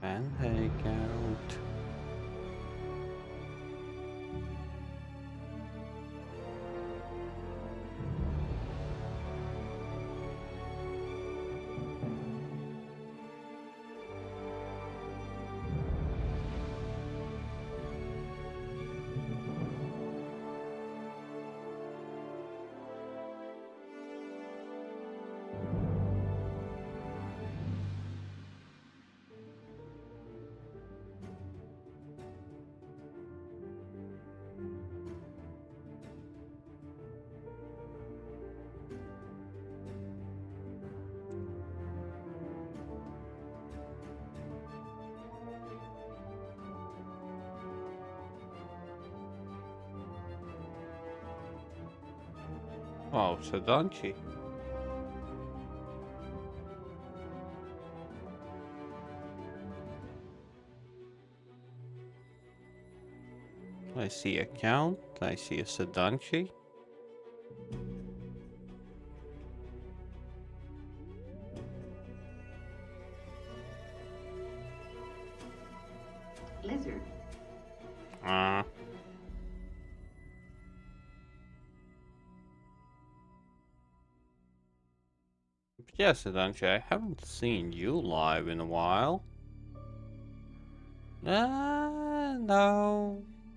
And hang out. Oh, so don't she? I see account, I see a Sedanchi. Lizard. Yes, Sedanchi, I haven't seen you live in a while. No.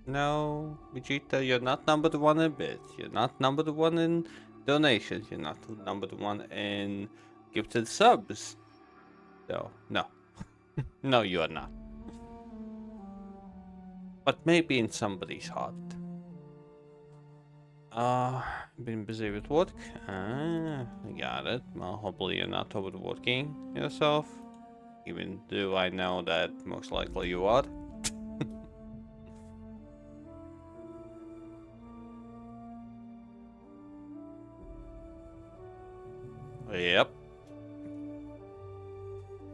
No, Vegeta, you're not number one in bits. You're not number one in donations. You're not number one in gifted subs. So, no. No, you are not. But maybe in somebody's heart. Been busy with work. I got it. Well, hopefully you're not overworking yourself. Even though I know that most likely you are. Yep.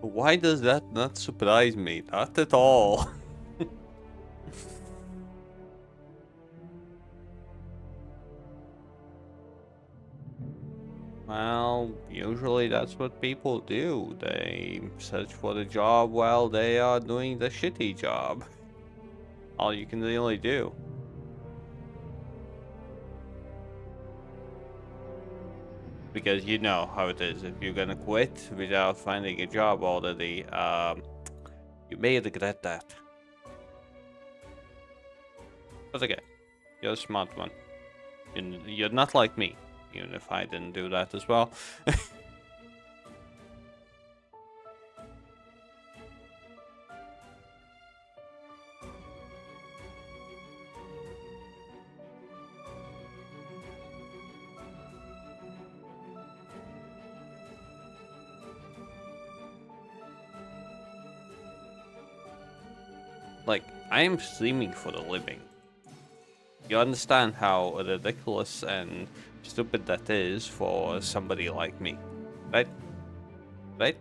Why does that not surprise me? Not at all. Well, usually that's what people do. They search for the job while they are doing the shitty job. All you can really do. Because you know how it is. If you're gonna quit without finding a job already, you may regret that. But okay, you're a smart one. You're not like me, even if I didn't do that as well. Like, I am streaming for a living. You understand how ridiculous and stupid that is for somebody like me, right? Right?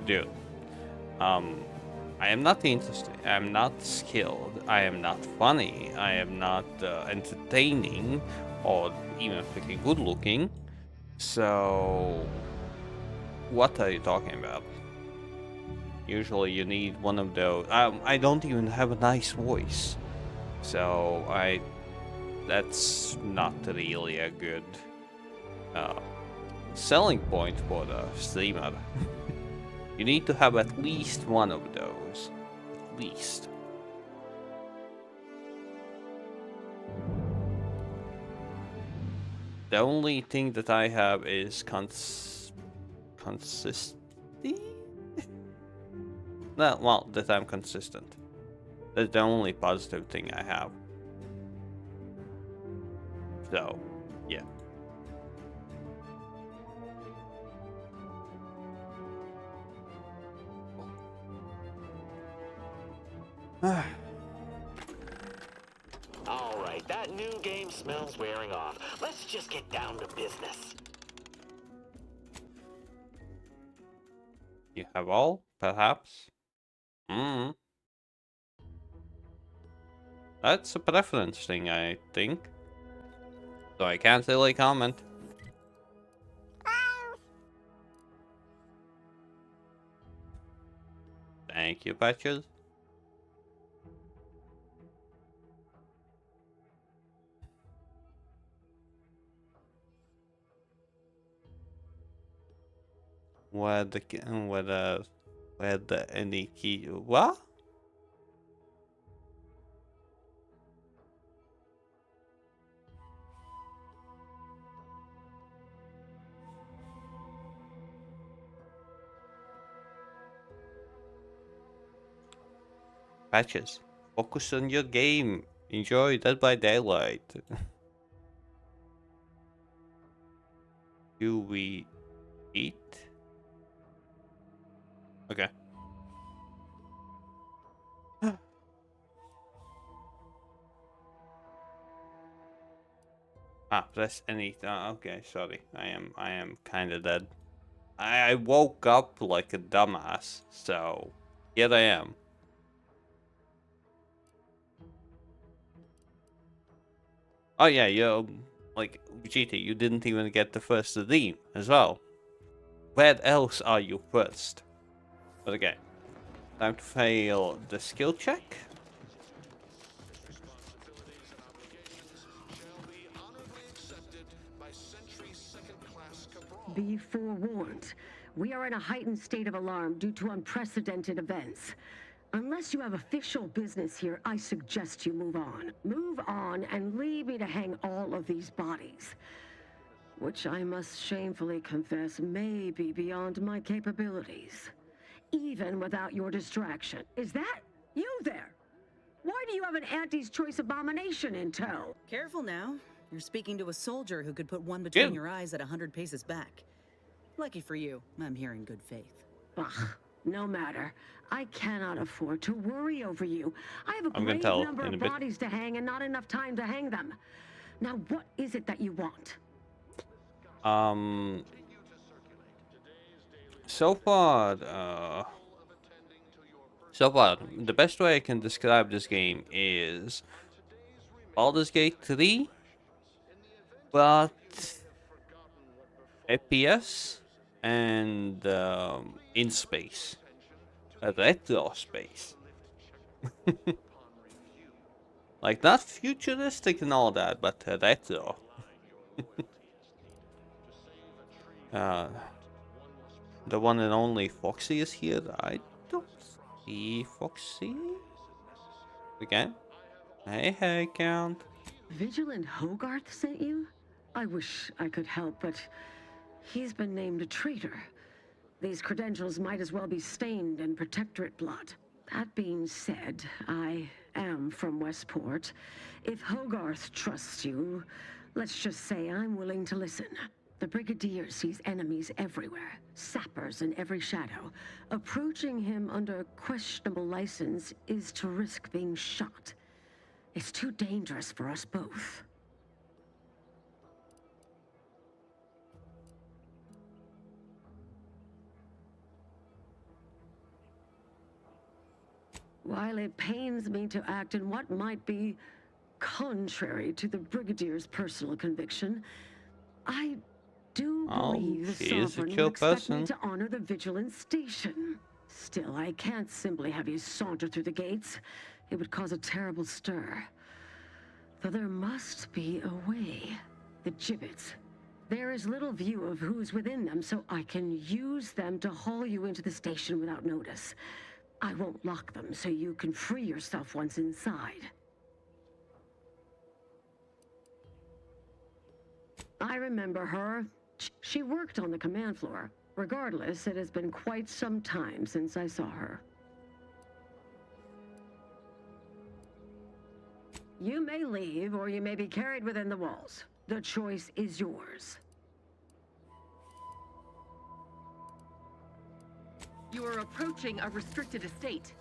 Dude, I am not interested. I am not skilled. I am not funny. I am not entertaining or even freaking good looking. So, what are you talking about? Usually you need one of those. I don't even have a nice voice. So, that's not really a good selling point for the streamer. You need to have at least one of those. At least. The only thing that I have is consistency? No, well, that I'm consistent. That's the only positive thing I have. So, yeah. Alright, that new game smells wearing off. Let's just get down to business. You Have all, perhaps. Hmm. That's a preference thing, I think. So I can't really comment. Thank you, Patches. Where the any key? What? Patches. Focus on your game. Enjoy Dead by Daylight. Do we eat? Okay. Press any. Okay, sorry. I am kind of dead. I woke up like a dumbass, so here I am. Oh yeah, you like GT. You didn't even get the first redeem as well. Where else are you first? But okay, time to fail the skill check. Be forewarned. We are in a heightened state of alarm due to unprecedented events. Unless you have official business here, I suggest you move on. Move on and leave me to hang all of these bodies. Which I must shamefully confess may be beyond my capabilities. Even without your distraction. Is that you there? Why do you have an Auntie's Choice abomination in tow? Careful now. You're speaking to a soldier who could put one between Yeah. your eyes at 100 paces back. Lucky for you, I'm here in good faith. Ugh, no matter. I cannot afford to worry over you. I have a I'm gonna great tell number in a of bit. bodies to hang and not enough time to hang them. Now, what is it that you want? So far, the best way I can describe this game is Baldur's Gate 3, but FPS and in space, a retro space. Like not futuristic and all that, but retro. uh, the one and only Foxy is here. I don't see Foxy. Again. Hey, Count. Vigilant Hogarth sent you? I wish I could help, but he's been named a traitor. These credentials might as well be stained in Protectorate blood. That being said, I am from Westport. If Hogarth trusts you, let's just say I'm willing to listen. The Brigadier sees enemies everywhere, sappers in every shadow. Approaching him under questionable license is to risk being shot. It's too dangerous for us both. While it pains me to act in what might be contrary to the Brigadier's personal conviction, I do believe the She is a Sovereign chill would expect me person. to honor the Vigilant Station. Still, I can't simply have you saunter through the gates. It would cause a terrible stir. Though there must be a way. The gibbets. There is little view of who's within them, so I can use them to haul you into the station without notice. I won't lock them, so you can free yourself once inside. I remember her. She worked on the command floor. Regardless, it has been quite some time since I saw her. You may leave, or you may be carried within the walls. The choice is yours. You are approaching a restricted estate.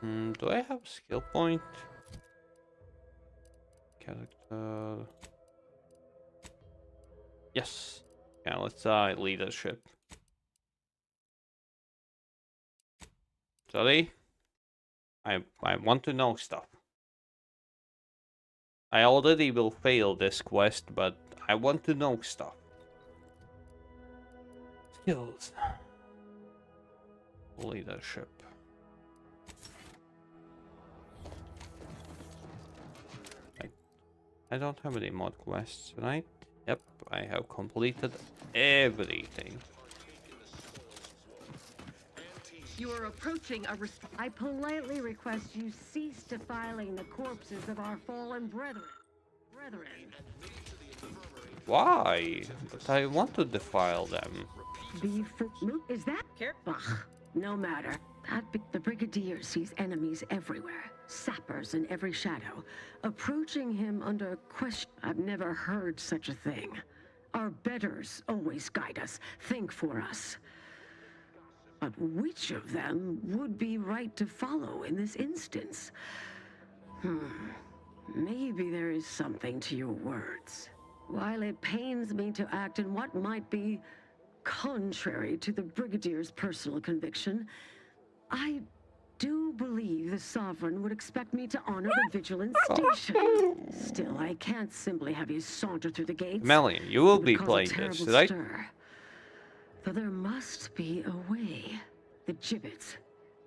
Do I have a skill point? Character. Yes. Yeah, let's leadership. Sorry? I want to know stuff. I already will fail this quest, but I want to know stuff. Skills. Leadership. I don't have any mod quests, right? Yep, I have completed everything. You are approaching a I politely request you cease defiling the corpses of our fallen brethren. Why? But I want to defile them. Is that? Ugh, no matter. The Brigadier sees enemies everywhere, sappers in every shadow. Approaching him under question. I've never heard such a thing. Our betters always guide us, think for us. But which of them would be right to follow in this instance? Maybe there is something to your words. While it pains me to act in what might be contrary to the Brigadier's personal conviction, I do believe the Sovereign would expect me to honor the Vigilant Station. Still, I can't simply have you saunter through the gates. Melian, you will be playing this, right? Stir. Though there must be a way. The gibbets.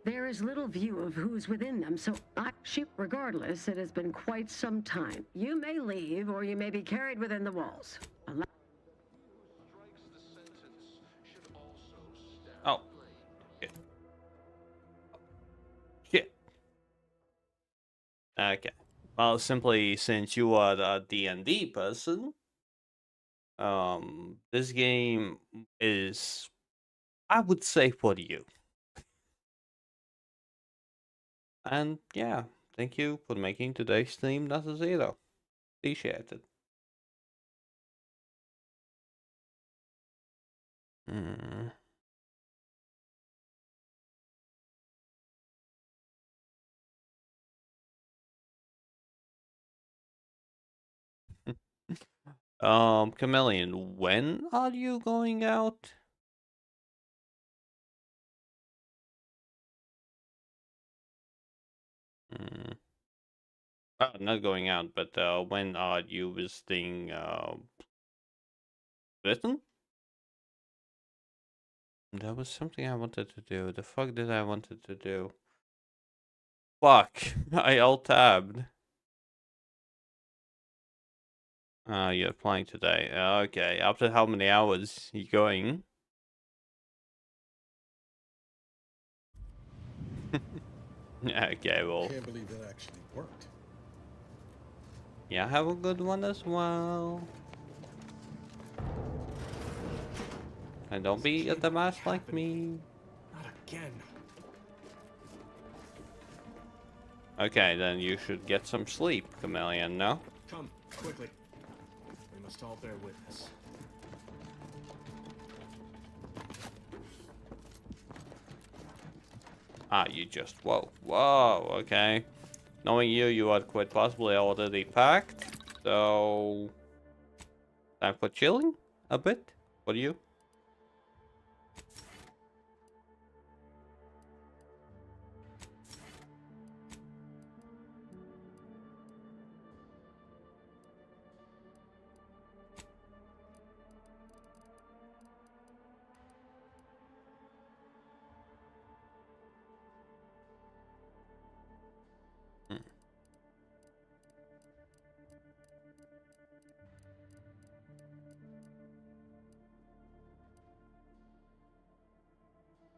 There is little view of who's within them, so regardless, it has been quite some time. You may leave, or you may be carried within the walls. Oh. Okay. Shit. Okay. Well, simply since you are the D&D person, this game is, I would say, for you. And yeah, thank you for making today's stream not a 0. Appreciate it. Chameleon, when are you going out? Not going out, but when are you visiting Britain? That was something I wanted to do. The fuck did I wanted to do? Fuck, I alt-tabbed. You're applying today. Okay, after how many hours you going? Okay, well. Can't believe that actually worked. Yeah, have a good one as well. And don't be a dumbass like me. Not again. Okay, then you should get some sleep, Chameleon, no? Come, quickly. We must all bear witness. You just, whoa, okay. Knowing you, you are quite possibly already packed, so... Time for chilling a bit? For you?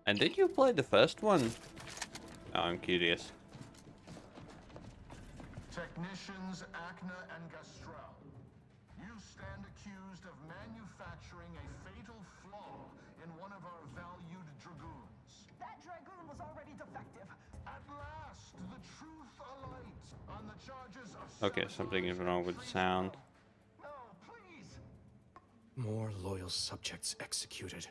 And did you play the first one? Oh, I'm curious. Technicians Acna and Gastrell, you stand accused of manufacturing a fatal flaw in one of our valued dragoons. That dragoon was already defective. At last, the truth alight on the charges of... Okay, something is wrong with the sound. No, please. More loyal subjects executed.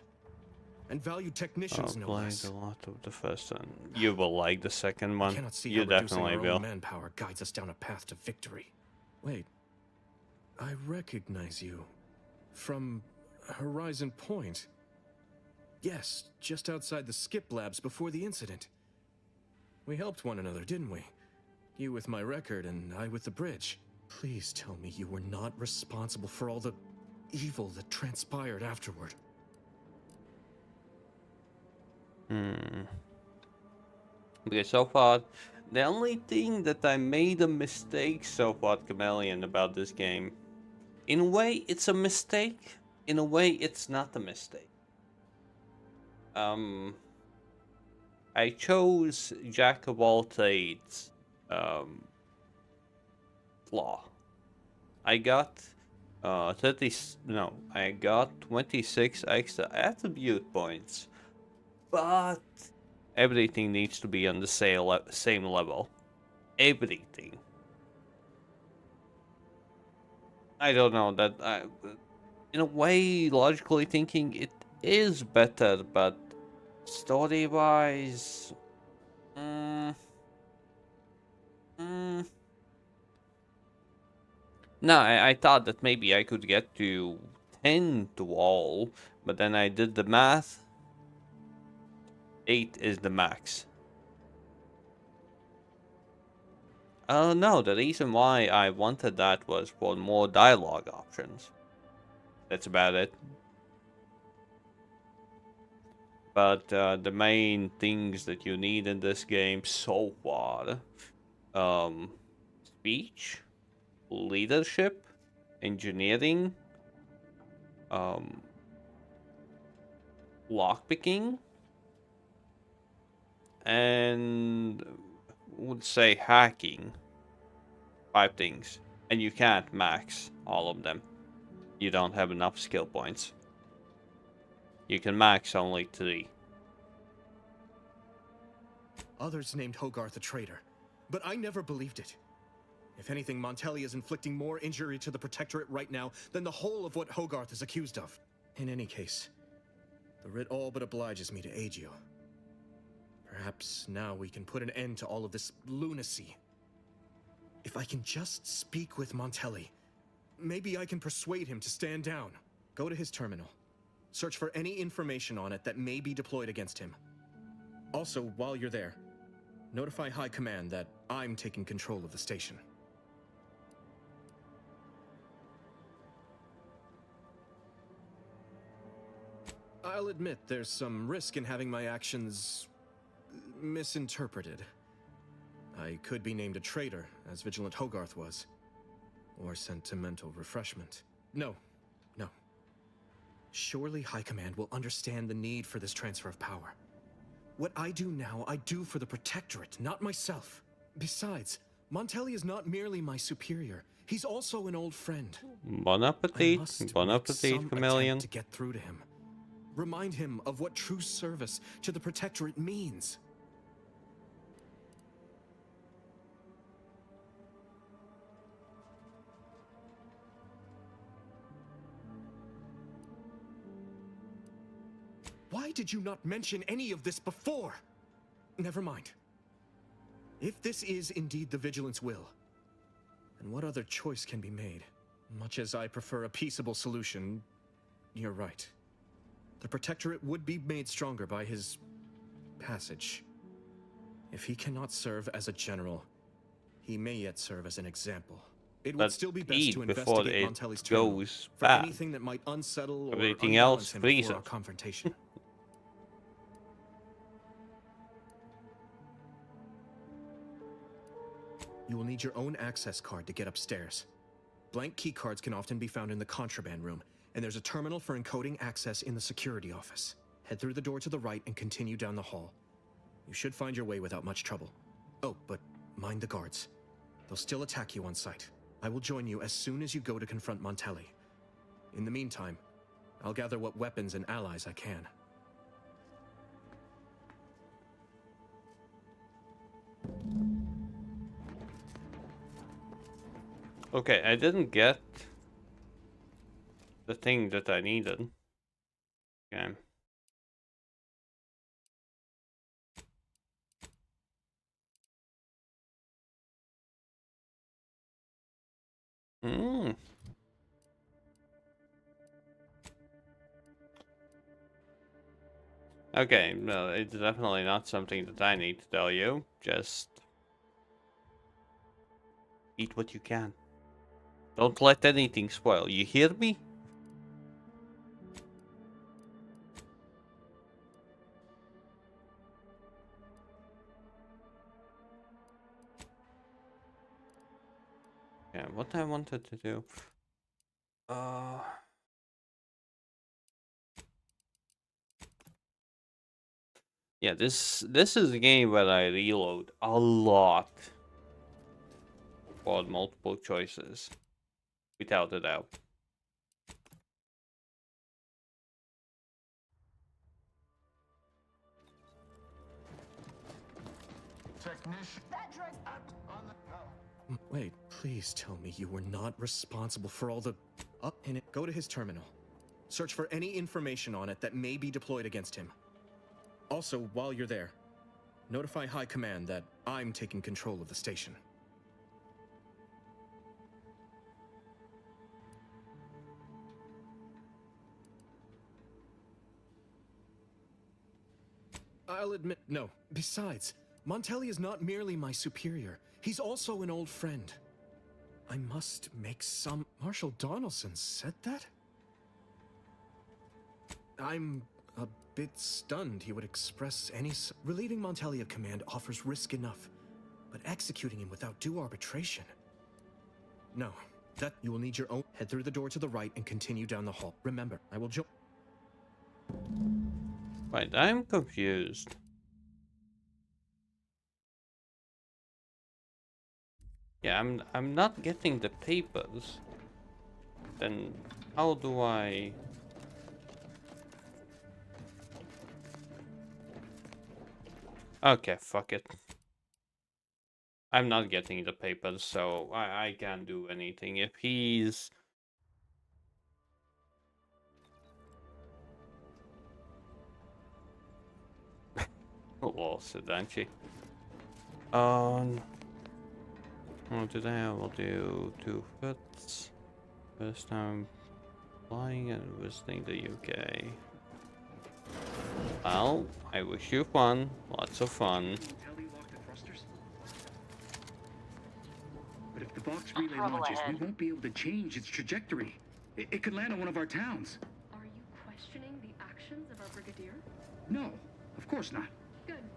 And valued technicians, no Played less. a lot of the first one. You will like the second one. Cannot see You how reducing definitely our will. own manpower guides us down a path to victory. Wait, I recognize you from Horizon Point. Yes, just outside the skip labs before the incident. We helped one another, didn't we? You with my record and I with the bridge. Please tell me you were not responsible for all the evil that transpired afterward. Okay, so far, the only thing that I made a mistake so far, Chameleon, about this game. In a way, it's a mistake. In a way, it's not a mistake. I chose Jack of all trades flaw. I got I got 26 extra attribute points, but everything needs to be on the same level. Everything. I don't know that in a way, logically thinking, it is better, but story-wise, no, I thought that maybe I could get to 10 to all, but then I did the math. 8 is the max. No, the reason why I wanted that was for more dialogue options. That's about it. But the main things that you need in this game so far, speech, leadership, engineering, lockpicking, and would say hacking. 5 things, and you can't max all of them. You don't have enough skill points. You can max only 3. Others named Hogarth a traitor, but I never believed it. If anything, Montelli is inflicting more injury to the Protectorate right now than the whole of what Hogarth is accused of. In any case, the writ all but obliges me to aid you. Perhaps now we can put an end to all of this lunacy. If I can just speak with Montelli, maybe I can persuade him to stand down. Go to his terminal. Search for any information on it that may be deployed against him. Also, while you're there, notify High Command that I'm taking control of the station. I'll admit there's some risk in having my actions misinterpreted. I could be named a traitor, as Vigilant Hogarth was, or sent to mental refreshment. No. Surely High Command will understand the need for this transfer of power. What I do now, I do for the Protectorate, not myself. Besides, Montelli is not merely my superior. He's also an old friend. Bon I appetit. must Bon make appetit, some Chameleon. attempt to get through to him. Remind him of what true service to the Protectorate means. Why did you not mention any of this before? Never mind. If this is indeed the Vigilance will, then what other choice can be made? Much as I prefer a peaceable solution, you're right. The Protectorate would be made stronger by his passage. If he cannot serve as a general, he may yet serve as an example. It would But still be best eat to before investigate it Montelli's terminal goes for bad. anything that might unsettle or Everything unbalance else, him freeze before our it. confrontation. You will need your own access card to get upstairs. Blank key cards can often be found in the contraband room, and there's a terminal for encoding access in the security office. Head through the door to the right and continue down the hall. You should find your way without much trouble. Oh, but mind the guards. They'll still attack you on sight. I will join you as soon as you go to confront Montelli. In the meantime, I'll gather what weapons and allies I can. Okay, I didn't get the thing that I needed. Okay. Okay, no, it's definitely not something that I need to tell you. Just eat what you can. Don't let anything spoil. You hear me? Yeah, what I wanted to do. Yeah, this is a game where I reload a lot for multiple choices, without a doubt. Technician. Wait, please tell me you were not responsible for all the... Up in it. Go to his terminal. Search for any information on it that may be deployed against him. Also, while you're there, notify High Command that I'm taking control of the station. I'll admit, no. Besides, Montelli is not merely my superior. He's also an old friend. I must make some... Marshal Donaldson said that? I'm a bit stunned he would express any... Relieving Montelli of command offers risk enough, but executing him without due arbitration... No, that you will need your own... Head through the door to the right and continue down the hall. Remember, I will join... Wait, I'm confused. Yeah, I'm not getting the papers. Then how do I... Okay, fuck it. I'm not getting the papers, so I can't do anything. If he's... lost it, don't she? Well, today I will do 2 foots. First time flying and visiting the UK. Well, I wish you fun. Lots of fun. But if the box relay launches, we won't be able to change its trajectory. It could land on one of our towns. Are you questioning the actions of our brigadier? No, of course not. Good.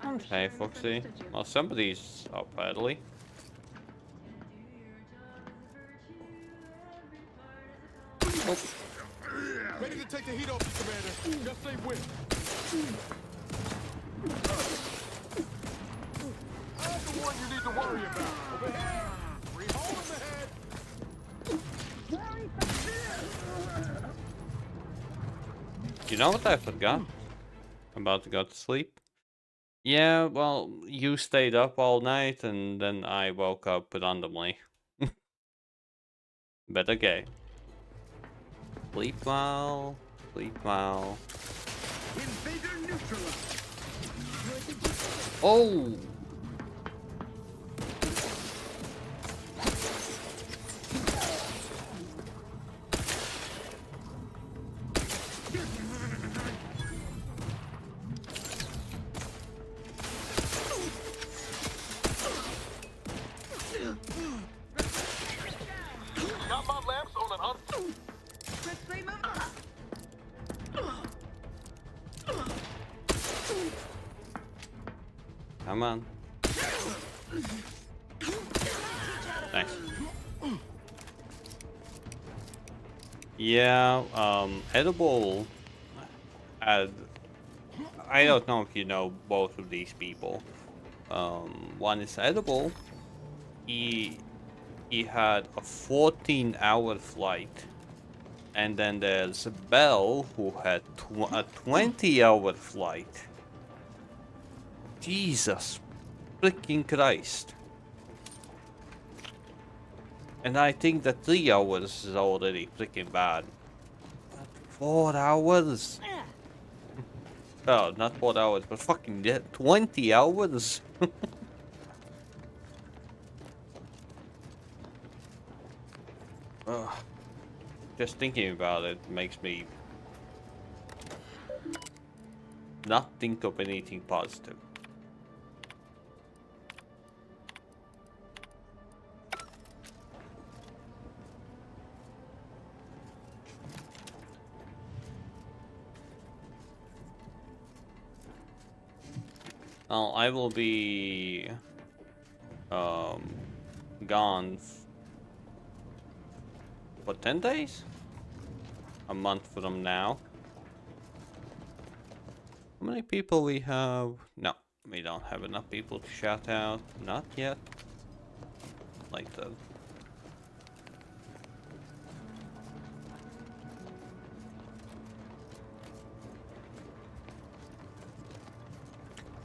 Okay, Foxy. Well, somebody's up early. Oh. Ready to take the heat off you, Commander. Just stay with. I'm the one you need to worry about. Over here. Free hole in the head. You know what I forgot? I'm about to go to sleep. Yeah, well, you stayed up all night and then I woke up randomly. But okay. Sleep well. Sleep well. Invader neutralized. Oh! Got my lamps on an un... Come on. Nice. Yeah, Edible had... I don't know if you know both of these people. One is Edible. He had a 14-hour flight. And then there's Bell, who had a 20-hour flight. Jesus freaking Christ. And I think that 3 hours is already freaking bad. But 4 hours? Oh, not 4 hours, but fucking 20 hours? Ugh. Just thinking about it makes me not think of anything positive. Well, I will be gone for 10 days? A month from now. How many people we have? No, we don't have enough people to shout out. Not yet. Like that.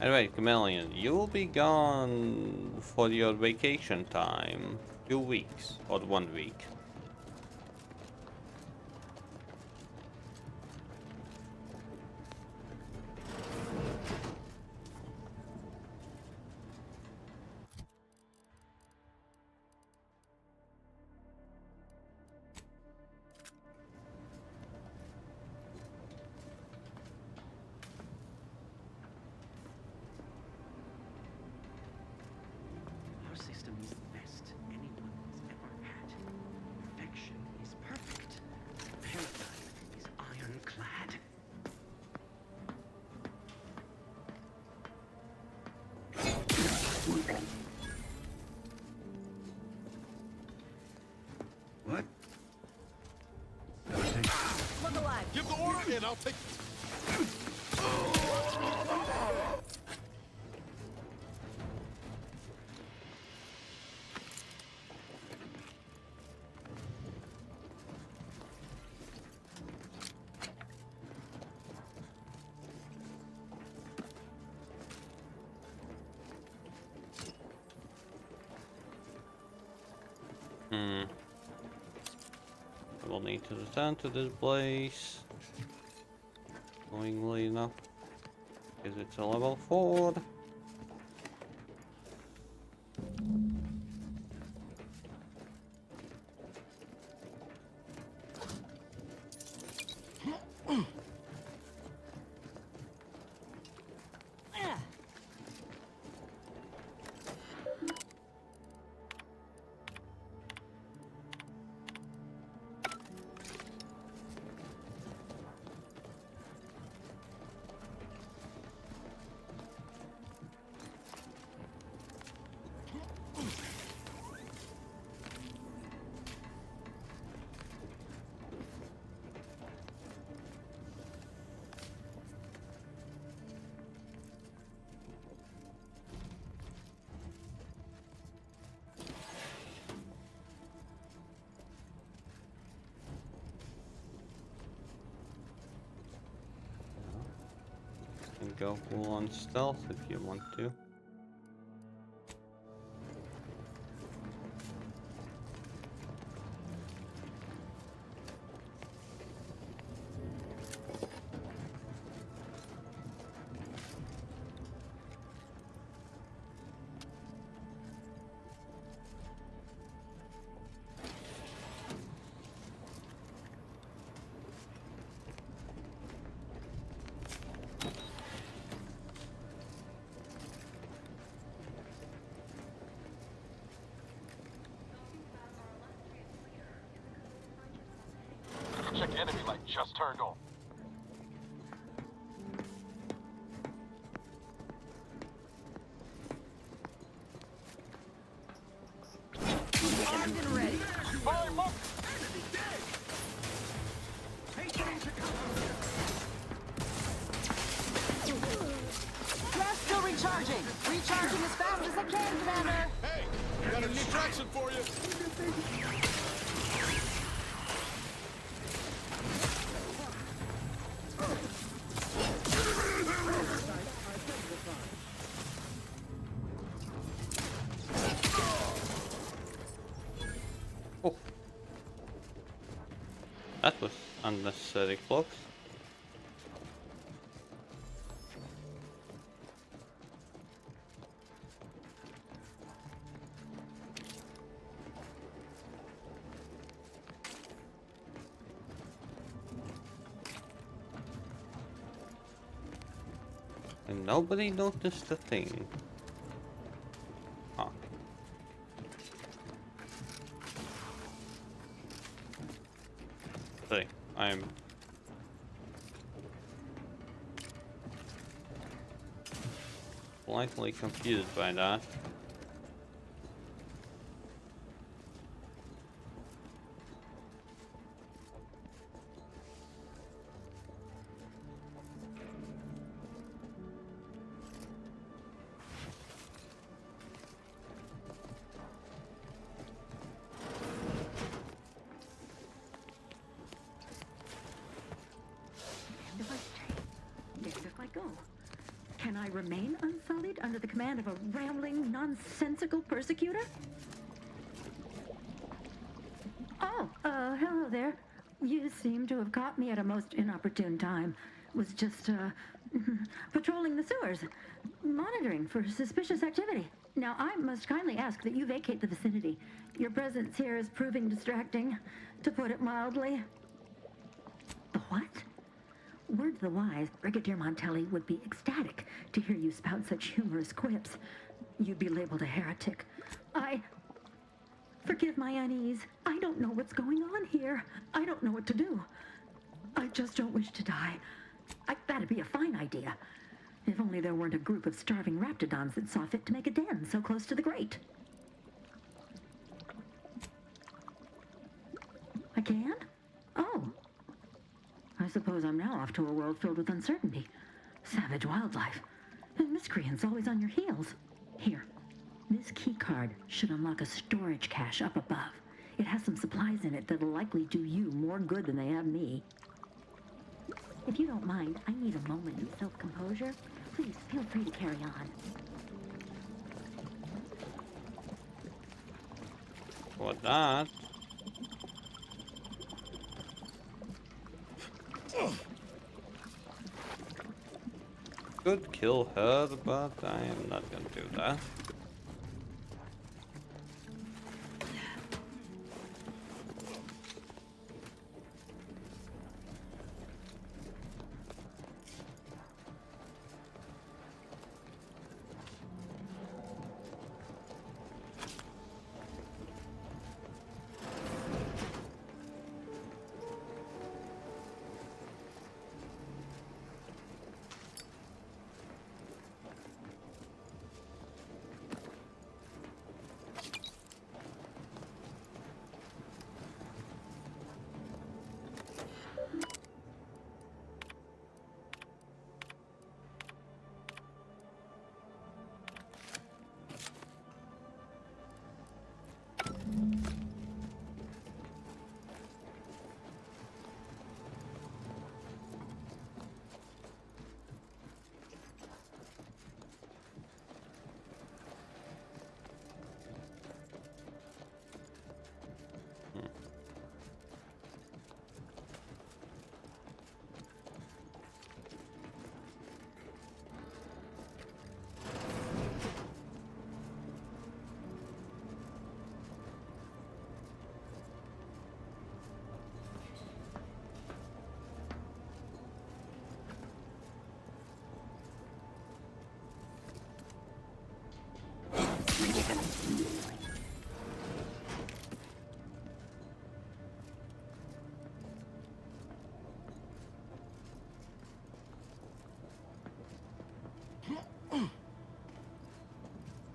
Anyway, Chameleon, you will be gone for your vacation time. 2 weeks or 1 week. Our system is the best anyone has ever had. Perfection is perfect. Paradigm is ironclad. What? Look alive. Give the order and I'll take. I will need to return to this place. Annoyingly enough. Because it's a level 4. You can go full on stealth if you want to. Check enemy light just turned on. Armed and ready. Fire, monk! Gas still recharging. Recharging as fast as I can, Commander. Hey, got a distraction for you. Oh. That was unnecessary close. And nobody noticed a thing. Huh. See, I'm slightly confused by that. If I stay, damned if I go. Can I remain unsullied under the command of a rambling, nonsensical persecutor? Oh, hello there. You seem to have caught me at a most inopportune time. Was just, patrolling the sewers, monitoring for suspicious activity. Now, I must kindly ask that you vacate the vicinity. Your presence here is proving distracting, to put it mildly. The what? Word to the wise, Brigadier Montelli would be ecstatic to hear you spout such humorous quips. You'd be labeled a heretic. Forgive my unease. I don't know what's going on here. I don't know what to do. I just don't wish to die. That'd be a fine idea. If only there weren't a group of starving raptidons that saw fit to make a den so close to the grate. I can? Oh. I suppose I'm now off to a world filled with uncertainty. Savage wildlife. And miscreants always on your heels. Here. This key card should unlock a storage cache up above. It has some supplies in it that'll likely do you more good than they have me. If you don't mind, I need a moment of self-composure. Please, feel free to carry on. For that. Could kill her, but I am not gonna do that.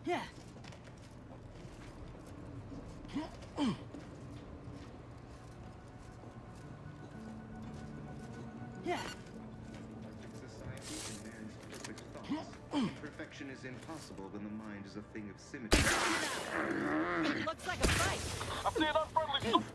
Yeah. Yeah. Perfection is impossible when the mind is a thing of symmetry. Looks like a fight. I see an unfriendly.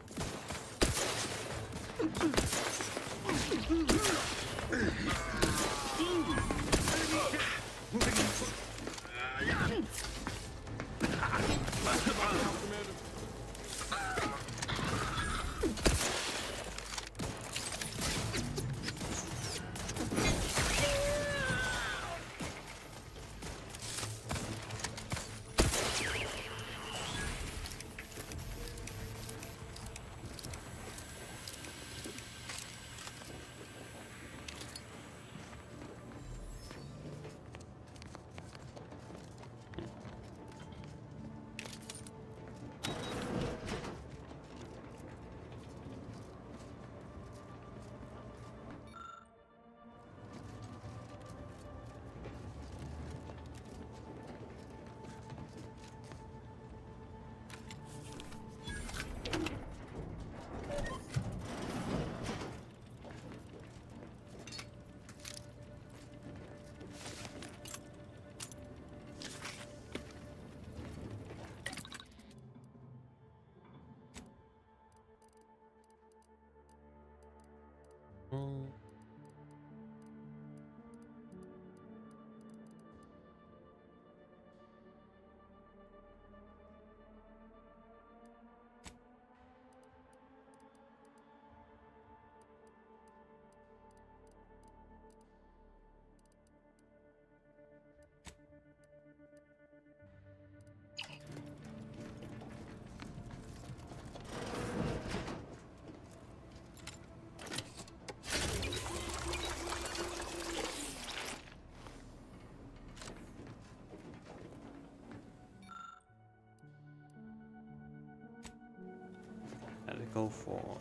Medical Ford.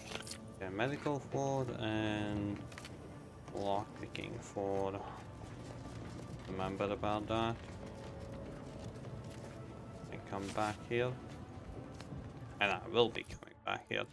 Okay, Medical Ford and lockpicking Ford. Remember about that. And come back here. And I will be coming back here.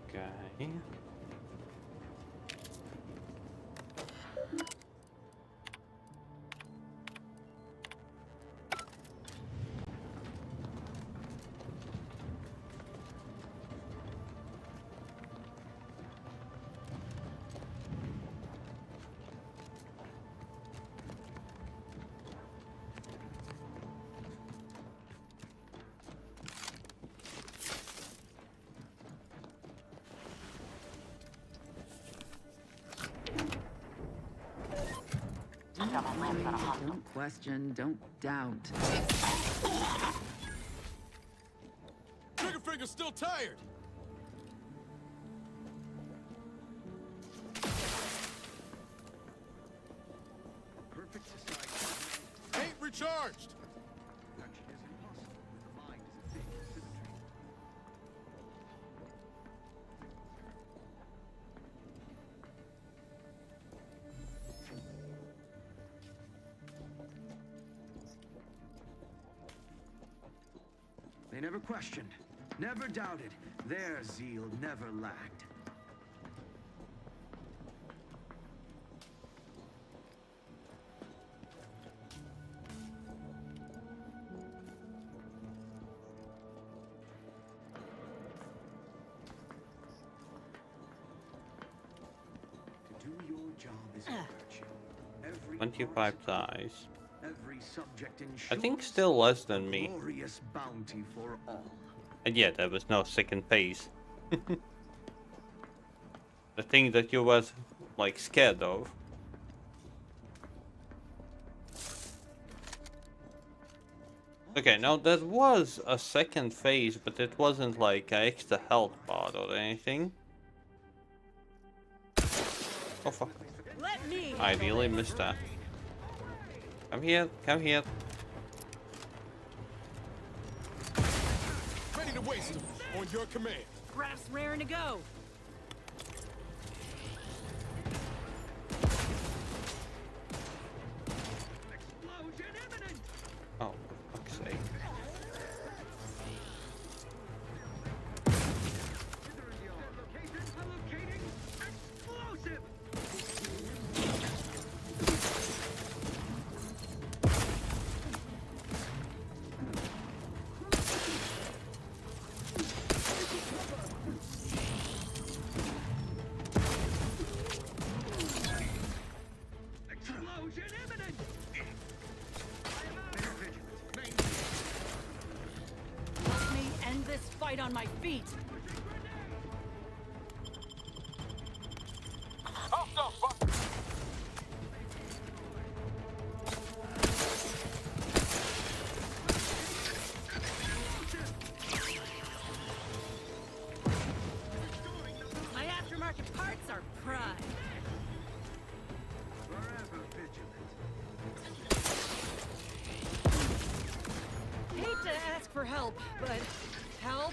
Okay. 'em don't question, don't doubt. Trigger finger's still tired. Perfect society. Ain't recharged. Perfection is impossible when the mind is a thing of symmetry. They never questioned, never doubted. Their zeal never lacked. To do your job is a virtue. Every 25 ties. every subject I think ensures still less than me. glorious bounty for all. And yeah, there was no second phase. The thing that you was like scared of. Okay, now there was a second phase, but it wasn't like an extra health bar or anything. Oh fuck. I really missed that. Come here, come here. Ready to waste them. On your command. Raph's raring to go. Explosion imminent! Oh, for fuck's sake. Location allocating explosive! fight on my feet. Hostile spot. My aftermarket parts are prime. Forever vigilant. Hate to ask for help, but help?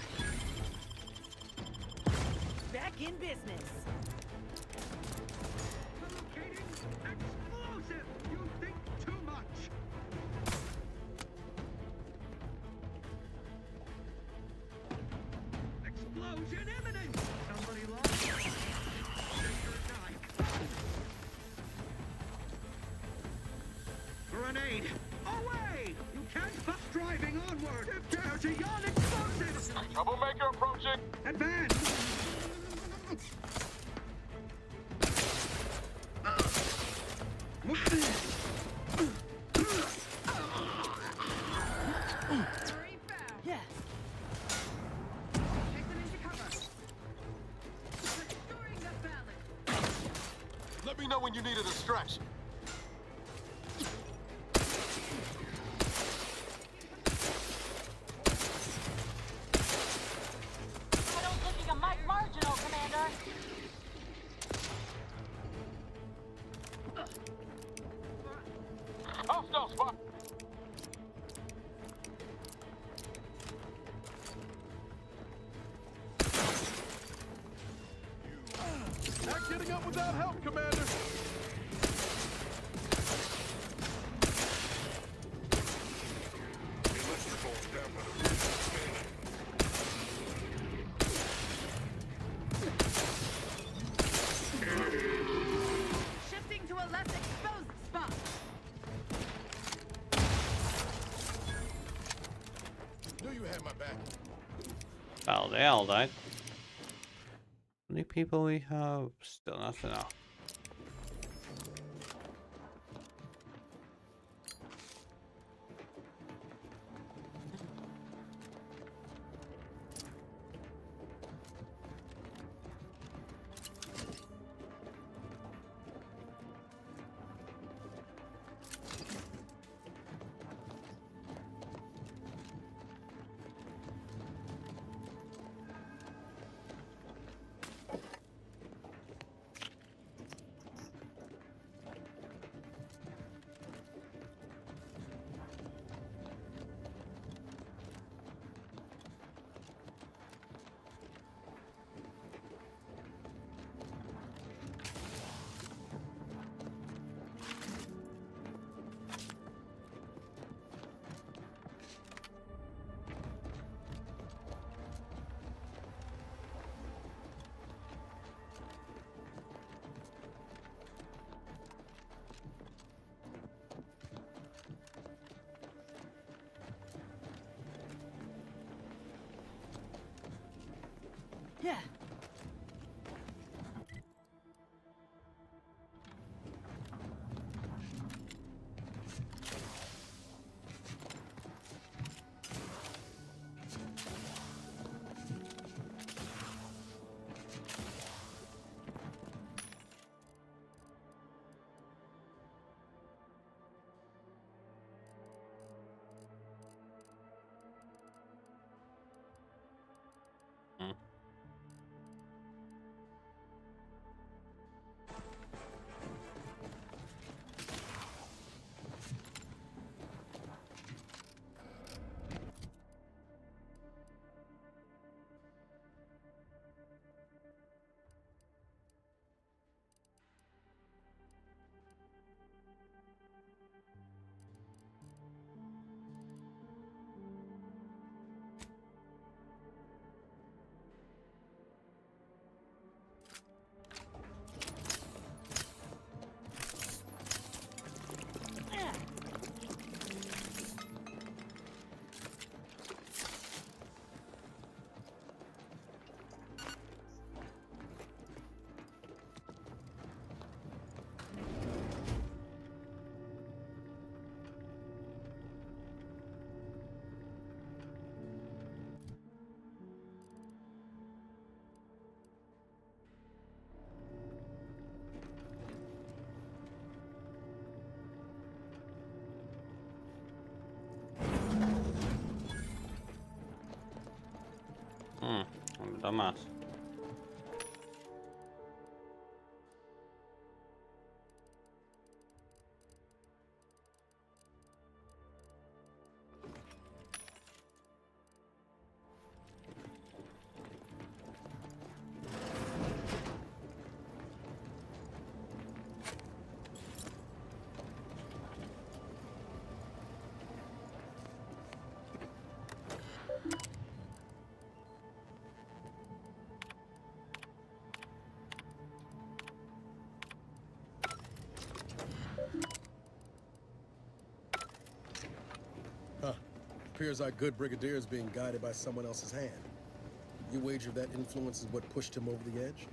Back in business. Locating explosive! You think too much! Explosion imminent! Somebody lost? Grenade! Away! You can't stop driving onward! Prepare to yawn explosives! Troublemaker approaching. Advance! Yes. Take them into cover. Restoring the balance. Let me know when you need a distraction. Battle's looking a mite marginal, Commander. Hostile spot. Not getting up without help, Commander. Shifting to a less exposed spot. Knew you had my back. Well, they all died. How many people we have? Still nothing now. Tomás. Appears our good brigadier is being guided by someone else's hand. You wager that influence is what pushed him over the edge?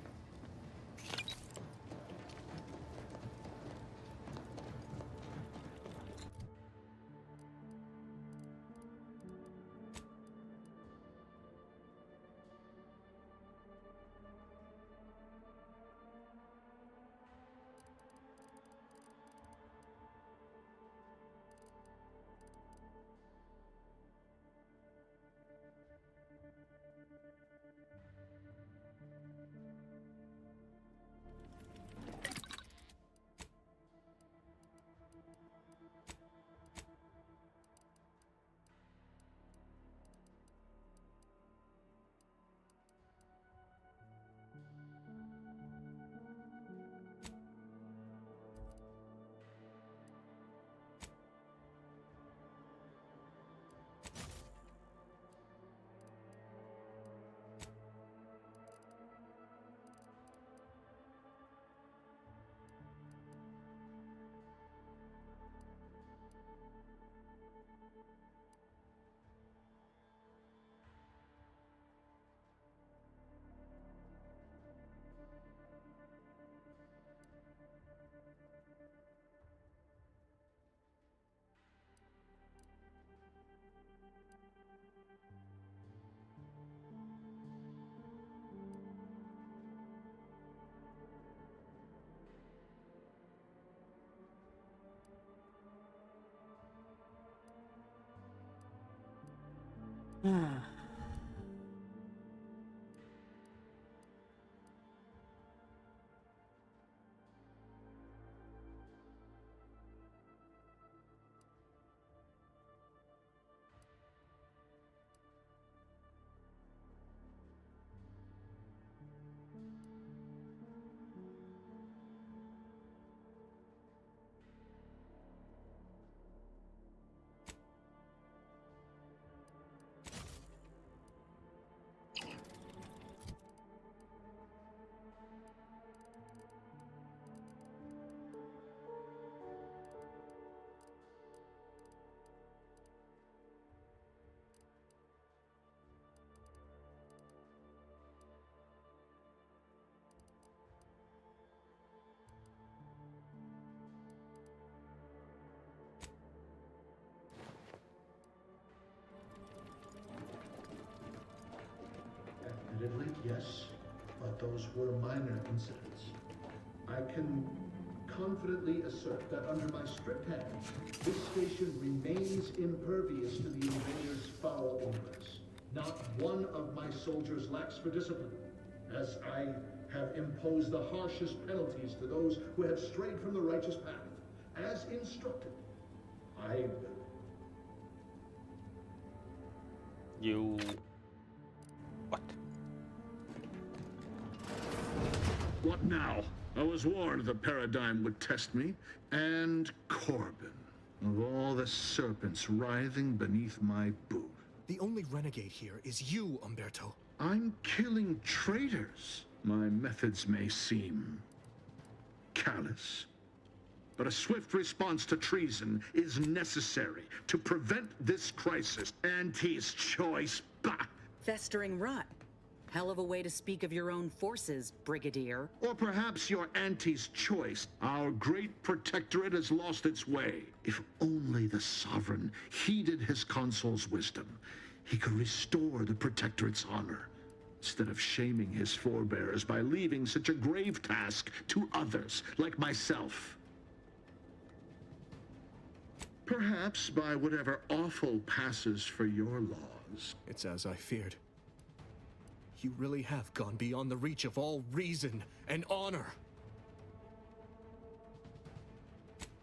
Admittedly, yes, but those were minor incidents. I can confidently assert that under my strict hand, this station remains impervious to the invaders' foul orders. Not one of my soldiers lacks for discipline, as I have imposed the harshest penalties to those who have strayed from the righteous path. As instructed, I... You... What? What now? I was warned the paradigm would test me. And Corbin. Of all the serpents writhing beneath my boot. The only renegade here is you, Umberto. I'm killing traitors. My methods may seem callous, but a swift response to treason is necessary to prevent this crisis. Auntie's choice, bah! Festering rot. Hell of a way to speak of your own forces, Brigadier. Or perhaps your auntie's choice. Our great protectorate has lost its way. If only the sovereign heeded his consul's wisdom, he could restore the protectorate's honor, instead of shaming his forebears by leaving such a grave task to others, like myself. Perhaps by whatever awful passes for your laws. It's as I feared. You really have gone beyond the reach of all reason and honor.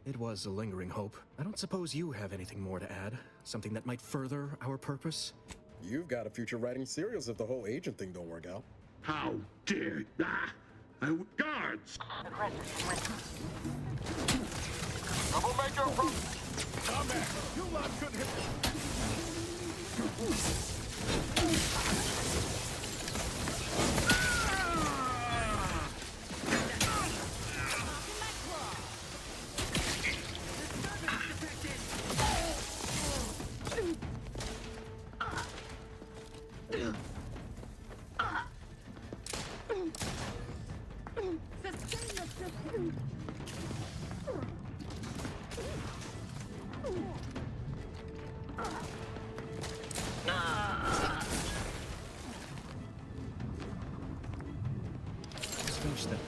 It was a lingering hope. I don't suppose you have anything more to add? Something that might further our purpose? You've got a future writing serials if the whole agent thing don't work out. How dare... Guards! Troublemaker approach! Combat! You lot couldn't hit Let's finish that.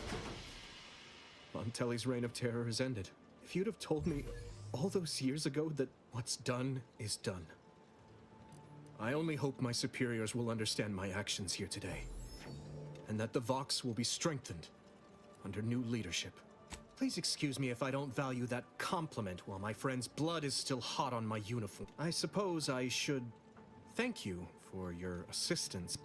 Montelli's reign of terror has ended. If you'd have told me all those years ago that what's done is done. I only hope my superiors will understand my actions here today, and that the Vox will be strengthened under new leadership. Please excuse me if I don't value that compliment while my friend's blood is still hot on my uniform. I suppose I should thank you for your assistance.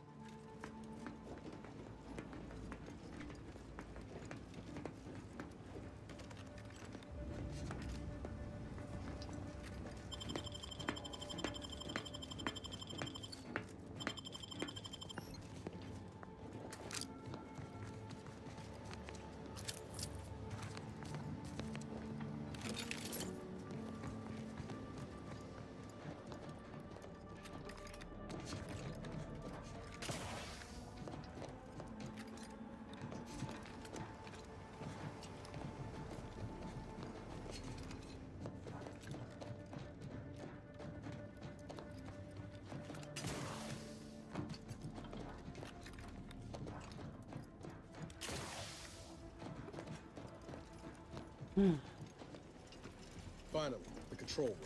Finally, the control room.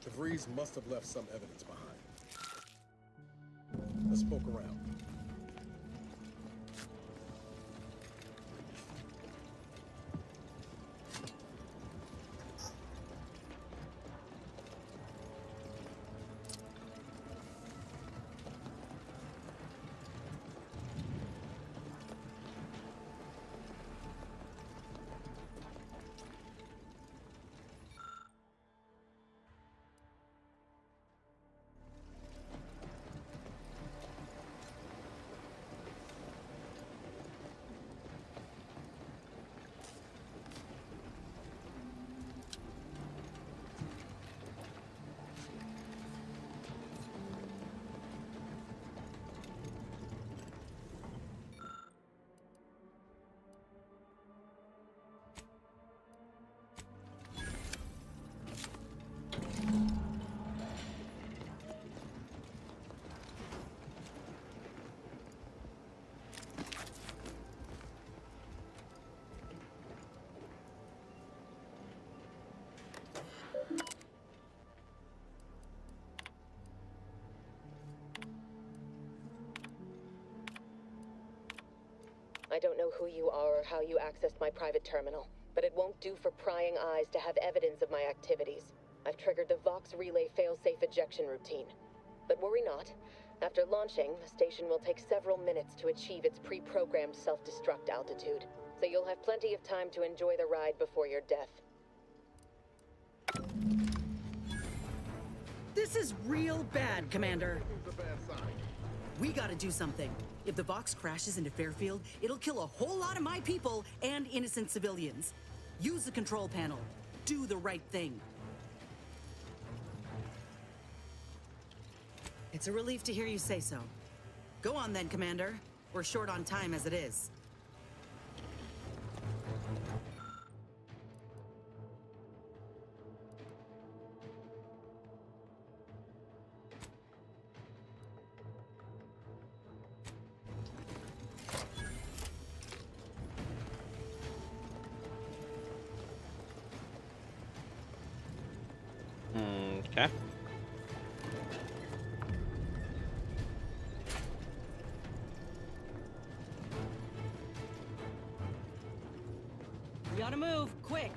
DeVries must have left some evidence behind. Let's poke around. I don't know who you are or how you accessed my private terminal, but it won't do for prying eyes to have evidence of my activities. I've triggered the Vox Relay failsafe ejection routine. But worry not. After launching, the station will take several minutes to achieve its pre-programmed self-destruct altitude, so you'll have plenty of time to enjoy the ride before your death. This is real bad, Commander. We gotta do something. If the Vox crashes into Fairfield, it'll kill a whole lot of my people and innocent civilians. Use the control panel. Do the right thing. It's a relief to hear you say so. Go on then, Commander. We're short on time as it is. Okay. We ought to move, quick.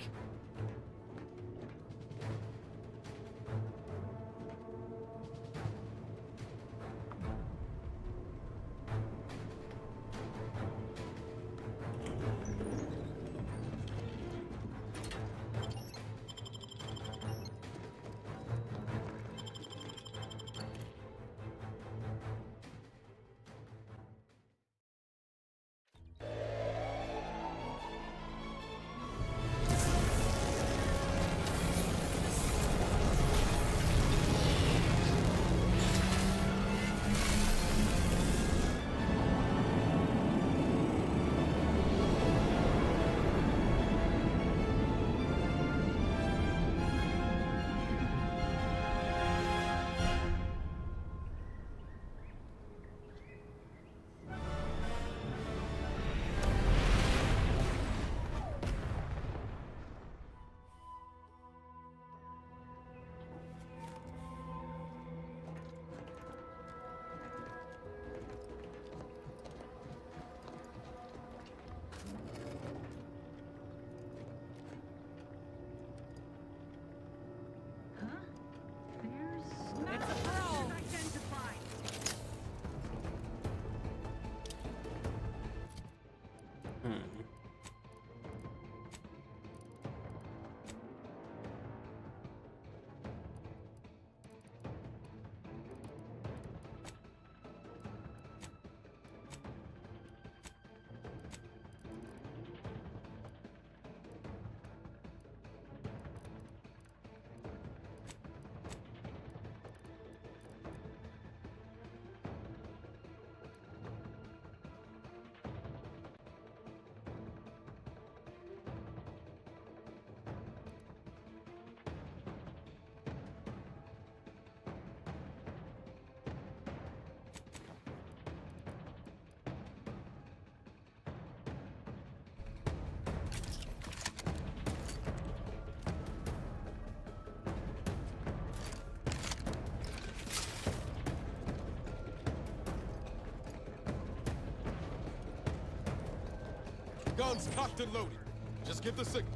Guns cocked and loaded. Just give the signal.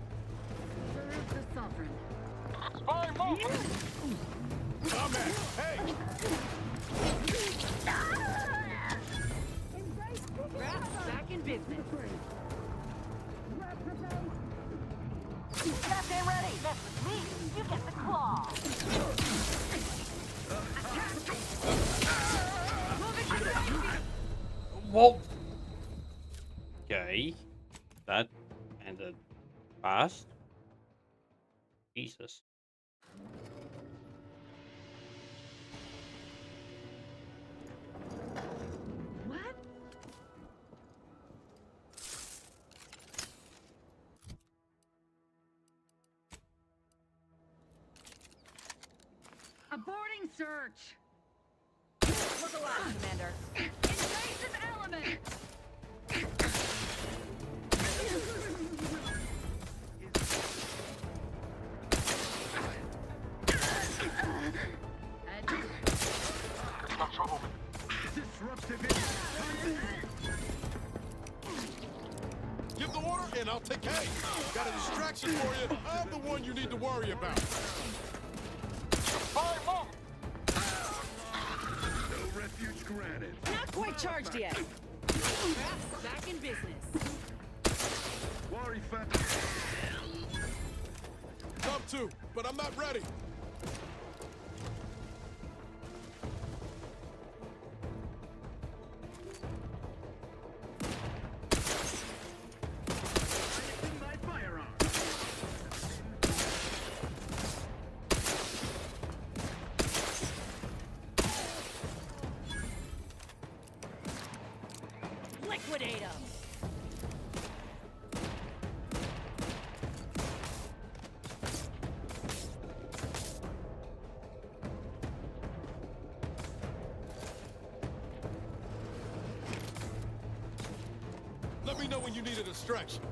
Serve the sovereign. Spy movement! Combat! Hey! Rats back in business. Captain ready. Mess with me, you get the claw. Whoa. Okay. That ended fast. Jesus. What? Aborting search. Look alive, Commander. Invasive element. Got trouble. Disruptive. Give the order and I'll take aim. Got a distraction for you. I'm the one you need to worry about. Fire move! No refuge granted. Not quite charged yet. Rats back in business. Worry fast. Come to, but I'm not ready. My firearm. Liquidate them. Let me know when you need a distraction.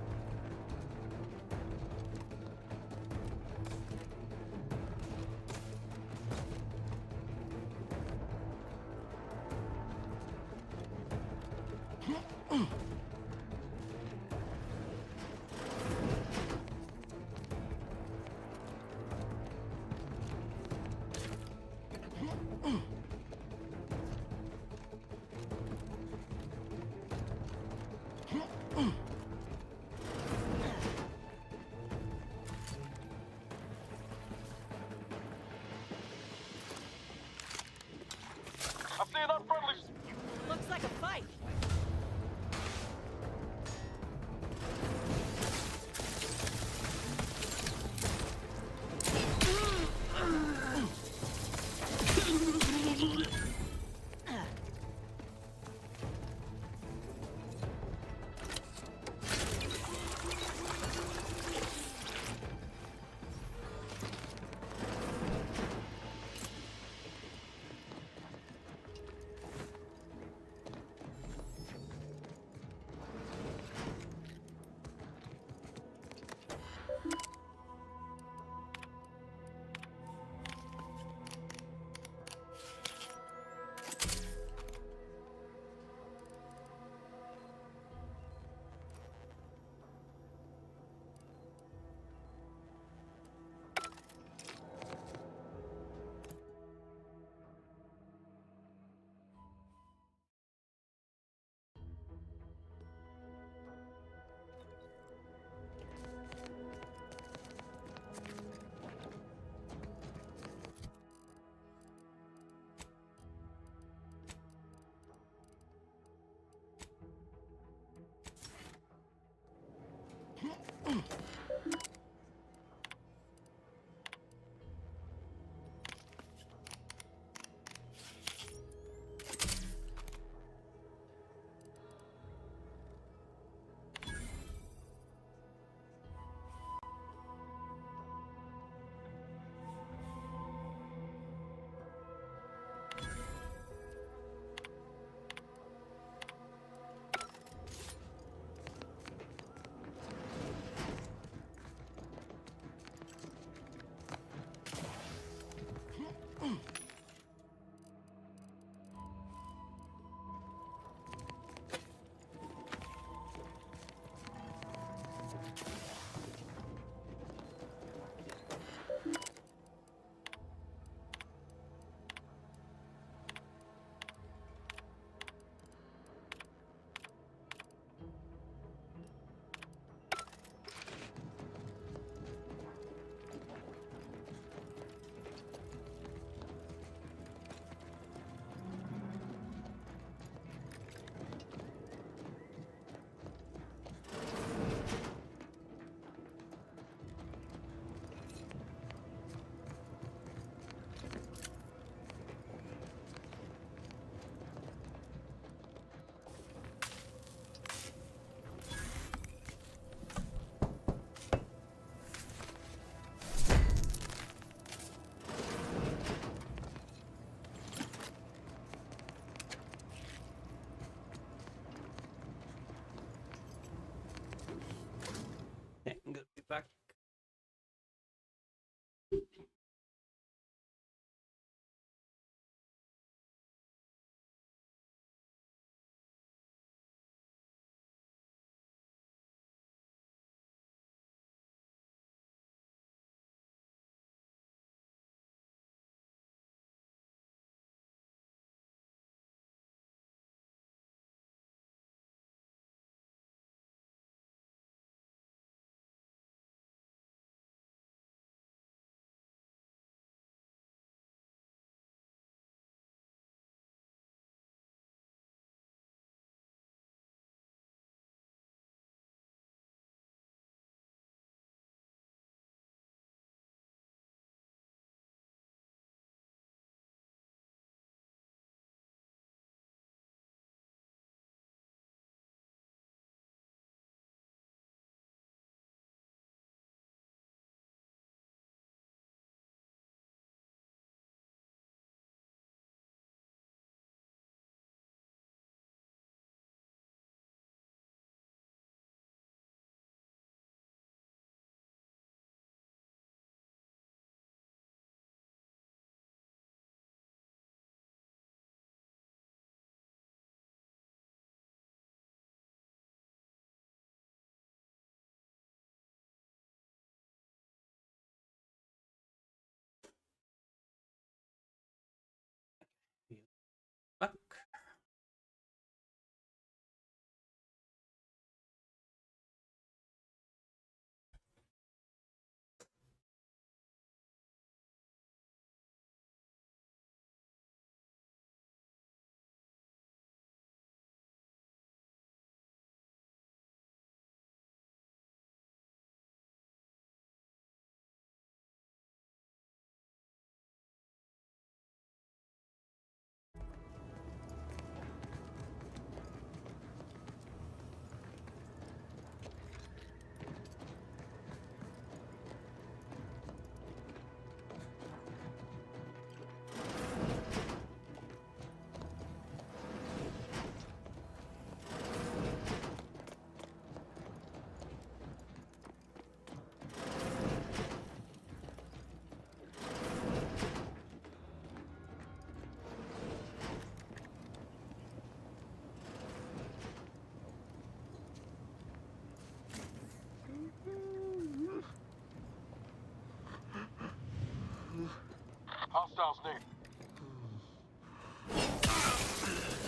intel's need?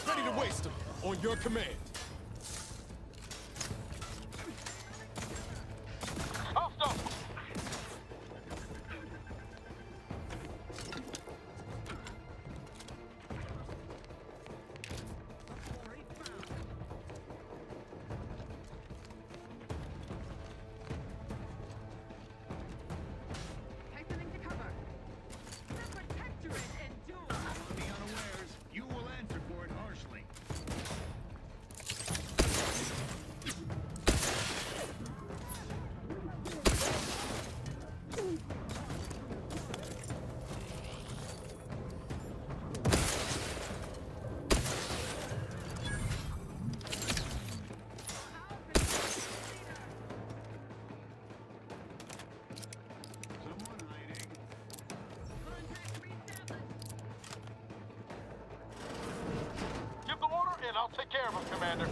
Ready to waste them. On your command. Hostile! Hastening to cover. The Protectorate endures. Be unawares. You will answer for it harshly. Give the order and I'll take care of him, Commander.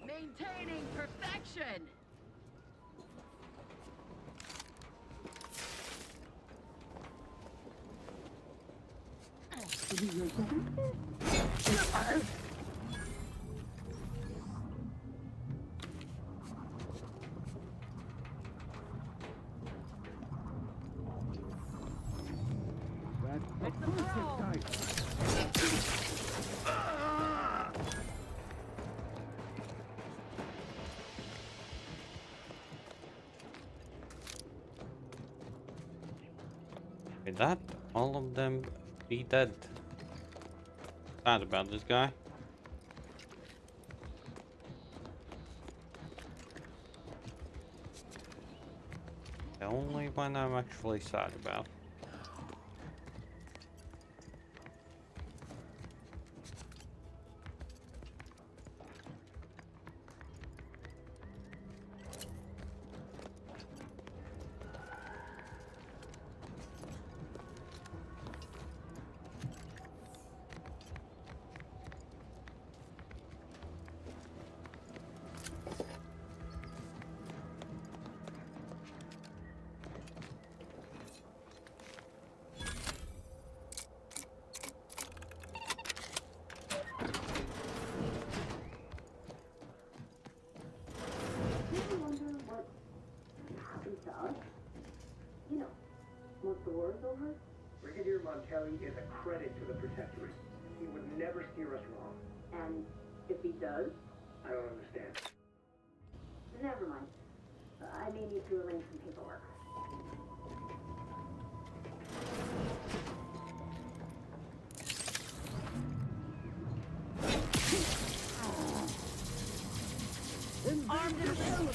Maintaining perfection. That's a perfect type. With that, all of them be dead. Sad about this guy. The only one I'm actually sad about. Brigadier Montelli is a credit to the Protectorate. He would never steer us wrong. And if he does? I don't understand. Never mind. I may need to arrange some paperwork. Armed and available.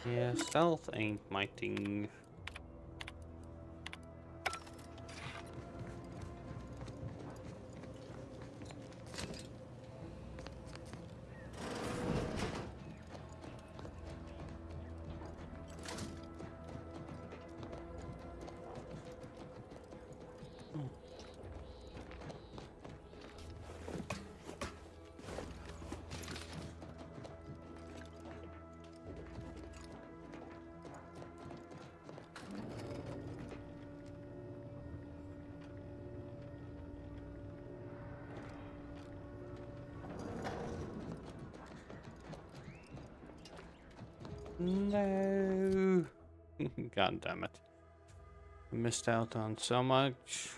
Yeah, stealth ain't my thing. No. God damn it. Missed out on so much.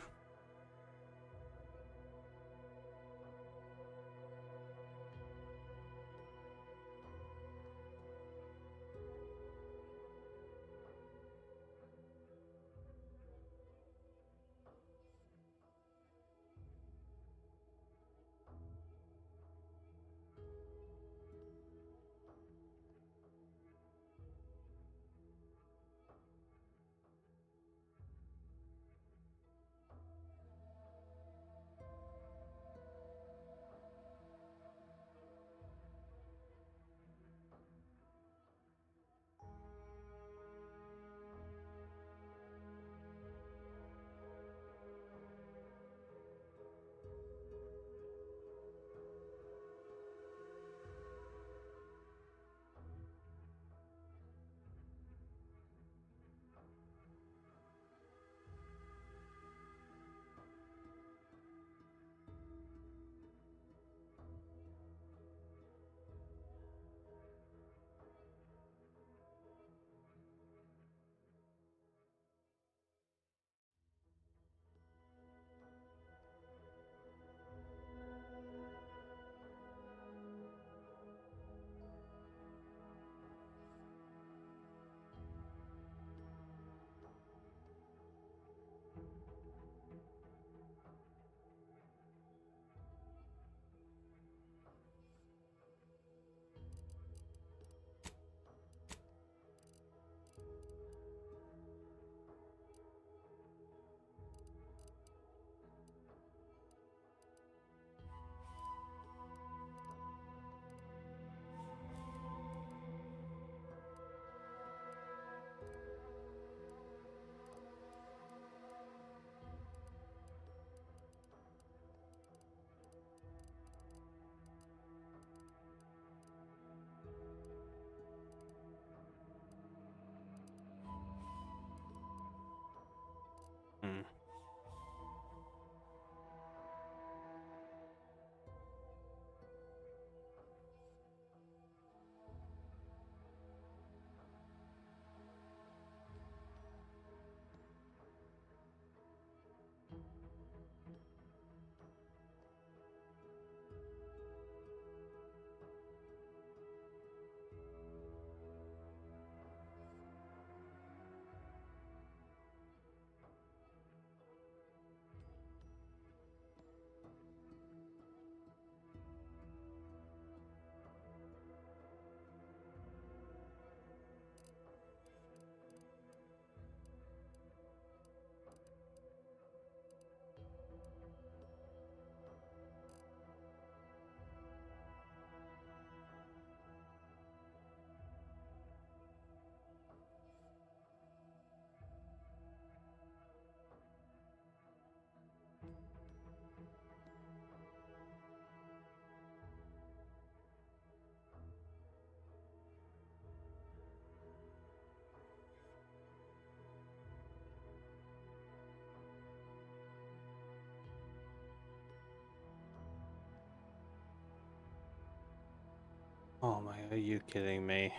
Oh my, are you kidding me?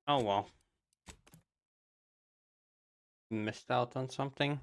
Oh well. Missed out on something.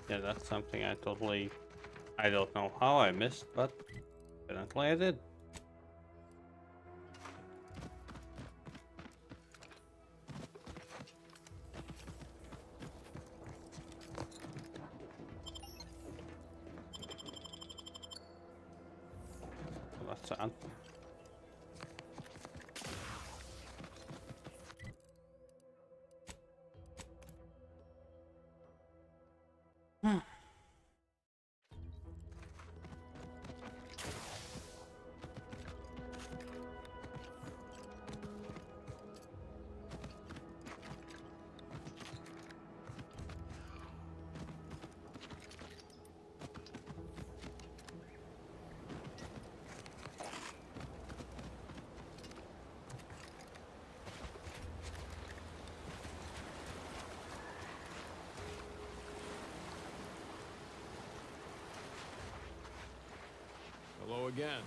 Yeah, that's something I don't know how I missed, but apparently I did. That's sad. Hello again.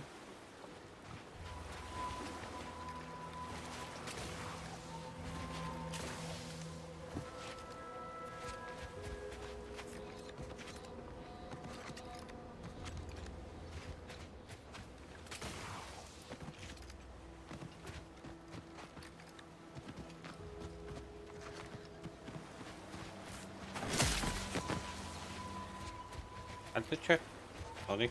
Had to check. Sorry.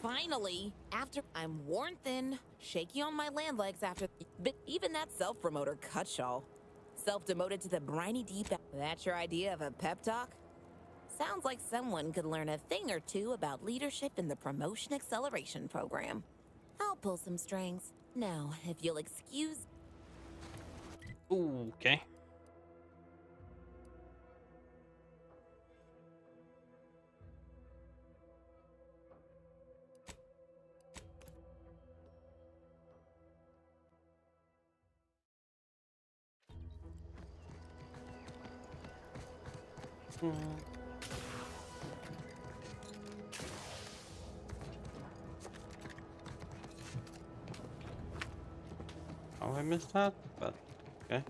Finally, after I'm worn thin, shaky on my land legs after, but even that self-promoter cut y'all. Self-demoted to the briny deep. That's your idea of a pep talk? Sounds like someone could learn a thing or two about leadership in the promotion acceleration program. I'll pull some strings. Now, if you'll excuse... Ooh, okay. Oh, I missed that, but okay.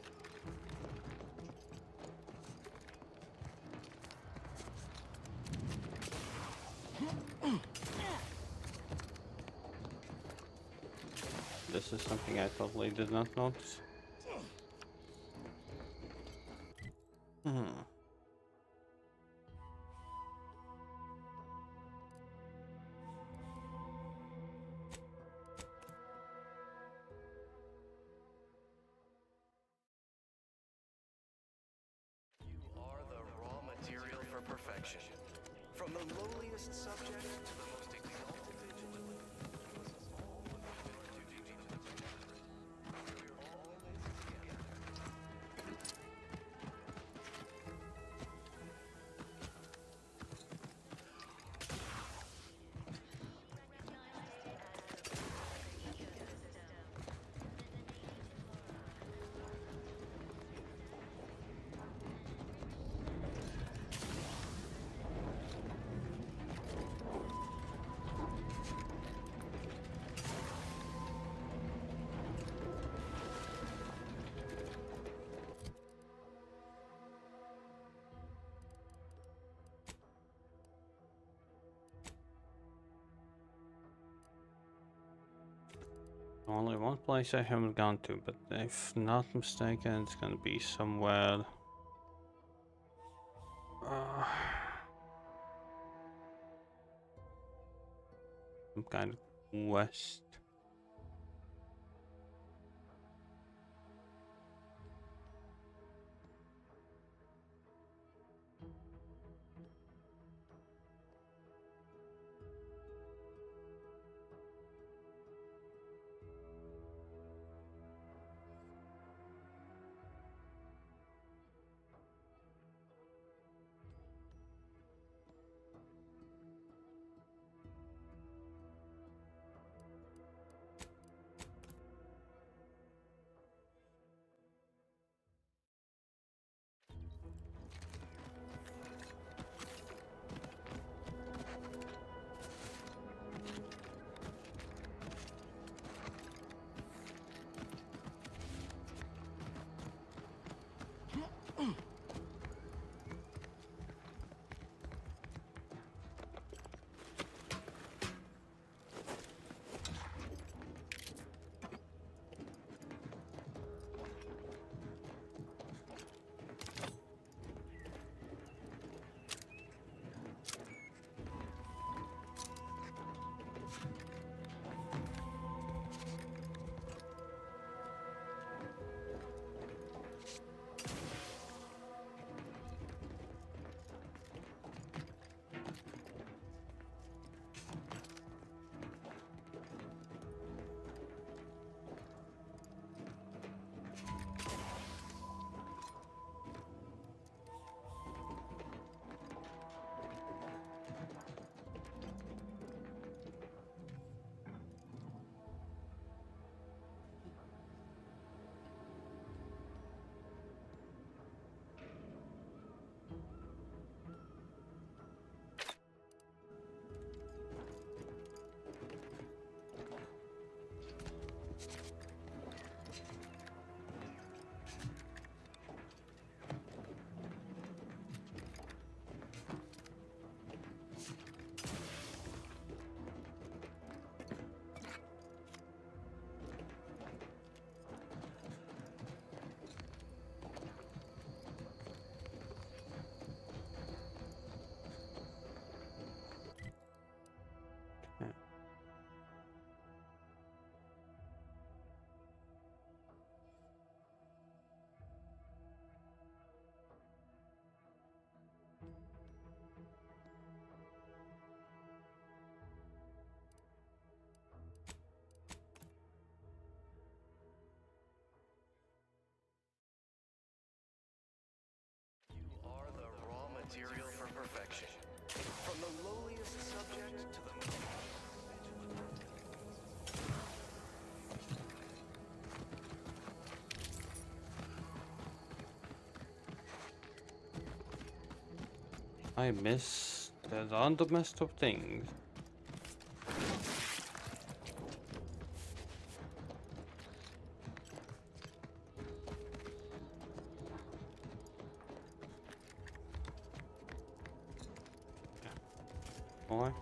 This is something I totally did not notice. Are the raw material for perfection. From the lowliest subject to the most exalted vigilante. Only one place I haven't gone to, but if not mistaken, it's gonna be somewhere. Some kind of west. I miss the randomest of things. What?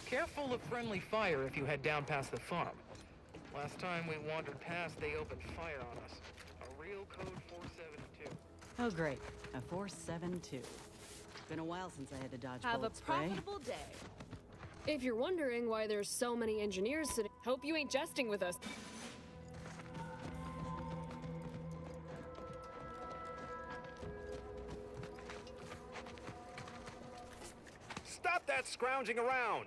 Careful of friendly fire if you head down past the farm. Last time we wandered past, they opened fire on us. A real code 472. Oh, great. A 472. Been a while since I had to dodge Have a bullet spray. profitable day. If you're wondering why there's so many engineers sitting, hope you ain't jesting with us. Stop that scrounging around!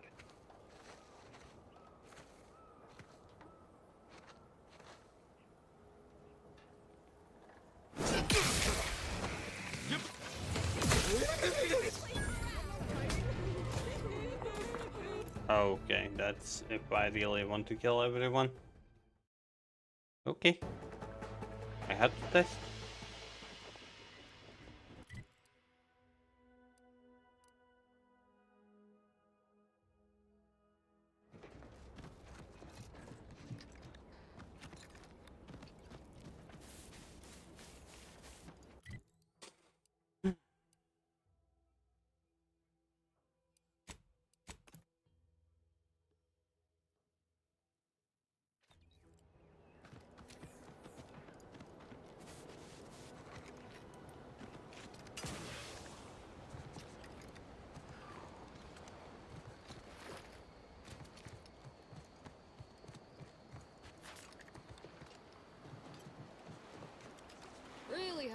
Okay, that's if I really want to kill everyone. Okay. I had to test.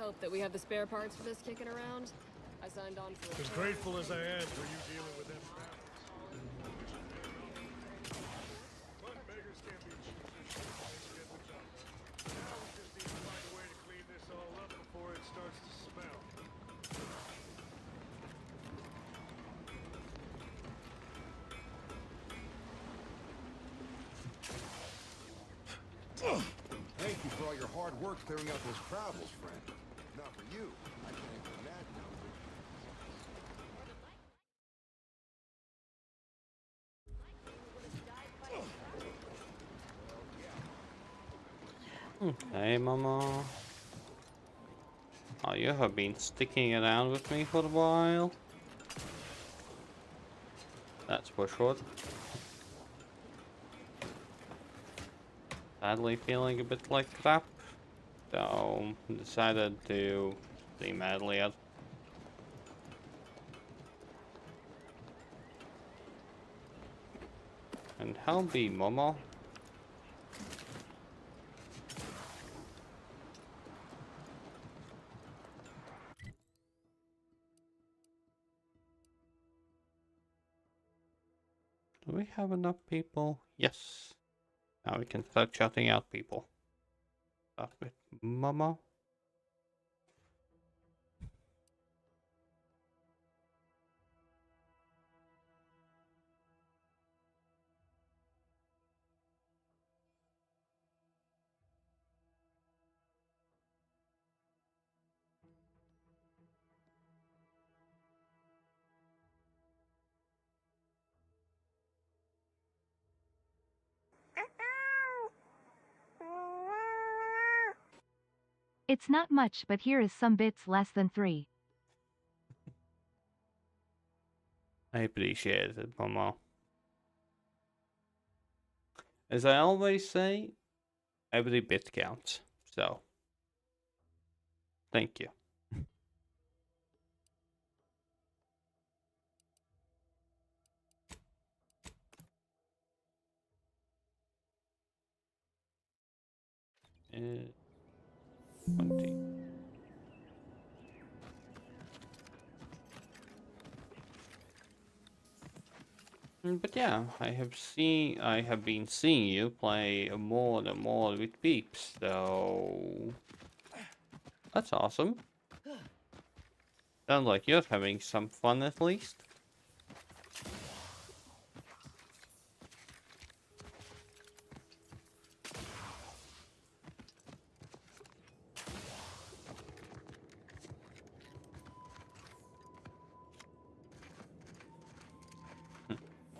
hope that we have the spare parts for this kicking around. I signed on for As grateful as I am for you dealing with them problems. But beggars can't be choosers. They get the job done. Now we just need to find a way to clean this all up before it starts to smell. Thank you for all your hard work clearing out those travels, friend. Not for you, I can't even imagine how Okay, Mama. Oh, you have been sticking around with me for a while. That's for sure. Sadly feeling a bit like crap, so decided to stay madly at. And help me, Mama. Do we have enough people? Yes. Now we can start shouting out people. Start with Mama. It's not much, but here is some bits less than 3. I appreciate it, Mama. As I always say, every bit counts. So, thank you. Uh, 20. But yeah, I have been seeing you play more and more with peeps, so that's awesome. Sounds like you're having some fun at least.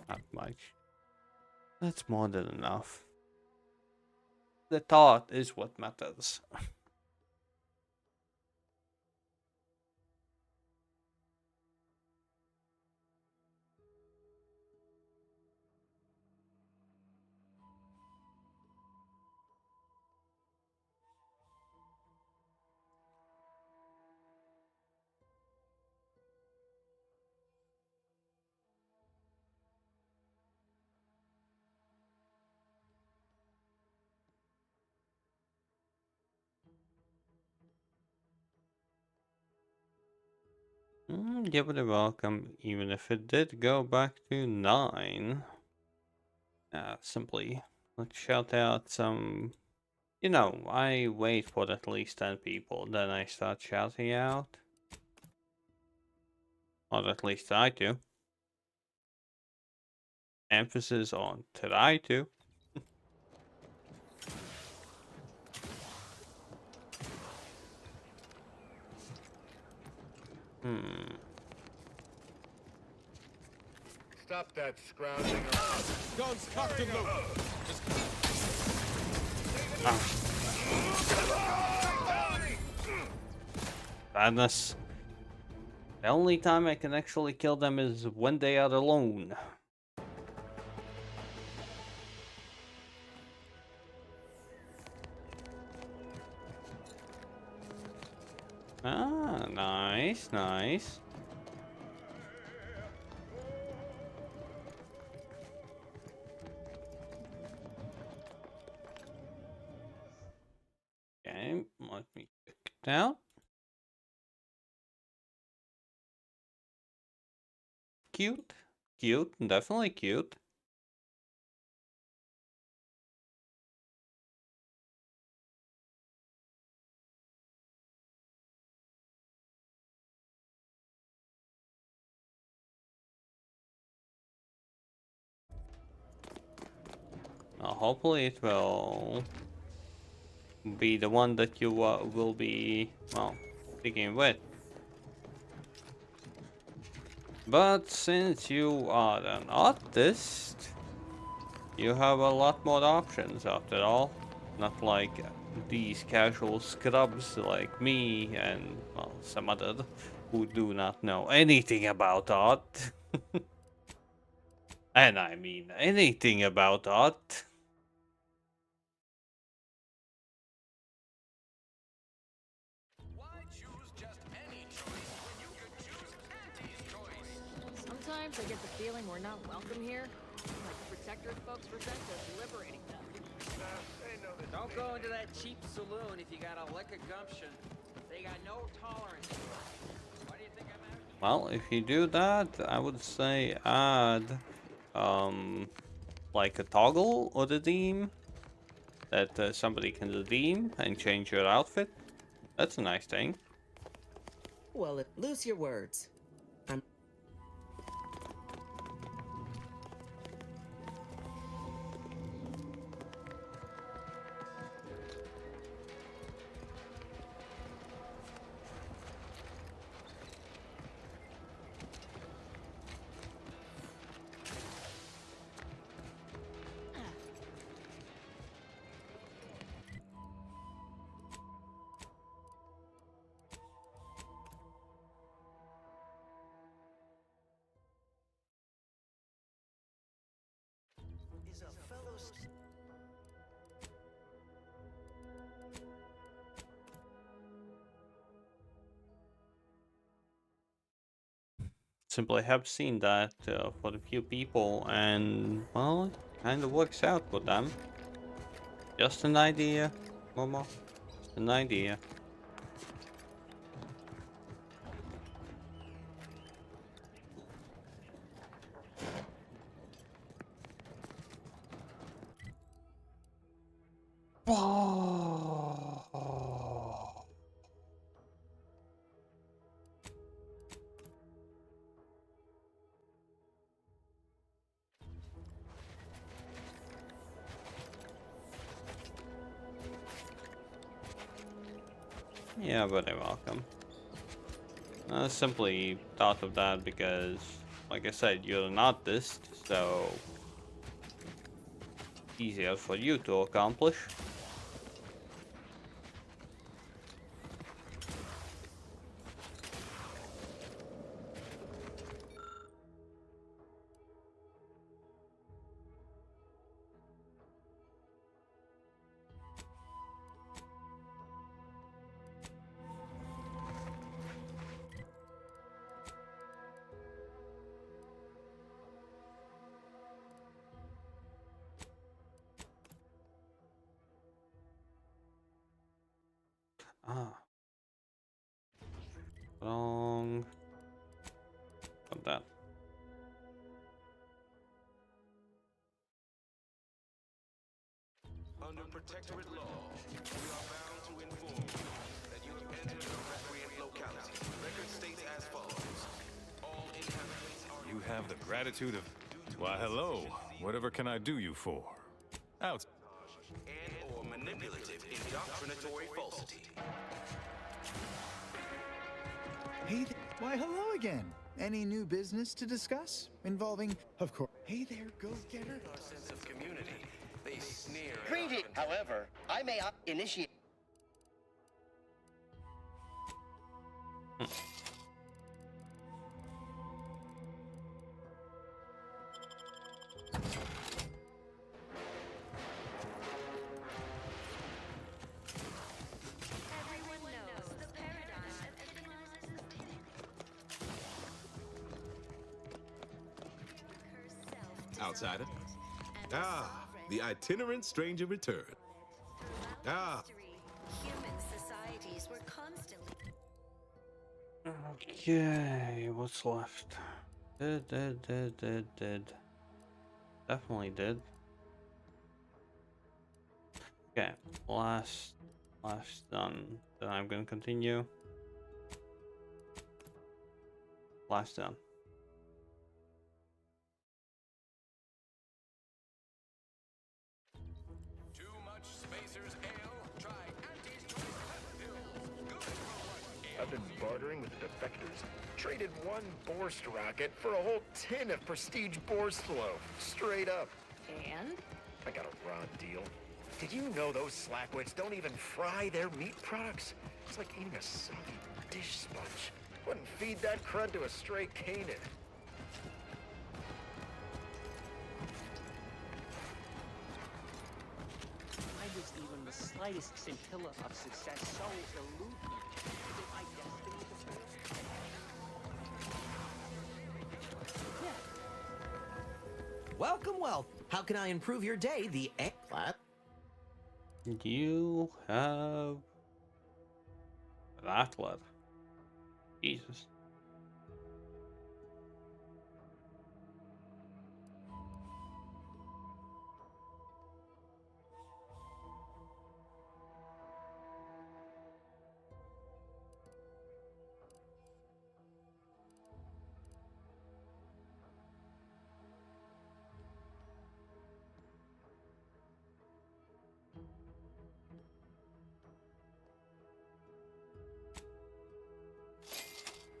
Not much. That's more than enough. The thought is what matters. Give it a welcome, even if it did go back to 9. Simply, let's shout out some. You know, I wait for at least 10 people, then I start shouting out. Or at least I do. Emphasis on try to. Stop that scrounging around. Guns cocked and loaded. Sadness. The only time I can actually kill them is when they are alone. Ah, nice, nice. Okay, let me check it out. cute. Cute, definitely cute. Hopefully it will be the one that you will be, well, sticking with. But since you are an artist, you have a lot more options after all. Not like these casual scrubs like me and, well, some other who do not know anything about art. And I mean anything about art. Sometimes I get the feeling we're not welcome here. Like the Protectorate folks resent us liberating them. Don't go into that cheap saloon if you got a lick of gumption. They got no tolerance. Why do you think I'm out? Well, if you do that, I would say add like a toggle or redeem that somebody can redeem and change your outfit. That's a nice thing. Well, loose your words. Is a fellow Simply have seen that for a few people, and well, it kind of works out for them. Just an idea, Momo. Just an idea. Yeah, very welcome. I simply thought of that because, like I said, you're an artist, so easier for you to accomplish. Ah. Wrong. Got that. under protectorate law, we are bound to inform you that you have entered a recreant locality. Record states as follows. All inhabitants are... You have the gratitude of... Why, hello. Whatever can I do you for? Out. And or manipulative indoctrinatory falsity. Hey, why hello again. Any new business to discuss? Involving, of course. Hey there, go-getter. Our sense of community. They sneer. Greeting. However, I may initiate. Outsider. Ah, the itinerant stranger returned. Ah. Human societies were constantly... Okay, what's left? Did. Definitely did. Okay, last done. Then I'm gonna continue. Last done. Too much Spacer's Ale? Try Auntie's Choice Pepper Pills. Good for what? I've been bartering with the defectors. Traded one Borst rocket for a whole tin of prestige Borstlo. Straight up. And? I got a raw deal. Did you know those slackwits don't even fry their meat products? It's like eating a soggy dish sponge. Wouldn't feed that crud to a stray Canaan. Why was even the slightest scintilla of success so elude me? Is it my destiny to fail? Welcome, well. How can I improve your day? The clap. You have that left. Jesus.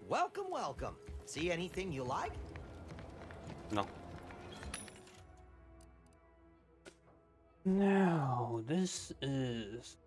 Welcome, welcome. See anything you like? No. No, this is...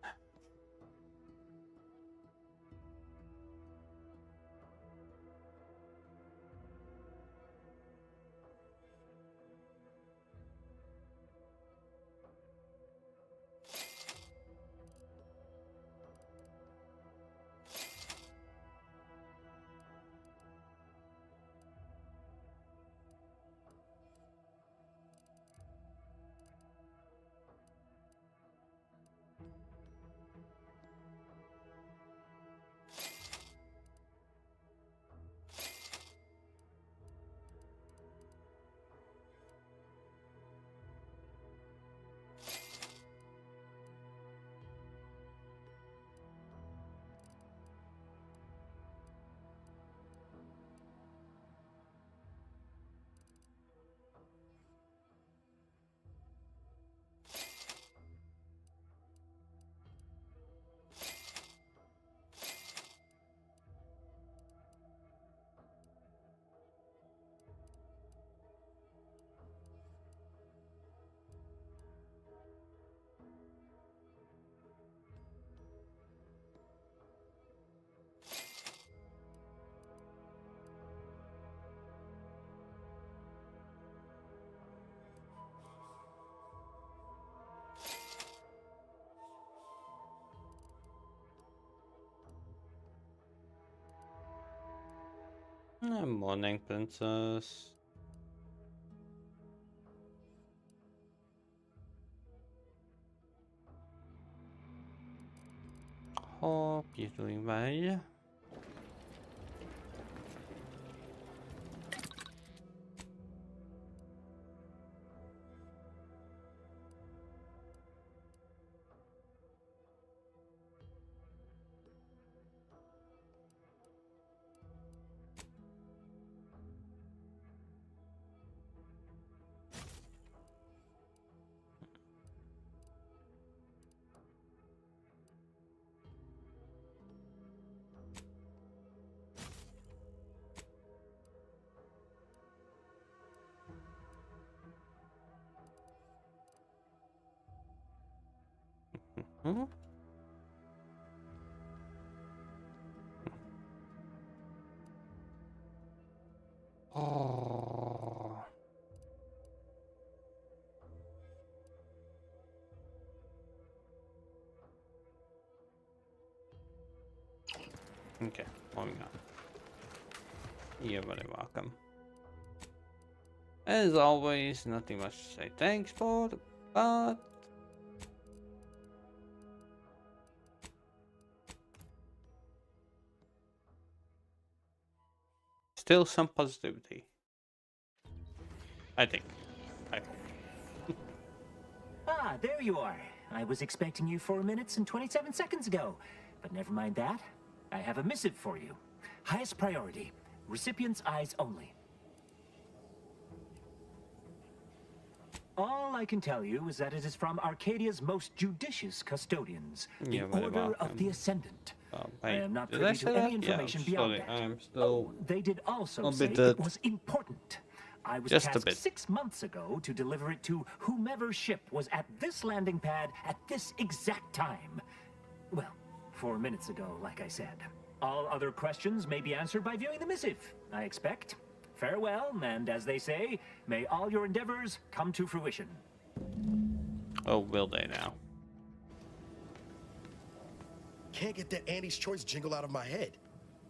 Morning, princess. Hope you're doing well. Hmm? Oh. Okay, moving on. You're very welcome. As always, nothing much to say thanks for, but still some positivity. I think. Ah, there you are. I was expecting you 4 minutes and 27 seconds ago. But never mind that. I have a missive for you. Highest priority. Recipient's eyes only. All I can tell you is that it is from Arcadia's most judicious custodians, the Order of the Ascendant. I am not privy to any information beyond that. I'm still. They did also a say bit it was important. I was Just a tasked bit. 6 months ago to deliver it to whomever ship was at this landing pad at this exact time. Well, 4 minutes ago, like I said. All other questions may be answered by viewing the missive, I expect. Farewell, and as they say, may all your endeavors come to fruition. Oh, will they now? Can't get that Andy's Choice jingle out of my head.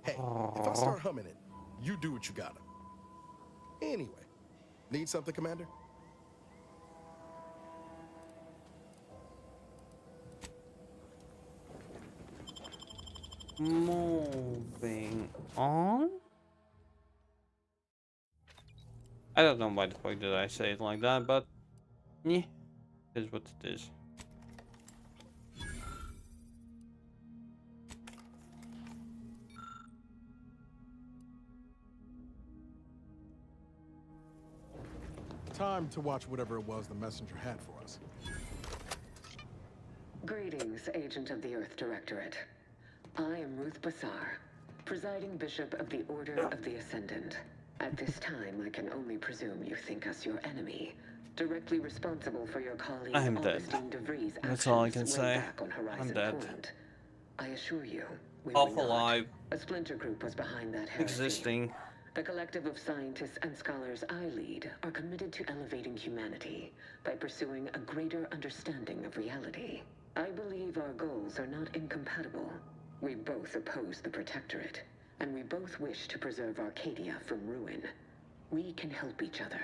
Hey, if I start humming it, you do what you gotta. Anyway, need something, Commander? Moving on. I don't know why the fuck did I say it like that, but yeah, it is what it is. Time to watch whatever it was the messenger had for us. Greetings, Agent of the Earth Directorate. I am Ruth Bassar, presiding Bishop of the Order of the Ascendant. At this time, I can only presume you think us your enemy, directly responsible for your colleague I am dead. Augustine DeVries' That's all I can actions say. way back on Horizon I'm dead. Point. I assure you, we Half were not. alive. A splinter group was behind that heresy. Existing. The collective of scientists and scholars I lead are committed to elevating humanity by pursuing a greater understanding of reality. I believe our goals are not incompatible. We both oppose the Protectorate, and we both wish to preserve Arcadia from ruin. We can help each other.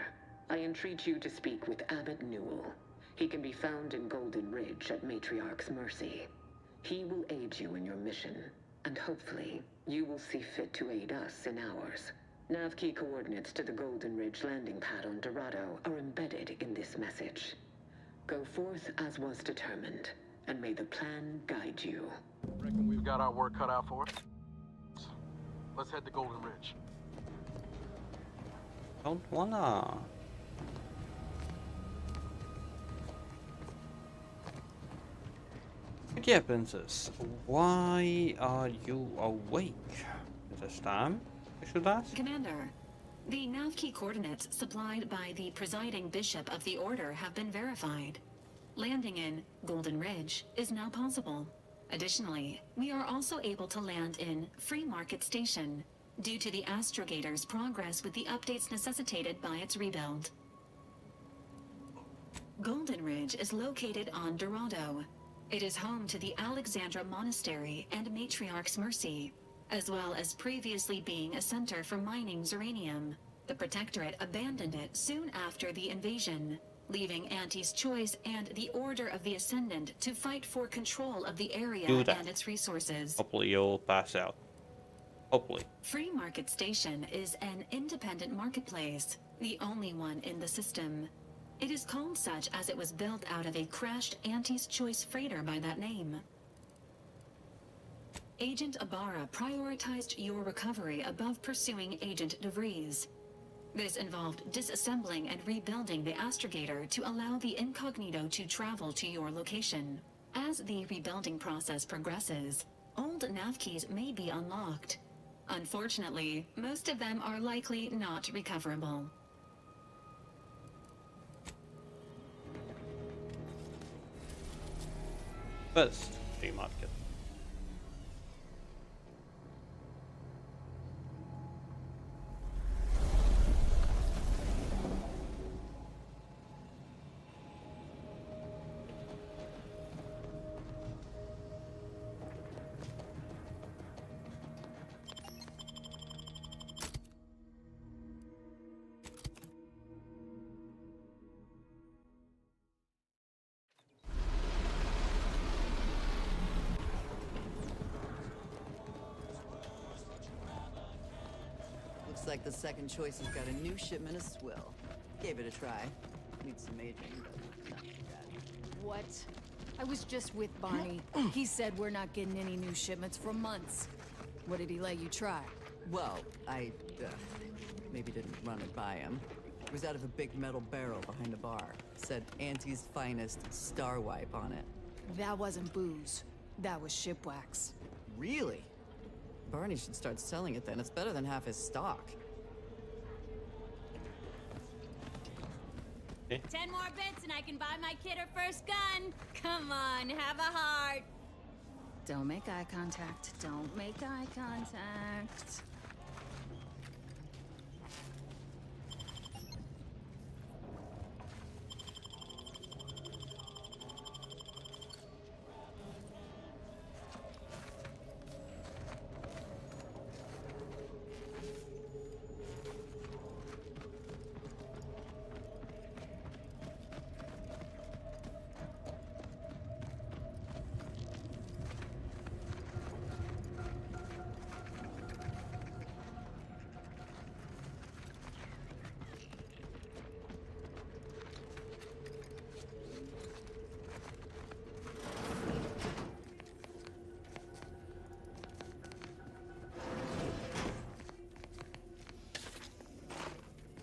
I entreat you to speak with Abbot Newell. He can be found in Golden Ridge at Matriarch's mercy. He will aid you in your mission, and hopefully, you will see fit to aid us in ours. Nav key coordinates to the Golden Ridge landing pad on Dorado are embedded in this message. Go forth as was determined, and may the plan guide you. Reckon we've got our work cut out for us. Let's head to Golden Ridge. Don't wanna. Okay, Princess. Why are you awake at this time? I should ask. Commander, the nav key coordinates supplied by the presiding bishop of the Order have been verified. Landing in Golden Ridge is now possible. Additionally, we are also able to land in Free Market Station due to the astrogator's progress with the updates necessitated by its rebuild. Golden Ridge is located on Dorado. It is home to the Alexandra Monastery and Matriarch's Mercy, as well as previously being a center for mining Zeranium. The Protectorate abandoned it soon after the invasion, leaving Auntie's Choice and the Order of the Ascendant to fight for control of the area and its resources. Hopefully you'll pass out. Hopefully. Free Market Station is an independent marketplace, the only one in the system. It is called such as it was built out of a crashed Auntie's Choice freighter by that name. Agent Ibarra prioritized your recovery above pursuing Agent DeVries. This involved disassembling and rebuilding the astrogator to allow the incognito to travel to your location. As the rebuilding process progresses, old nav keys may be unlocked. Unfortunately, most of them are likely not recoverable. First, free market. Looks like the second choice has got a new shipment of swill. Gave it a try. Needs some aging, but not too bad. What? I was just with Barney. He said we're not getting any new shipments for months. What did he let you try? Well, I maybe didn't run it by him. It was out of a big metal barrel behind the bar. Said Auntie's finest star wipe on it. That wasn't booze. That was ship wax. Really? Barney should start selling it then. It's better than half his stock. 10 more bits and I can buy my kid her first gun. Come on, have a heart. Don't make eye contact. Don't make eye contact.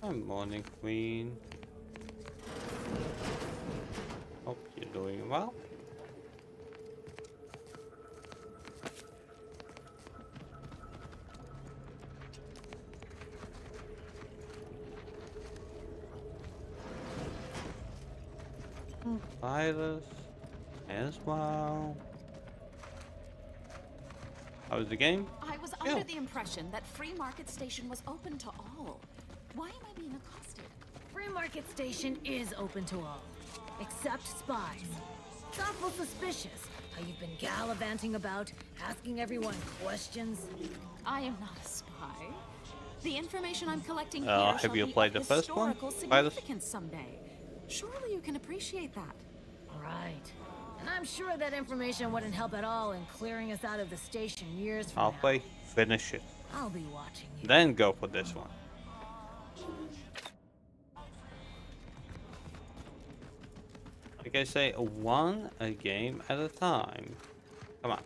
Good morning, Queen. Hope you're doing well. Virus as well. How was the game? I was under the impression that Free Market Station was open to all. Why am I being accosted? Free Market Station is open to all, except spies. It's awful suspicious how you've been gallivanting about, asking everyone questions. I am not a spy. The information I'm collecting here Have shall you be played of the first one? historical significance someday. Surely you can appreciate that. Right. And I'm sure that information wouldn't help at all in clearing us out of the station years from now. Halfway, finish it. I'll be watching you. Then go for this one. Like I say, one a game at a time. Come on.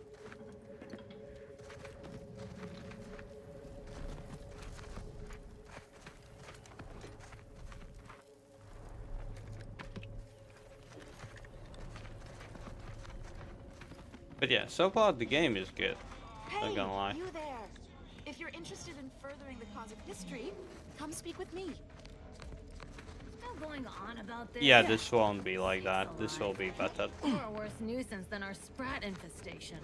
But yeah, so far the game is good. Hey, Not gonna lie. you there. If you're interested in furthering the cause of history, come speak with me. Still going on about this? Yeah, this won't be like that. This will be better. You're a worse nuisance than our sprat infestation.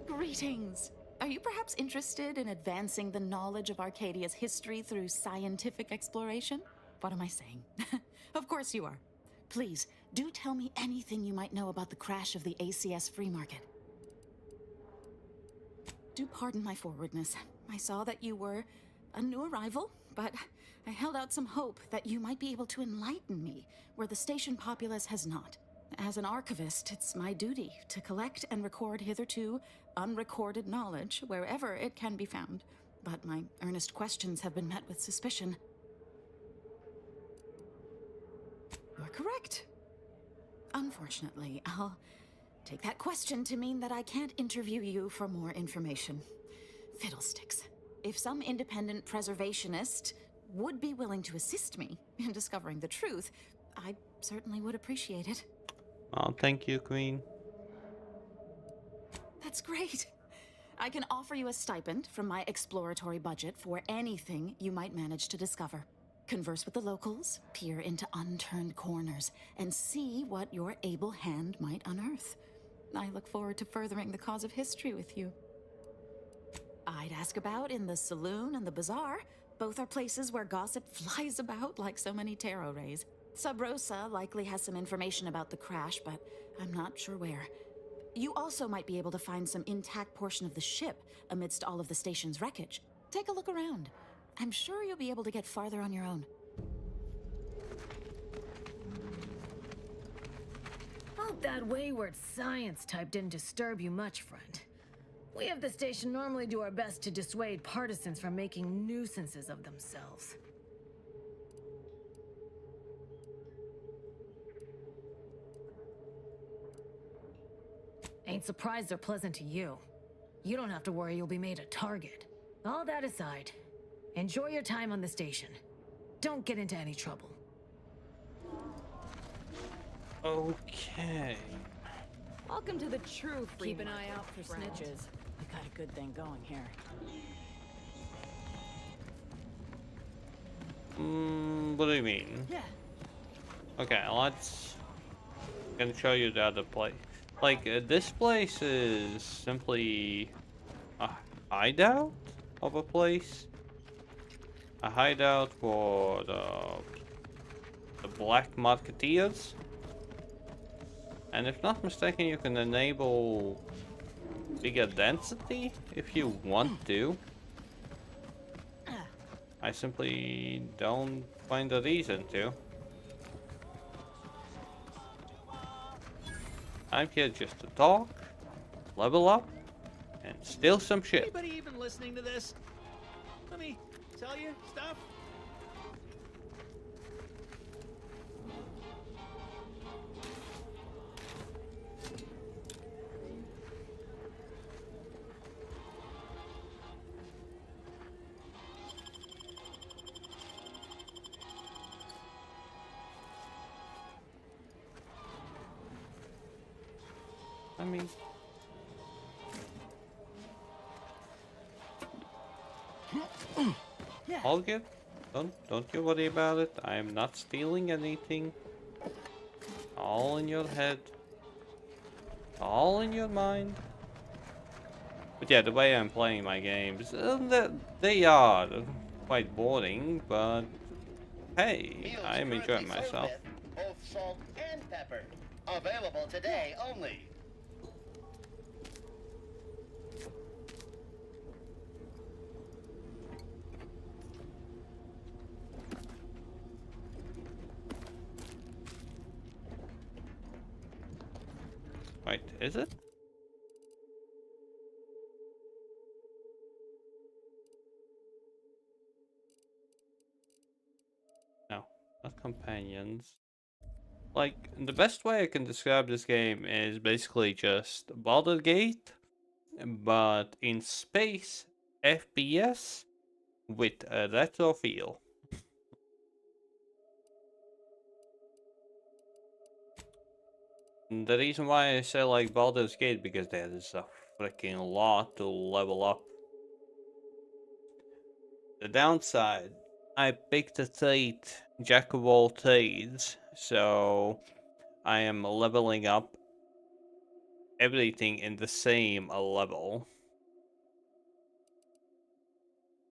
Greetings. Are you perhaps interested in advancing the knowledge of Arcadia's history through scientific exploration? What am I saying? Of course you are. Please, do tell me anything you might know about the crash of the ACS Free Market. Do pardon my forwardness. I saw that you were a new arrival, but I held out some hope that you might be able to enlighten me where the station populace has not. As an archivist, it's my duty to collect and record hitherto unrecorded knowledge wherever it can be found. But my earnest questions have been met with suspicion. You're correct. Unfortunately, I'll take that question to mean that I can't interview you for more information. Fiddlesticks. If some independent preservationist would be willing to assist me in discovering the truth, I certainly would appreciate it. Oh, thank you, Queen. That's great. I can offer you a stipend from my exploratory budget for anything you might manage to discover. Converse with the locals, peer into unturned corners, and see what your able hand might unearth. I look forward to furthering the cause of history with you. I'd ask about in the saloon and the bazaar. Both are places where gossip flies about like so many tarot rays. Sub Rosa likely has some information about the crash, but I'm not sure where. You also might be able to find some intact portion of the ship amidst all of the station's wreckage. Take a look around. I'm sure you'll be able to get farther on your own. Hope that wayward science type didn't disturb you much, friend. We of the station normally do our best to dissuade partisans from making nuisances of themselves. Ain't surprised they're pleasant to you. You don't have to worry you'll be made a target. All that aside, enjoy your time on the station. Don't get into any trouble. Okay. Welcome to the true free Keep an eye market, out for friend. snitches. We got a good thing going here. What do you mean? Yeah. Okay, let's... gonna show you the other place. Like, this place is simply a hideout of a place. A hideout for the black marketeers. And if not mistaken, you can enable bigger density if you want to. I simply don't find a reason to. I'm here just to talk, level up, and steal some shit. Anybody even listening to this? Let me tell you stuff. I mean, all good. Don't you worry about it. I am not stealing anything. All in your head. All in your mind. But yeah, the way I'm playing my games, they are quite boring, but hey, I'm enjoying myself. Both salt and pepper. Available today only. Wait, is it? No, not companions. Like, the best way I can describe this game is basically just Baldur's Gate, but in space, FPS, with a retro feel. The reason why I say like Baldur's Gate, because there is a freaking lot to level up. The downside, I picked a trade, Jack of all trades, so I am leveling up everything in the same level.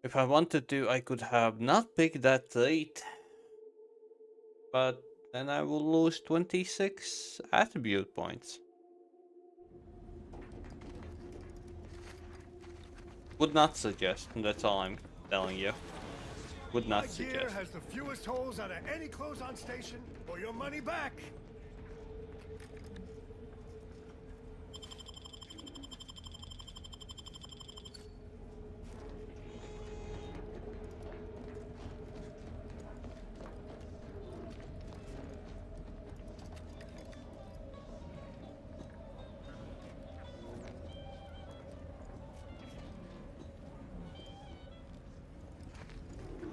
If I wanted to, I could have not picked that trade, but then I will lose 26 attribute points. Would not suggest, that's all I'm telling you. Would not My gear suggest. has the fewest holes out of any close-on station, or your money back.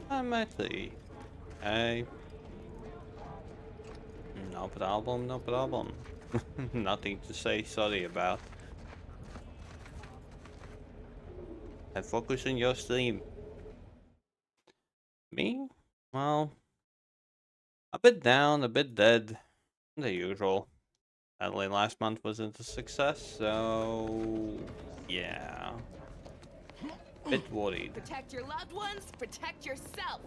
I'm at the... Hey. No problem, no problem. Nothing to say sorry about. And focus on your stream. Me? Well... a bit down, a bit dead. The usual. Sadly, last month wasn't a success, so... yeah. Bit worried. Protect your loved ones, protect yourself.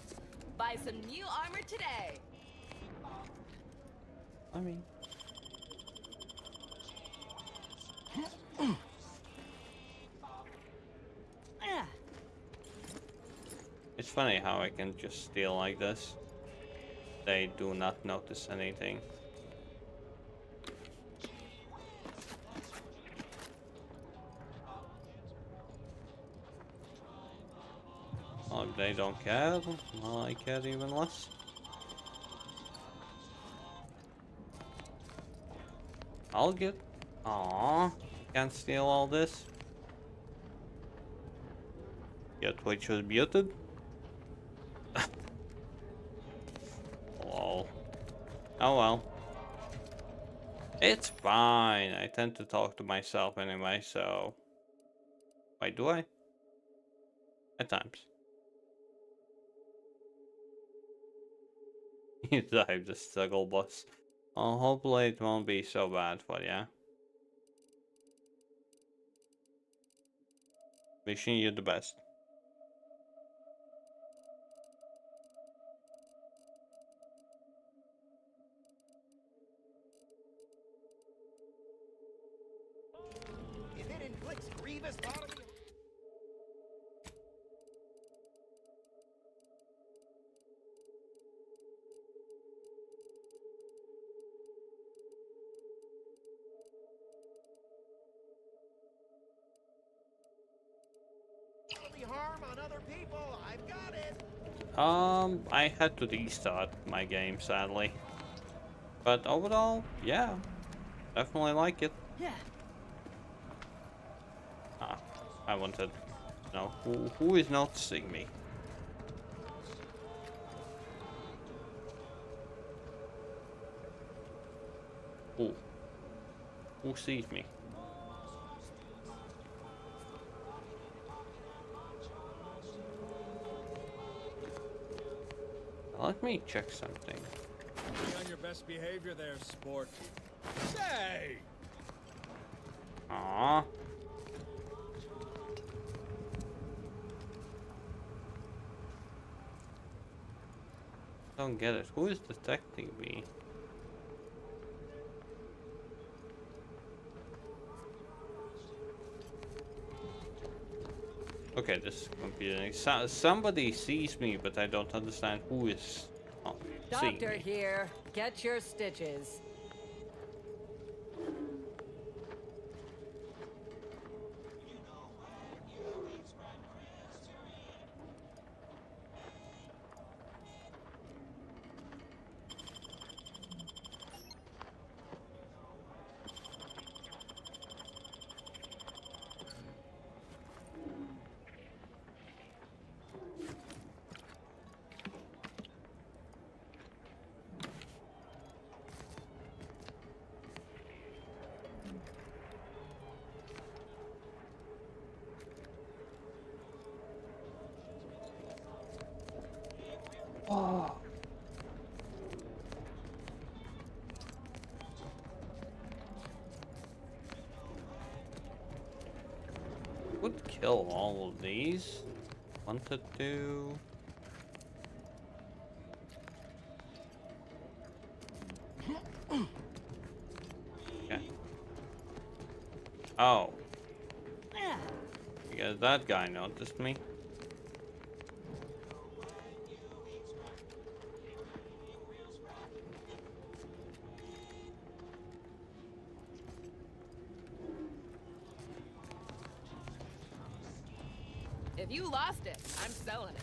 Buy some new armor today. I mean... It's funny how I can just steal like this. They do not notice anything. Well, if they don't care, well, I care even less. I'll get... Aww. Can't steal all this. Your Twitch was muted. Lol. Oh well. It's fine. I tend to talk to myself anyway, so... Wait, do I? At times. You dive the struggle bus. Oh, hopefully it won't be so bad for you. Wishing you the best. If it inflicts grievous bodily... harm on other people, I've got it. I had to restart my game, sadly. But overall, yeah, definitely like it. Yeah. Ah, I wanted. No, who is noticing me? Who sees me? Let me check something. Be on your best behavior there, sport. Say! Aww. Don't get it. Who is detecting me? Okay, this is confusing. Somebody sees me, but I don't understand who is seeing Doctor me. here. Get your stitches. Oh. Would kill all of these. Wanted to. Okay. Oh. Because that guy noticed me. If you lost it, I'm selling it.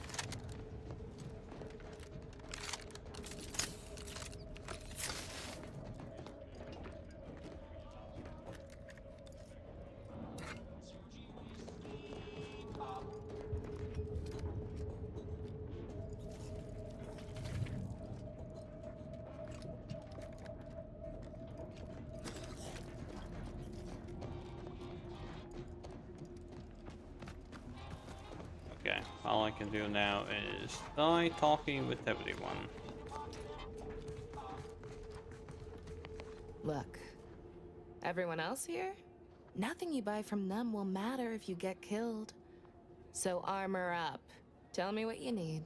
Okay, all I can do now is die talking with everyone. Look, everyone else here? Nothing you buy from them will matter if you get killed. So armor up. Tell me what you need.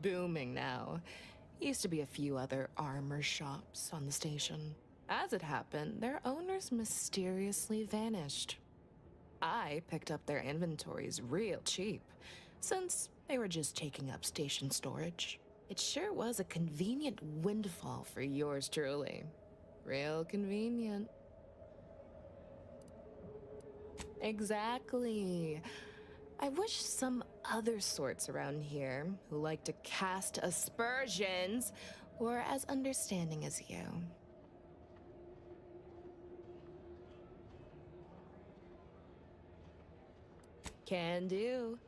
Booming now. Used to be a few other armor shops on the station. As it happened, their owners mysteriously vanished. I picked up their inventories real cheap, since they were just taking up station storage. It sure was a convenient windfall for yours truly. Real convenient. Exactly. I wish some other sorts around here who like to cast aspersions were as understanding as you. Can do.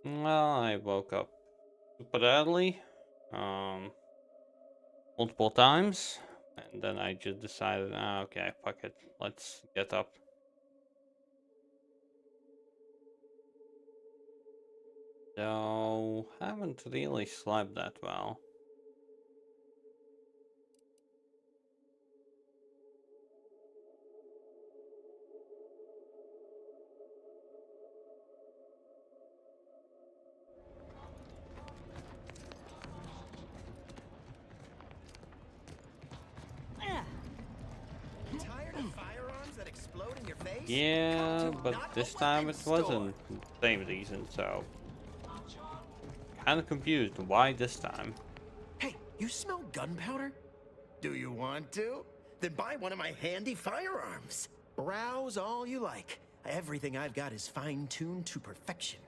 Well, I woke up super early, multiple times, and then I just decided, okay, fuck it, let's get up. So, haven't really slept that well. Tired of firearms that explode in your face? Yeah, but this time it wasn't the same reason, so kind of confused. Why this time? Hey, you smell gunpowder? Do you want to? Then buy one of my handy firearms. Browse all you like. Everything I've got is fine-tuned to perfection.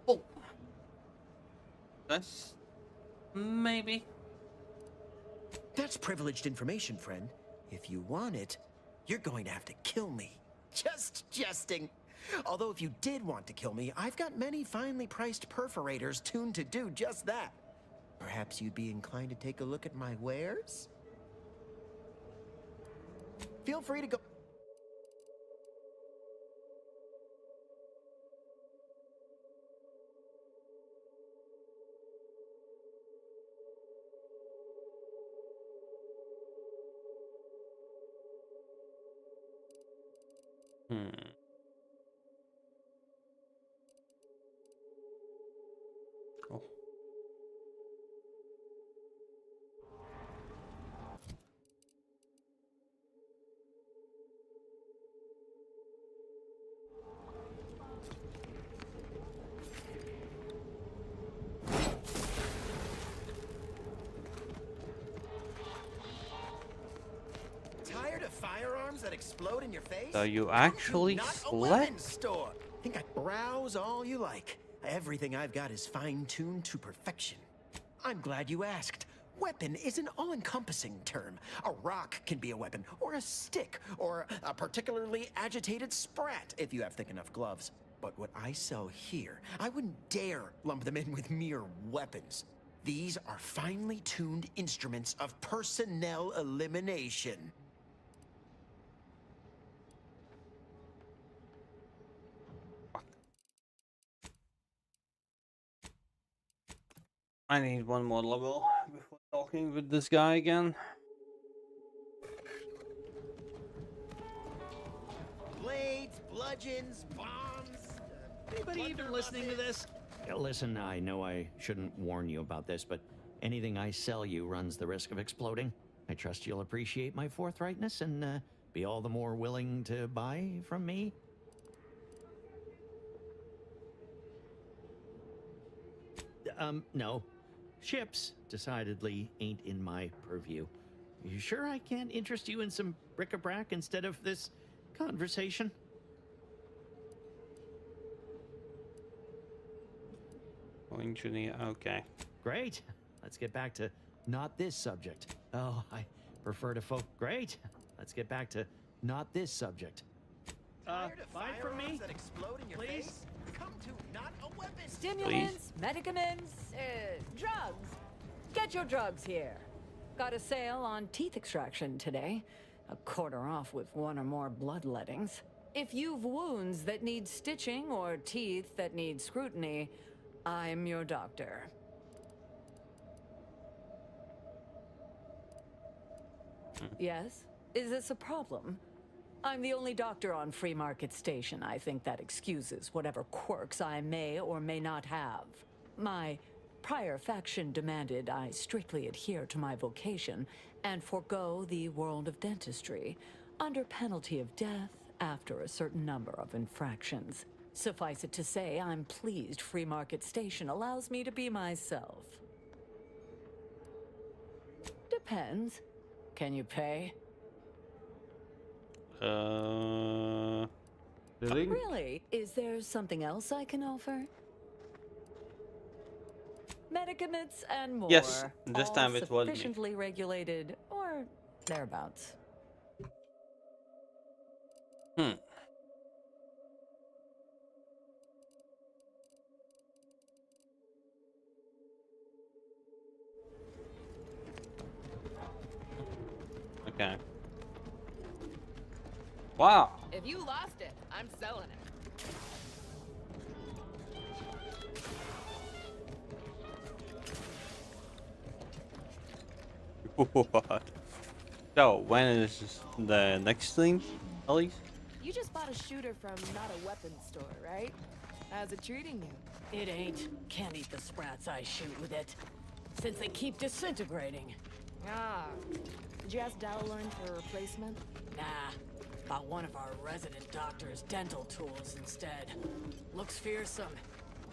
Oh, that's maybe. That's privileged information, friend. If you want it, you're going to have to kill me. Just jesting. Although if you did want to kill me, I've got many finely priced perforators tuned to do just that. Perhaps you'd be inclined to take a look at my wares? Feel free to go... Oh. Tired of firearms that explode in your face? So you actually Not a slept? weapons store. Think I browse all you like. Everything I've got is fine-tuned to perfection. I'm glad you asked. Weapon is an all-encompassing term. A rock can be a weapon, or a stick, or a particularly agitated sprat if you have thick enough gloves. But what I sell here, I wouldn't dare lump them in with mere weapons. These are finely tuned instruments of personnel elimination. I need one more level before talking with this guy again. Blades, bludgeons, bombs, Anybody even listening to this? Listen, I know I shouldn't warn you about this, but anything I sell you runs the risk of exploding. I trust you'll appreciate my forthrightness and be all the more willing to buy from me. No. Ships decidedly ain't in my purview. You sure I can't interest you in some bric-a-brac instead of this conversation? Engineer, okay. Great. Let's get back to not this subject. Oh, I prefer to Great. Let's get back to not this subject. Tired of buy from me? that explode in your Please? face? Come to not a weapon. Stimulants, medicaments, drugs. Get your drugs here. Got a sale on teeth extraction today. A quarter off with one or more bloodlettings. If you've wounds that need stitching or teeth that need scrutiny, I'm your doctor. Yes? Is this a problem? I'm the only doctor on Free Market Station. I think that excuses whatever quirks I may or may not have. My prior faction demanded I strictly adhere to my vocation and forego the world of dentistry, under penalty of death after a certain number of infractions. Suffice it to say, I'm pleased Free Market Station allows me to be myself. Depends. Can you pay? Really? Is there something else I can offer? Medicaments and more. Yes, this all time it was me. sufficiently regulated, or thereabouts. Okay. Wow. If you lost it, I'm selling it. What? So, when is the next thing, Elise? You just bought a shooter from Not a Weapons store, right? How's it treating you? It ain't. Can't eat the sprats I shoot with it. Since they keep disintegrating. Ah. Did you ask Dowlorn for a replacement? Nah. Bought one of our resident doctor's dental tools instead. Looks fearsome.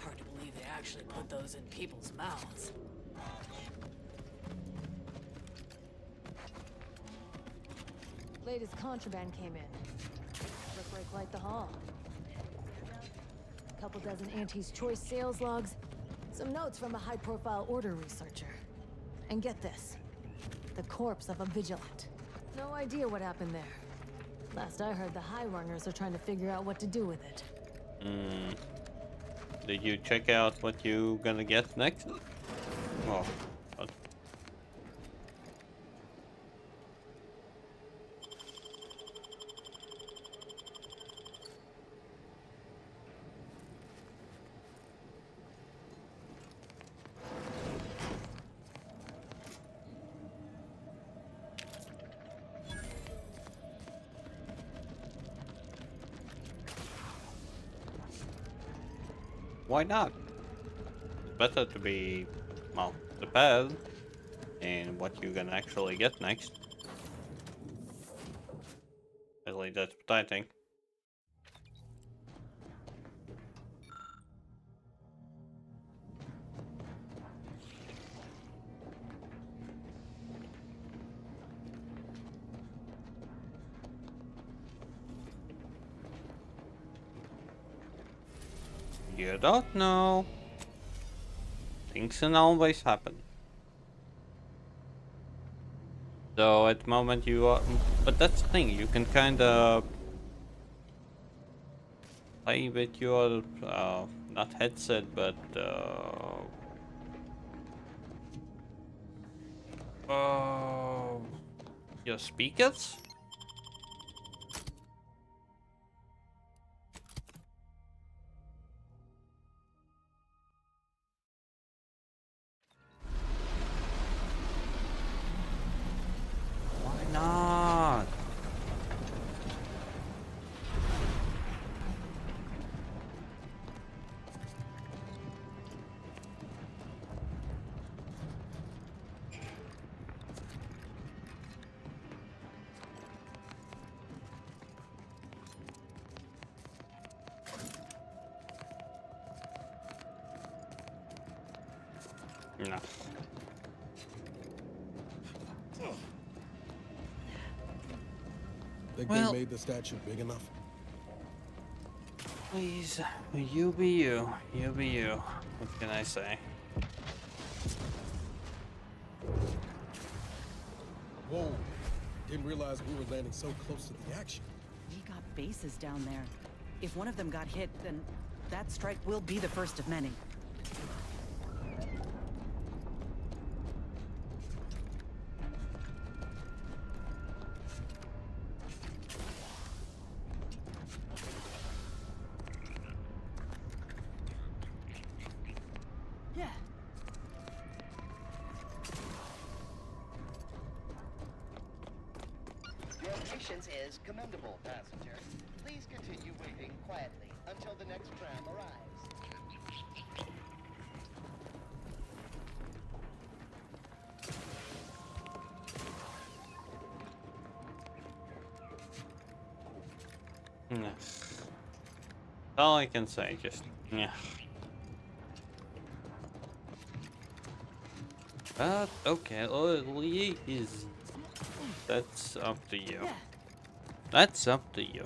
Hard to believe they actually put those in people's mouths. Latest contraband came in. Look like quite the haul. A couple dozen Auntie's Choice sales logs. Some notes from a high-profile order researcher. And get this. The corpse of a vigilant. No idea what happened there. Last I heard, the High Runners are trying to figure out what to do with it. Did you check out what you gonna get next? Oh, what? Why not? It's better to be, well, prepared in what you're gonna actually get next. At least that's what I think. You don't know. Things can always happen. So at the moment you are, but that's the thing, you can kind of play with your, not headset, but your speakers? Not. No. Think Well- they made the statue big enough? Please, you be you. You be you. What can I say? Whoa. Didn't realize we were landing so close to the action. We got bases down there. If one of them got hit, then that strike will be the first of many. Yeah. Your patience is commendable, passenger. Please continue waiting quietly until the next tram arrives. Yeah. All I can say, just yeah. But okay, Lee is. That's up to you. That's up to you.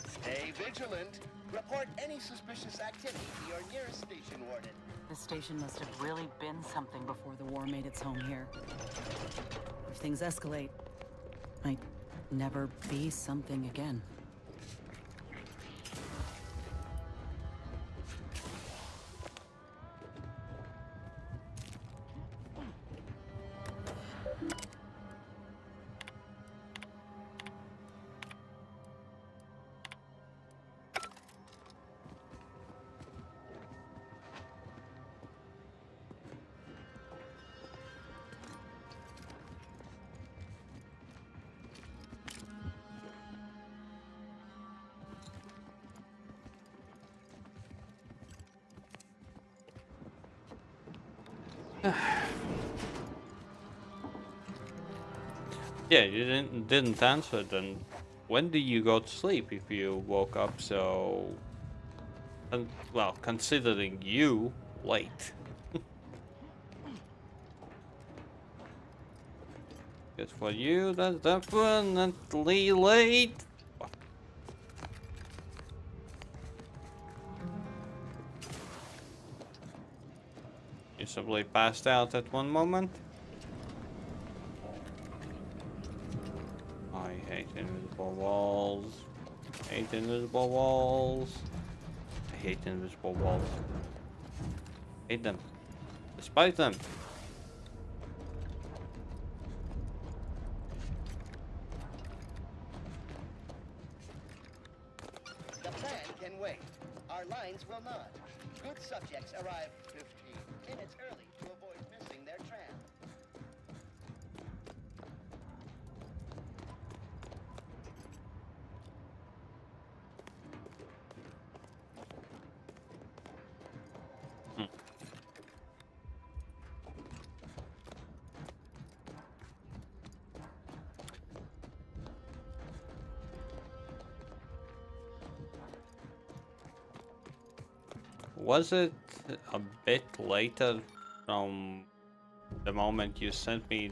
Stay vigilant. Report any suspicious activity to your nearest station warden. The station must have really been something before the war made its home here. If things escalate, might never be something again. Yeah, you didn't answer. Then when do you go to sleep if you woke up so? Well, considering you late. Good for you. That's definitely late. You simply passed out at one moment. I hate invisible walls. Hate invisible walls. I hate invisible walls. Hate them. Despise them. The plan can wait. Our lines will not. Good subjects arrive 15 minutes early to avoid missing their tram. Was it a bit later from the moment you sent me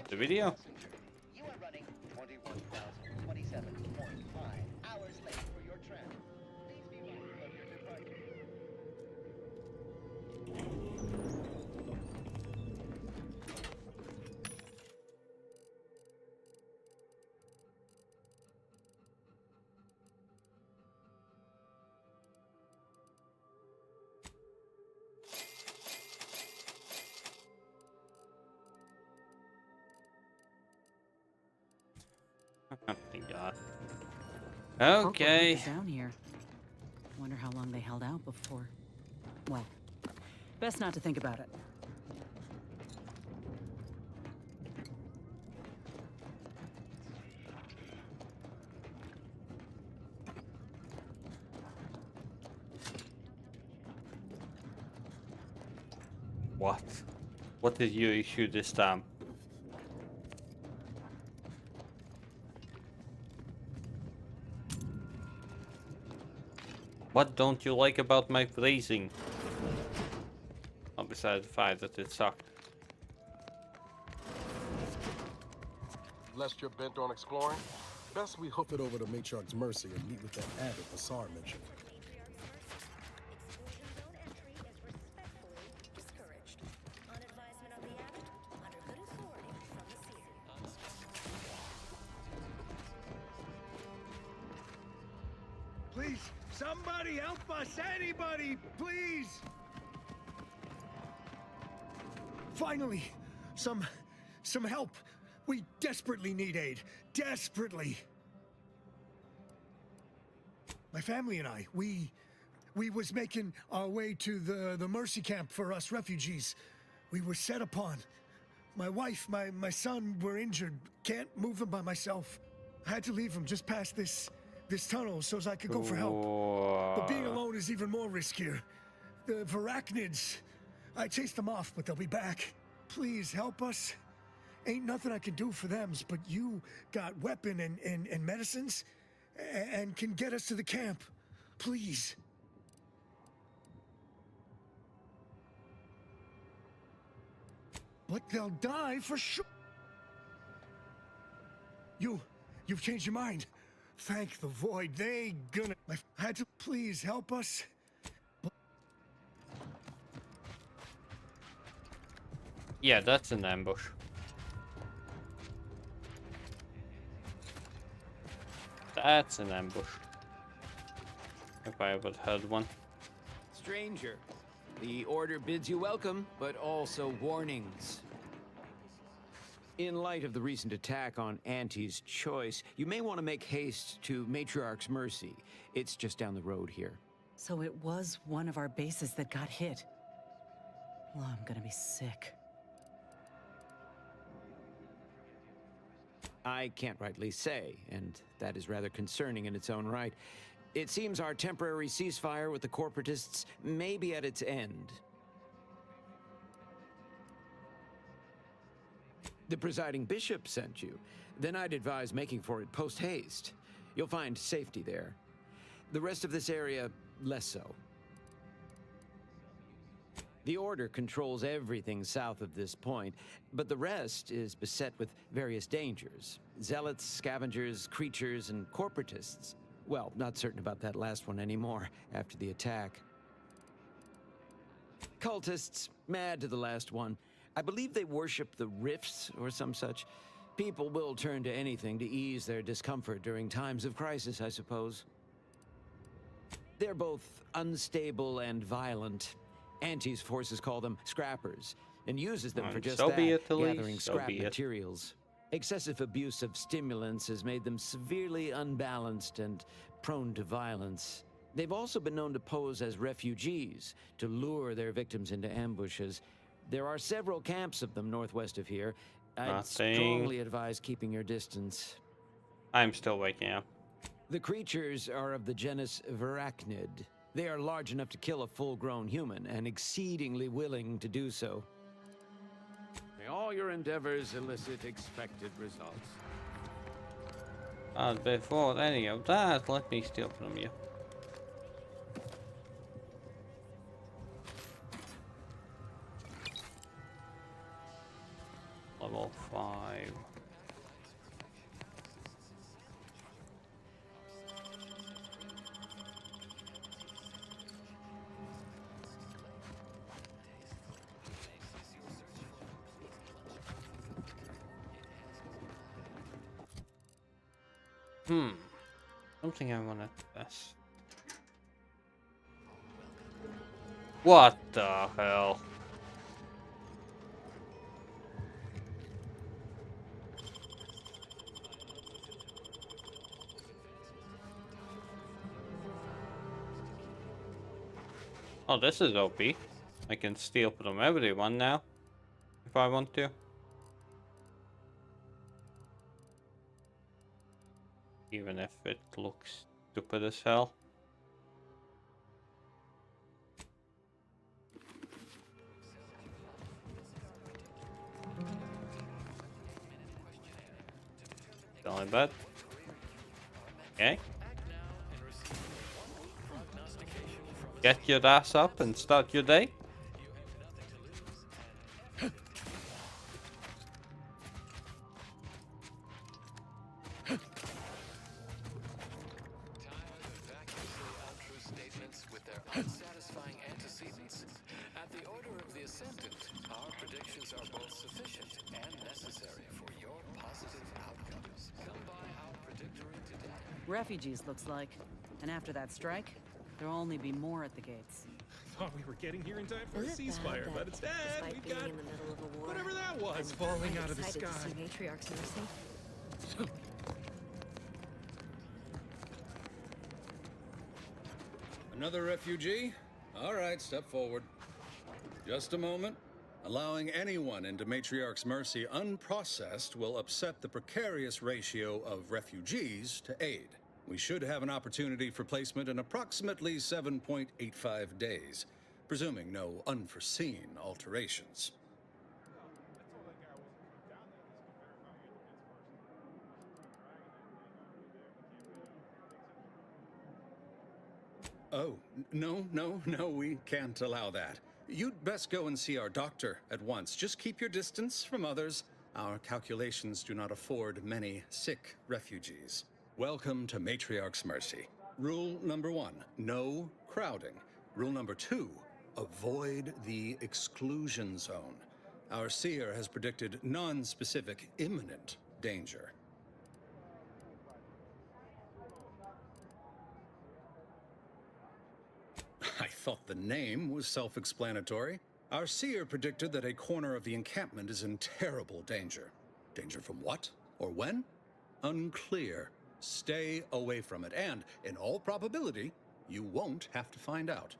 the video? You are running 21,027.5 hours late for your tram. Please be mindful of your departure. Oh my god. Folk Okay. were down here. Wonder how long they held out before. Well, best not to think about it. What? What did you issue this time? What don't you like about my phrasing? Well, besides the fact that it sucked. Lest you're bent on exploring? Best we hoof it over to Matriarch's Mercy and meet with that abbot Basar mentioned. Please, somebody help us! Anybody, please! Finally, some help. We desperately need aid. Desperately. My family and I, we was making our way to the Mercy camp for us refugees. We were set upon. My wife, my son were injured. Can't move them by myself. I had to leave them just past this tunnel so as I could go for help. But being alone is even more riskier. The Varachnids, I chased them off, but they'll be back. Please help us. Ain't nothing I can do for them, but you got weapon and medicines and can get us to the camp. Please. But they'll die for sure. You've changed your mind. Thank the void. They gonna... I had to... Please help us. Yeah, that's an ambush. That's an ambush. If I ever heard one. Stranger, the order bids you welcome, but also warnings. In light of the recent attack on Auntie's Choice, you may want to make haste to Matriarch's Mercy. It's just down the road here. So it was one of our bases that got hit. Well, I'm gonna be sick. I can't rightly say, and that is rather concerning in its own right. It seems our temporary ceasefire with the corporatists may be at its end. The presiding bishop sent you. Then I'd advise making for it post-haste. You'll find safety there. The rest of this area, less so. The Order controls everything south of this point, but the rest is beset with various dangers. Zealots, scavengers, creatures, and corporatists. Well, not certain about that last one anymore, after the attack. Cultists, mad to the last one. I believe they worship the rifts or some such. People will turn to anything to ease their discomfort during times of crisis, I suppose. They're both unstable and violent. Auntie's forces call them scrappers, and uses them for just so that, be it, gathering so scrap be it. materials. Excessive abuse of stimulants has made them severely unbalanced and prone to violence. They've also been known to pose as refugees, to lure their victims into ambushes. There are several camps of them northwest of here. I'd strongly advise keeping your distance. I'm still waking up. The creatures are of the genus Varachnid. They are large enough to kill a full-grown human, and exceedingly willing to do so. May all your endeavors elicit expected results. Before any of that, let me steal from you. Level 5. Something I want to test. What the hell? Oh, this is OP. I can steal from everyone now, if I want to. Even if it looks stupid as hell. Only bad. Okay. get your ass up and start your day. Statements with their unsatisfying antecedents. At the order of the ascendant, our predictions are both sufficient and necessary for your positive outcomes. Come by our predictory today. Refugees, looks like. And after that strike, there'll only be more at the gates. Thought we were getting here in time for a Is it bad ceasefire, that but instead despite we've being got in the middle of a war, whatever that was I'm falling quite out of the excited sky. to see Matriarch's Mercy? Another refugee? All right, step forward. Just a moment. Allowing anyone into Matriarch's Mercy unprocessed will upset the precarious ratio of refugees to aid. We should have an opportunity for placement in approximately 7.85 days, presuming no unforeseen alterations. Oh, no, we can't allow that. You'd best go and see our doctor at once. Just keep your distance from others. Our calculations do not afford many sick refugees. Welcome to Matriarch's Mercy. Rule number 1, no crowding. Rule number 2, avoid the exclusion zone. Our seer has predicted non-specific imminent danger. I thought the name was self-explanatory. Our seer predicted that a corner of the encampment is in terrible danger. Danger from what? Or when? Unclear. Stay away from it, and, in all probability, you won't have to find out.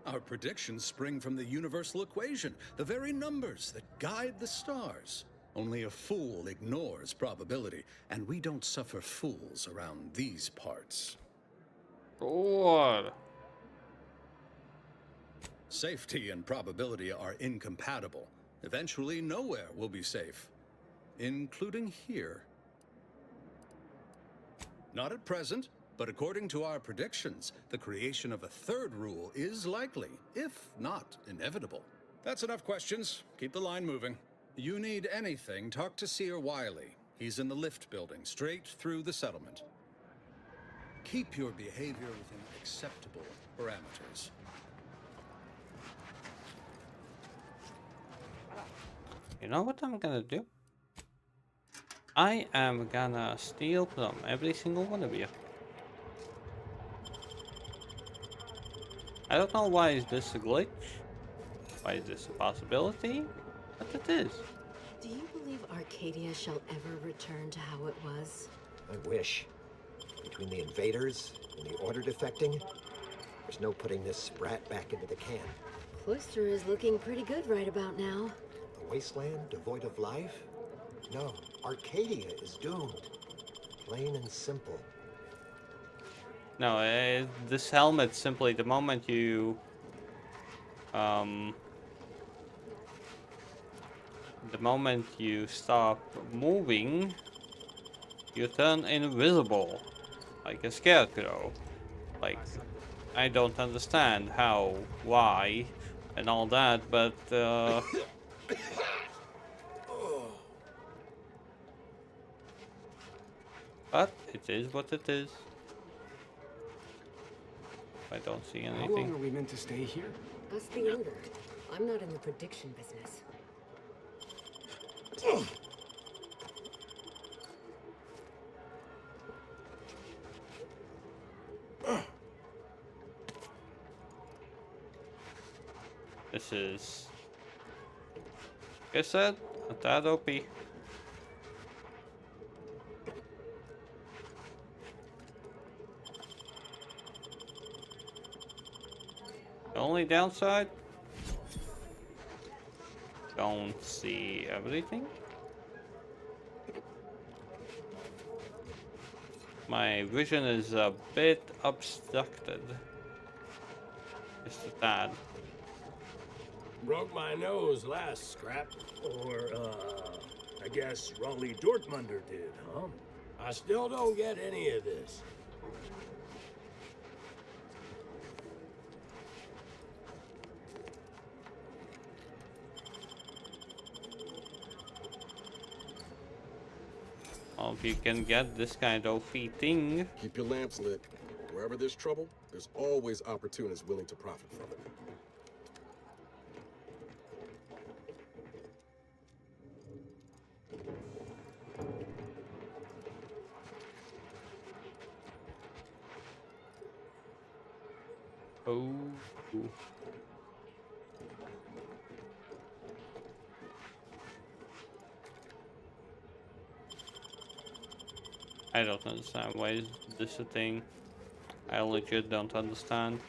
Our predictions spring from the universal equation, the very numbers that guide the stars. Only a fool ignores probability, and we don't suffer fools around these parts. What? Safety and probability are incompatible. Eventually, nowhere will be safe, including here. Not at present, but according to our predictions, the creation of a third rule is likely, if not inevitable. That's enough questions. Keep the line moving. You need anything, talk to Seer Wiley. He's in the lift building, straight through the settlement. Keep your behavior within acceptable parameters. You know what I'm gonna do? I am gonna steal from every single one of you. I don't know why is this a glitch, why is this a possibility, but it is. Do you believe Arcadia shall ever return to how it was? I wish. Between the invaders and the Order defecting, there's no putting this sprat back into the can. Cloister is looking pretty good right about now. A wasteland devoid of life? No, Arcadia is doomed. Plain and simple. No, this helmet simply, the moment you stop moving, you turn invisible, like a scarecrow. Like, I don't understand how, why, and all that, but but it is what it is. I don't see anything. How long are we meant to stay here? Us the younger. I'm not in the prediction business. This is, like I said, not that OP. The only downside, don't see everything. My vision is a bit obstructed. Just a tad. Broke my nose last scrap. Or, I guess Raleigh Dortmunder did, huh? I still don't get any of this. Hope you can get this kind of thing. Keep your lamps lit. Wherever there's trouble, there's always opportunists willing to profit from it. Oh. I don't understand. Why is this a thing? I legit don't understand.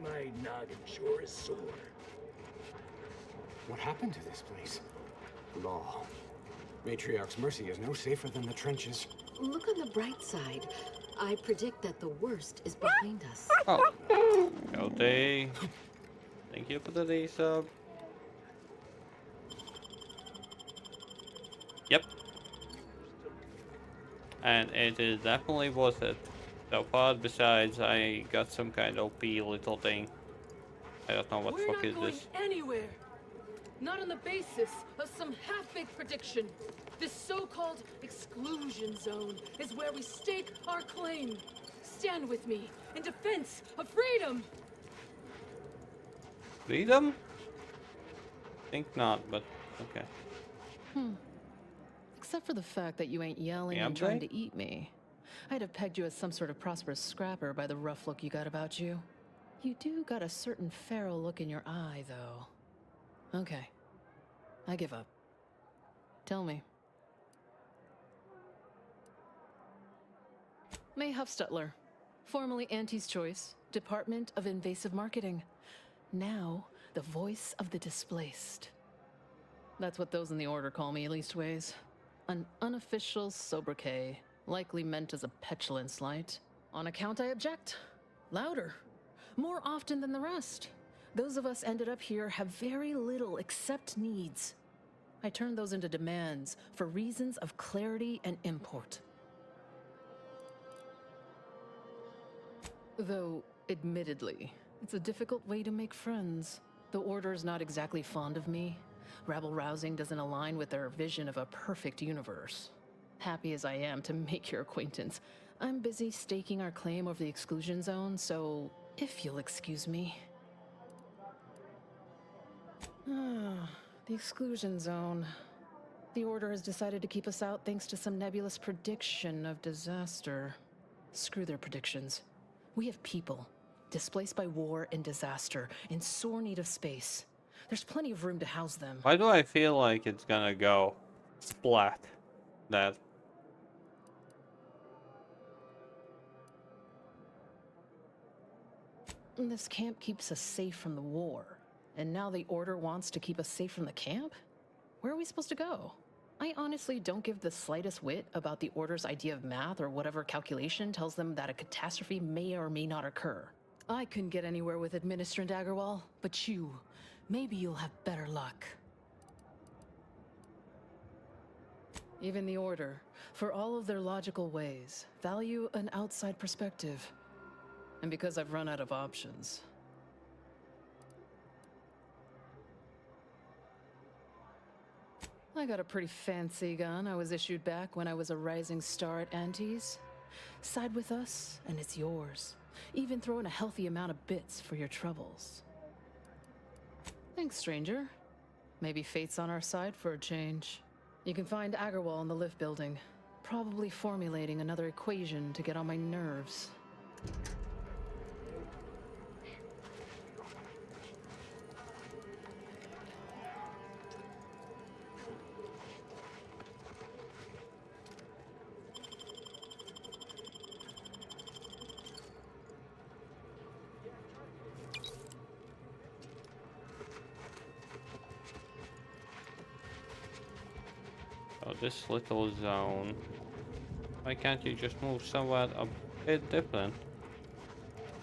My noggin sure is sore. What happened to this place? Law. Matriarch's Mercy is no safer than the trenches. Look on the bright side. I predict that the worst is behind us. Oh. Okay. Thank you for the day sub. Yep. And it is definitely worth it. So far, besides, I got some kind of OP little thing. I don't know what the fuck is this. We're not going anywhere. Not on the basis of some half-baked prediction. This so-called exclusion zone is where we stake our claim. Stand with me in defense of freedom. Freedom? Think not, but okay. Except for the fact that you ain't yelling Yeah, and trying babe? to eat me. I'd have pegged you as some sort of prosperous scrapper by the rough look you got about you. You do got a certain feral look in your eye, though. Okay. I give up. Tell me. May Huffstutler, formerly Auntie's Choice, Department of Invasive Marketing. Now, the voice of the displaced. That's what those in the Order call me, leastways. An unofficial sobriquet, likely meant as a petulant slight. On account I object. Louder. More often than the rest. Those of us ended up here have very little except needs. I turn those into demands for reasons of clarity and import. Though, admittedly, it's a difficult way to make friends. The Order's not exactly fond of me. Rabble-rousing doesn't align with their vision of a perfect universe. Happy as I am to make your acquaintance, I'm busy staking our claim over the exclusion zone, so if you'll excuse me. The exclusion zone. The Order has decided to keep us out thanks to some nebulous prediction of disaster. Screw their predictions. We have people, displaced by war and disaster, in sore need of space. There's plenty of room to house them. Why do I feel like it's gonna go splat? That. This camp keeps us safe from the war. And now the Order wants to keep us safe from the camp? Where are we supposed to go? I honestly don't give the slightest whit about the Order's idea of math or whatever calculation tells them that a catastrophe may or may not occur. I couldn't get anywhere with Administrand Agarwal, but you, maybe you'll have better luck. Even the Order, for all of their logical ways, value an outside perspective. And because I've run out of options. I got a pretty fancy gun I was issued back when I was a rising star at Auntie's. Side with us, and it's yours. Even throw in a healthy amount of bits for your troubles. Thanks, stranger. Maybe fate's on our side for a change. You can find Agarwal in the lift building, probably formulating another equation to get on my nerves. Oh, this little zone. Why can't you just move somewhat a bit different?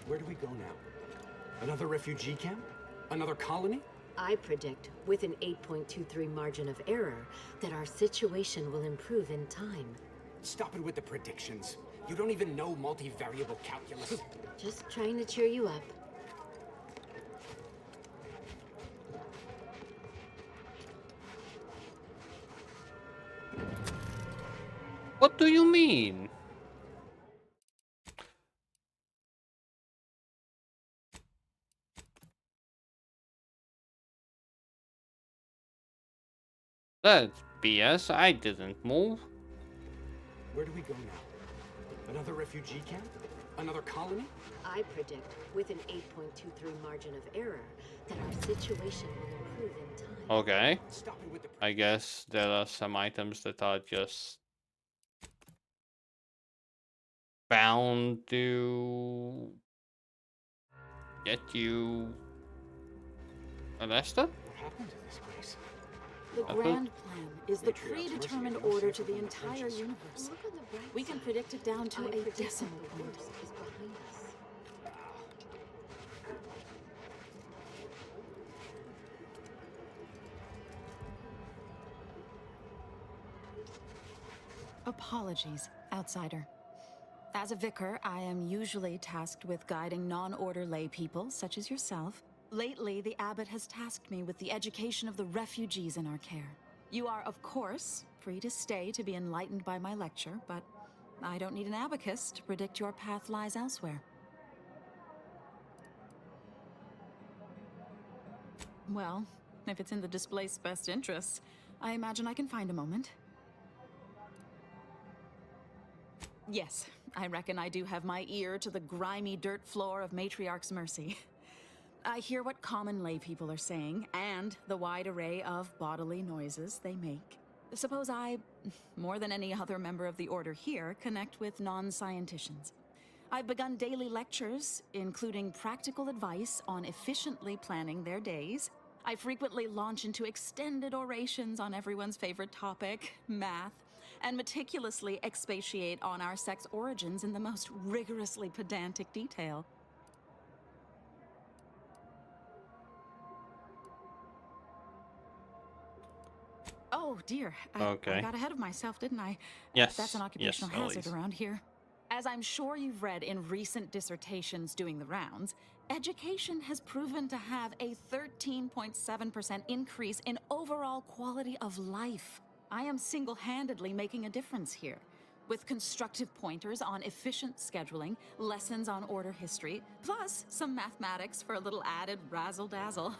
Where do we go now? Another refugee camp? Another colony? I predict, with an 8.23 margin of error, that our situation will improve in time. Stop it with the predictions. You don't even know multivariable calculus. Just trying to cheer you up. What do you mean? That's BS. I didn't move. Where do we go now? Another refugee camp? Another colony? I predict, with an 8.23 margin of error, that our situation will improve in time. Okay. I guess there are some items that are just bound to get you arrested? What happened to this place? The Grand Plan is the predetermined order to the entire universe. We can predict it down to a decimal point. Apologies, outsider. As a vicar, I am usually tasked with guiding non-order lay people, such as yourself. Lately, the abbot has tasked me with the education of the refugees in our care. You are, of course, free to stay to be enlightened by my lecture, but I don't need an abacus to predict your path lies elsewhere. Well, if it's in the displaced's best interests, I imagine I can find a moment. Yes, I reckon I do have my ear to the grimy dirt floor of Matriarch's Mercy. I hear what common lay people are saying, and the wide array of bodily noises they make. Suppose I, more than any other member of the Order here, connect with non-scienticians. I've begun daily lectures, including practical advice on efficiently planning their days. I frequently launch into extended orations on everyone's favorite topic, math, and meticulously expatiate on our sex origins in the most rigorously pedantic detail. Oh dear, I got ahead of myself, didn't I? Yes. That's an occupational hazard Elise. around here. As I'm sure you've read in recent dissertations doing the rounds, education has proven to have a 13.7% increase in overall quality of life. I am single-handedly making a difference here, with constructive pointers on efficient scheduling, lessons on order history, plus some mathematics for a little added razzle-dazzle.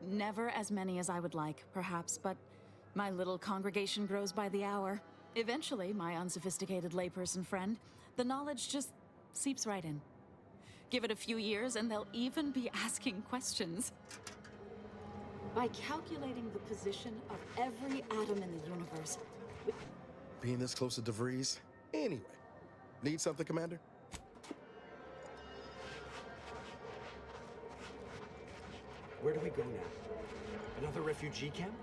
Never as many as I would like, perhaps, but my little congregation grows by the hour. Eventually, my unsophisticated layperson friend, the knowledge just seeps right in. Give it a few years and they'll even be asking questions. By calculating the position of every atom in the universe. Being this close to DeVries? Anyway. Need something, Commander? Where do we go now? Another refugee camp?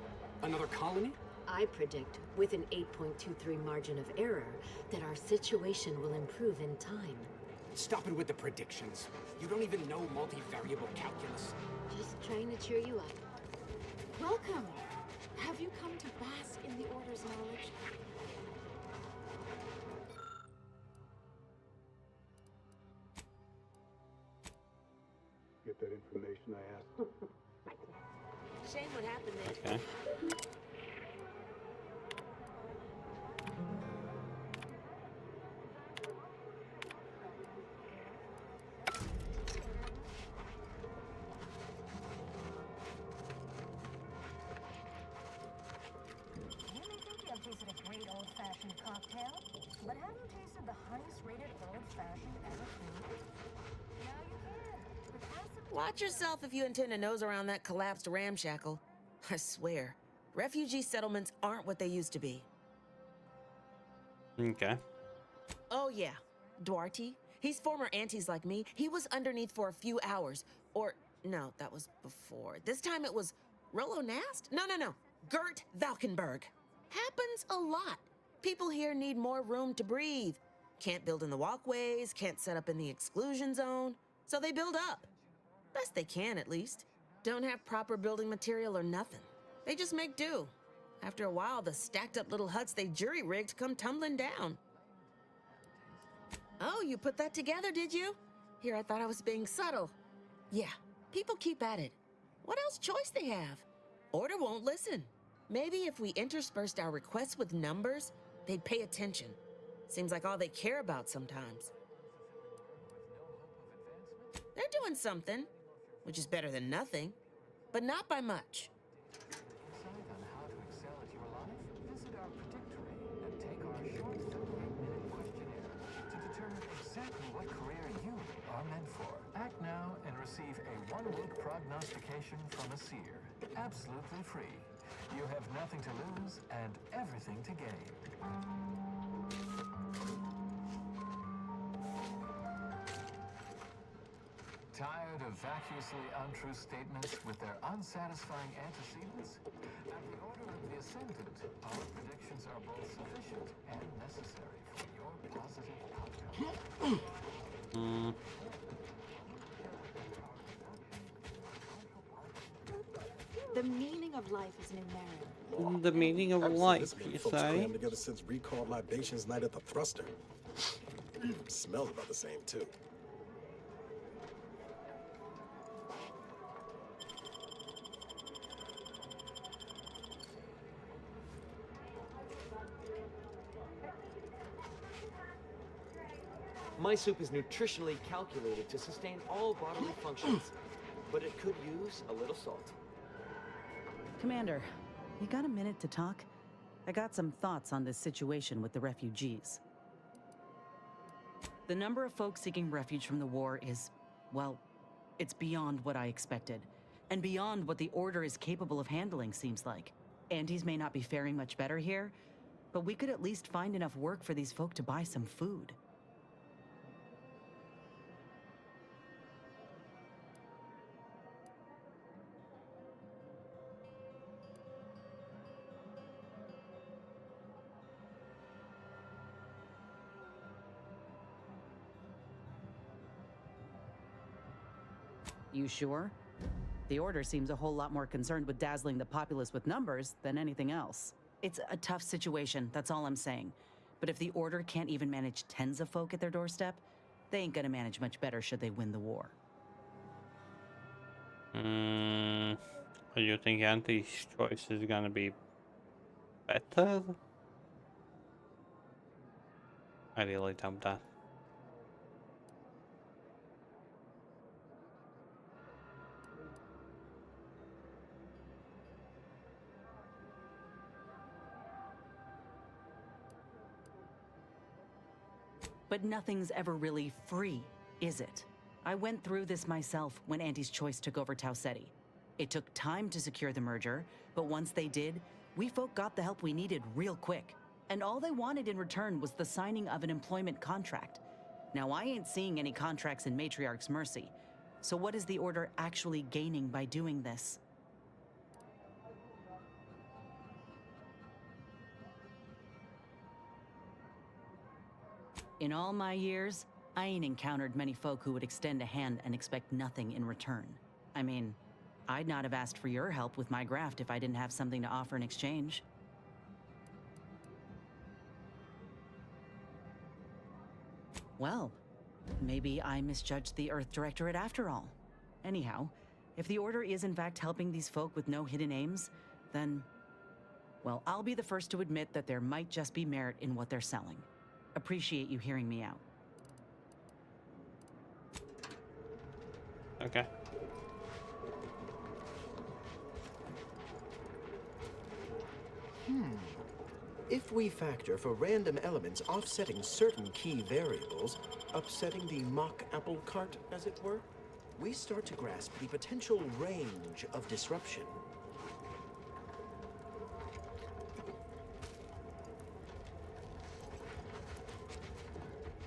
Another colony? I predict, with an 8.23 margin of error, that our situation will improve in time. Stop it with the predictions. You don't even know multivariable calculus. Just trying to cheer you up. Welcome! Have you come to bask in the Order's knowledge? Get that information I asked. Shame what happened there. Okay. Cocktail, but have you tasted the highest rated old-fashioned ever food? Now you can. With acid. Watch yourself if you intend to nose around that collapsed ramshackle. I swear, refugee settlements aren't what they used to be. Okay. Oh yeah, Duarte. He's former aunties like me. He was underneath for a few hours. Or, no, that was before. This time it was Rollo Nast? No. Gert Valkenburg. Happens a lot. People here need more room to breathe. Can't build in the walkways, can't set up in the exclusion zone, so they build up. Best they can, at least. Don't have proper building material or nothing. They just make do. After a while, the stacked up little huts they jury-rigged come tumbling down. Oh, you put that together, did you? Here, I thought I was being subtle. Yeah, people keep at it. What else choice they have? Order won't listen. Maybe if we interspersed our requests with numbers, they'd pay attention. Seems like all they care about sometimes. They're doing something, which is better than nothing, but not by much. Decide on how to excel at your life? Visit our predictory and take our short 38-minute questionnaire to determine exactly what career you are meant for. Act now and receive a 1-week prognostication from a seer. Absolutely free. You have nothing to lose and everything to gain. Tired of vacuously untrue statements with their unsatisfying antecedents? At the order of the Ascendant, our predictions are both sufficient and necessary for your positive outcome. The meaning of life is numeric. The meaning of life, you folks say? crammed together since recalled libations night at the thruster. Smells about the same, too. My soup is nutritionally calculated to sustain all bodily functions, but it could use a little salt. Commander, you got a minute to talk? I got some thoughts on this situation with the refugees. The number of folks seeking refuge from the war is, well, it's beyond what I expected. And beyond what the Order is capable of handling, seems like. Andes may not be faring much better here, but we could at least find enough work for these folk to buy some food. You sure? The Order seems a whole lot more concerned with dazzling the populace with numbers than anything else. It's a tough situation, that's all I'm saying. But if the Order can't even manage tens of folk at their doorstep, they ain't gonna manage much better should they win the war. Do you think Auntie's choice is gonna be better? I really doubt that. But nothing's ever really free, is it? I went through this myself when Auntie's Choice took over Tau Ceti. It took time to secure the merger, but once they did, we folk got the help we needed real quick. And all they wanted in return was the signing of an employment contract. Now, I ain't seeing any contracts in Matriarch's Mercy. So what is the Order actually gaining by doing this? In all my years, I ain't encountered many folk who would extend a hand and expect nothing in return. I mean, I'd not have asked for your help with my graft if I didn't have something to offer in exchange. Well, maybe I misjudged the Earth Directorate after all. Anyhow, if the Order is in fact helping these folk with no hidden aims, then, well, I'll be the first to admit that there might just be merit in what they're selling. Appreciate you hearing me out. Okay. If we factor for random elements offsetting certain key variables, upsetting the mock apple cart, as it were, we start to grasp the potential range of disruption.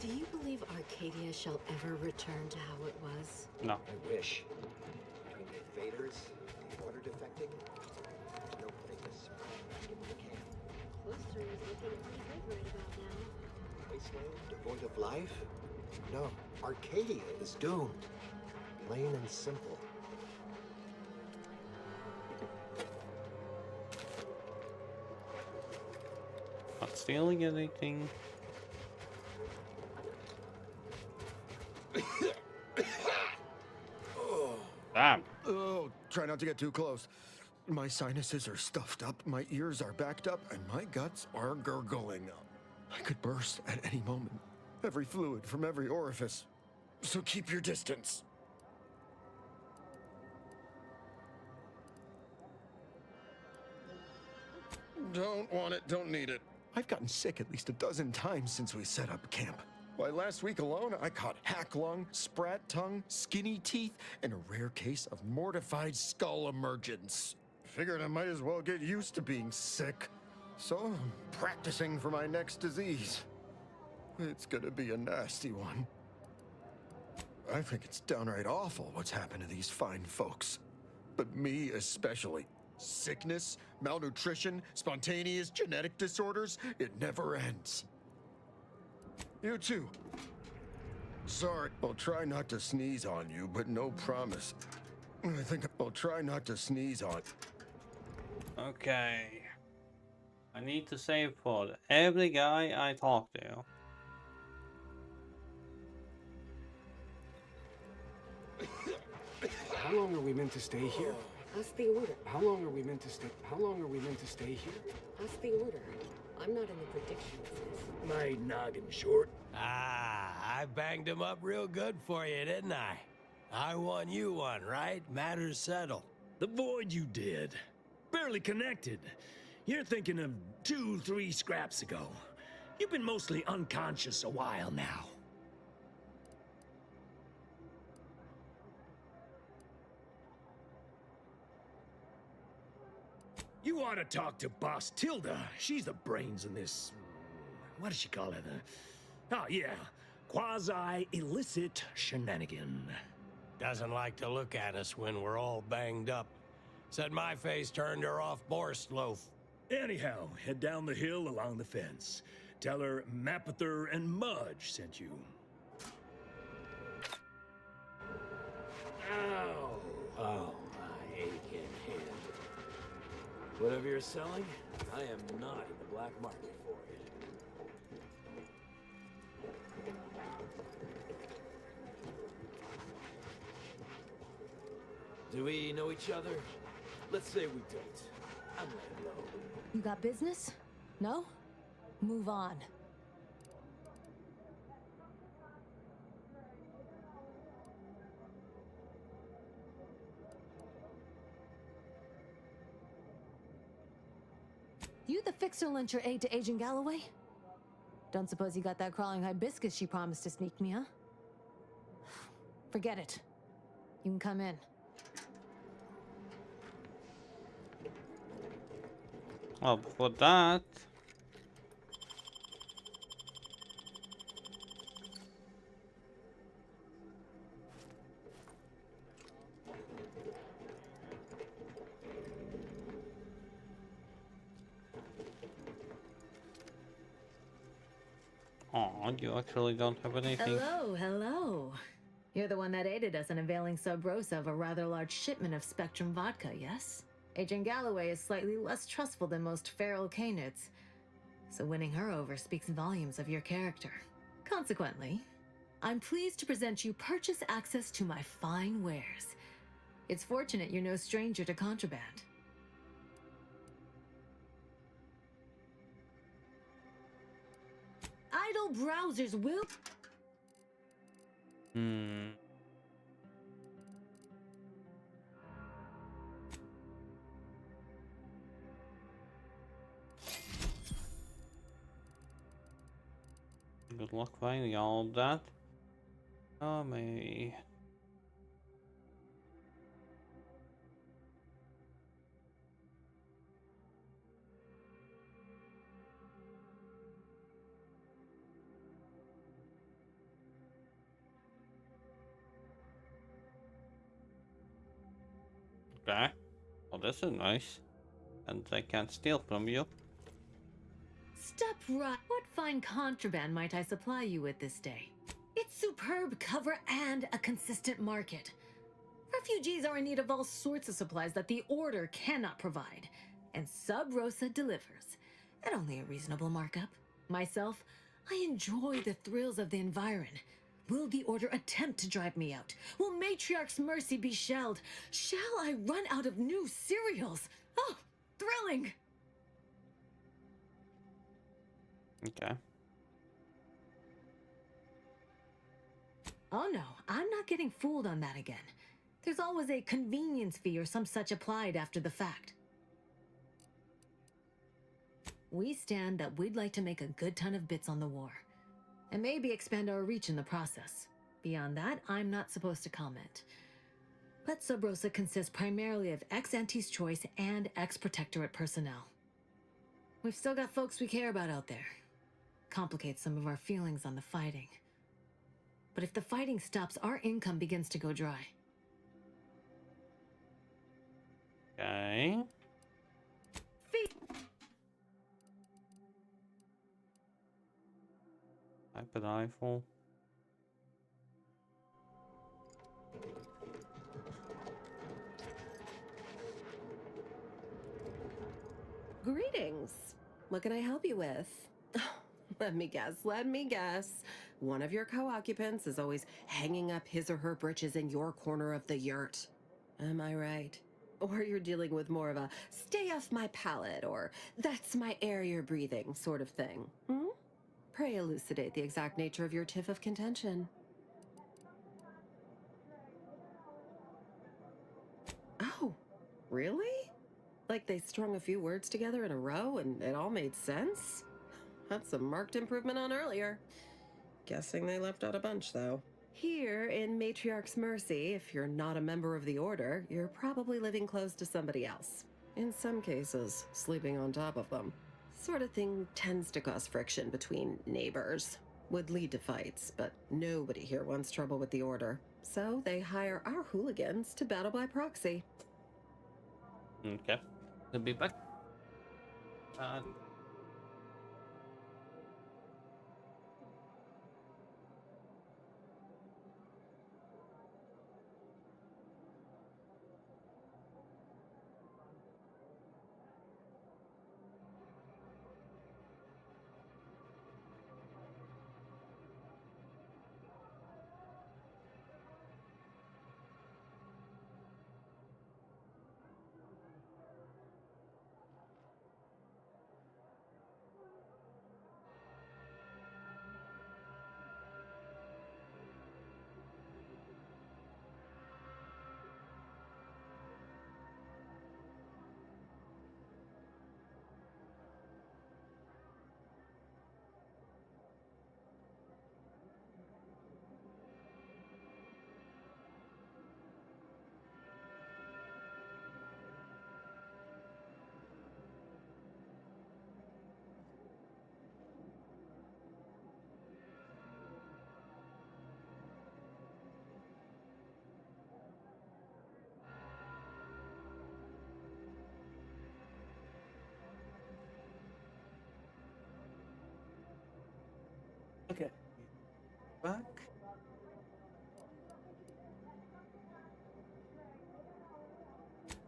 Do you believe Arcadia shall ever return to how it was? No. I wish. Between the invaders, the order defecting, there's no place to spread back into the camp. Cloister is looking pretty good Wasteland devoid of life? No, Arcadia is doomed. Plain and simple. Not stealing anything. Damn. Oh, try not to get too close. My sinuses are stuffed up, my ears are backed up, and my guts are gurgling. I could burst at any moment. Every fluid from every orifice. So keep your distance. Don't want it, don't need it. I've gotten sick at least a dozen times since we set up camp. Why, last week alone, I caught hack lung, sprat tongue, skinny teeth, and a rare case of mortified skull emergence. Figured I might as well get used to being sick. So I'm practicing for my next disease. It's gonna be a nasty one. I think it's downright awful what's happened to these fine folks. But me especially. Sickness, malnutrition, spontaneous genetic disorders, it never ends. You too. Sorry, I'll try not to sneeze on you, but no promise. I think I'll try not to sneeze on. Okay. I need to save for every guy I talk to. How long are we meant to stay here? Ask the order. How long are we meant to stay? How long are we meant to stay here? Ask the order. I'm not in the prediction business. My noggin short. Ah, I banged him up real good for you, didn't I? I won, you won, right? Matters settled. The void you did. Barely connected. You're thinking of 2-3 scraps ago. You've been mostly unconscious a while now. You ought to talk to Boss Tilda. She's the brains in this... What does she call it? Oh, yeah. Quasi-illicit shenanigan. Doesn't like to look at us when we're all banged up. Said my face turned her off Borscht loaf. Anyhow, head down the hill along the fence. Tell her Mapother and Mudge sent you. Ow! Oh, my aching hand. Whatever you're selling, I am not in the black market for it. Do we know each other? Let's say we don't. I'm laying low. You got business? No? Move on. You the fixer lent your aid to Agent Galloway? Don't suppose you got that crawling hibiscus she promised to sneak me, huh? Forget it. You can come in. Well, for that... Oh, you actually don't have anything. Hello, hello. You're the one that aided us in availing Sub Rosa of a rather large shipment of Spectrum vodka, yes? Agent Galloway is slightly less trustful than most feral canids, so winning her over speaks volumes of your character. Consequently, I'm pleased to present you purchase access to my fine wares. It's fortunate you're no stranger to contraband. Idle browsers will... Good luck finding all of that. Oh, me. Okay. Well, this is nice. And they can't steal from you. Step right. What fine contraband might I supply you with this day? It's superb cover and a consistent market. Refugees are in need of all sorts of supplies that the Order cannot provide, and Sub Rosa delivers at only a reasonable markup. Myself, I enjoy the thrills of the environ. Will the Order attempt to drive me out? Will Matriarch's mercy be shelled? Shall I run out of new cereals? Oh, thrilling! Okay. Oh no, I'm not getting fooled on that again. There's always a convenience fee or some such applied after the fact. We stand that we'd like to make a good ton of bits on the war, and maybe expand our reach in the process. Beyond that, I'm not supposed to comment. But Sub Rosa consists primarily of ex-Anti's Choice and ex-Protectorate personnel. We've still got folks we care about out there. Complicates some of our feelings on the fighting. But if the fighting stops, our income begins to go dry. Okay. Type an rifle. Greetings. What can I help you with? Let me guess. One of your co-occupants is always hanging up his or her britches in your corner of the yurt. Am I right? Or you're dealing with more of a stay off my palate or that's my air you're breathing sort of thing. Hmm? Pray elucidate the exact nature of your tiff of contention. Oh, really? Like they strung a few words together in a row and it all made sense? That's a marked improvement on earlier. Guessing they left out a bunch, though. Here in Matriarch's Mercy, if you're not a member of the Order, you're probably living close to somebody else. In some cases, sleeping on top of them. Sort of thing tends to cause friction between neighbors. Would lead to fights, but nobody here wants trouble with the Order. So they hire our hooligans to battle by proxy. Okay. I'll be back. Okay. Back.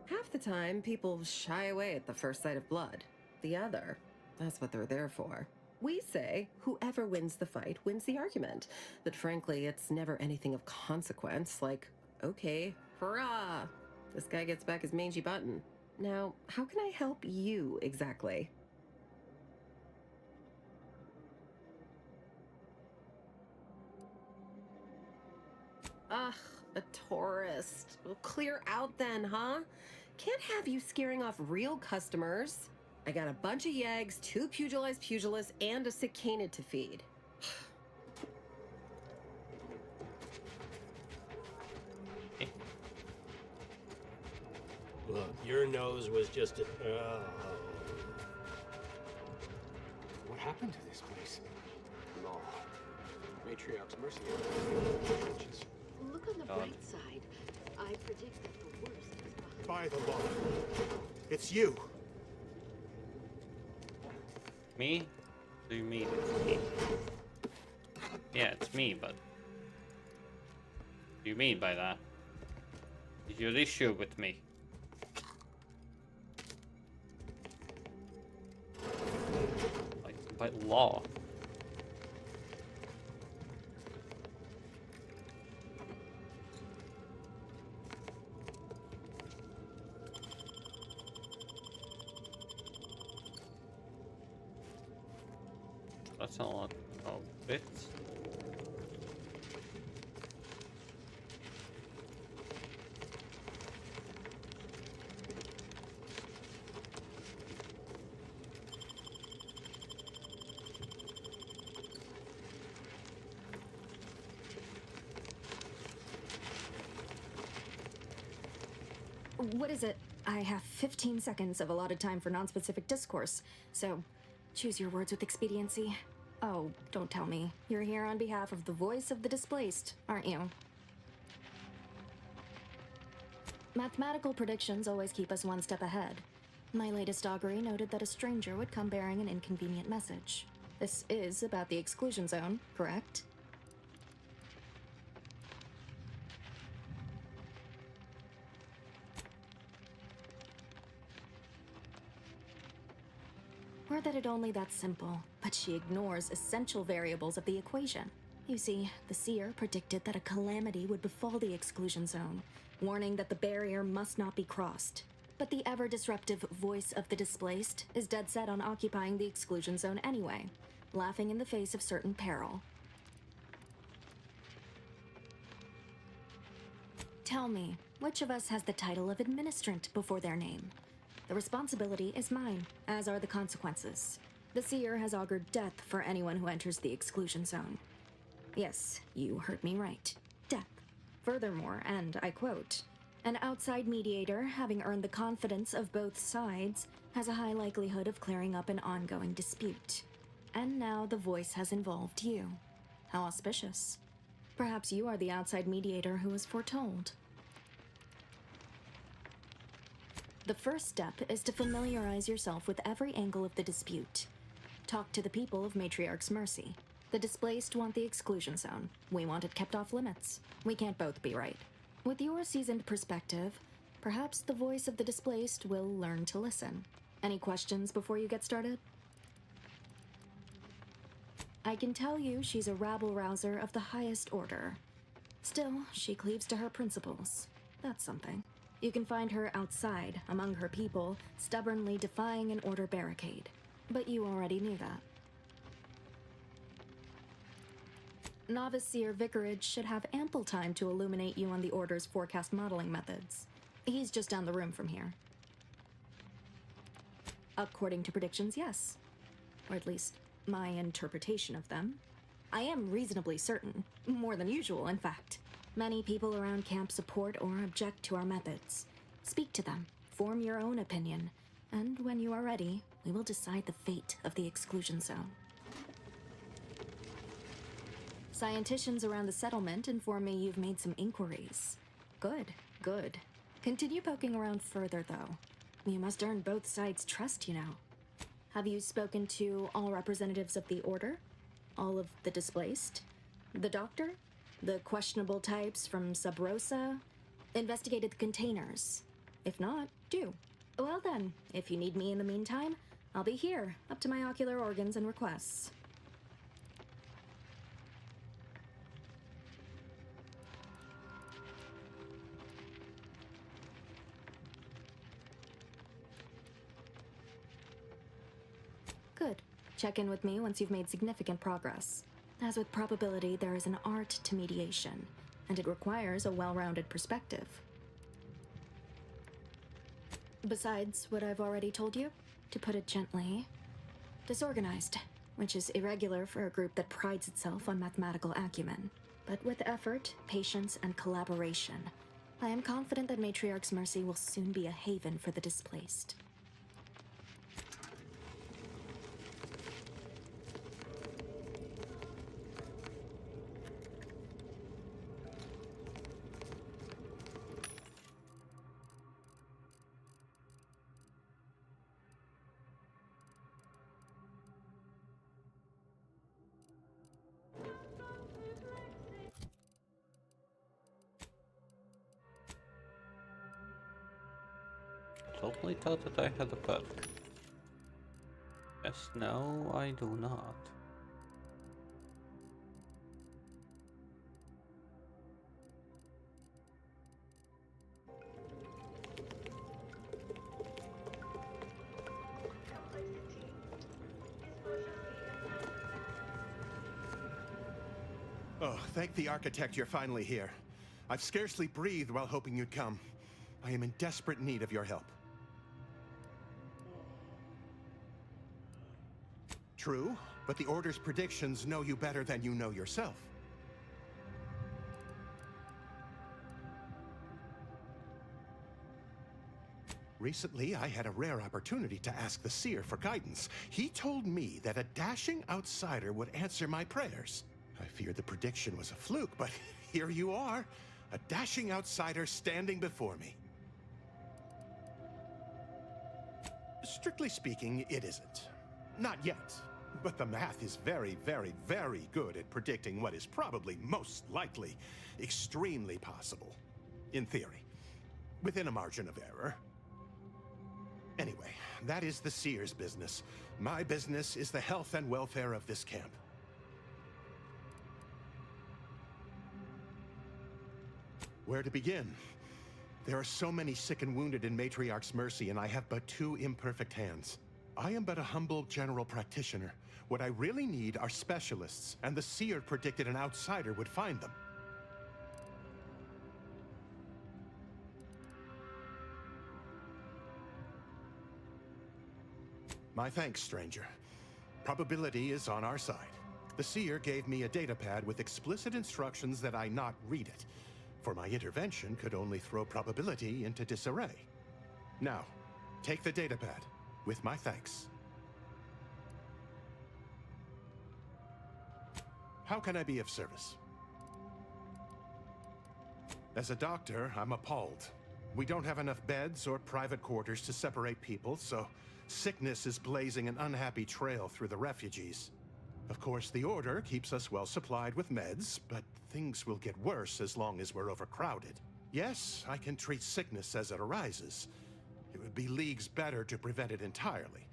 Half the time, people shy away at the first sight of blood. The other, that's what they're there for. We say, whoever wins the fight wins the argument. But frankly, it's never anything of consequence, like, okay, hurrah! This guy gets back his mangy button. Now, how can I help you exactly? Ugh, a tourist. Well, clear out then, huh? Can't have you scaring off real customers. I got a bunch of yeggs, 2 pugilized pugilists, and a cicada to feed. Look, your nose was just a... What happened to this place? Law. Matriarch's Mercy. Look on the bright side. I predict that the worst is behind. By the law. It's you. Me? do you mean it's me? Yeah, it's me, but... What do you mean by that? Is your issue with me? Like, by law. That's a lot of bits. What is it? I have 15 seconds of allotted time for non-specific discourse, so choose your words with expediency. Oh, don't tell me. You're here on behalf of the voice of the displaced, aren't you? Mathematical predictions always keep us one step ahead. My latest augury noted that a stranger would come bearing an inconvenient message. This is about the exclusion zone, correct? Or that it only that simple, but she ignores essential variables of the equation. You see, the seer predicted that a calamity would befall the exclusion zone, warning that the barrier must not be crossed. But the ever-disruptive voice of the displaced is dead set on occupying the exclusion zone anyway, laughing in the face of certain peril. Tell me, which of us has the title of administrant before their name? The responsibility is mine, as are the consequences. The seer has augured death for anyone who enters the exclusion zone. Yes, you heard me right. Death. Furthermore, and I quote, an outside mediator, having earned the confidence of both sides, has a high likelihood of clearing up an ongoing dispute. And now the voice has involved you. How auspicious. Perhaps you are the outside mediator who was foretold. The first step is to familiarize yourself with every angle of the dispute. Talk to the people of Matriarch's Mercy. The displaced want the exclusion zone. We want it kept off limits. We can't both be right. With your seasoned perspective, perhaps the voice of the displaced will learn to listen. Any questions before you get started? I can tell you she's a rabble-rouser of the highest order. Still, she cleaves to her principles. That's something. You can find her outside, among her people, stubbornly defying an order barricade. But you already knew that. Novice Seer Vicarage should have ample time to illuminate you on the Order's forecast modeling methods. He's just down the room from here. According to predictions, yes. Or at least, my interpretation of them. I am reasonably certain. More than usual, in fact. Many people around camp support or object to our methods. Speak to them, form your own opinion, and when you are ready, we will decide the fate of the exclusion zone. Scienticians around the settlement inform me you've made some inquiries. Good, good. Continue poking around further, though. You must earn both sides' trust, you know. Have you spoken to all representatives of the Order? All of the displaced? The Doctor? The questionable types from Sub Rosa? Investigated the containers? If not, do. Well then, if you need me in the meantime, I'll be here, up to my ocular organs and requests. Good. Check in with me once you've made significant progress. As with probability, there is an art to mediation, and it requires a well-rounded perspective. Besides what I've already told you, to put it gently, disorganized, which is irregular for a group that prides itself on mathematical acumen. But with effort, patience, and collaboration, I am confident that Matriarch's Mercy will soon be a haven for the displaced. totally thought that I had a pet. Yes, no, I do not. Oh, thank the architect you're finally here. I've scarcely breathed while hoping you'd come. I am in desperate need of your help. True, but the Order's predictions know you better than you know yourself. Recently, I had a rare opportunity to ask the Seer for guidance. He told me that a dashing outsider would answer my prayers. I feared the prediction was a fluke, but here you are, a dashing outsider standing before me. Strictly speaking, it isn't. Not yet. But the math is very, very, very good at predicting what is probably most likely extremely possible. In theory. Within a margin of error. Anyway, that is the Seer's business. My business is the health and welfare of this camp. Where to begin? There are so many sick and wounded in Matriarch's mercy, and I have but 2 imperfect hands. I am but a humble general practitioner. What I really need are specialists, and the Seer predicted an outsider would find them. My thanks, stranger. Probability is on our side. The Seer gave me a datapad with explicit instructions that I not read it, for my intervention could only throw probability into disarray. Now, take the datapad, with my thanks. How can I be of service? As a doctor, I'm appalled. We don't have enough beds or private quarters to separate people, so sickness is blazing an unhappy trail through the refugees. Of course, the Order keeps us well supplied with meds, but things will get worse as long as we're overcrowded. Yes, I can treat sickness as it arises. It would be leagues better to prevent it entirely.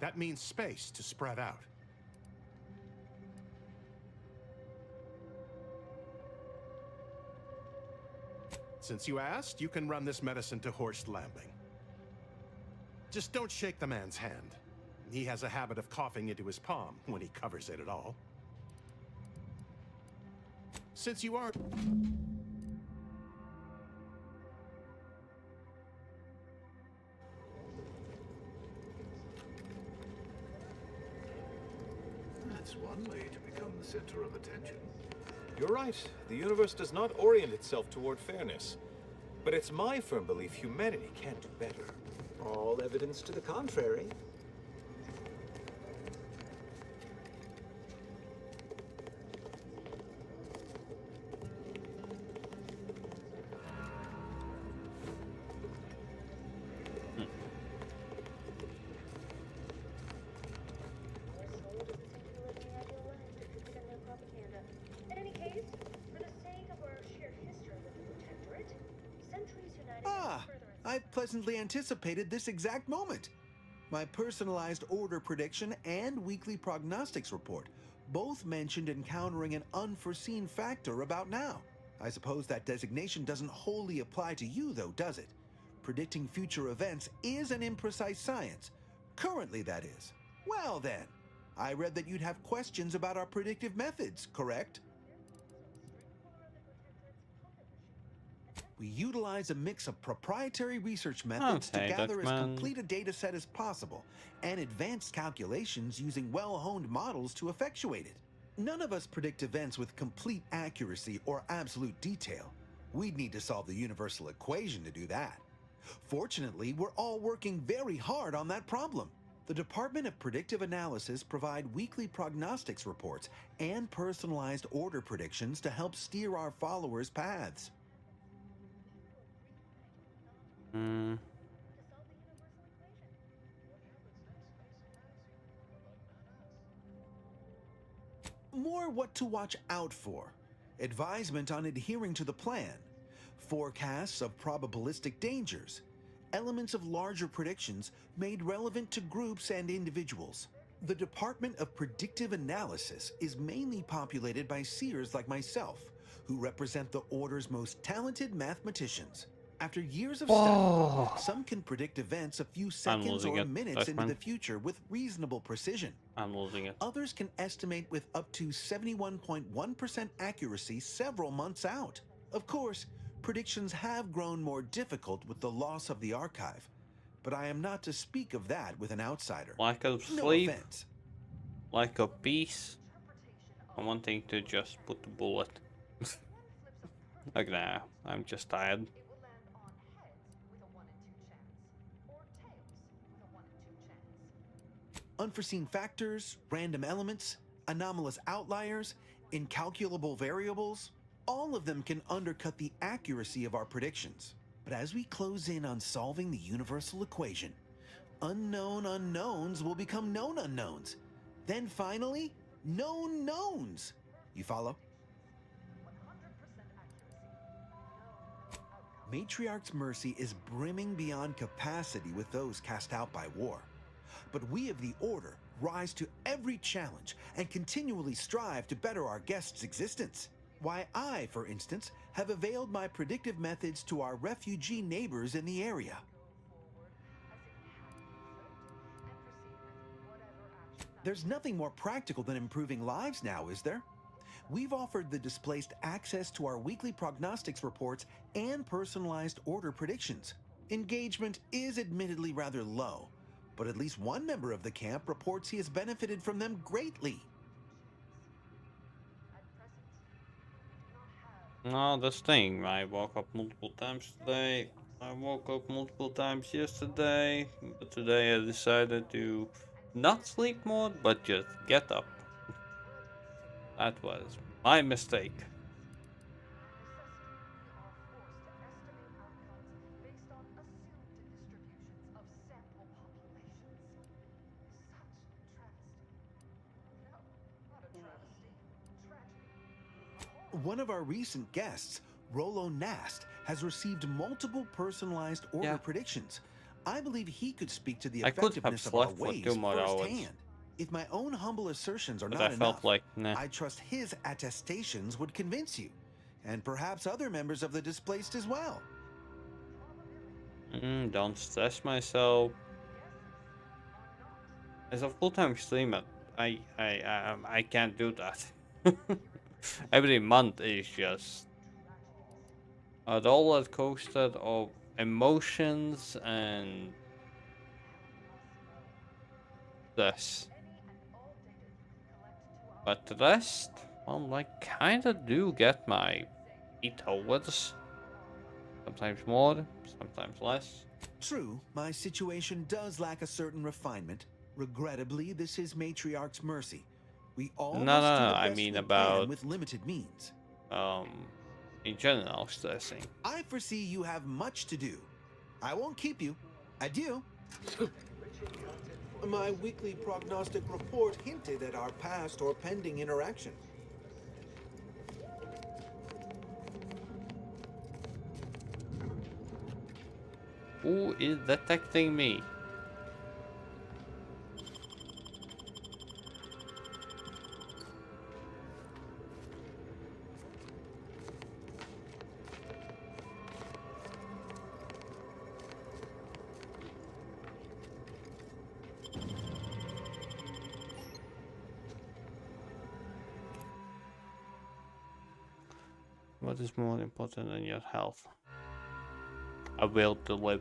That means space to spread out. Since you asked, you can run this medicine to Horst Lambing. Just don't shake the man's hand. He has a habit of coughing into his palm when he covers it at all. Since you aren't... That's one way to become the center of attention. You're right. The universe does not orient itself toward fairness. But it's my firm belief humanity can do better. All evidence to the contrary. I pleasantly anticipated this exact moment. My personalized order prediction and weekly prognostics report both mentioned encountering an unforeseen factor about now. I suppose that designation doesn't wholly apply to you, though, does it? Predicting future events is an imprecise science. Currently, that is. Well, then. I read that you'd have questions about our predictive methods, correct? We utilize a mix of proprietary research methods to gather as complete a data set as possible, and advanced calculations using well-honed models to effectuate it. None of us predict events with complete accuracy or absolute detail. We'd need to solve the universal equation to do that. Fortunately, we're all working very hard on that problem. The Department of Predictive Analysis provide weekly prognostics reports and personalized order predictions to help steer our followers' paths. More what to watch out for, advisement on adhering to the plan, forecasts of probabilistic dangers, elements of larger predictions made relevant to groups and individuals. The Department of Predictive Analysis is mainly populated by seers like myself, who represent the Order's most talented mathematicians. After years of study, some can predict events a few seconds or minutes into the future with reasonable precision. I'm losing it. Others can estimate with up to 71.1% accuracy several months out. Of course, predictions have grown more difficult with the loss of the archive, but I am not to speak of that with an outsider. Lack of sleep, lack of peace. I'm wanting to just put the bullet. Like, nah, I'm just tired. Unforeseen factors, random elements, anomalous outliers, incalculable variables, all of them can undercut the accuracy of our predictions. But as we close in on solving the universal equation, unknown unknowns will become known unknowns. Then finally, known knowns. You follow? Matriarch's mercy is brimming beyond capacity with those cast out by war. But we of the Order rise to every challenge and continually strive to better our guests' existence. Why, I, for instance, have availed my predictive methods to our refugee neighbors in the area. There's nothing more practical than improving lives now, is there? We've offered the displaced access to our weekly prognostics reports and personalized Order predictions. Engagement is admittedly rather low, but at least one member of the camp reports he has benefited from them greatly. No, this thing. I woke up multiple times today. I woke up multiple times yesterday. But today I decided to not sleep more, but just get up. That was my mistake. One of our recent guests, Rollo Nast, has received multiple personalized Order predictions. I believe he could speak to the effectiveness of our ways firsthand. If my own humble assertions are not enough, I trust his attestations would convince you, and perhaps other members of the displaced as well. Don't stress myself. As a full-time streamer, I can't do that. Every month is just a roller coaster of emotions and this. But the rest, well, I kinda do get my feet towards. Sometimes more, sometimes less. True, my situation does lack a certain refinement. Regrettably, this is Matriarch's mercy. We all No, must do the I best mean we about can with limited means. In general, stressing. I foresee you have much to do. I won't keep you. Adieu. My weekly prognostic report hinted at our past or pending interaction. Who is detecting me? What is more important than your health? A will to live.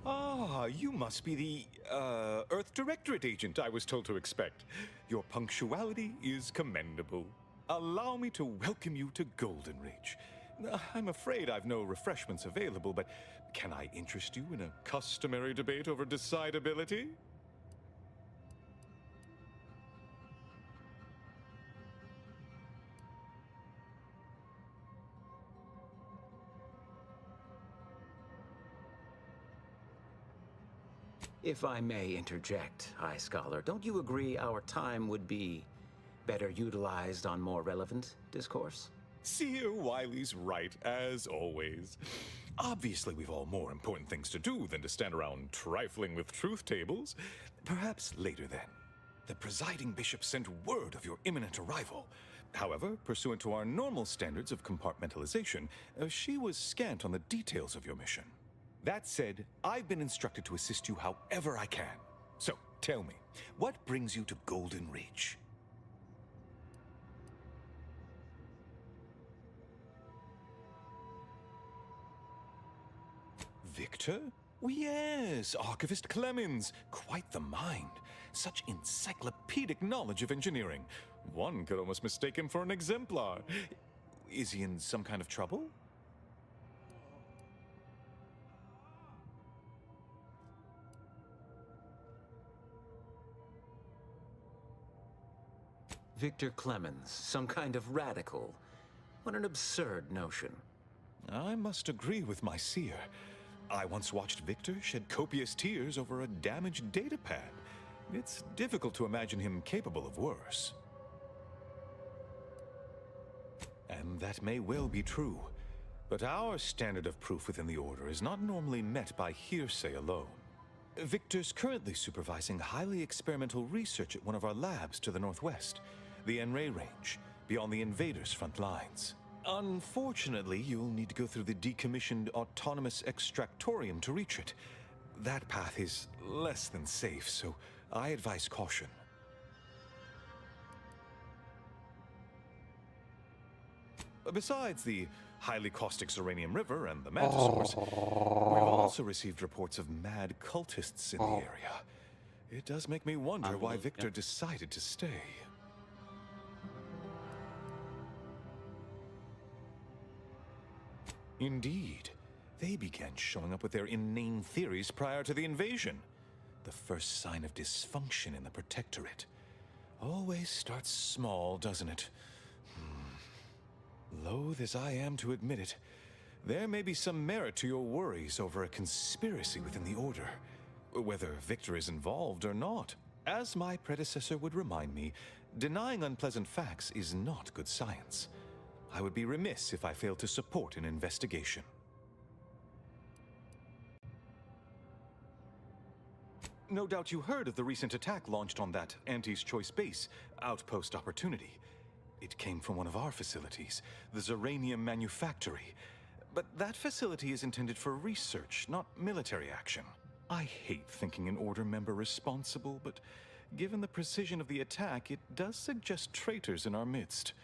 Ah, you must be the, Earth Directorate agent I was told to expect. Your punctuality is commendable. Allow me to welcome you to Golden Ridge. I'm afraid I've no refreshments available, but can I interest you in a customary debate over decidability? If I may interject, High Scholar, don't you agree our time would be better utilized on more relevant discourse? Seer Wiley's right, as always. Obviously, we've all more important things to do than to stand around trifling with truth tables. Perhaps later then. The presiding bishop sent word of your imminent arrival. However, pursuant to our normal standards of compartmentalization, she was scant on the details of your mission. That said, I've been instructed to assist you however I can. So, tell me, what brings you to Golden Ridge? Victor? Oh, yes, Archivist Clemens. Quite the mind. Such encyclopedic knowledge of engineering. One could almost mistake him for an exemplar. Is he in some kind of trouble? Victor Clemens, some kind of radical. What an absurd notion. I must agree with my seer. I once watched Victor shed copious tears over a damaged datapad. It's difficult to imagine him capable of worse. And that may well be true. But our standard of proof within the Order is not normally met by hearsay alone. Victor's currently supervising highly experimental research at one of our labs to the northwest, the N-Ray Range, beyond the invaders' front lines. Unfortunately, you'll need to go through the decommissioned autonomous extractorium to reach it. That path is less than safe, so I advise caution. Besides the highly caustic Zeranium River and the Mantisaurs, we've also received reports of mad cultists in the area. It does make me wonder why Victor decided to stay. Indeed, they began showing up with their inane theories prior to the invasion. The first sign of dysfunction in the Protectorate. Always starts small, doesn't it? Loath as I am to admit it, there may be some merit to your worries over a conspiracy within the Order, whether Victor is involved or not. As my predecessor would remind me, denying unpleasant facts is not good science. I would be remiss if I failed to support an investigation. No doubt you heard of the recent attack launched on that Anti's Choice base, Outpost Opportunity. It came from one of our facilities, the Zeranium Manufactory. But that facility is intended for research, not military action. I hate thinking an Order member responsible, but given the precision of the attack, it does suggest traitors in our midst.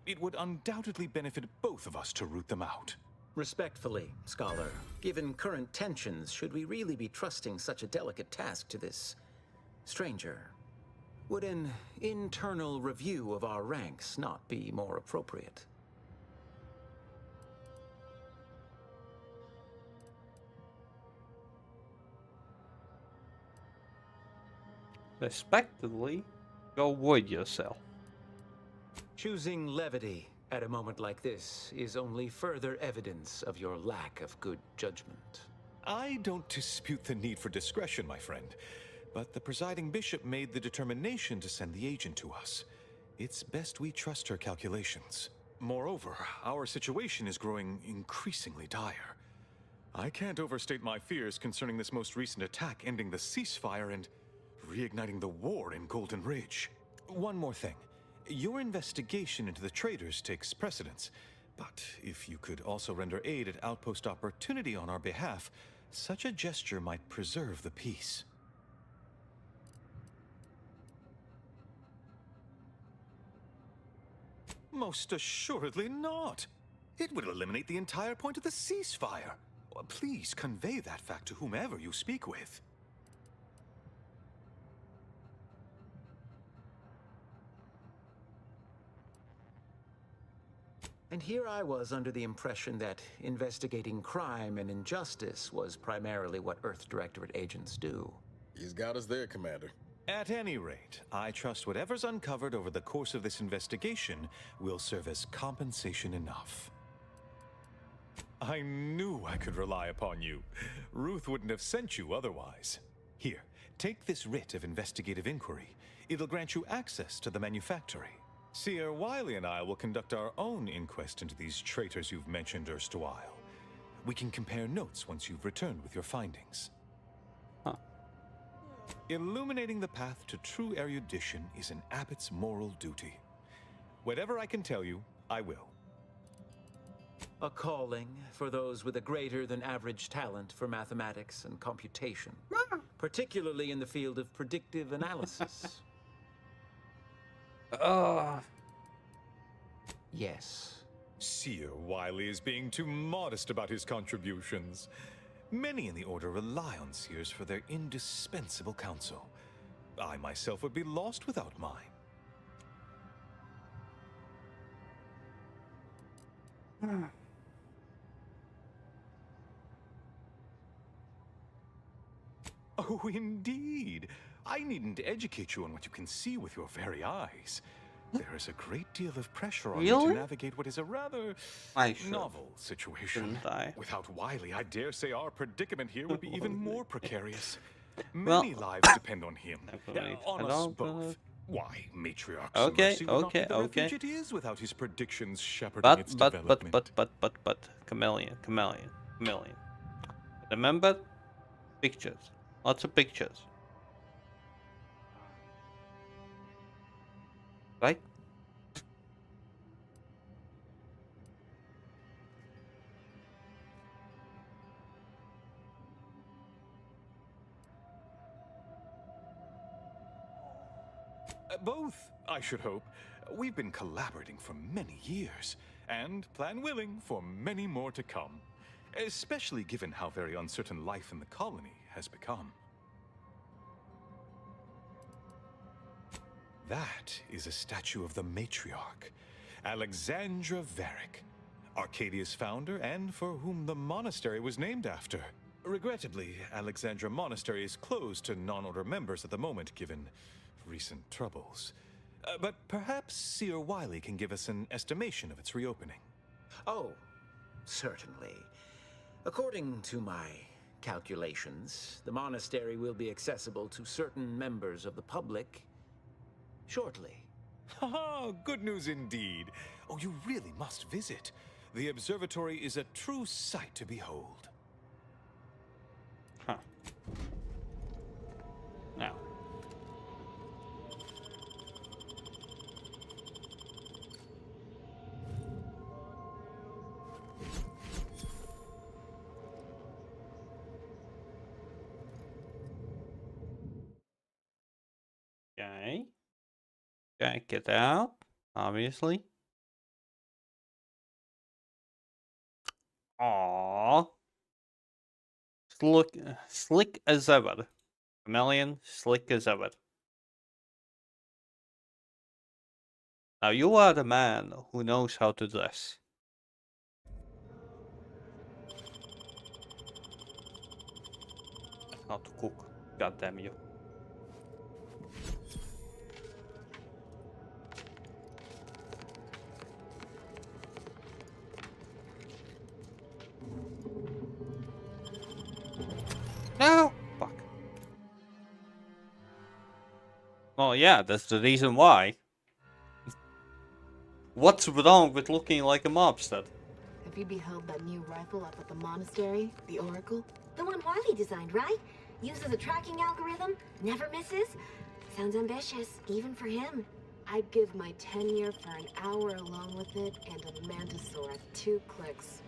It would undoubtedly benefit both of us to root them out. Respectfully, Scholar, given current tensions, should we really be trusting such a delicate task to this stranger? Would an internal review of our ranks not be more appropriate? Respectfully, go wood yourself. Choosing levity at a moment like this is only further evidence of your lack of good judgment. I don't dispute the need for discretion, my friend, but the presiding bishop made the determination to send the agent to us. It's best we trust her calculations. Moreover, our situation is growing increasingly dire. I can't overstate my fears concerning this most recent attack ending the ceasefire and reigniting the war in Golden Ridge. One more thing. Your investigation into the traitors takes precedence, but if you could also render aid at Outpost Opportunity on our behalf, such a gesture might preserve the peace. Most assuredly not. It would eliminate the entire point of the ceasefire. Please convey that fact to whomever you speak with. And here I was under the impression that investigating crime and injustice was primarily what Earth Directorate agents do. He's got us there, Commander. At any rate, I trust whatever's uncovered over the course of this investigation will serve as compensation enough. I knew I could rely upon you. Ruth wouldn't have sent you otherwise. Here, take this writ of investigative inquiry. It'll grant you access to the manufactory. Seer Wiley and I will conduct our own inquest into these traitors you've mentioned erstwhile. We can compare notes once you've returned with your findings. Illuminating the path to true erudition is an abbot's moral duty. Whatever I can tell you, I will. A calling for those with a greater than average talent for mathematics and computation, particularly in the field of predictive analysis. Yes. Seer Wiley is being too modest about his contributions. Many in the Order rely on seers for their indispensable counsel. I myself would be lost without mine. Oh, indeed. I needn't educate you on what you can see with your very eyes. There is a great deal of pressure on you to navigate what is a rather novel situation. Without Wiley, I dare say our predicament here would be even more precarious. Many lives depend on him. On us both. Why, Matriarch's mercy would not be the refuge it is without his predictions shepherding its development. But, Chameleon. Remember? Pictures. Lots of pictures. Right? Both, I should hope. We've been collaborating for many years, and, plan willing, for many more to come. Especially given how very uncertain life in the colony has become. That is a statue of the matriarch, Alexandra Varick, Arcadia's founder and for whom the monastery was named after. Regrettably, Alexandra Monastery is closed to non-order members at the moment, given recent troubles. But perhaps Seer Wiley can give us an estimation of its reopening. Oh, certainly. According to my calculations, the monastery will be accessible to certain members of the public shortly. Ha! Good news indeed. Oh, you really must visit. The observatory is a true sight to behold. Huh. Now. Okay. Check it out, obviously. Aww. Slick as ever. Chameleon, slick as ever. Now you are the man who knows how to dress. How to cook, god damn you. No! Fuck. Well, yeah, that's the reason why. What's wrong with looking like a mobster? Have you beheld that new rifle up at the monastery? The Oracle? The one Wiley designed, right? Uses a tracking algorithm, never misses. Sounds ambitious, even for him. I'd give my tenure for an hour alone with it and a mantisaur at 2 clicks.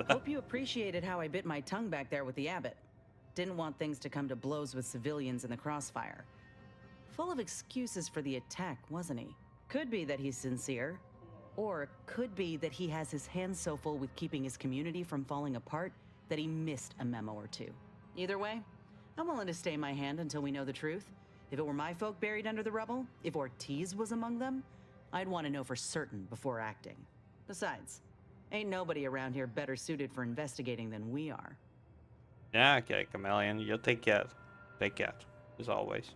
Hope you appreciated how I bit my tongue back there with the abbot. Didn't want things to come to blows with civilians in the crossfire. Full of excuses for the attack, wasn't he? Could be that he's sincere. Or could be that he has his hands so full with keeping his community from falling apart that he missed a memo or two. Either way, I'm willing to stay my hand until we know the truth. If it were my folk buried under the rubble, if Ortiz was among them, I'd want to know for certain before acting. Besides, ain't nobody around here better suited for investigating than we are. Yeah, okay, Chameleon, you take care. Take care, as always.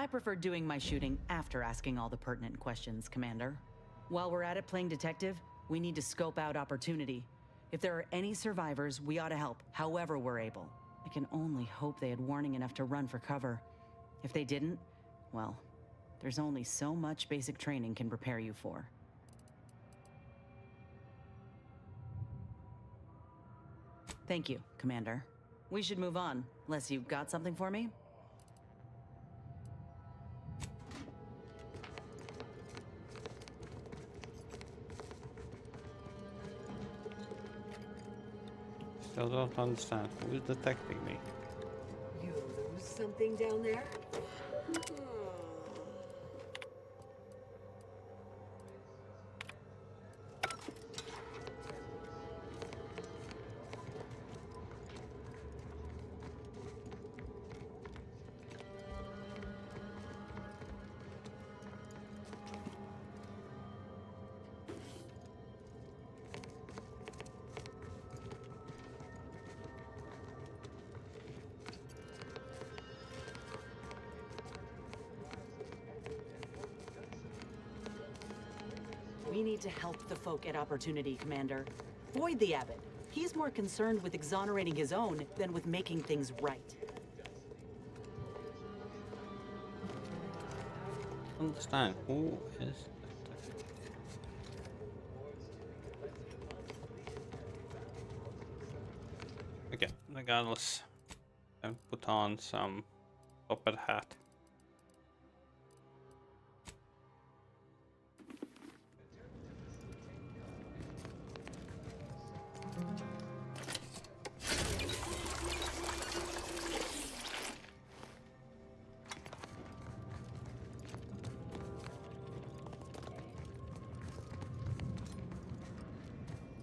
I prefer doing my shooting after asking all the pertinent questions, Commander. While we're at it playing detective, we need to scope out opportunity. If there are any survivors, we ought to help, however we're able. I can only hope they had warning enough to run for cover. If they didn't, well, there's only so much basic training can prepare you for. Thank you, Commander. We should move on, unless you got something for me? Still don't understand. Who is detecting me? You lose something down there? We need to help the folk at Opportunity, Commander. Void the Abbot. He's more concerned with exonerating his own than with making things right. Understand who is okay, regardless. And put on some puppet hat.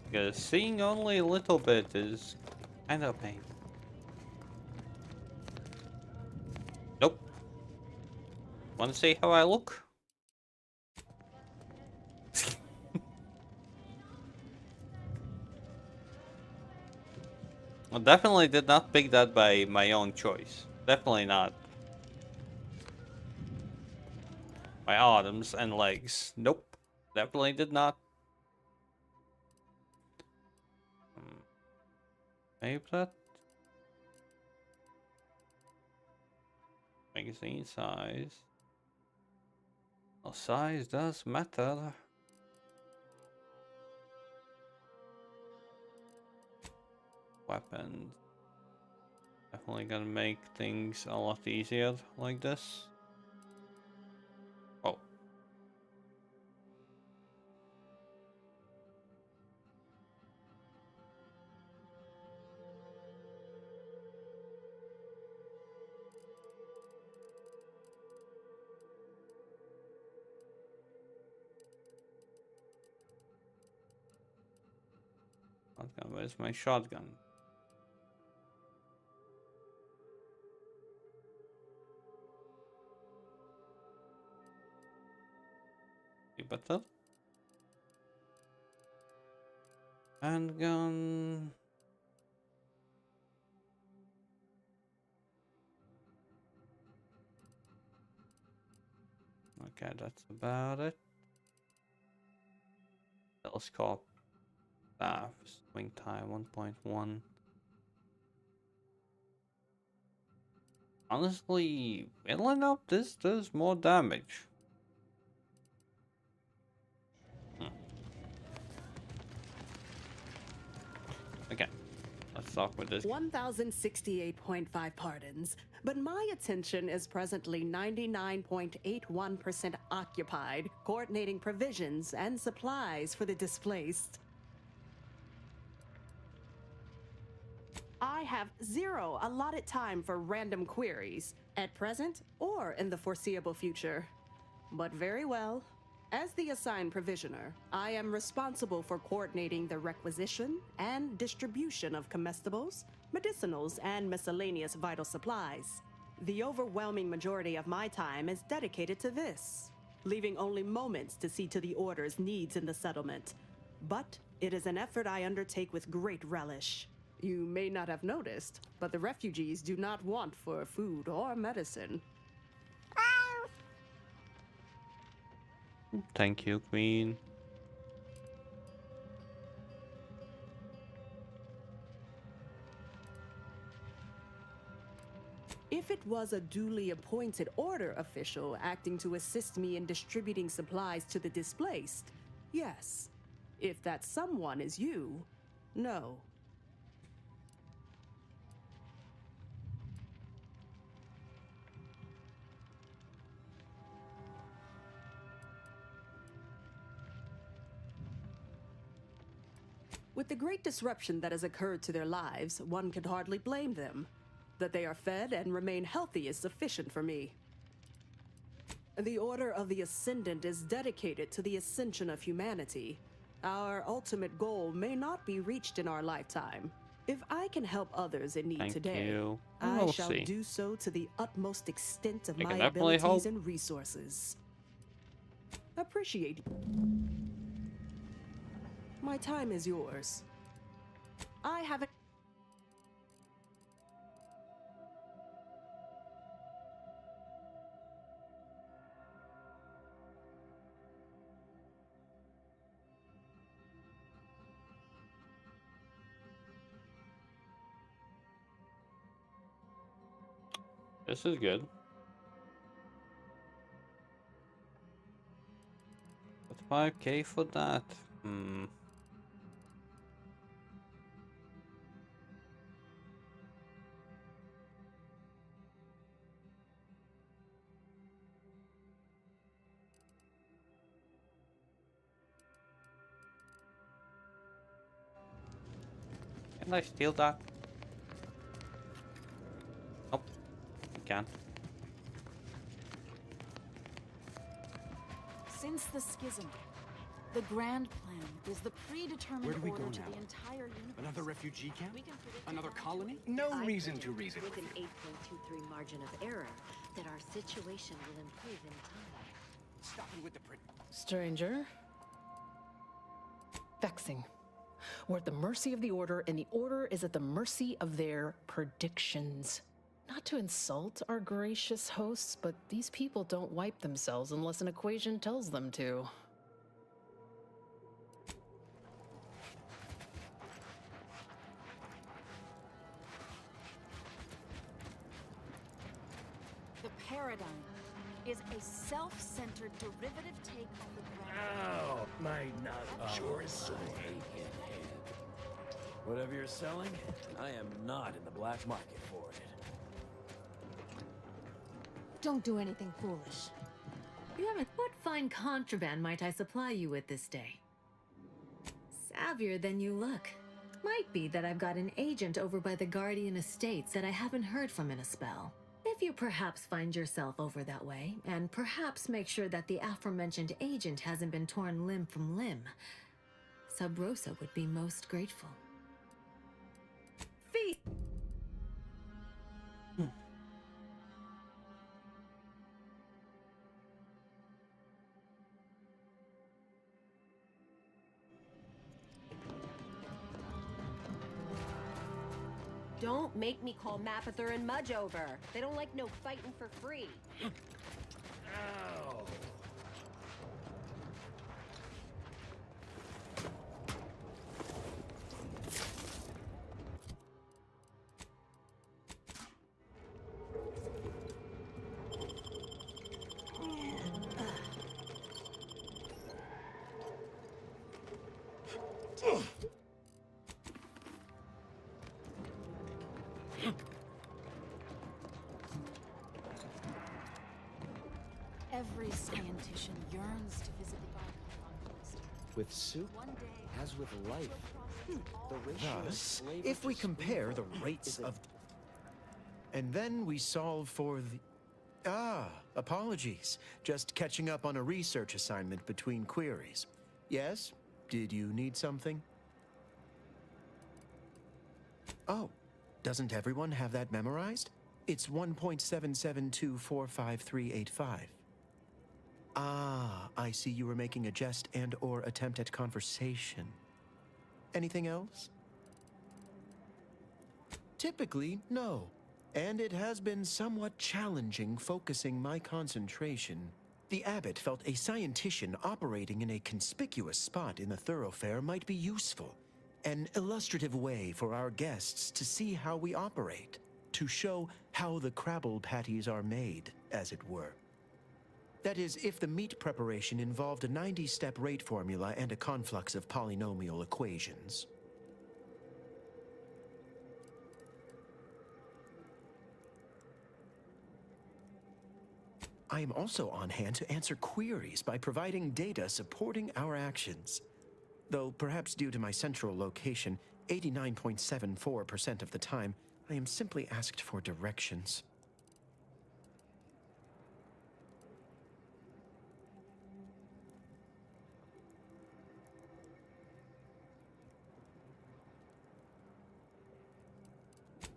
Because seeing only a little bit is kind of a pain. Nope. Want to see how I look? I definitely did not pick that by my own choice. Definitely not. My arms and legs. Nope. Definitely did not. Maybe that. Magazine size. Well, size does matter. Weapons. Definitely gonna make things a lot easier like this. Oh. Shotgun, where's my shotgun? Be better. Handgun. Okay, that's about it. Telescope. Staff. Swing time 1.1. Honestly, filling up this does more damage. Okay, let's start with this. 1,068.5 pardons, but my attention is presently 99.81% occupied, coordinating provisions and supplies for the displaced. I have 0 allotted time for random queries, at present or in the foreseeable future. But very well. As the assigned provisioner, I am responsible for coordinating the requisition and distribution of comestibles, medicinals, and miscellaneous vital supplies. The overwhelming majority of my time is dedicated to this, leaving only moments to see to the Order's needs in the settlement. But it is an effort I undertake with great relish. You may not have noticed, but the refugees do not want for food or medicine. Thank you, Queen. If it was a duly appointed order official acting to assist me in distributing supplies to the displaced, yes. If that someone is you, no. With the great disruption that has occurred to their lives, one can hardly blame them. That they are fed and remain healthy is sufficient for me. The Order of the Ascendant is dedicated to the ascension of humanity. Our ultimate goal may not be reached in our lifetime. If I can help others in need Thank today, you. I We'll shall see. do so to the utmost extent of I my can definitely abilities hope. and resources. Appreciate you. My time is yours. I haven't. This is good. But 5K for that? Hmm. Can I steal that? Nope. I can't. Since the schism, the grand plan is the predetermined Where do we order go to now? the entire universe. Another refugee camp? We can predict Another it down colony? to- No I reason to predict reason with with an you. 8.23 margin of error that our situation will improve in time. Stopping with the print. Stranger. Vexing. We're at the mercy of the Order, and the Order is at the mercy of their predictions. Not to insult our gracious hosts, but these people don't wipe themselves unless an equation tells them to. The paradigm is a self-centered derivative take on the grand. Oh, my not yours, sword. Whatever you're selling, I am not in the black market for it. Don't do anything foolish. You haven't. What fine contraband might I supply you with this day? Savvier than you look. Might be that I've got an agent over by the Guardian Estates that I haven't heard from in a spell. If you perhaps find yourself over that way, and perhaps make sure that the aforementioned agent hasn't been torn limb from limb, Sub Rosa would be most grateful. Fee! Don't make me call Mapother and Mudge over. They don't like no fighting for free. Ow. Every scientician yearns to visit the icon monastery. With soup, One day, as with life. The ratio of Thus, flavor if we to compare the spoonful rates is a- of... And then we solve for the... apologies. Just catching up on a research assignment between queries. Yes? Did you need something? Oh, doesn't everyone have that memorized? It's 1.77245385. Ah, I see you were making a jest and/or attempt at conversation. Anything else? Typically, no. And it has been somewhat challenging focusing my concentration. The abbot felt a scientician operating in a conspicuous spot in the thoroughfare might be useful. An illustrative way for our guests to see how we operate, to show how the Crabble patties are made, as it were. That is, if the meat preparation involved a 90-step rate formula and a conflux of polynomial equations. I am also on hand to answer queries by providing data supporting our actions. Though perhaps due to my central location, 89.74% of the time, I am simply asked for directions.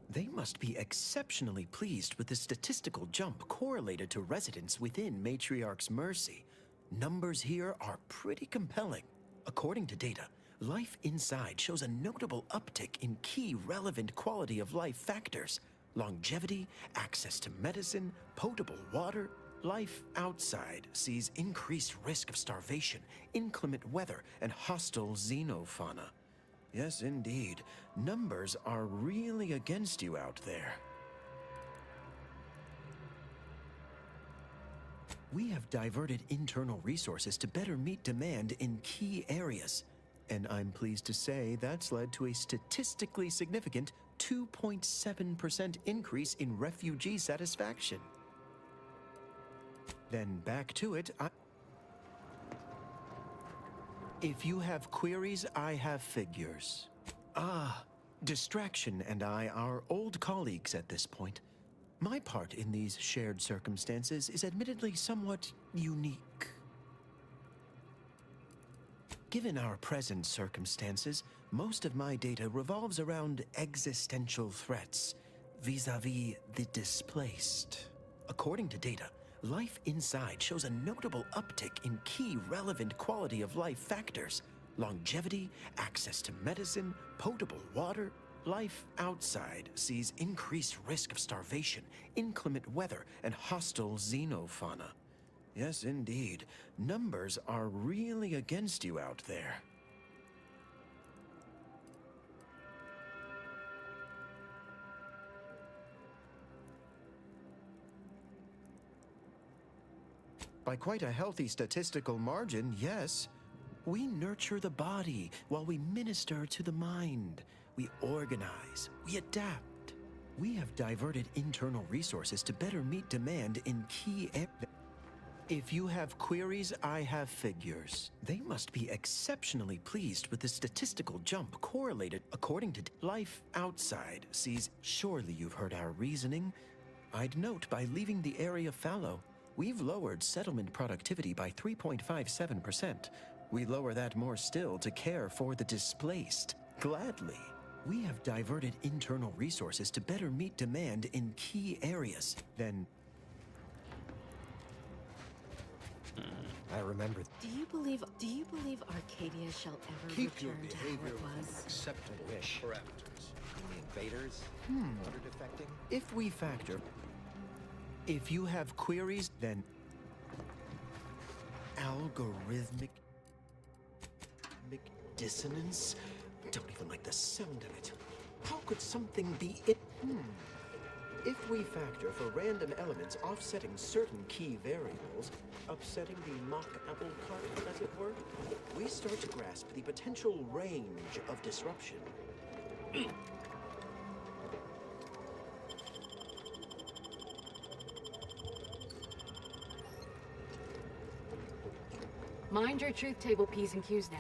They must be exceptionally pleased with the statistical jump correlated to residents within Matriarch's Mercy. Numbers here are pretty compelling. According to data, life inside shows a notable uptick in key relevant quality of life factors: longevity, access to medicine, potable water. Life outside sees increased risk of starvation, inclement weather, and hostile xenofauna. Yes, indeed. Numbers are really against you out there. We have diverted internal resources to better meet demand in key areas. And I'm pleased to say that's led to a statistically significant 2.7% increase in refugee satisfaction. Then back to it, if you have queries, I have figures. Ah, Distraction and I are old colleagues at this point. My part in these shared circumstances is admittedly somewhat unique. Given our present circumstances, most of my data revolves around existential threats vis-a-vis the displaced. According to data, life inside shows a notable uptick in key relevant quality of life factors: longevity, access to medicine, potable water. Life outside sees increased risk of starvation, inclement weather, and hostile xenofauna. Yes, indeed. Numbers are really against you out there. By quite a healthy statistical margin, yes. We nurture the body while we minister to the mind. We organize, we adapt. We have diverted internal resources to better meet demand in key areas. If you have queries, I have figures. They must be exceptionally pleased with the statistical jump correlated according to life outside sees. Surely you've heard our reasoning. I'd note by leaving the area fallow, we've lowered settlement productivity by 3.57%. We lower that more still to care for the displaced. Gladly. We have diverted internal resources to better meet demand in key areas. Then I remember. Do you believe Arcadia shall ever Keep your return to how behavior it was? within acceptable Wish. parameters. The invaders? Order defecting? if we factor, if you have queries, then algorithmic dissonance? Don't even like the sound of it. How could something be it? If we factor for random elements offsetting certain key variables, upsetting the mock apple cart, as it were, we start to grasp the potential range of disruption. Mind your truth table P's and Q's now.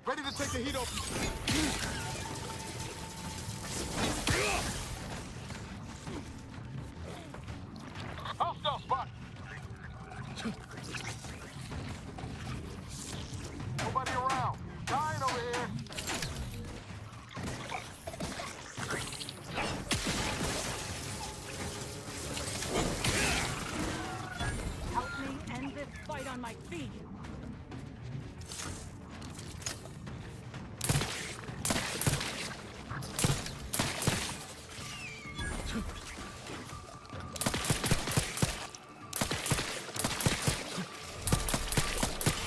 Ready to take the heat off. Hostile spot. Nobody around. Dying over here. Help me end this fight on my feet.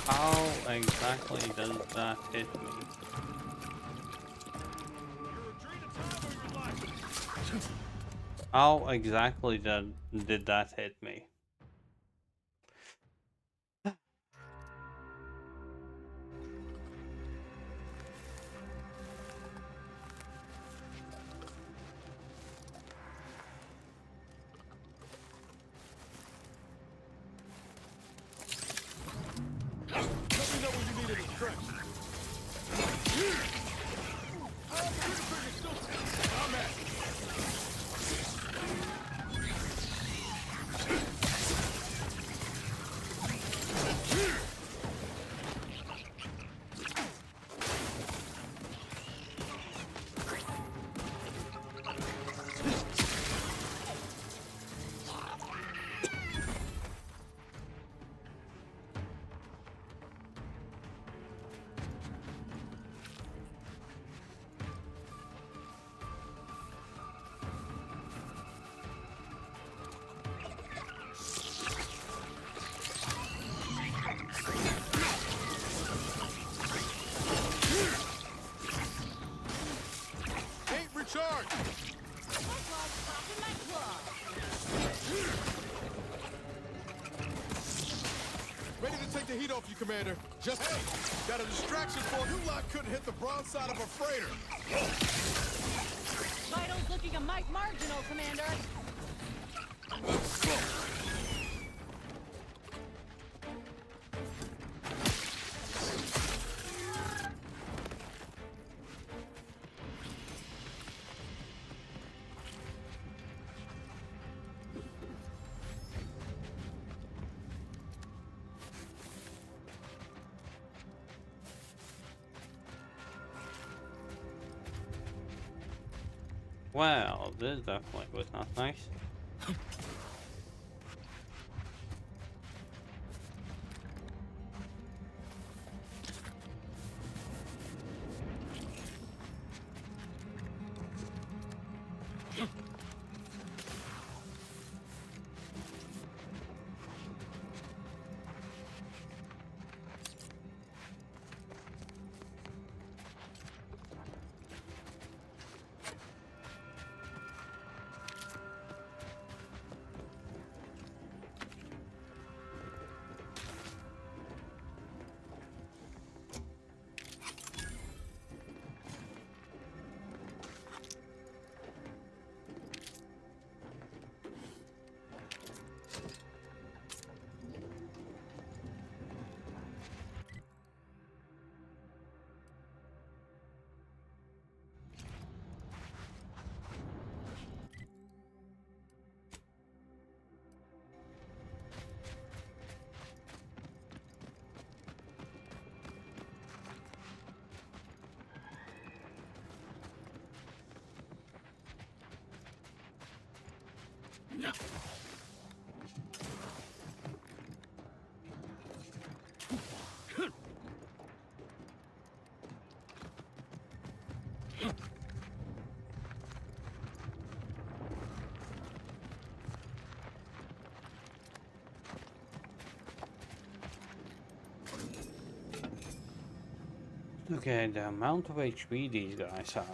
How exactly does that hit me? How exactly did that hit me? Charge! Ready to take the heat off you, Commander. Just hey, got a distraction for you. Lot couldn't hit the broad side of a freighter. Vitals looking a mite marginal, Commander. Well, this definitely was not nice. Okay, the amount of HP these guys have.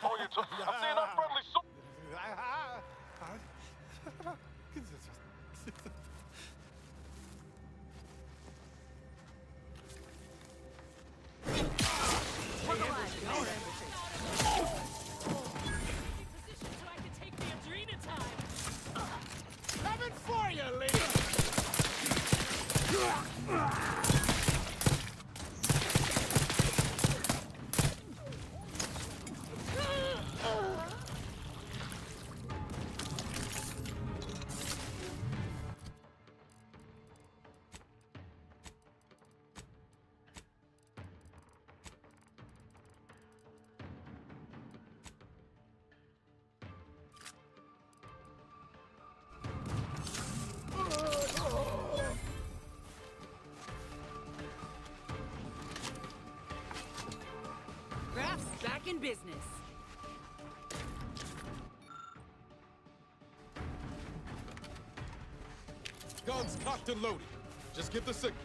Oh, I'm seeing unfriendly so. Coming for you, lady. Graph's back in business. Guns cocked and loaded. Just get the signal.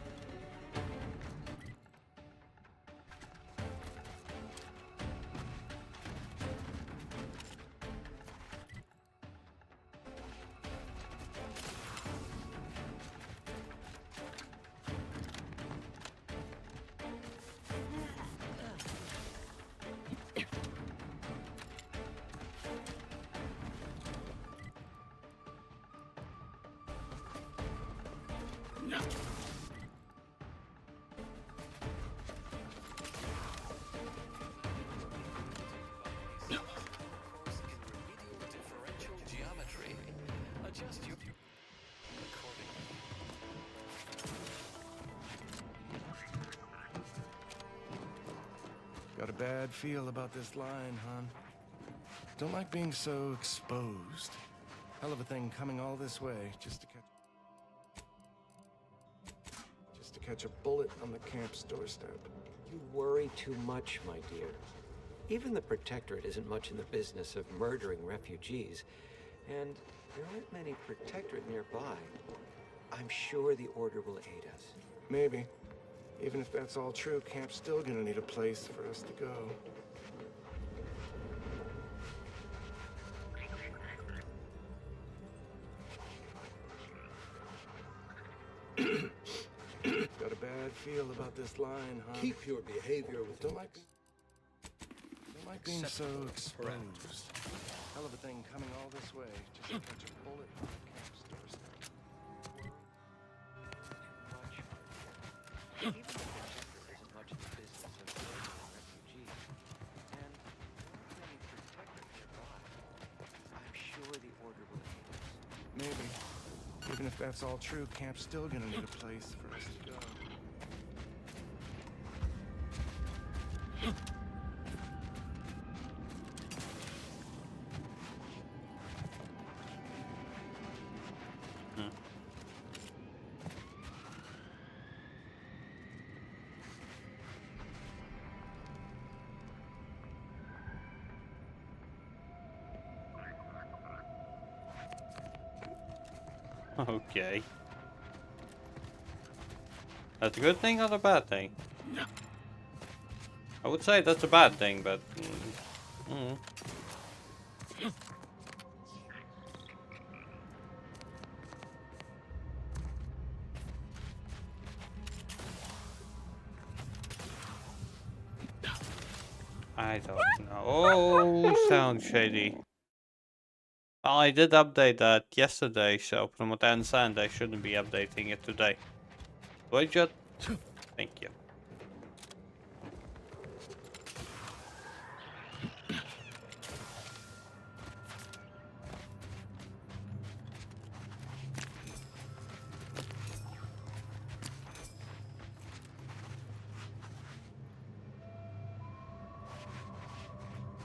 Got a bad feel about this line, hon. Don't like being so exposed. Hell of a thing coming all this way just to catch a bullet on the camp's doorstep. You worry too much, my dear. Even the Protectorate isn't much in the business of murdering refugees, and there aren't many Protectorate nearby. I'm sure the Order will aid us. Maybe. Even if that's all true, camp's still gonna need a place for us to go. Got a bad feel about this line, huh? Keep your behavior with Don't like being so exposed. Hell of a thing coming all this way just to catch a bullet on the camp's doorstep. Even the Protectorate isn't much in the business of murdering refugees, and there aren't many Protectorate nearby. I'm sure the Order will aid us. Maybe. Even if that's all true, camp's still gonna need a place for us to go. Okay. That's a good thing or a bad thing? I would say that's a bad thing, but... I don't know. Oh, sounds shady. Well, I did update that yesterday, so from what I understand, I shouldn't be updating it today. Widget? Thank you.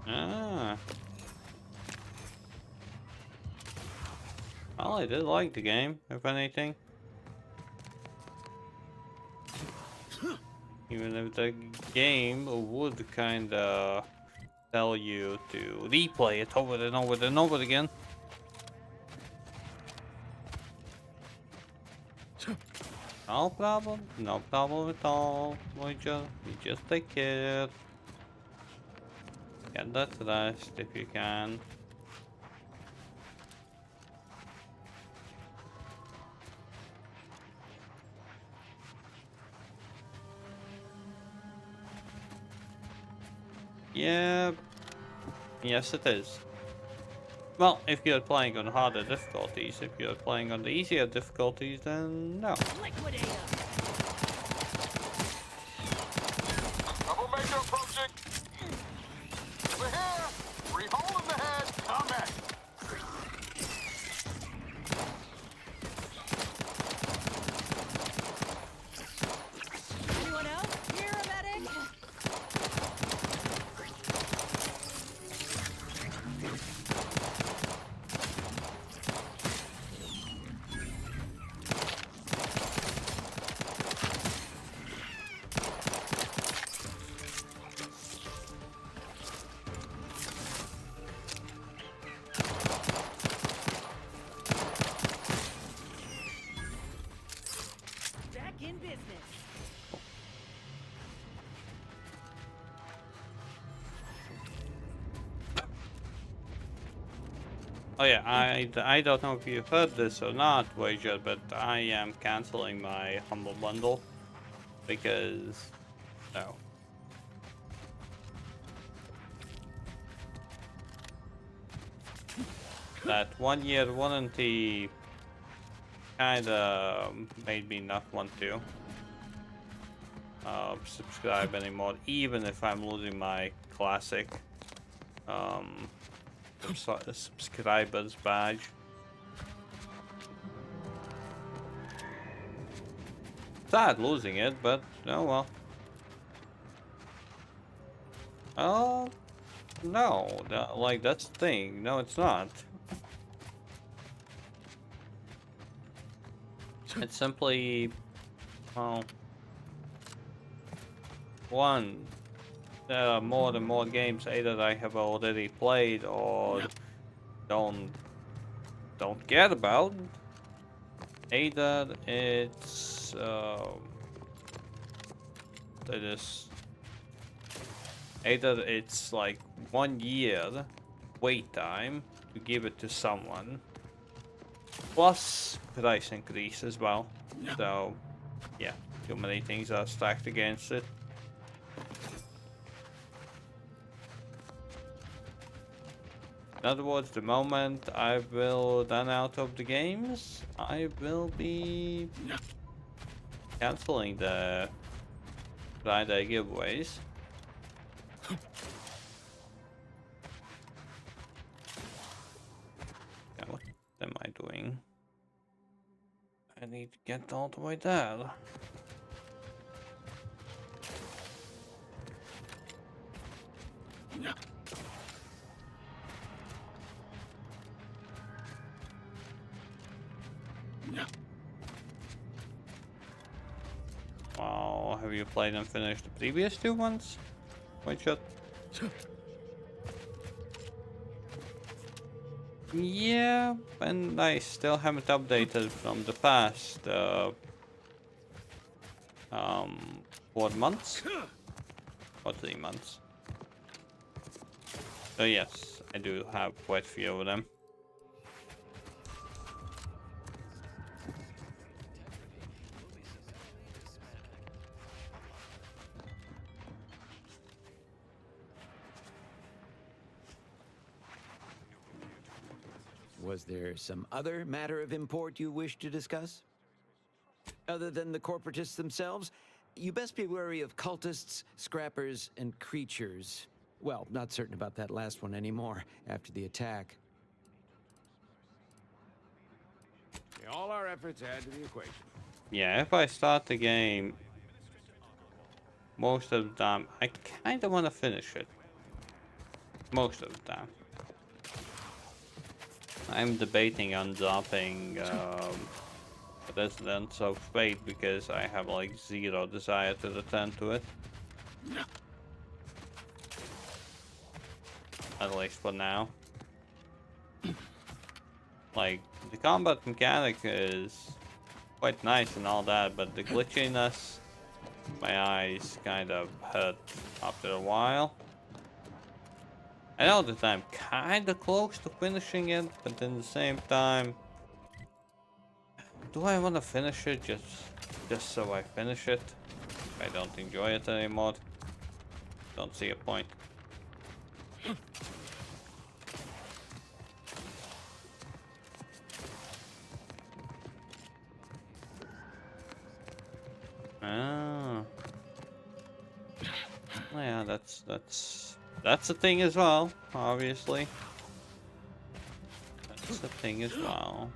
Ah. Well, I did like the game, if anything. Even if the game would kinda tell you to replay it over and over and over again. No problem at all. We just take care. Get that rest if you can. Yeah, yes it is. Well, if you're playing on harder difficulties, if you're playing on the easier difficulties, then no. Troublemaker approaching. We're here. Free hole in the head. Combat. Anyone else? Here, a medic? Back in business. Oh yeah, I don't know if you heard this or not, Wager, but I am canceling my Humble Bundle because no. That 1 year warranty kinda made me not want to subscribe anymore, even if I'm losing my classic subscribers badge. Sad losing it, but oh well. Oh no, like that's the thing. No, it's not. It's simply, well, one, there are more and more games either I have already played or don't care about. Either it's either it's like 1 year wait time to give it to someone, plus price increase as well. So yeah, too many things are stacked against it. In other words, the moment I will run out of the games, I will be canceling the Friday giveaways. Yeah, what am I doing? I need to get all the way there. Wow, have you played and finished the previous two ones? Wait, shut. Yeah, and I still haven't updated from the past 4 months or 3 months. So yes, I do have quite a few of them. Was there some other matter of import you wish to discuss? Other than the corporatists themselves, you best be wary of cultists, scrappers, and creatures. Well, not certain about that last one anymore after the attack. All our efforts add to the equation. Yeah, if I start the game, most of the time, I kind of want to finish it. Most of the time. I'm debating on dropping Residents of Fate because I have like zero desire to return to it. At least for now. Like, the combat mechanic is quite nice and all that, but the glitchiness, my eyes kind of hurt after a while. I know that I'm kind of close to finishing it, but in the same time, do I want to finish it just so I finish it? If I don't enjoy it anymore, don't see a point. Ah. Yeah, that's a thing as well, obviously. That's a thing as well.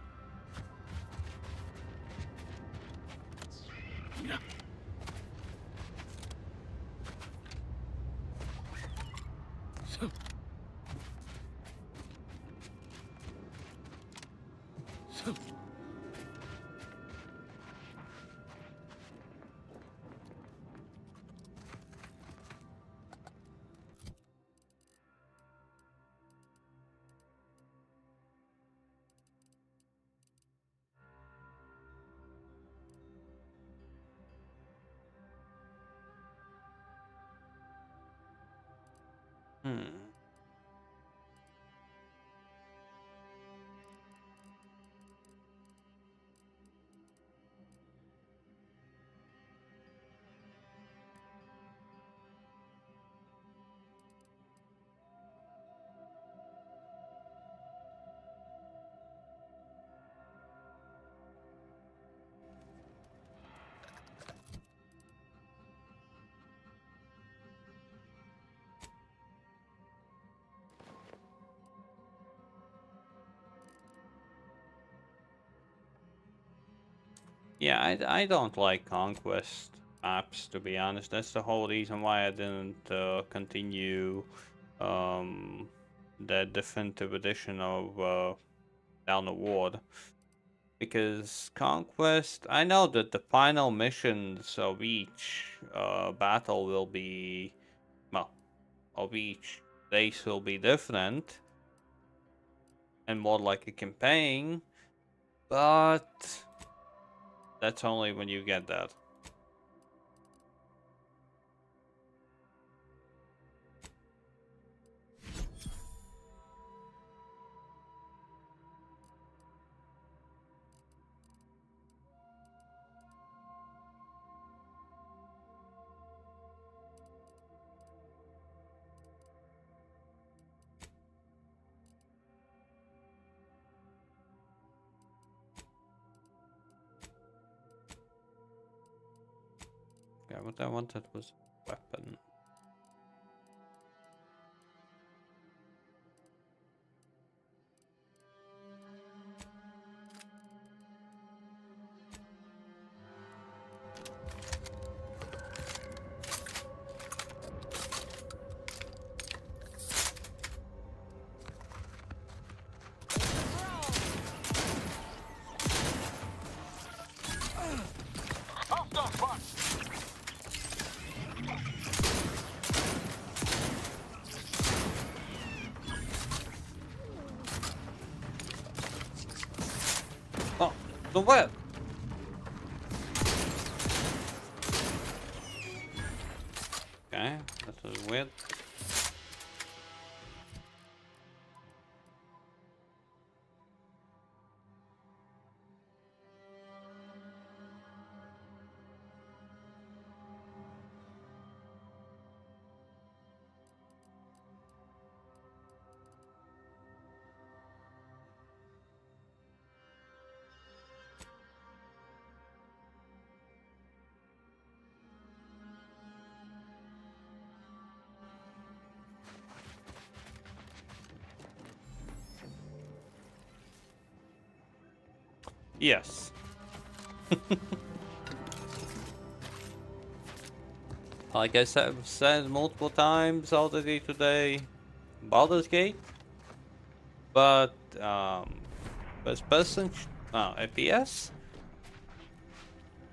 Yeah, I don't like conquest maps, to be honest. That's the whole reason why I didn't continue the definitive edition of Down the Ward. Because conquest, I know that the final missions of each battle will be, well, of each race will be different and more like a campaign, but that's only when you get that. Yeah, what I wanted was a weapon. Oh, the web! Okay, that was weird. Yes. Like I said multiple times already today, Baldur's Gate, but first person FPS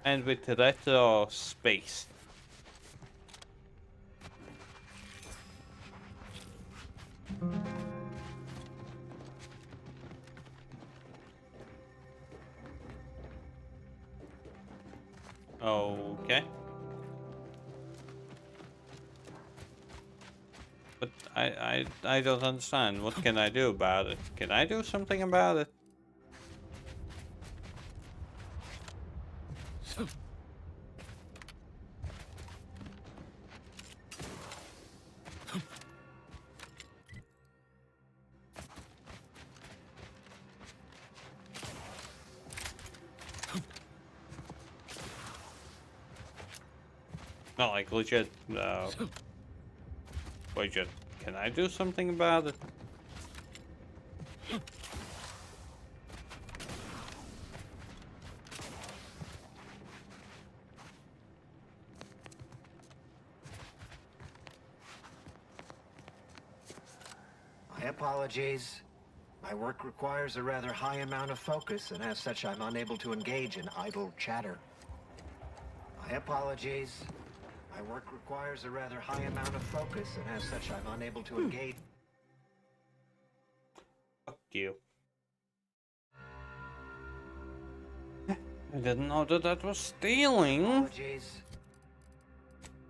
and with retro space. Okay. But I don't understand. What can I do about it? Can I do something about it? Not like legit, legit. Can I do something about it? My apologies. My work requires a rather high amount of focus, and as such, I'm unable to engage in idle chatter. My apologies. My work requires a rather high amount of focus, and as such, I'm unable to engage. Fuck you. I didn't know that that was stealing. Apologies.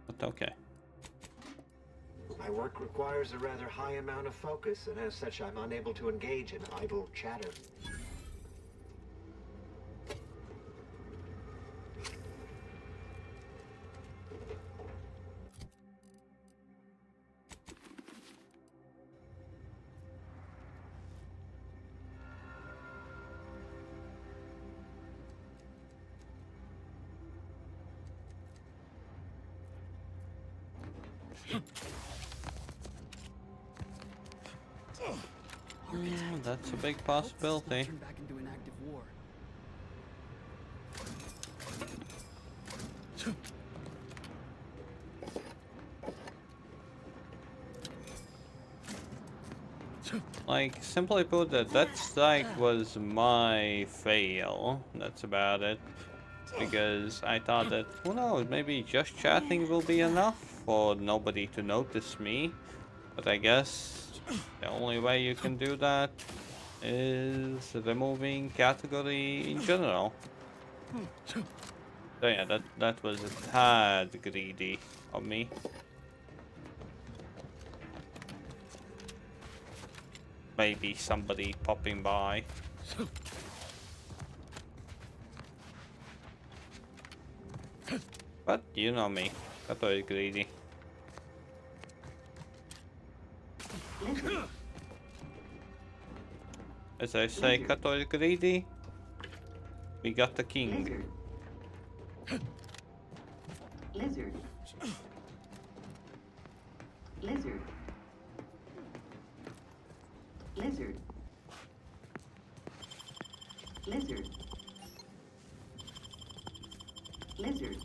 But okay. My work requires a rather high amount of focus, and as such, I'm unable to engage in idle chatter. That's a big possibility. Turn back into an active war. Like, simply put, that strike was my fail. That's about it. Because I thought that, who knows, maybe just chatting will be enough for nobody to notice me. But I guess the only way you can do that is removing category in general. So yeah, that was a tad greedy of me. Maybe somebody popping by. But you know me, Kato is greedy. As I say, Kato is greedy. We got the king. Lizard. Lizard. Lizard. Lizard. Lizard.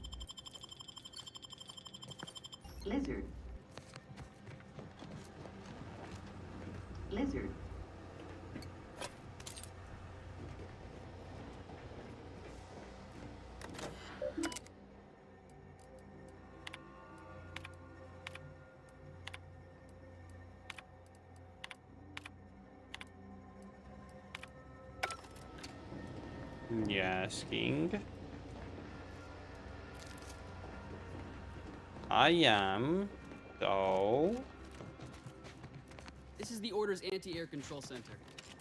Lizard. Lizard. Yes, king. I am. So. This is the Order's anti-air control center.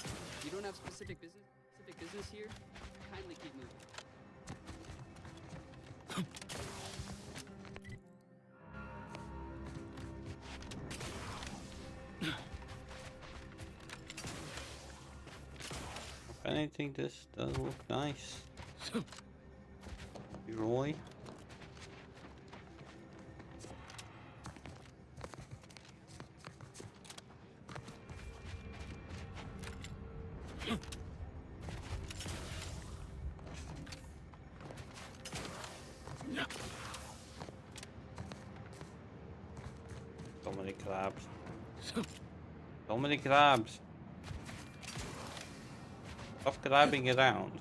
If you don't have specific business here, kindly keep moving. If anything, this does look nice. Roy. So many crabs. So many crabs. Stop grabbing around.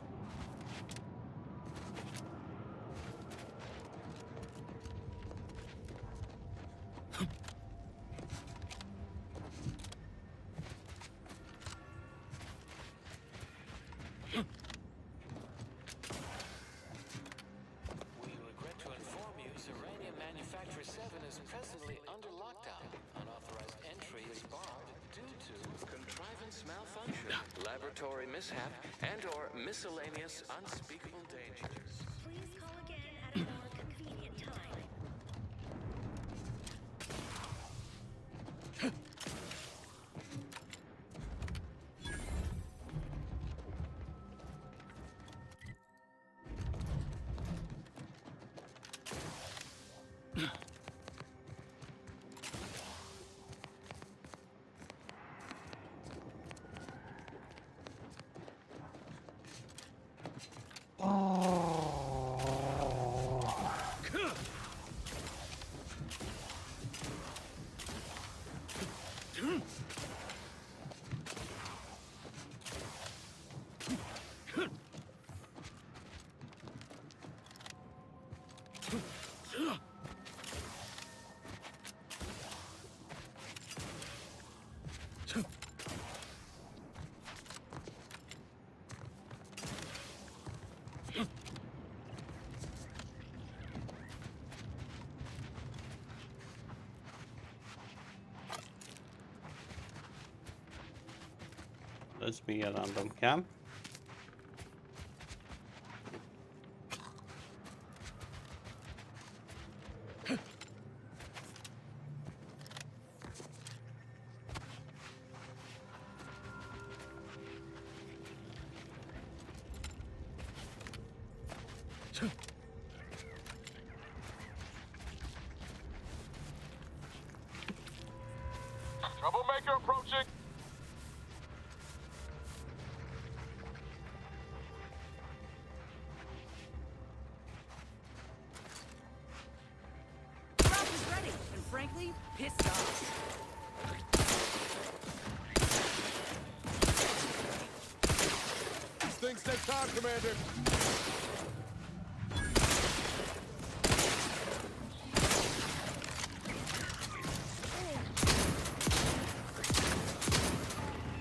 Laboratory mishap and/or miscellaneous unspeakable dangers. Please call again at a more convenient time. Let's be a random camp. Troublemaker approaching. Rock is ready, and frankly, pissed off. time, Commander.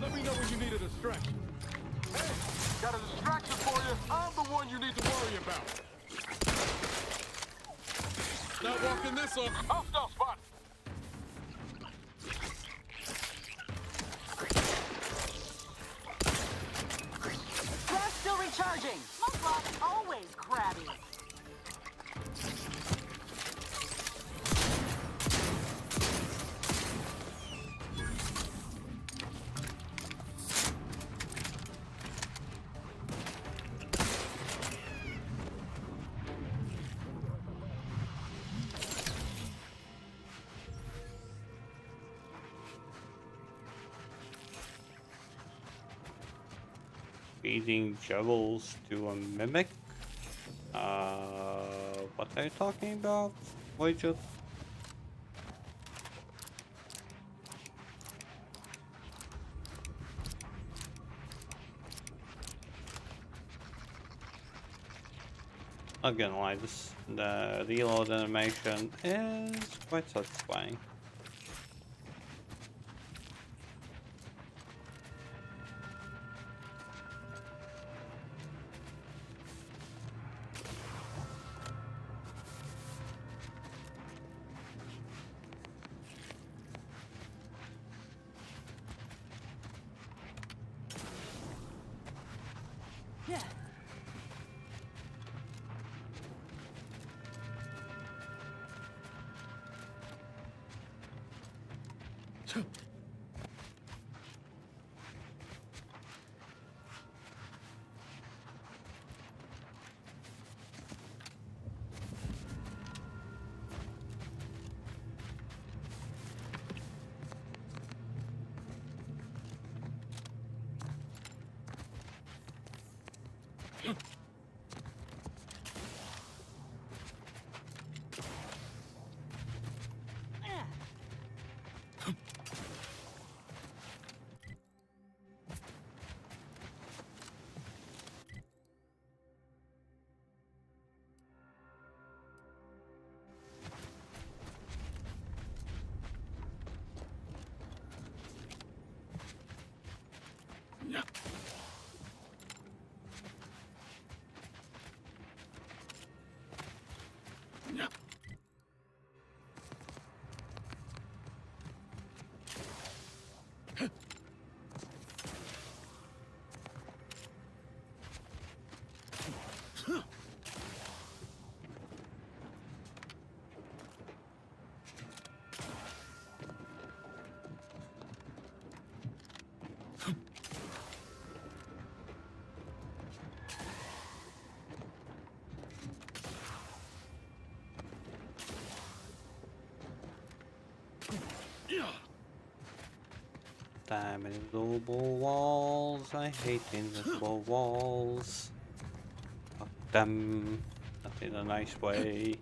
Let me know when you need a distraction. Hey, got a distraction for you. I'm the one you need to worry about. Not walking this up. Hostile spot. Gas still recharging. Mudblock always crabby. Feeding jewels to a mimic? What are you talking about, Voyager? Not gonna lie, the reload animation is quite satisfying. Yeah. Damn invisible walls, I hate invisible walls. Fuck them, not in a nice way.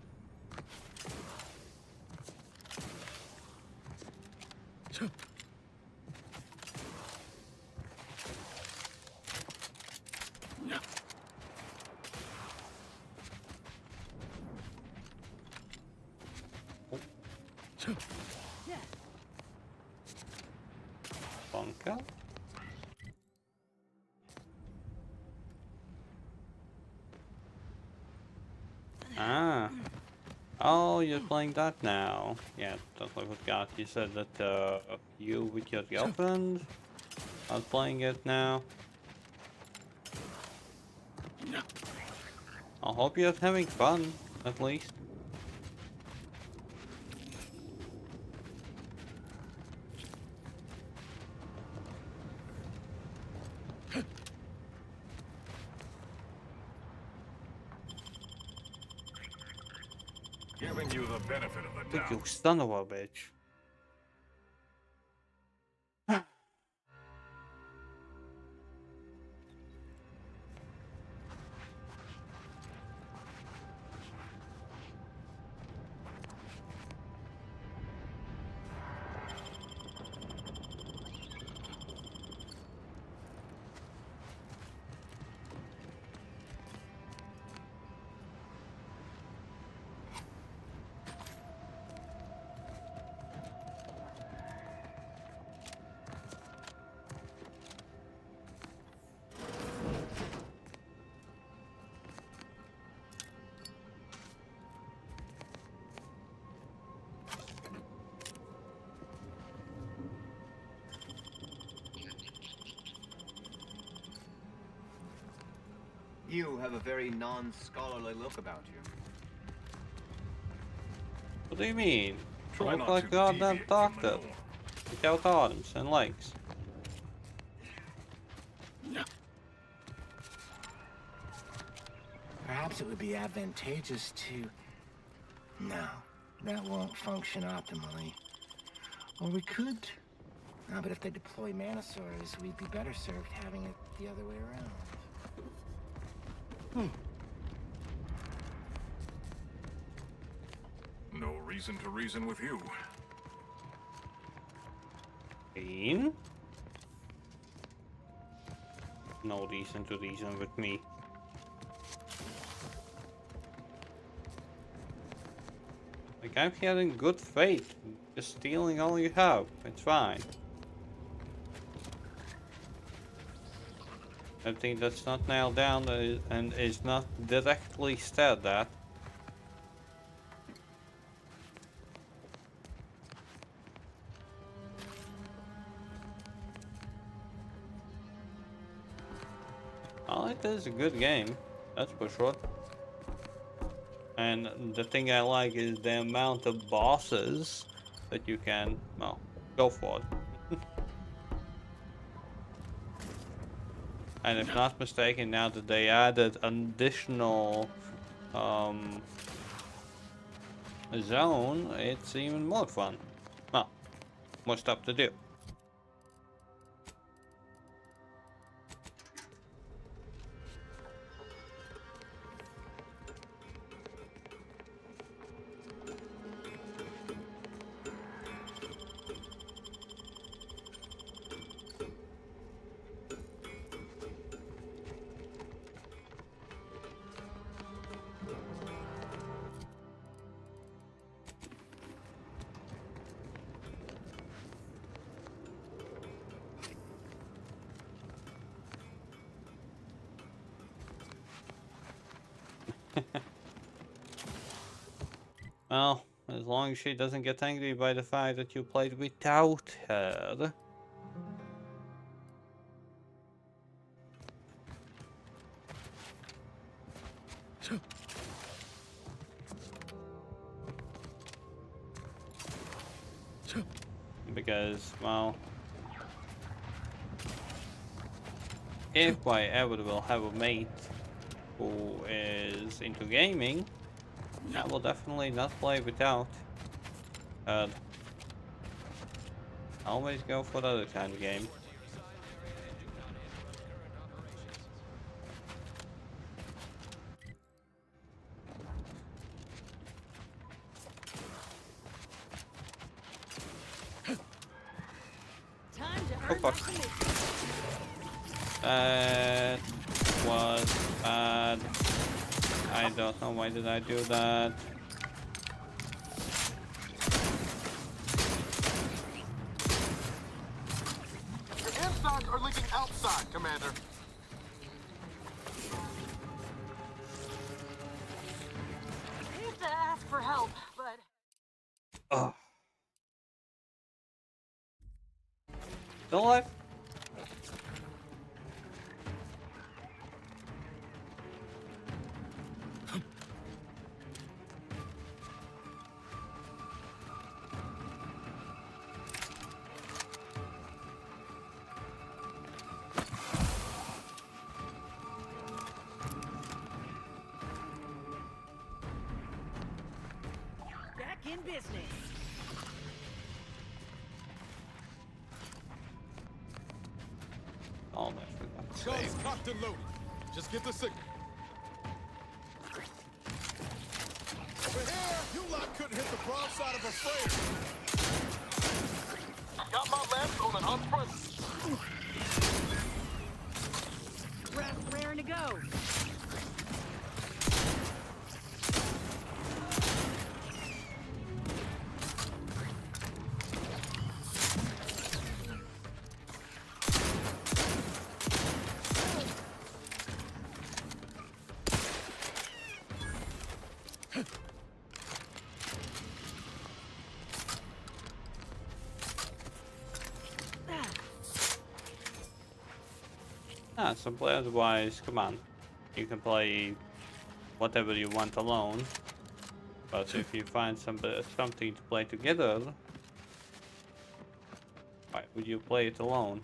Bunker? Ah. Oh, you're playing that now. Yeah, totally forgot. You said that you with your girlfriend are playing it now. I hope you're having fun, at least. Giving you the benefit of the doubt. You son of a bitch. You have a very non-scholarly look about you. What do you mean? I Try look not like to a goddamn deviate from the doctor. Without arms and legs. Perhaps it would be advantageous to... No, that won't function optimally. Or we could... No, but if they deploy Manosaurs, we'd be better served having it the other way around. No reason to reason with you. Bean? No reason to reason with me. Like, I'm here in good faith. Just stealing all you have. It's fine. I think that's not nailed down and is not directly said that. Well, it is a good game, that's for sure. And the thing I like is the amount of bosses that you can, well, go for it. And if not mistaken, now that they added an additional zone, it's even more fun. Well, more stuff to do. Well, as long as she doesn't get angry by the fact that you played without her. Because, well, if I ever will have a mate who is into gaming, I will definitely not play without. Always go for the other kind of game. Oh fuck. That was bad. I don't know why did I do that. Your inside are leaking outside, Commander. I hate to ask for help, but... Ugh. Still alive? Back in business. Oh, I forgot to say. Guns cocked and loaded. Just get the signal. Over here, you lot couldn't hit the broadside of a freighter. Got my left on an unfriendly. Raring to go. Ah, so players wise, come on. You can play whatever you want alone, but if you find something to play together, why would you play it alone?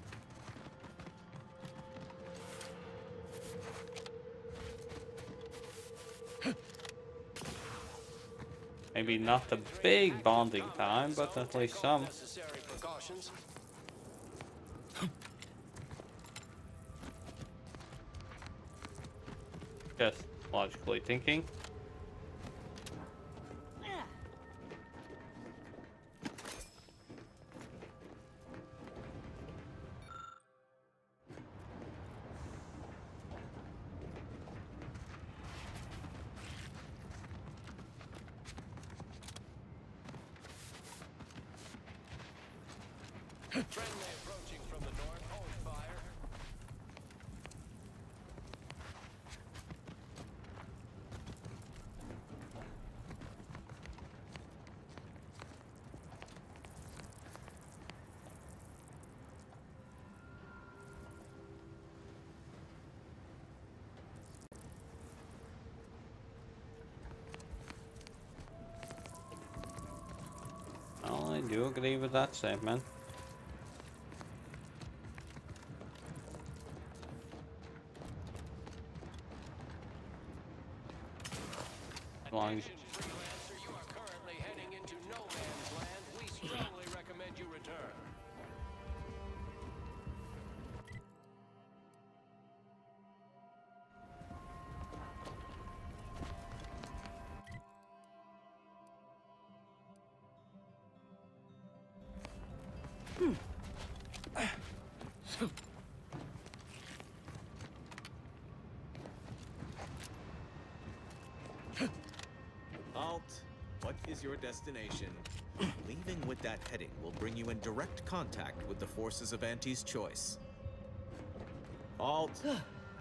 Maybe not a big bonding time, but at least some. Necessary precautions. Just logically thinking. Friendly approaching from the north. Hold fire. Well, I do agree with that statement. As long as Freelancer, you are currently heading into no man's land. We strongly recommend you return. Alt, what is your destination? Leaving with that heading will bring you in direct contact with the forces of Auntie's choice. Alt,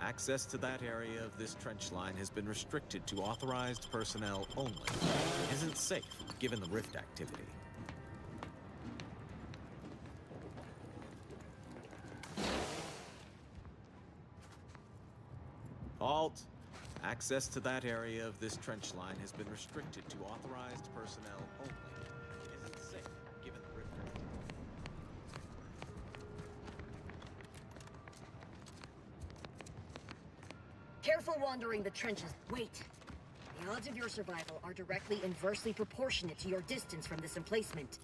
access to that area of this trench line has been restricted to authorized personnel only. It isn't safe, given the rift activity. Alt, access to that area of this trench line has been restricted to authorized personnel only. It isn't safe, given the rift activity. Careful wandering the trenches. Wait. The odds of your survival are directly inversely proportionate to your distance from this emplacement.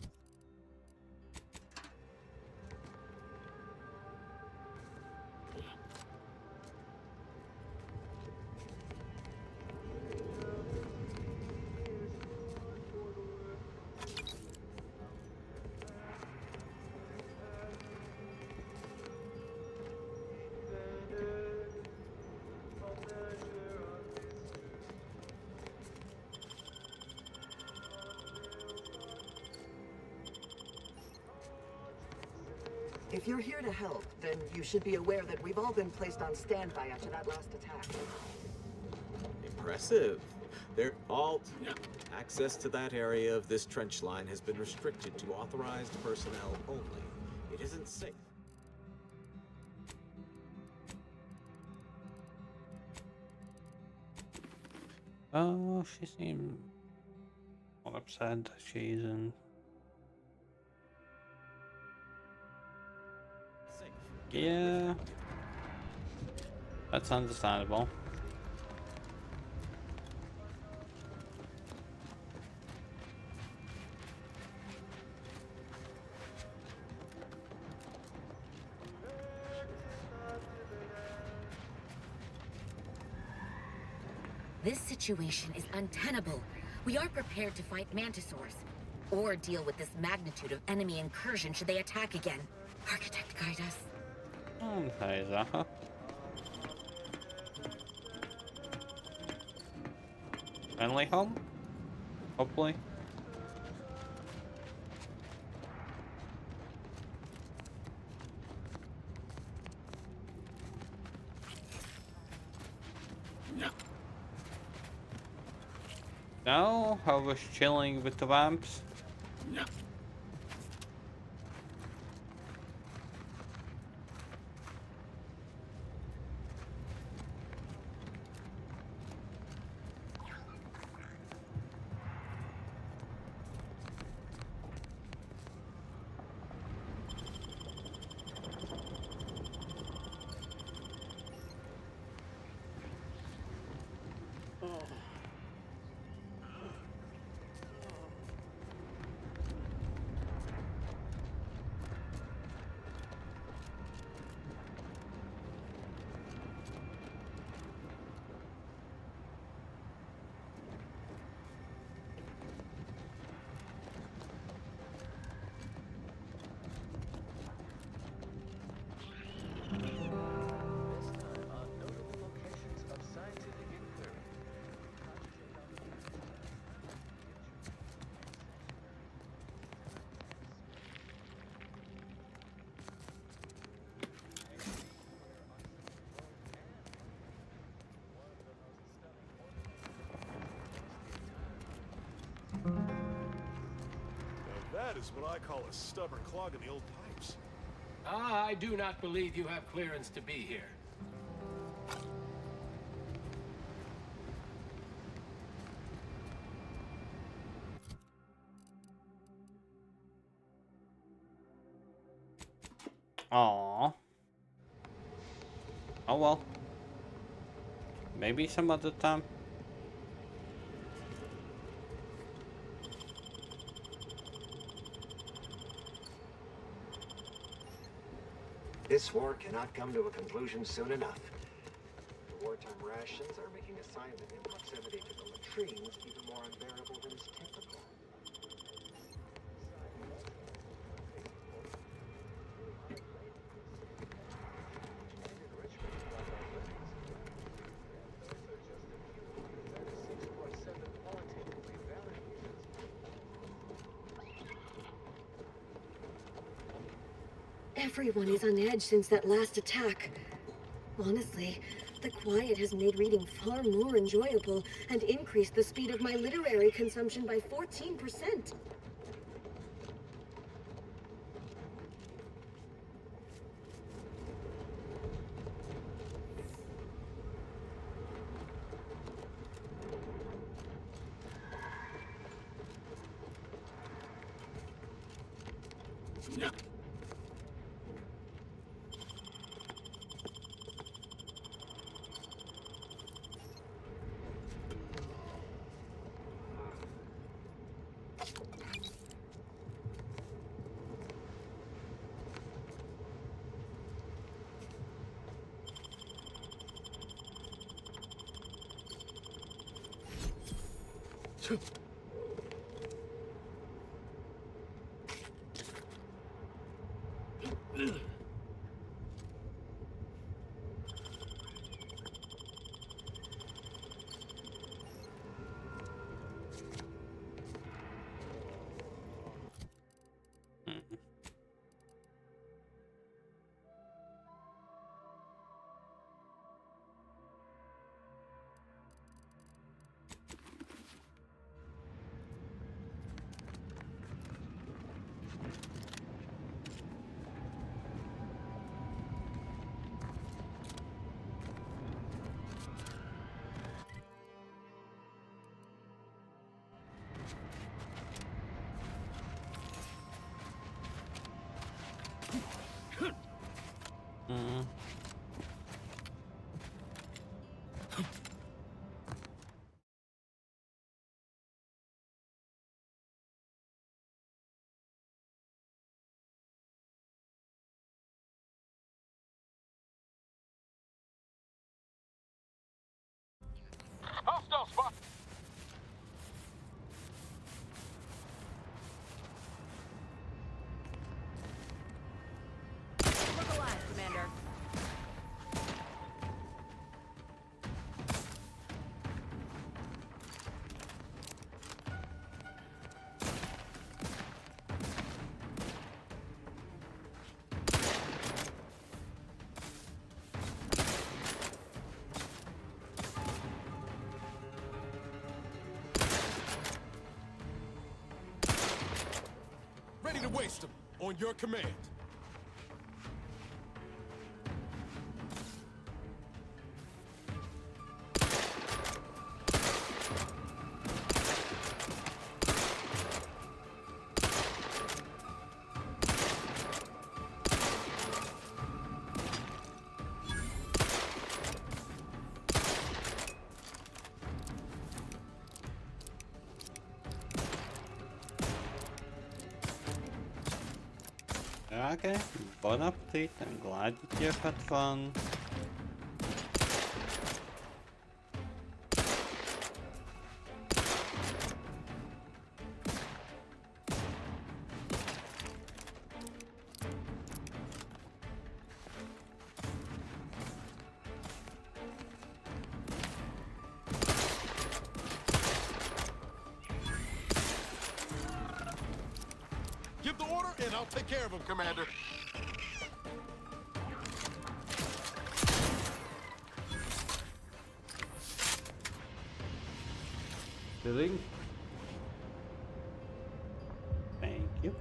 If you're here to help, then you should be aware that we've all been placed on standby after that last attack. Impressive. Their Alt, access to that area of this trench line has been restricted to authorized personnel only. It isn't safe. Oh, she seemed more upset that she isn't. Yeah, that's understandable. This situation is untenable. We aren't prepared to fight mantisaurs, or deal with this magnitude of enemy incursion should they attack again. Architect, guide us. Okay, Zaha. Finally home? Hopefully. No, I was chilling with the vamps. That is what I call a stubborn clog in the old pipes. Ah, I do not believe you have clearance to be here. Aww. Oh well. Maybe some other time. This war cannot come to a conclusion soon enough. The wartime rations are making assignment in proximity to the latrines even more unbearable than is typical. Everyone is on edge since that last attack. Honestly, the quiet has made reading far more enjoyable and increased the speed of my literary consumption by 14%. Hostile spot! Look alive, Commander. Ready to waste them on your command. Okay, bon appetit. I'm glad that you've had fun. Give the order and I'll take care of him, Commander. Filling. Thank Yep.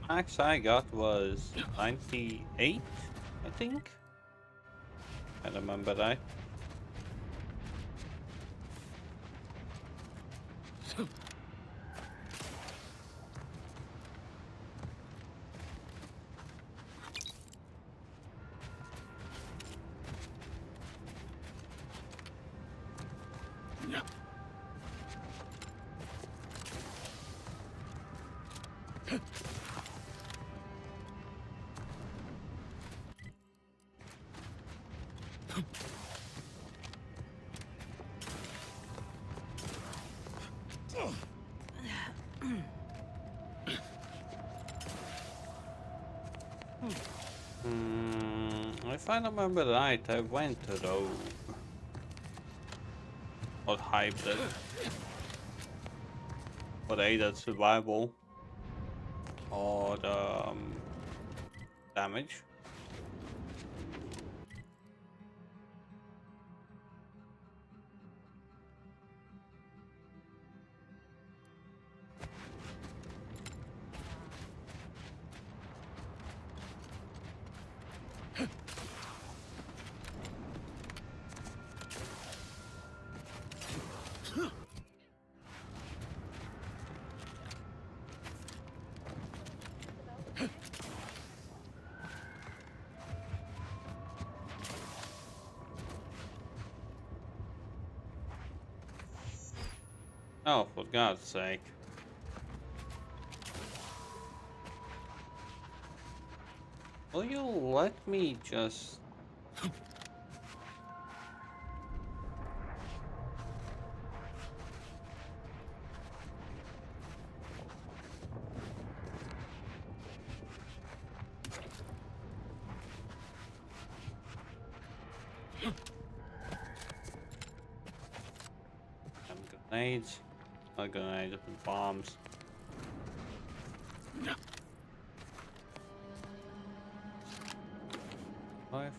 Max I got was 98, I think. I remember that. If I remember right, I went rogue. Or hybrid. Or either survival. Or damage. Oh, for God's sake. Will you let me just... Grenades. Not grenades, but bombs. Rifle.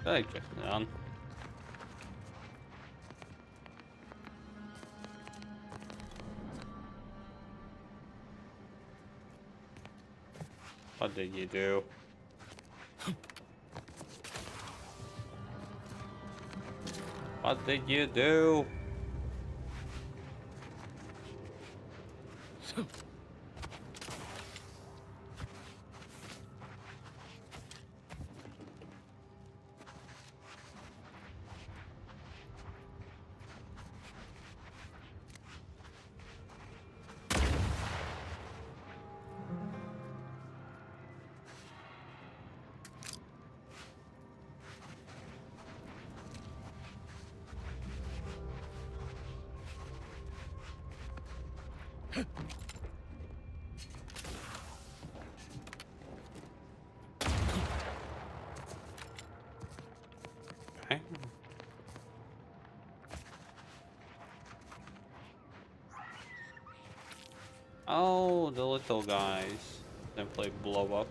I just done. What did you do? What did you do? Okay. Oh, the little guys simply blow up.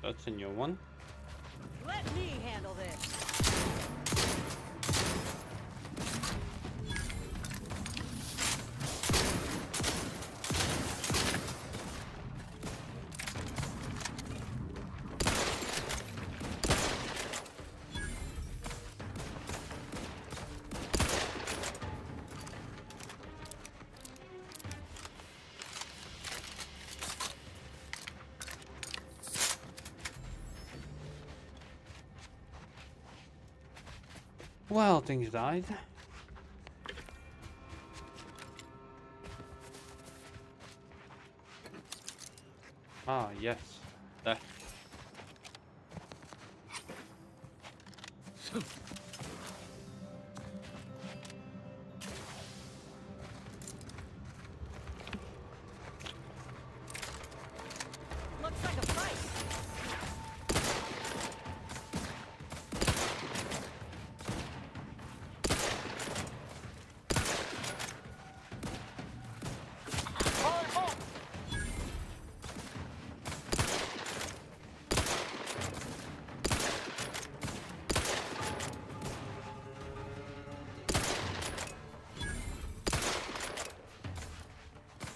That's a new one. Let me handle this. Well, things died. Ah, yes. That. Looks like a fight.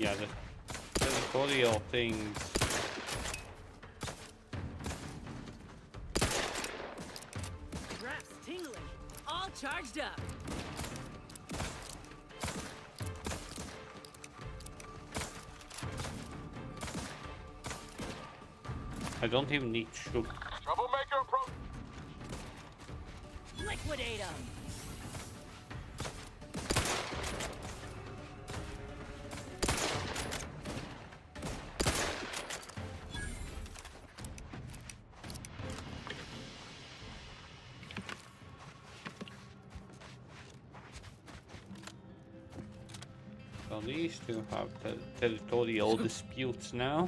Yeah, the tutorial things. Wraps tingling. All charged up. I don't even need sugar. Troublemaker approach. Liquidate 'em. So these two have territorial disputes now.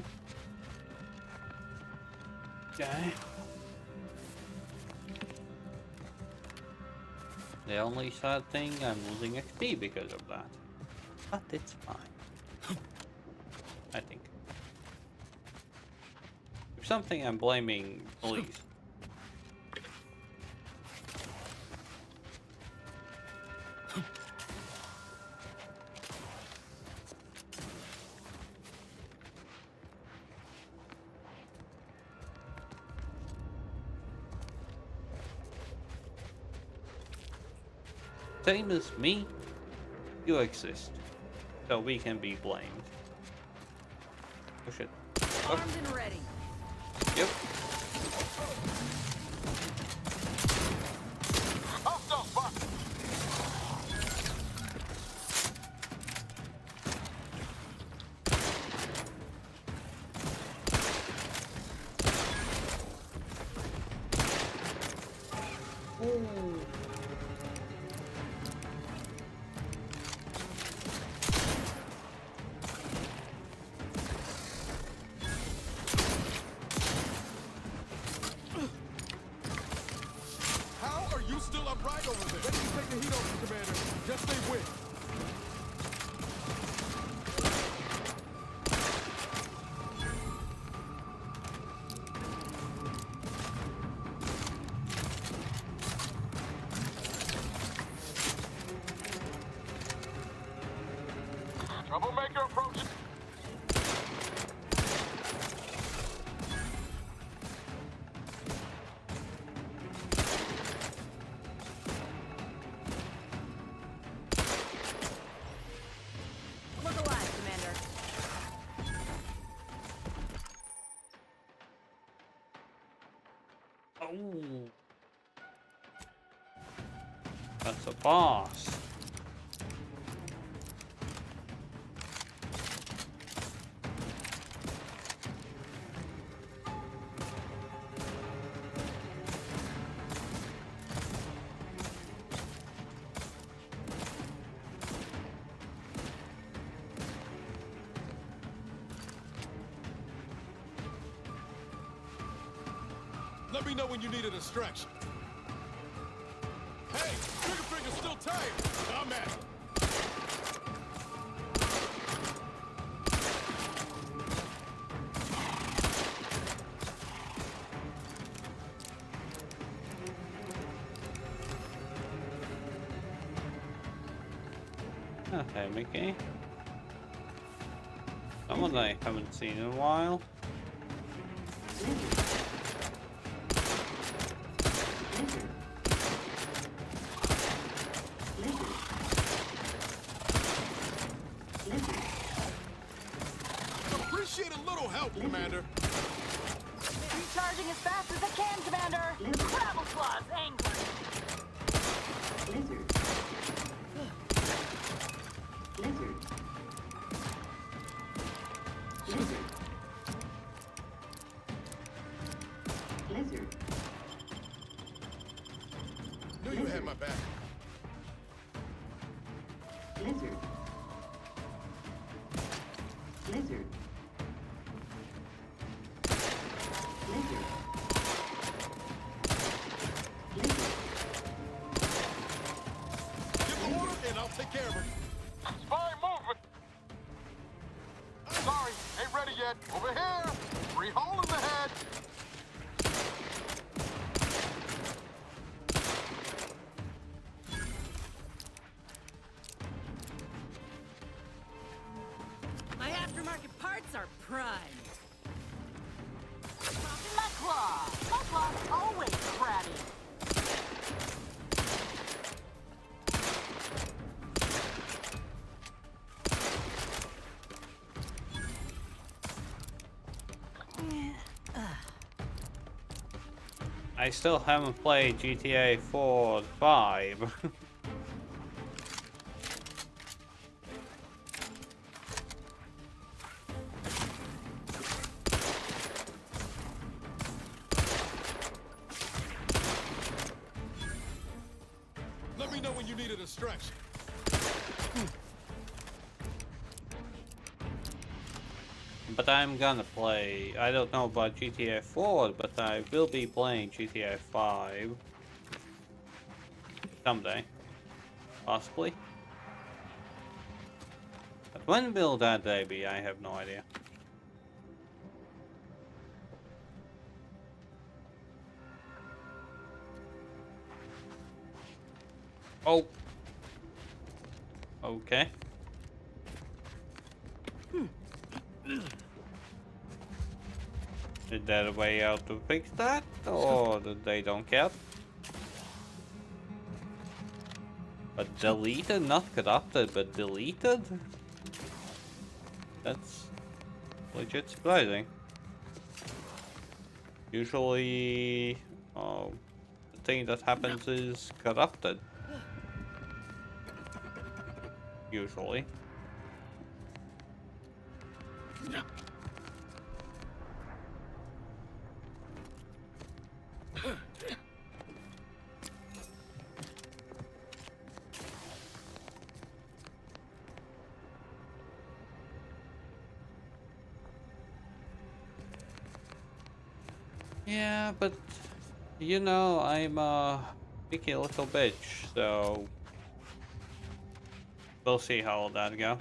Okay. The only sad thing, I'm losing XP because of that. But it's fine. I think. If something I'm blaming police. Same as me, you exist, so we can be blamed. Oh shit. Oh. Armed and ready. Yep. Hostile spot. How are you still upright over there? Ready to take the heat off you, Commander. Just stay with. Troublemaker approaching. Look alive, Commander. Oh. That's a boss. Let me know when you need a distraction. Hey, trigger finger's still tight. I'm at it. Okay, Mickey. Someone I haven't seen in a while. Appreciate a little help, Commander. Recharging as fast as I can, Commander. Travel claws angry. Lizard. Lizard. Lizard. Lizard. Knew you had my back. Lizard. Lizard. Lizard. Lizard. Give the order and I'll take care of her. Spy movement! Sorry, ain't ready yet. Over here! Free hole in the head! My aftermarket parts are prime. My claw! My claw's always crabby. I still haven't played GTA 4 5. Let me know when you need a distraction. But I'm gonna play. I don't know about GTA 4, but I will be playing GTA 5 someday, possibly. But when will that day be? I have no idea. Oh. Okay. Is there a way out to fix that, or that they don't care? But deleted, not corrupted, but deleted? That's legit surprising. Usually, the thing that happens is corrupted. Usually. Yeah, but you know, I'm a picky little bitch, so we'll see how that go.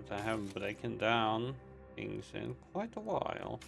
I haven't broken down things in quite a while.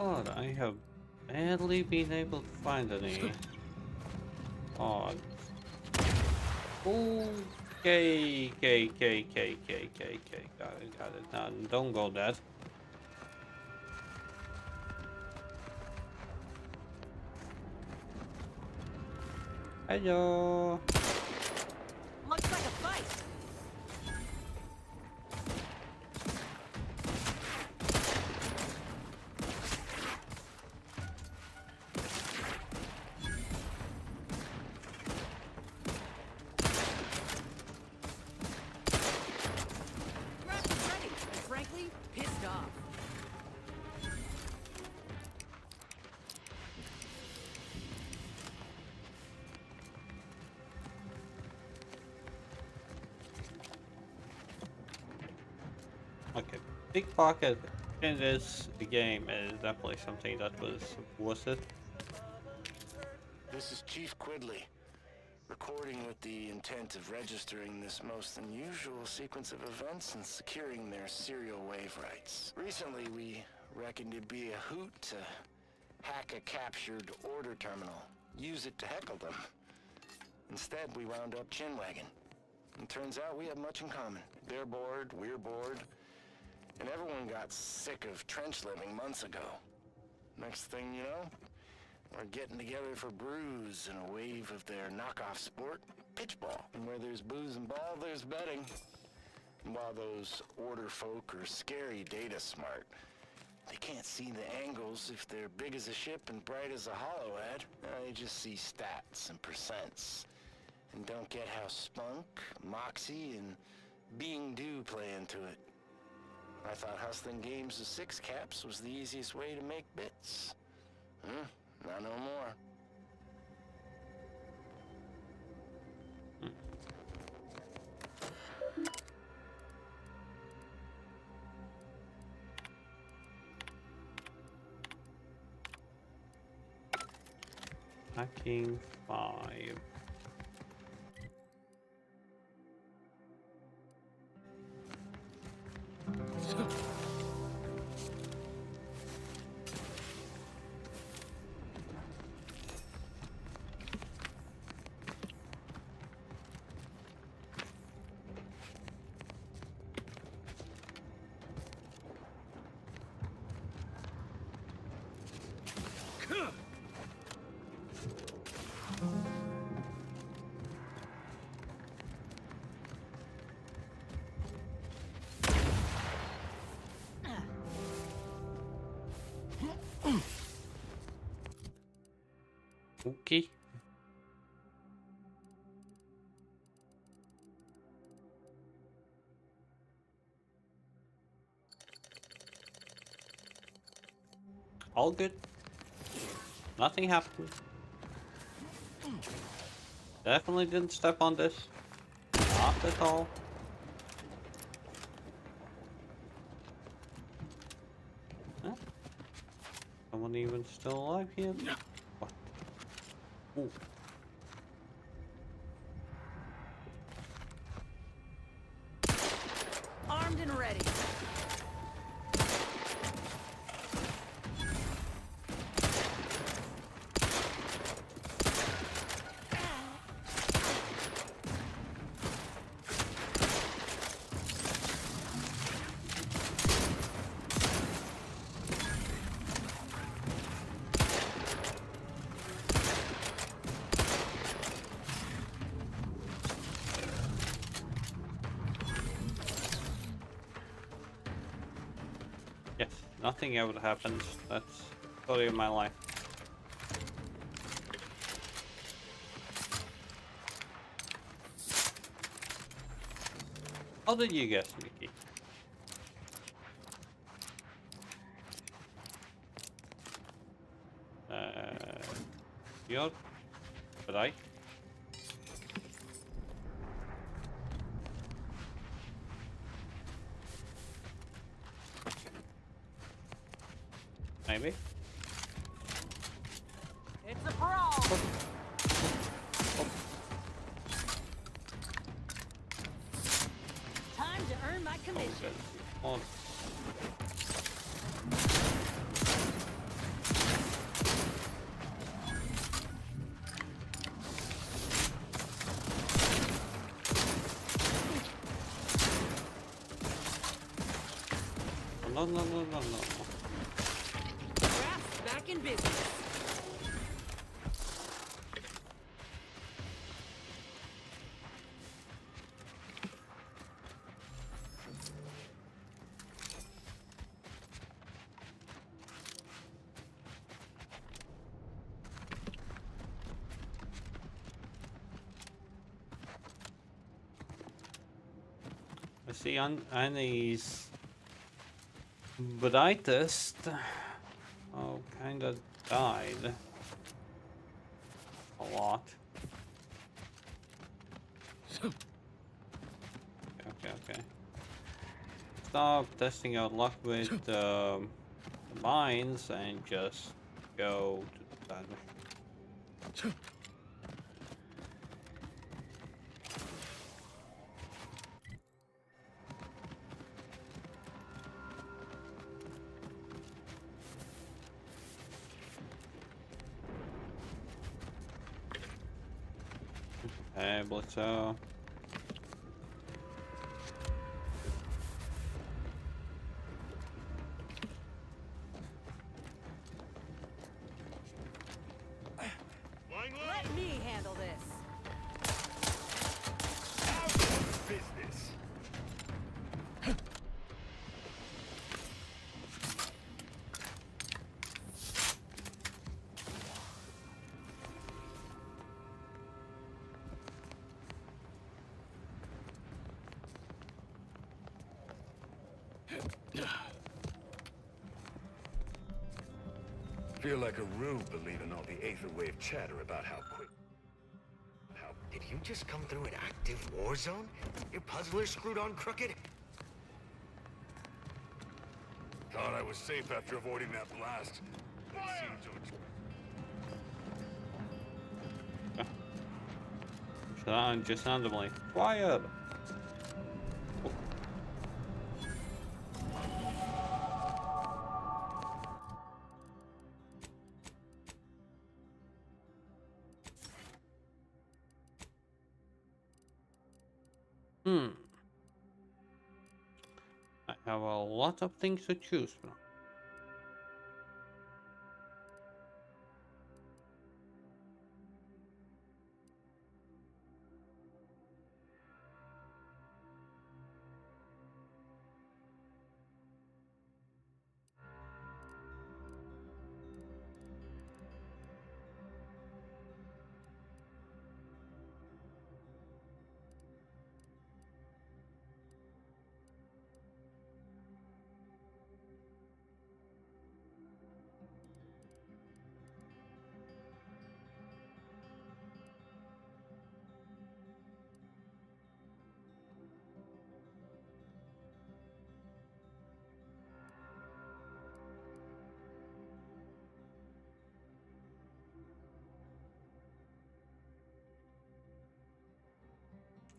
God, I have barely been able to find any. God. Okay, got it. Now, don't go that. Hello. Looks like a fight. Grab is ready, and frankly, pissed off. Okay, pickpocket in this game is definitely something that was worth it. This is Chief Quidley, recording with the intent of registering this most unusual sequence of events and securing their serial wave rights. Recently, we reckoned it'd be a hoot to hack a captured order terminal, use it to heckle them. Instead, we wound up chinwagging. And turns out we have much in common. They're bored, we're bored, and everyone got sick of trench living months ago. Next thing you know, we're getting together for brews and a wave of their knockoff sport, pitchball. And where there's booze and ball, there's betting. And while those order folk are scary data smart, they can't see the angles if they're big as a ship and bright as a hollow ad. They just see stats and percents and don't get how spunk, moxie, and being due play into it. I thought hustling games of six caps was the easiest way to make bits. Not no more. Hacking 5. Okay. All good. Nothing happened. Definitely didn't step on this. Not at all. Huh? Someone even still alive here? What? Ooh. Armed and ready. Yes, nothing ever happens. That's the story of my life. How did you guess, Mickey? You're right. Maybe. It's a brawl. Time to earn my commission. Oh. no, no, no, no, no. Brass back in business. I see Annie's brightest kinda died a lot. Okay. Stop testing out luck with the mines and just go to the side mission. Hey, Blitzo. Let me handle this. Business. Feel like a rube believing all the Aether Wave chatter about how quick. Did you just come through an active war zone? Your puzzler screwed on crooked? Thought I was safe after avoiding that blast. It seemed to Just randomly. Fire! I have a lot of things to choose from.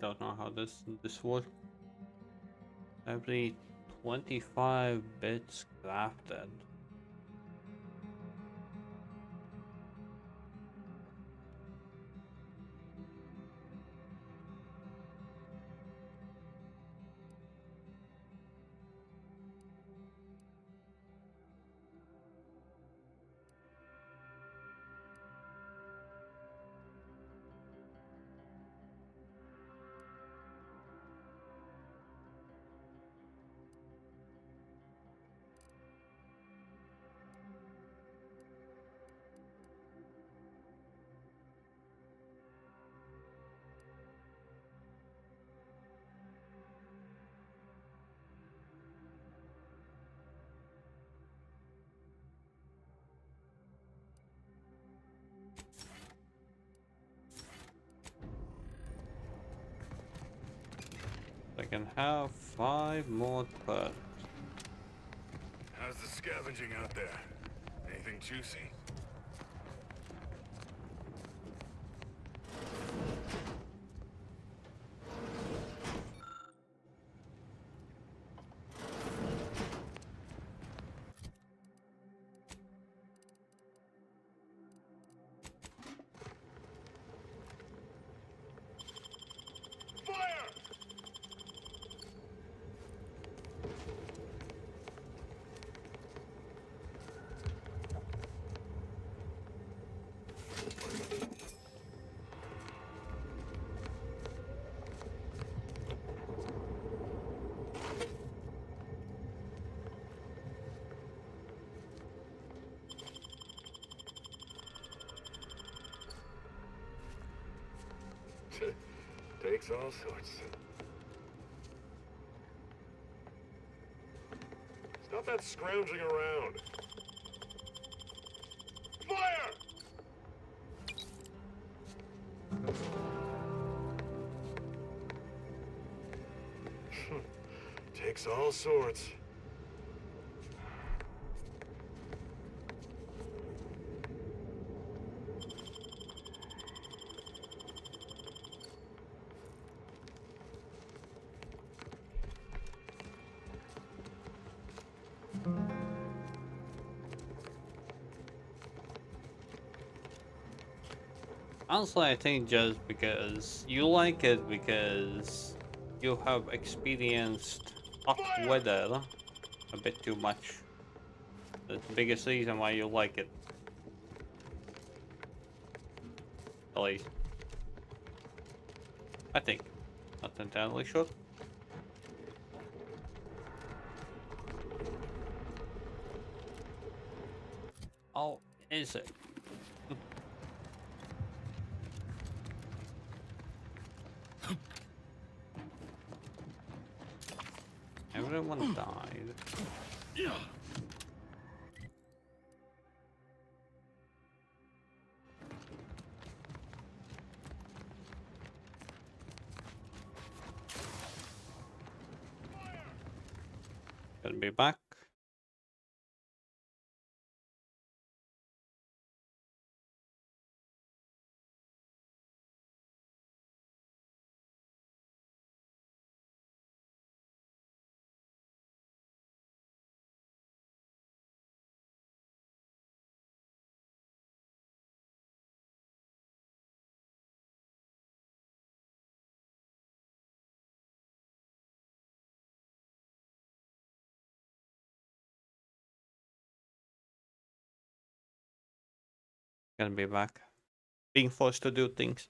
Don't know how this works. Every 25 bits crafted. I can have 5 more perks. How's the scavenging out there? Anything juicy? Takes all sorts. Stop that scrounging around. Fire! Takes all sorts. Honestly, I think just because you like it because you have experienced hot weather a bit too much. That's the biggest reason why you like it. At least. I think. Not entirely sure. Oh, is it? Everyone died. Gonna be back. Gonna be back. Being forced to do things.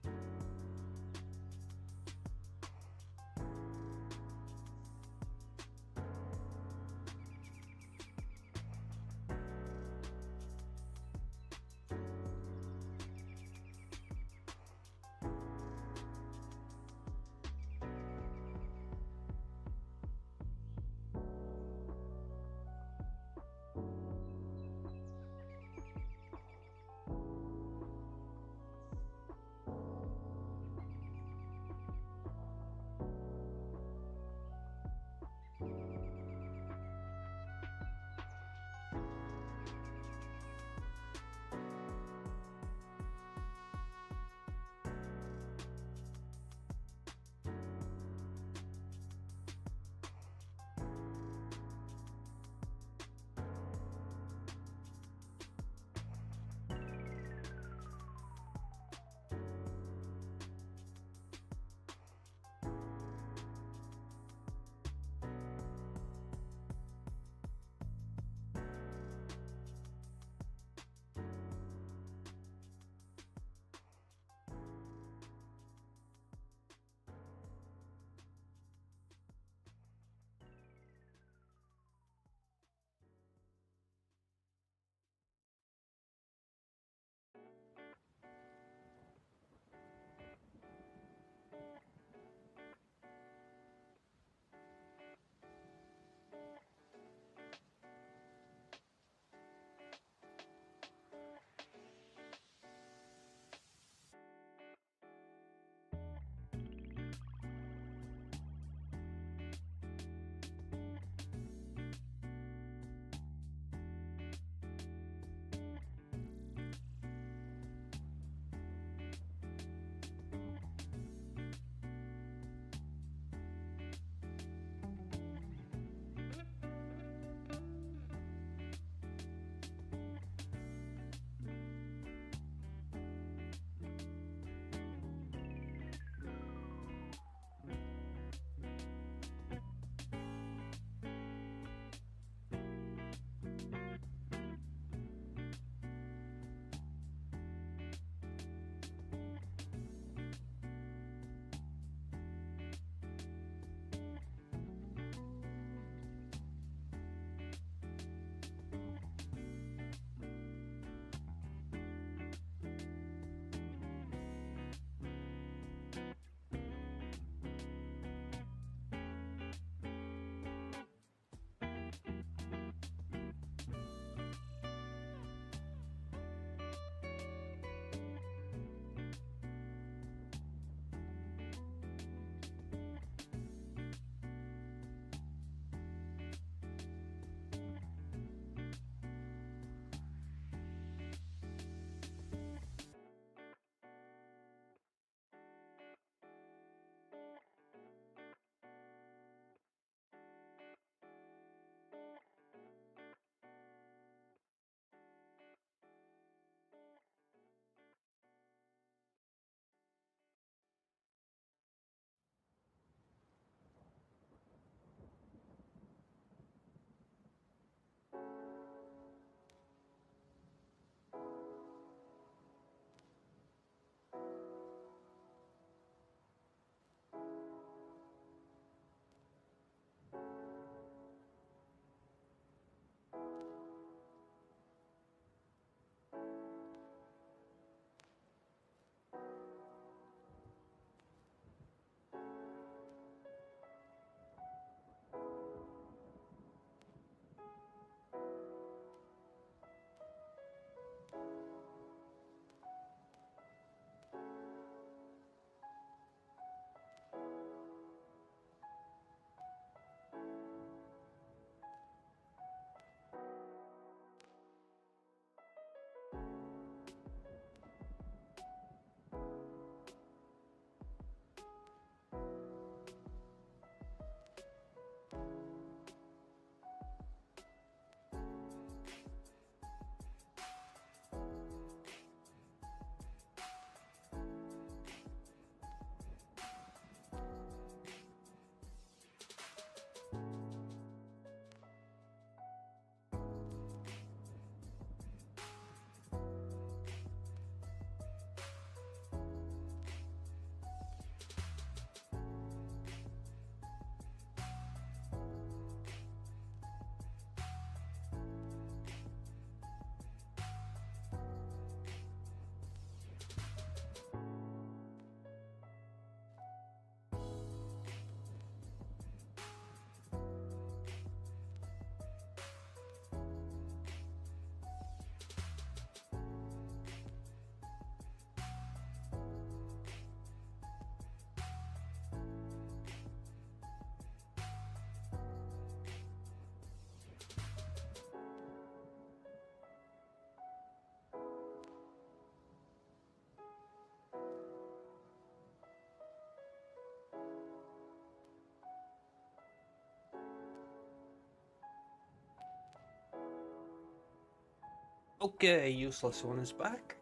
Okay, useless one is back.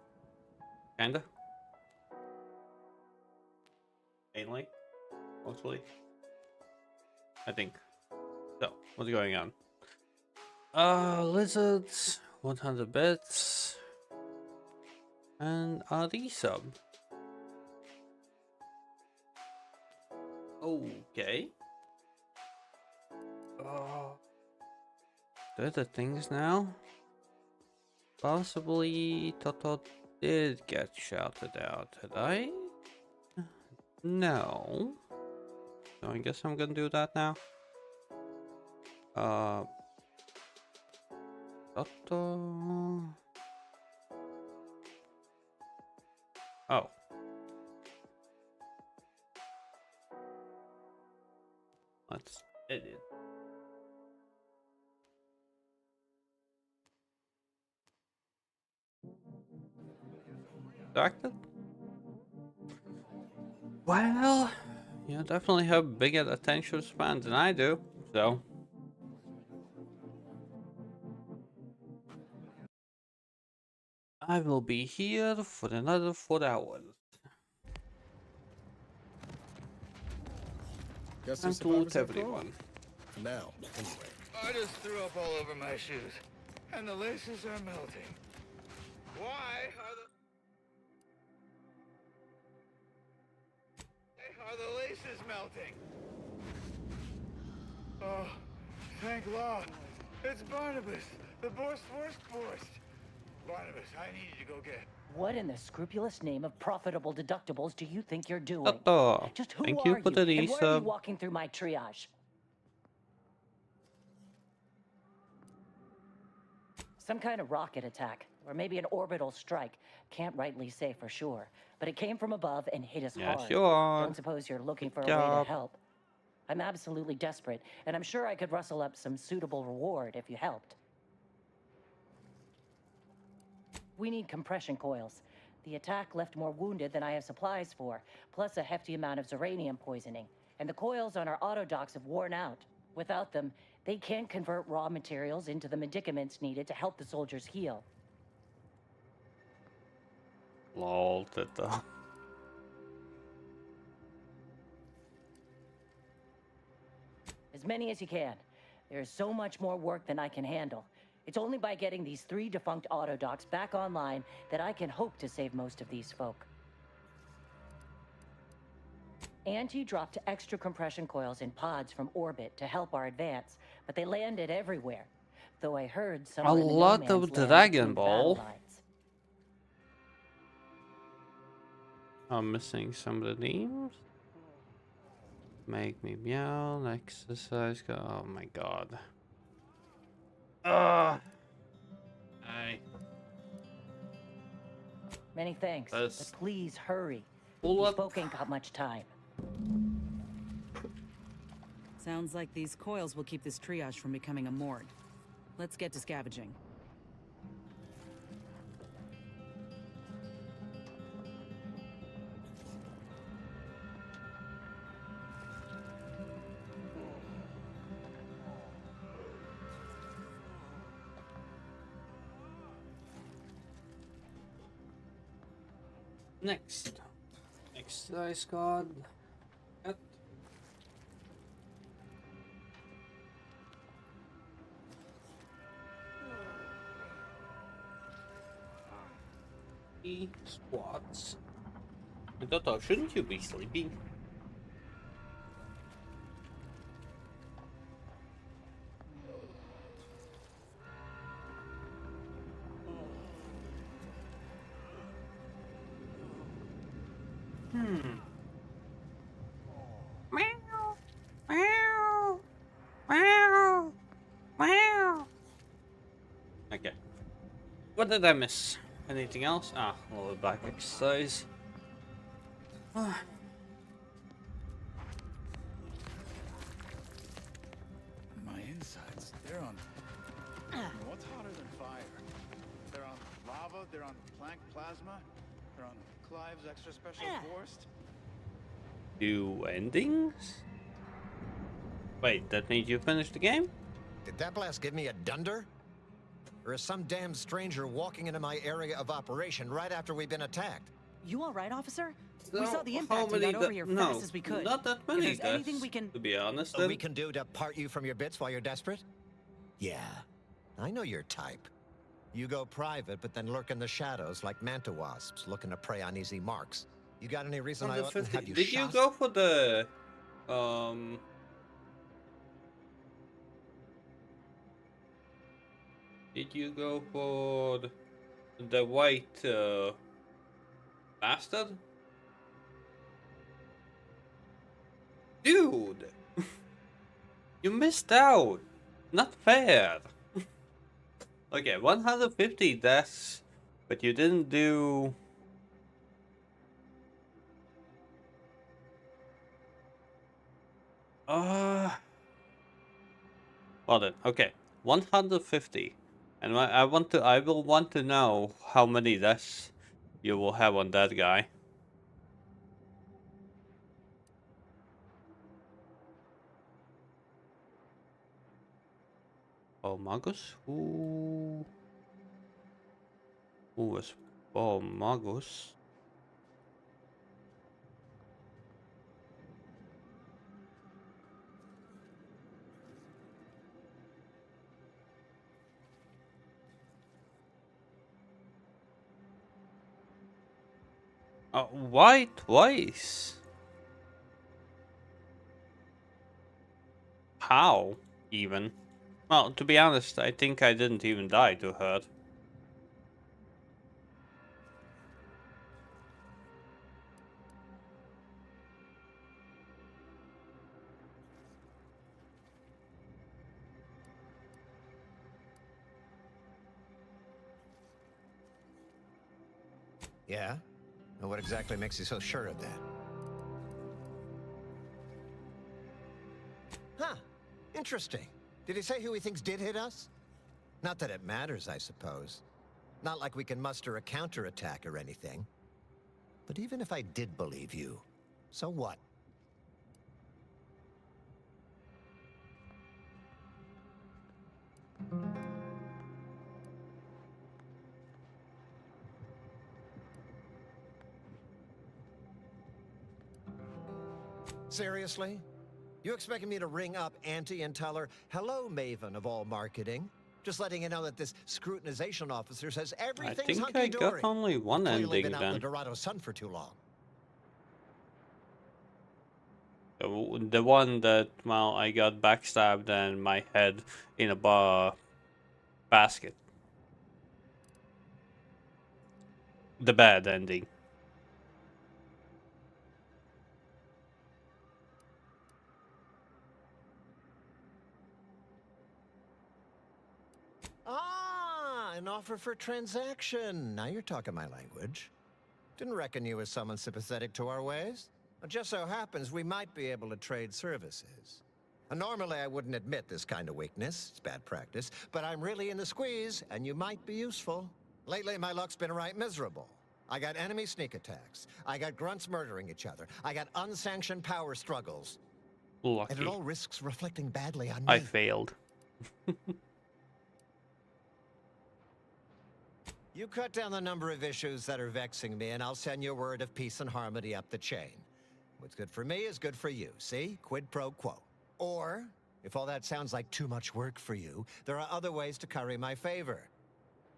Kinda. Mainly. Mostly. I think. So, what's going on? Lizards, 100 bits. And RD sub. Okay. They're the things now. Possibly Toto did get shouted out today. No. So I guess I'm gonna do that now. Toto. Oh. Let's edit. Distracted? Well, you definitely have bigger attention span than I do, so. I will be here for another 4 hours. Guess Time to loot everyone. For now, anyway. I just threw up all over my shoes, and the laces are melting. Why are the laces melting? Oh, thank God. It's Barnabas, the Borst. Barnabas, I need you to go get... What in the scrupulous name of profitable deductibles do you think you're doing? Toto, Just who thank are you for the and why are you resub. walking through my triage? Some kind of rocket attack, or maybe an orbital strike. Can't rightly say for sure, but it came from above and hit us Yes, hard. you are. Don't suppose you're looking for Good a way to job. help. I'm absolutely desperate, and I'm sure I could rustle up some suitable reward if you helped. We need compression coils. The attack left more wounded than I have supplies for, plus a hefty amount of uranium poisoning. And the coils on our autodocs have worn out. Without them, they can't convert raw materials into the medicaments needed to help the soldiers heal. Lol, Toto. As many as you can. There's so much more work than I can handle. It's only by getting these 3 defunct autodocs back online that I can hope to save most of these folk. Auntie dropped extra compression coils in pods from orbit to help our advance, but they landed everywhere. Though I heard some A lot of Dragon Ball. I'm missing some of the names. Make me meow, exercise, go. Oh my god. Many thanks, but please hurry. Pull These up. folk ain't got much time. Sounds like these coils will keep this triage from becoming a morgue. Let's get to scavenging. Next dice card. Cut. Squats. Toto, shouldn't you be sleeping? Okay. What did I miss? Anything else? Ah, lower back exercise. My insides, they're on... What's hotter than fire? They're on lava, they're on Planck plasma, they're on Clive's extra special Borst. Do endings? Wait, that means you finished the game? Did that blast give me a dunder? Or is some damn stranger walking into my area of operation right after we've been attacked? You all right, officer? No, We saw the how impact and many got over here no, fast as we could. not that If many there's anything deaths, we can... to be honest. We can do to part you from your bits while you're desperate? Yeah, I know your type. You go private, but then lurk in the shadows like manta wasps looking to prey on easy marks. You got any reason I oughtn't have you Did shot? you go for the Did you go for the white bastard? Dude! You missed out! Not fair! Okay, 150 deaths, but you didn't do... Well then, okay, 150. And I will want to know how many deaths you will have on that guy. Oh, Magus? Who was Magus? Why twice? How, even? Well, to be honest, I think I didn't even die too hurt. Yeah? And what exactly makes you so sure of that? Huh. Interesting. Did he say who he thinks did hit us? Not that it matters, I suppose. Not like we can muster a counterattack or anything. But even if I did believe you, so what? Seriously? You expecting me to ring up Auntie and tell her, "Hello, Maven of all marketing"? Just letting you know that this scrutinization officer says everything's I think I got only one Clearly ending been out in the then. Dorado sun for too long. The one that, well, I got backstabbed and my head in a basket. The bad ending. Ah, an offer for transaction. Now you're talking my language. Didn't reckon you as someone sympathetic to our ways. It just so happens we might be able to trade services. Normally I wouldn't admit this kind of weakness. It's bad practice. But I'm really in the squeeze, and you might be useful. Lately my luck's been right miserable. I got enemy sneak attacks. I got grunts murdering each other. I got unsanctioned power struggles. Lucky. And it all risks reflecting badly on me. I failed. You cut down the number of issues that are vexing me, and I'll send you a word of peace and harmony up the chain. What's good for me is good for you, see? Quid pro quo. Or, if all that sounds like too much work for you, there are other ways to curry my favor.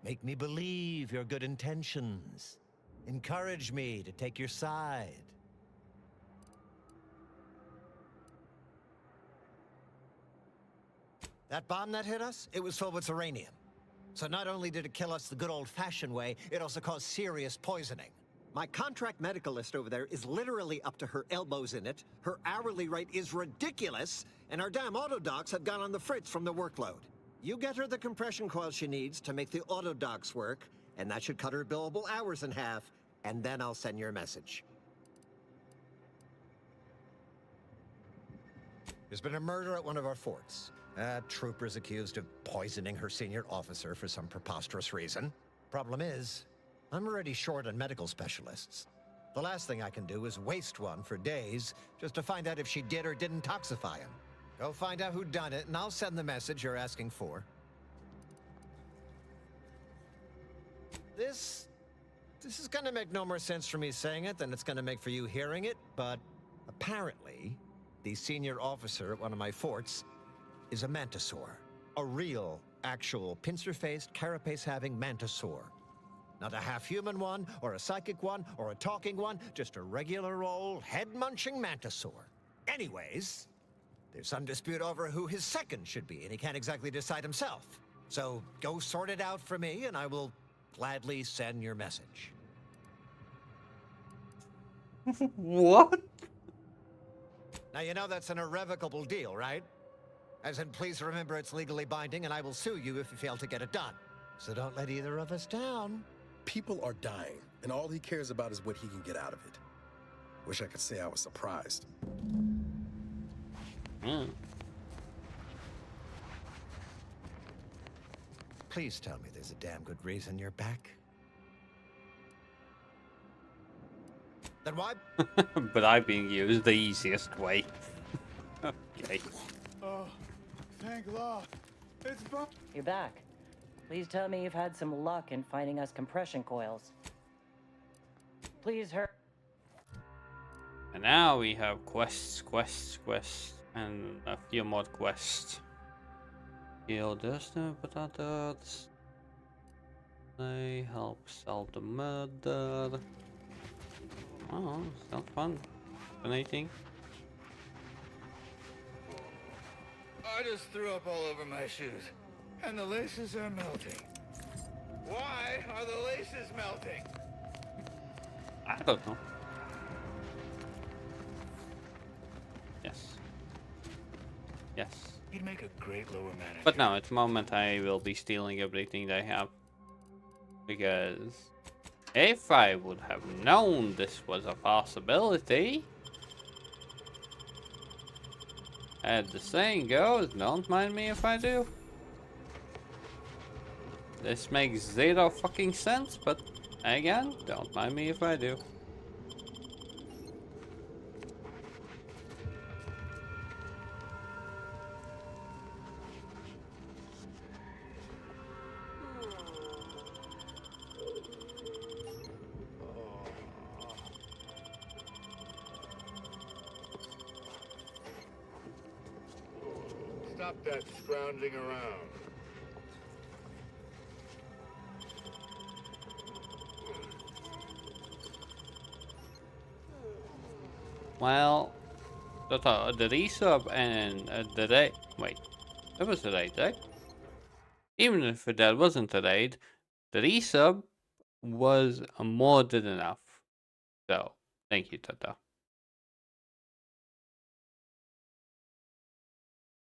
Make me believe your good intentions. Encourage me to take your side. That bomb that hit us, it was filled with uranium. So not only did it kill us the good old-fashioned way, it also caused serious poisoning. My contract medicalist over there is literally up to her elbows in it, her hourly rate is ridiculous, and our damn auto docs have gone on the fritz from the workload. You get her the compression coil she needs to make the auto docs work, and that should cut her billable hours in half, and then I'll send your a message. There's been a murder at one of our forts. Trooper's accused of poisoning her senior officer for some preposterous reason. Problem is, I'm already short on medical specialists. The last thing I can do is waste one for days just to find out if she did or didn't toxify him. Go find out who done it, and I'll send the message you're asking for. This is gonna make no more sense for me saying it than it's gonna make for you hearing it, but apparently, the senior officer at one of my forts is a mantisaur. A real, actual, pincer-faced, carapace-having mantisaur. Not a half-human one, or a psychic one, or a talking one, just a regular old head-munching mantisaur. Anyways, there's some dispute over who his second should be, and he can't exactly decide himself. So go sort it out for me, and I will gladly send your message. What? Now, you know that's an irrevocable deal, right? As in, please remember it's legally binding, and I will sue you if you fail to get it done. So don't let either of us down. People are dying, and all he cares about is what he can get out of it. Wish I could say I was surprised. Please tell me there's a damn good reason you're back. Then why? But I've been used the easiest way. Okay. Oh, thank God. It's You're back. Please tell me you've had some luck in finding us compression coils. Please hurry. And now we have quests, and a few more quests. Kill this, but others. They help solve the murder. Oh, it's not fun. Anything? I just threw up all over my shoes, and the laces are melting. Why are the laces melting? I don't know. Yes. Yes. He'd make a great lower manager. But no, at the moment I will be stealing everything they have. Because if I would have known this was a possibility, as the saying goes, don't mind me if I do. This makes zero fucking sense, but again, don't mind me if I do. Stop that scrounging around. Well, the resub and the raid. Wait, that was the raid, right? Even if that wasn't the raid, the resub was more than enough. So, thank you, Tata.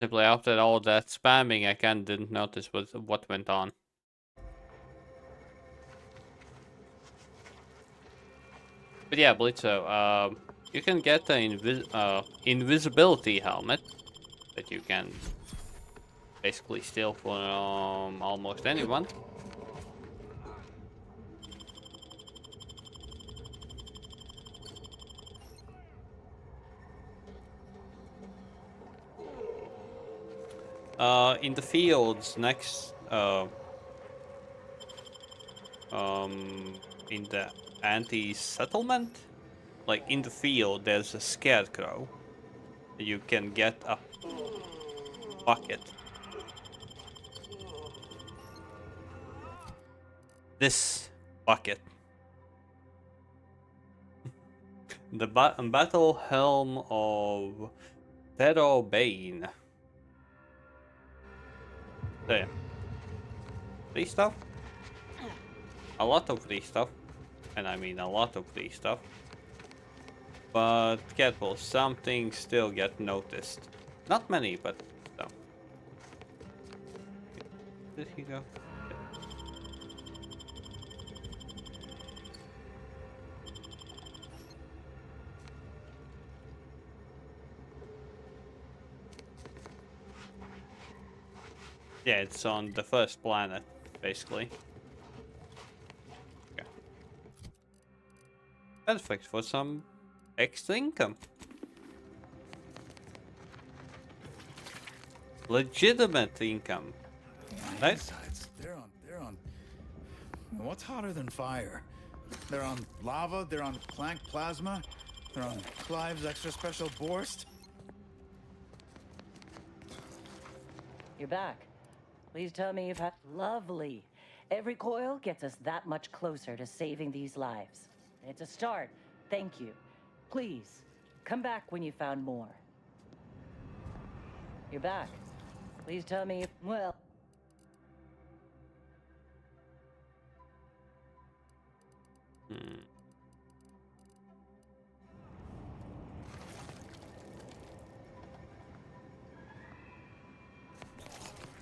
Simply after all that spamming, I kind of didn't notice what went on. But yeah, Blitzo, you can get the invisibility helmet that you can basically steal from almost anyone. In the fields next, in the anti-settlement, like in the field, there's a scarecrow. You can get a bucket. This bucket. The battle helm of Pharaoh Bane. There. Free stuff? A lot of free stuff. And I mean a lot of free stuff. But careful, some things still get noticed. Not many, but some. Did he go? Yeah, it's on the first planet, basically. Okay. Perfect for some extra income. Legitimate income. Right? They're on What's hotter than fire? They're on lava, they're on Planck plasma, they're on Clive's extra special Borst. You're back. Please tell me you've had... Lovely. Every coil gets us that much closer to saving these lives. It's a start. Thank you. Please, come back when you found more. You're back. Please tell me if... Well...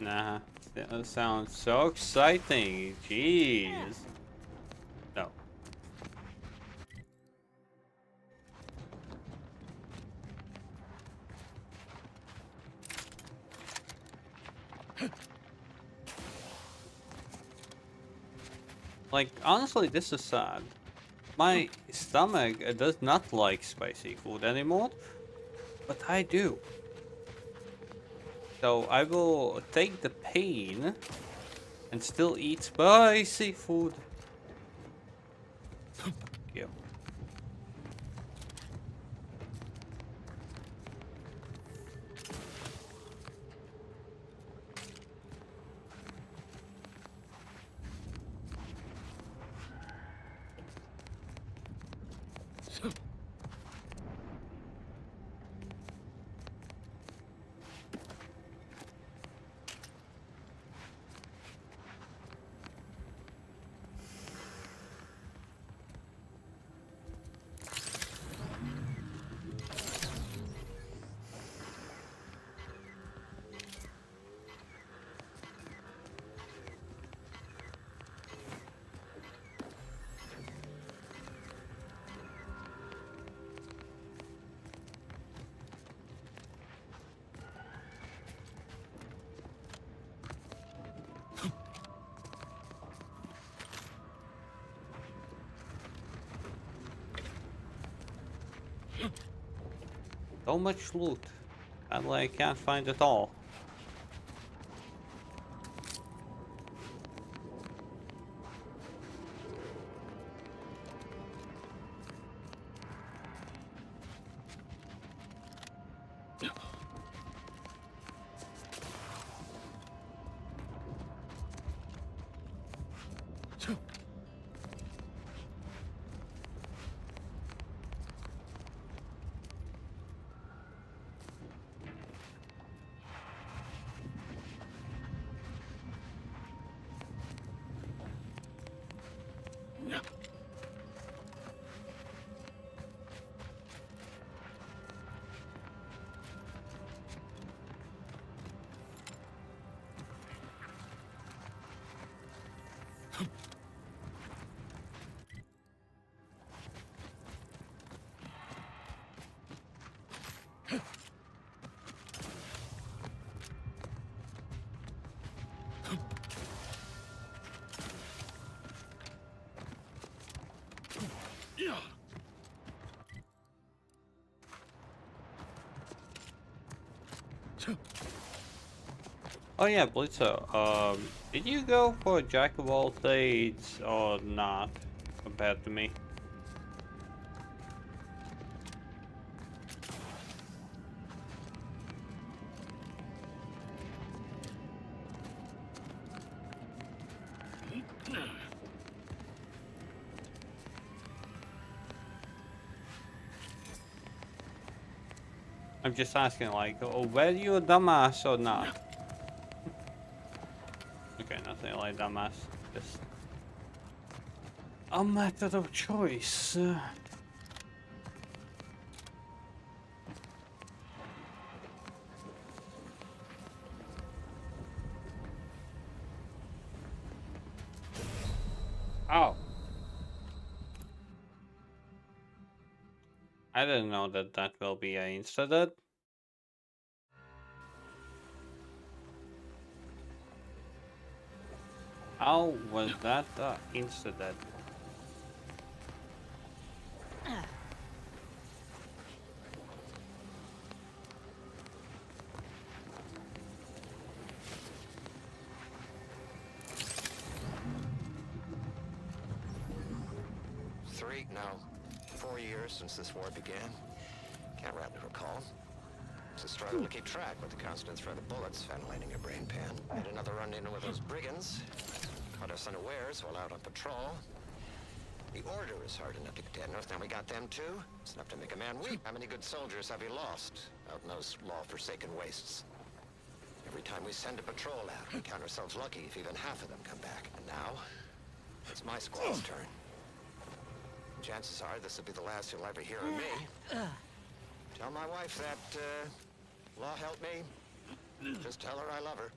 Nah, that sounds so exciting. Jeez. No. Like, honestly, this is sad. My stomach does not like spicy food anymore, but I do. So I will take the pain and still eat spicy food. Yeah. So much loot. I can't find it all. Oh yeah, Blitzo, did you go for Jack of all trades or not, compared to me? I'm just asking, like, oh, were you a dumbass or not? Okay, nothing like dumbass. Just a matter of choice. Oh. I didn't know that that will be an insta-death. How was that insta-death? 3, no, 4 years since this war began. Can't rightly recall. It's a struggle to keep track with the constant threat of bullets ventilating your brain pan. Had another run-in with those brigands. Caught us unawares while out on patrol. The Order is hard enough to contend with. Now we got them too. It's enough to make a man weep. How many good soldiers have we lost out in those law-forsaken wastes? Every time we send a patrol out, we count ourselves lucky if even half of them come back. And now, it's my squad's turn. Chances are this will be the last you'll ever hear of me. Tell my wife that, law help me. Just tell her I love her.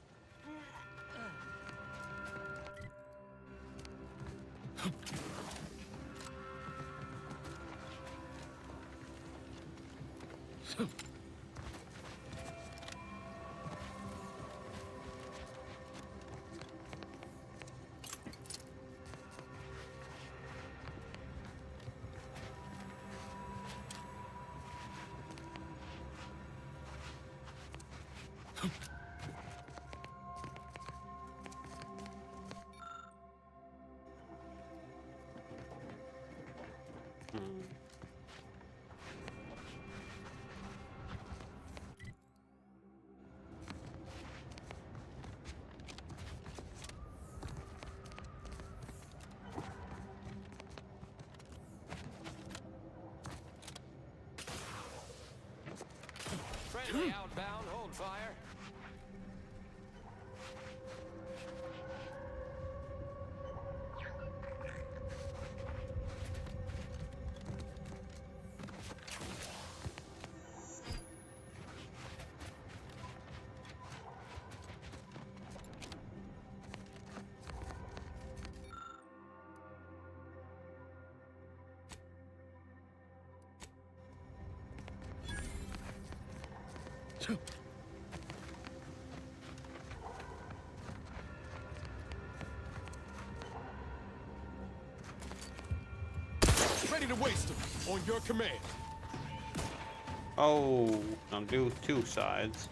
Friendly outbound, hold fire. Ready to waste them on your command. Oh, I'll do 2 sides.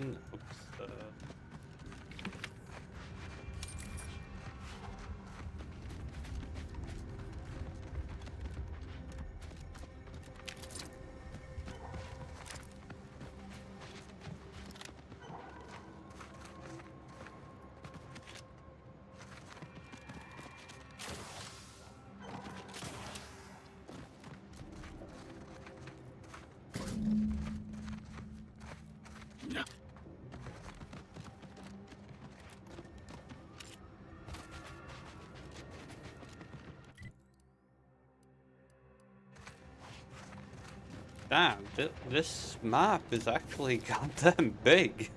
Oops. Damn, this map is actually goddamn big.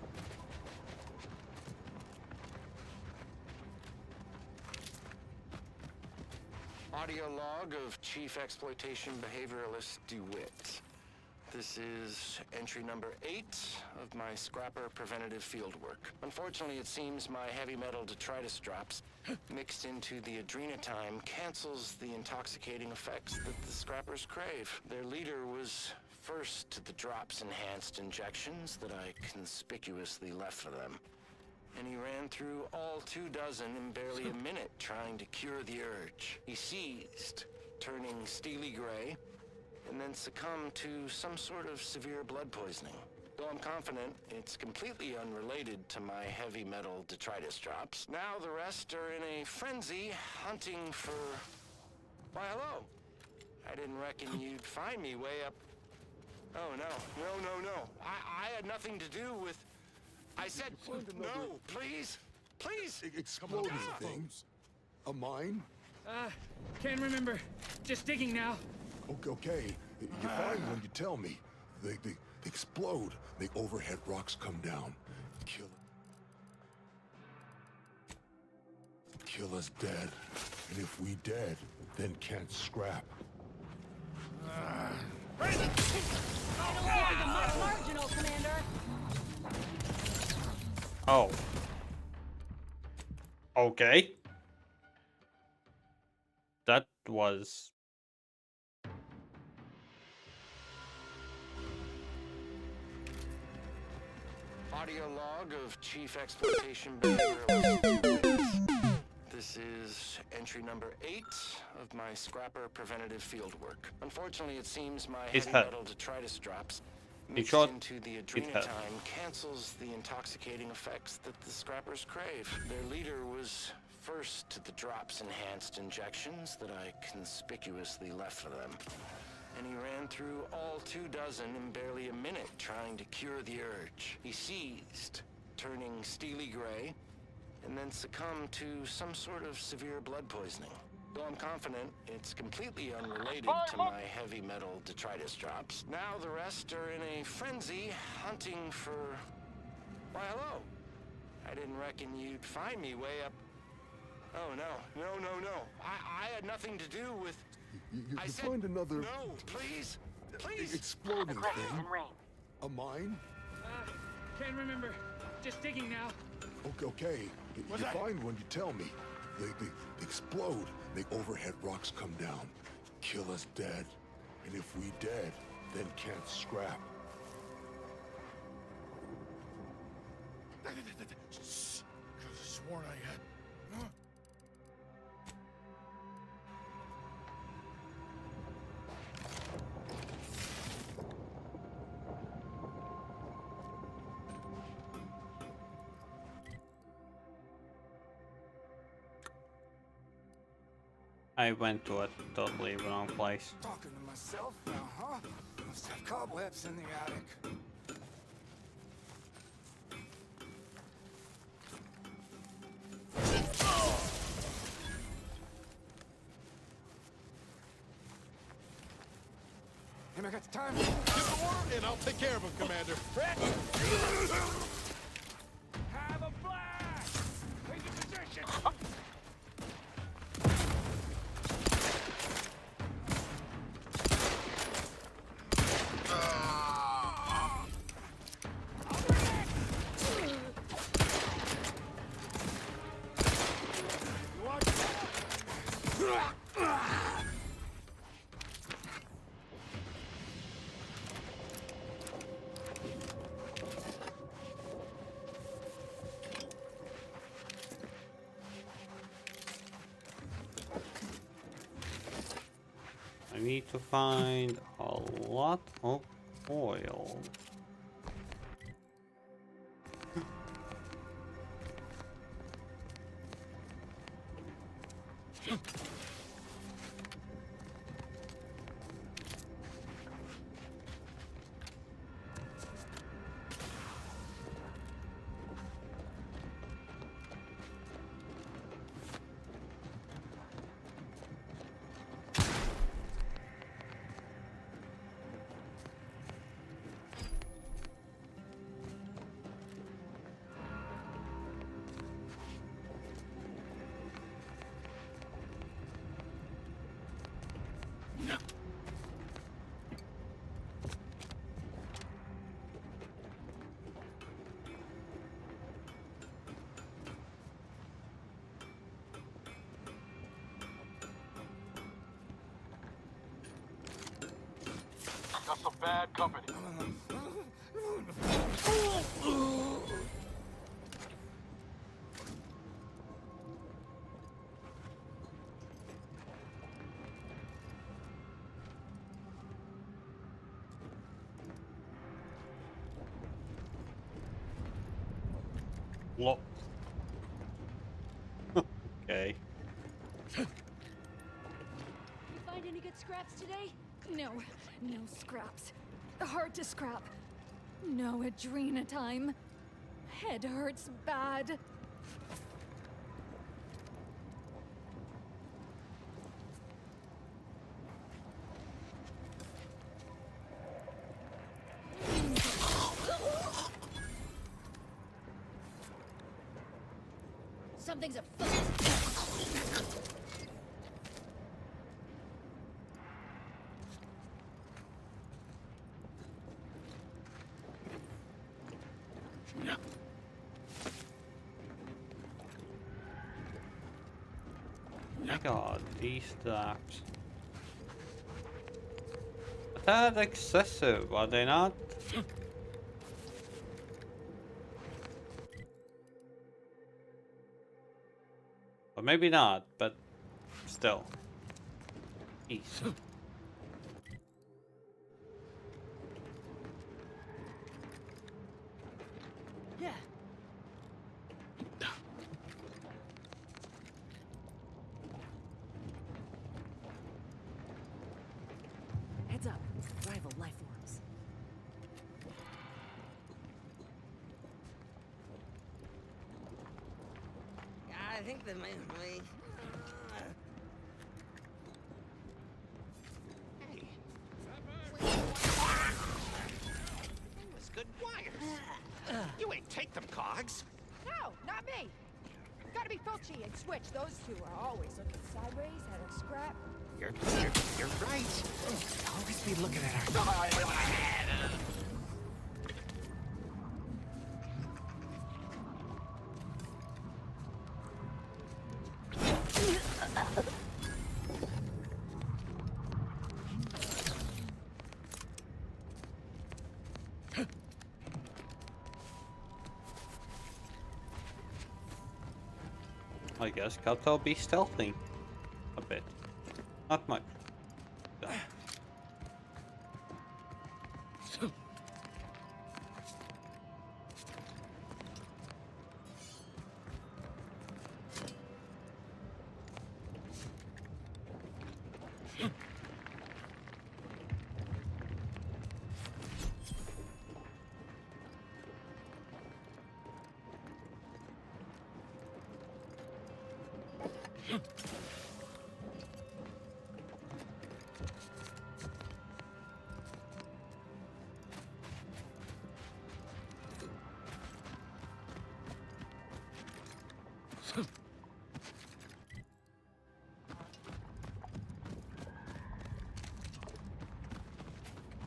Chief Exploitation Behavioralist DeWitt. This is entry number 8 of my scrapper preventative fieldwork. Unfortunately, it seems my heavy metal detritus drops mixed into the adrenatime cancels the intoxicating effects that the scrappers crave. Their leader was first to the drops-enhanced injections that I conspicuously left for them. And he ran through all 24 in barely a minute trying to cure the urge. He seized, turning steely gray, and then succumbed to some sort of severe blood poisoning. Though I'm confident it's completely unrelated to my heavy metal detritus drops, now the rest are in a frenzy hunting for... Why, hello. I didn't reckon you'd find me way up... Oh, no. I had nothing to do with... I said, no, please, please. Exploding things. A mine? Can't remember. Just digging now. Okay. You find when you tell me. They explode. The overhead rocks come down. Kill us dead. And if we dead, then can't scrap. Marginal, Commander. Oh. Okay. That was... Audio log of Chief Exploitation Behavioralist. This is entry number 8 of my scrapper preventative fieldwork. Unfortunately, it seems my heavy metal detritus drops mixed into the adrenatime cancels the intoxicating effects that the scrappers crave. Their leader was first to the drops-enhanced injections that I conspicuously left for them. And he ran through all 24 in barely a minute trying to cure the urge. He seized, turning steely gray, and then succumbed to some sort of severe blood poisoning. Though I'm confident it's completely unrelated to my heavy metal detritus drops, now the rest are in a frenzy hunting for... Why, hello. I didn't reckon you'd find me way up... Oh, no. I had nothing to do with... You find another... No, please. Exploding thing. A mine? Can't remember. Just digging now. Okay. You find when you tell me. They explode. The overhead rocks come down. Kill us dead. And if we dead, then can't scrap. Could've sworn I had... Huh? I went to a totally wrong place. Talking to myself now, huh? Must have cobwebs in the attic. And I got the time. Get the order, and I'll take care of him, Commander. Have a blast! Take position! I need to find a lot of oil. bad company. Look. Okay. You find any good scraps today? No, no scraps. Hard to scrap. No adrena time. Head hurts bad. Something's afoot. My god, these straps. That excessive, are they not? Or maybe not, but still. East. Yeah. Heads up. Rival life forms. I think that my... Hey. Famous good wires. You ain't take them, Cogs. No, not me. Gotta be Fulci and Switch. Those two are always looking sideways at a scrap. You're right. Always be looking at our... I guess Kato be stealthing a bit. Not much.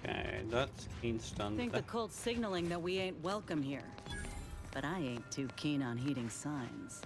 Okay, that's instant. Think the cult's signaling that we ain't welcome here. But I ain't too keen on heeding signs.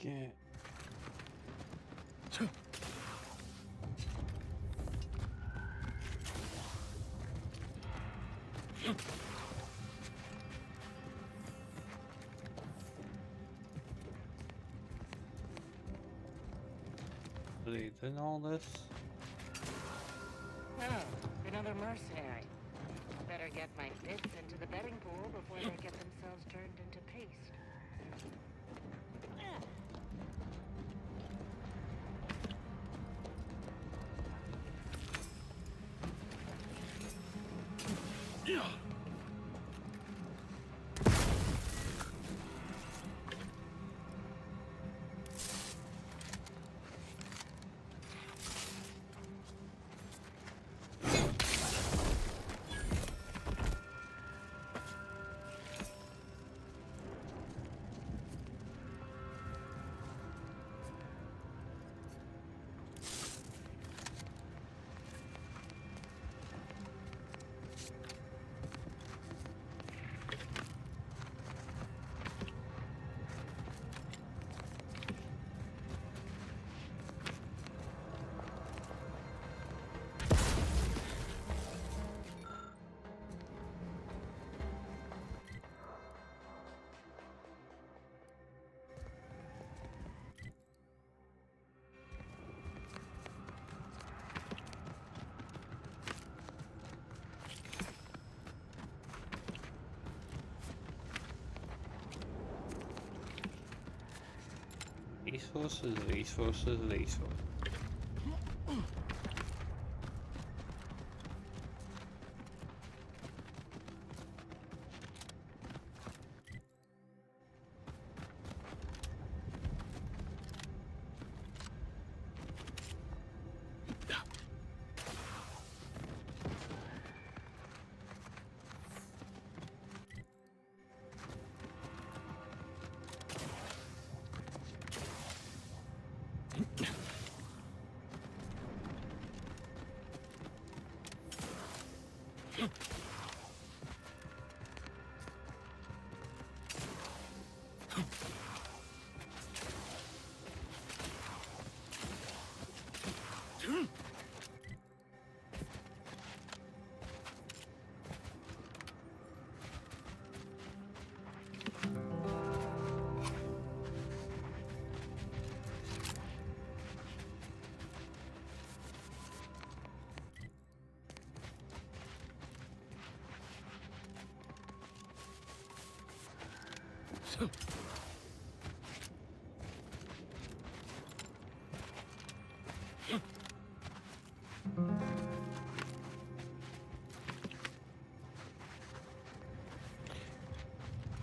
Okay. Deleting all this. Oh, another mercenary. Better get my bits into the betting pool before they get themselves turned into paste. Resources, resources, resources.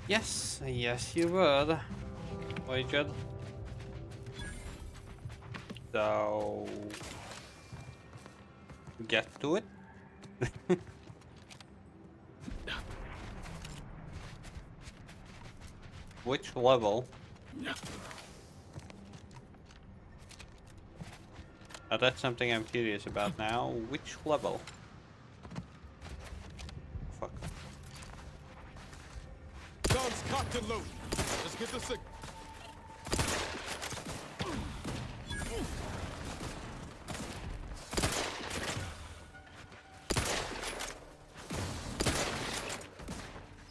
Yes, yes you would. Waged. So get to it. Which level? That's something I'm curious about now. Which level? Fuck. Guns cocked and loaded. Let's get the signal.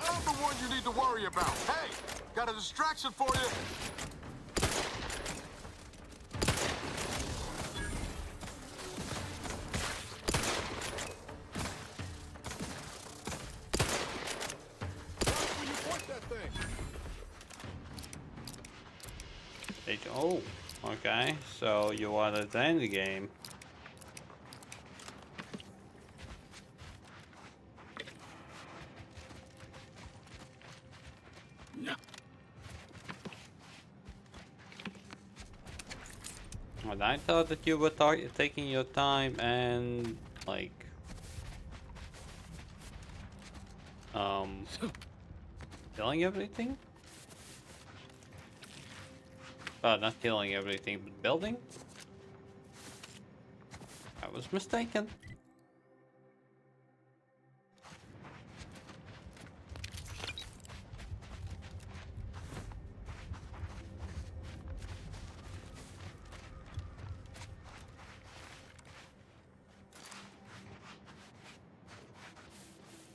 I'm the one you need to worry about. Hey, got a distraction for you. Oh, okay. So you wanted to end the game. And I thought that you were taking your time and like killing everything. Not killing everything, but building. I was mistaken.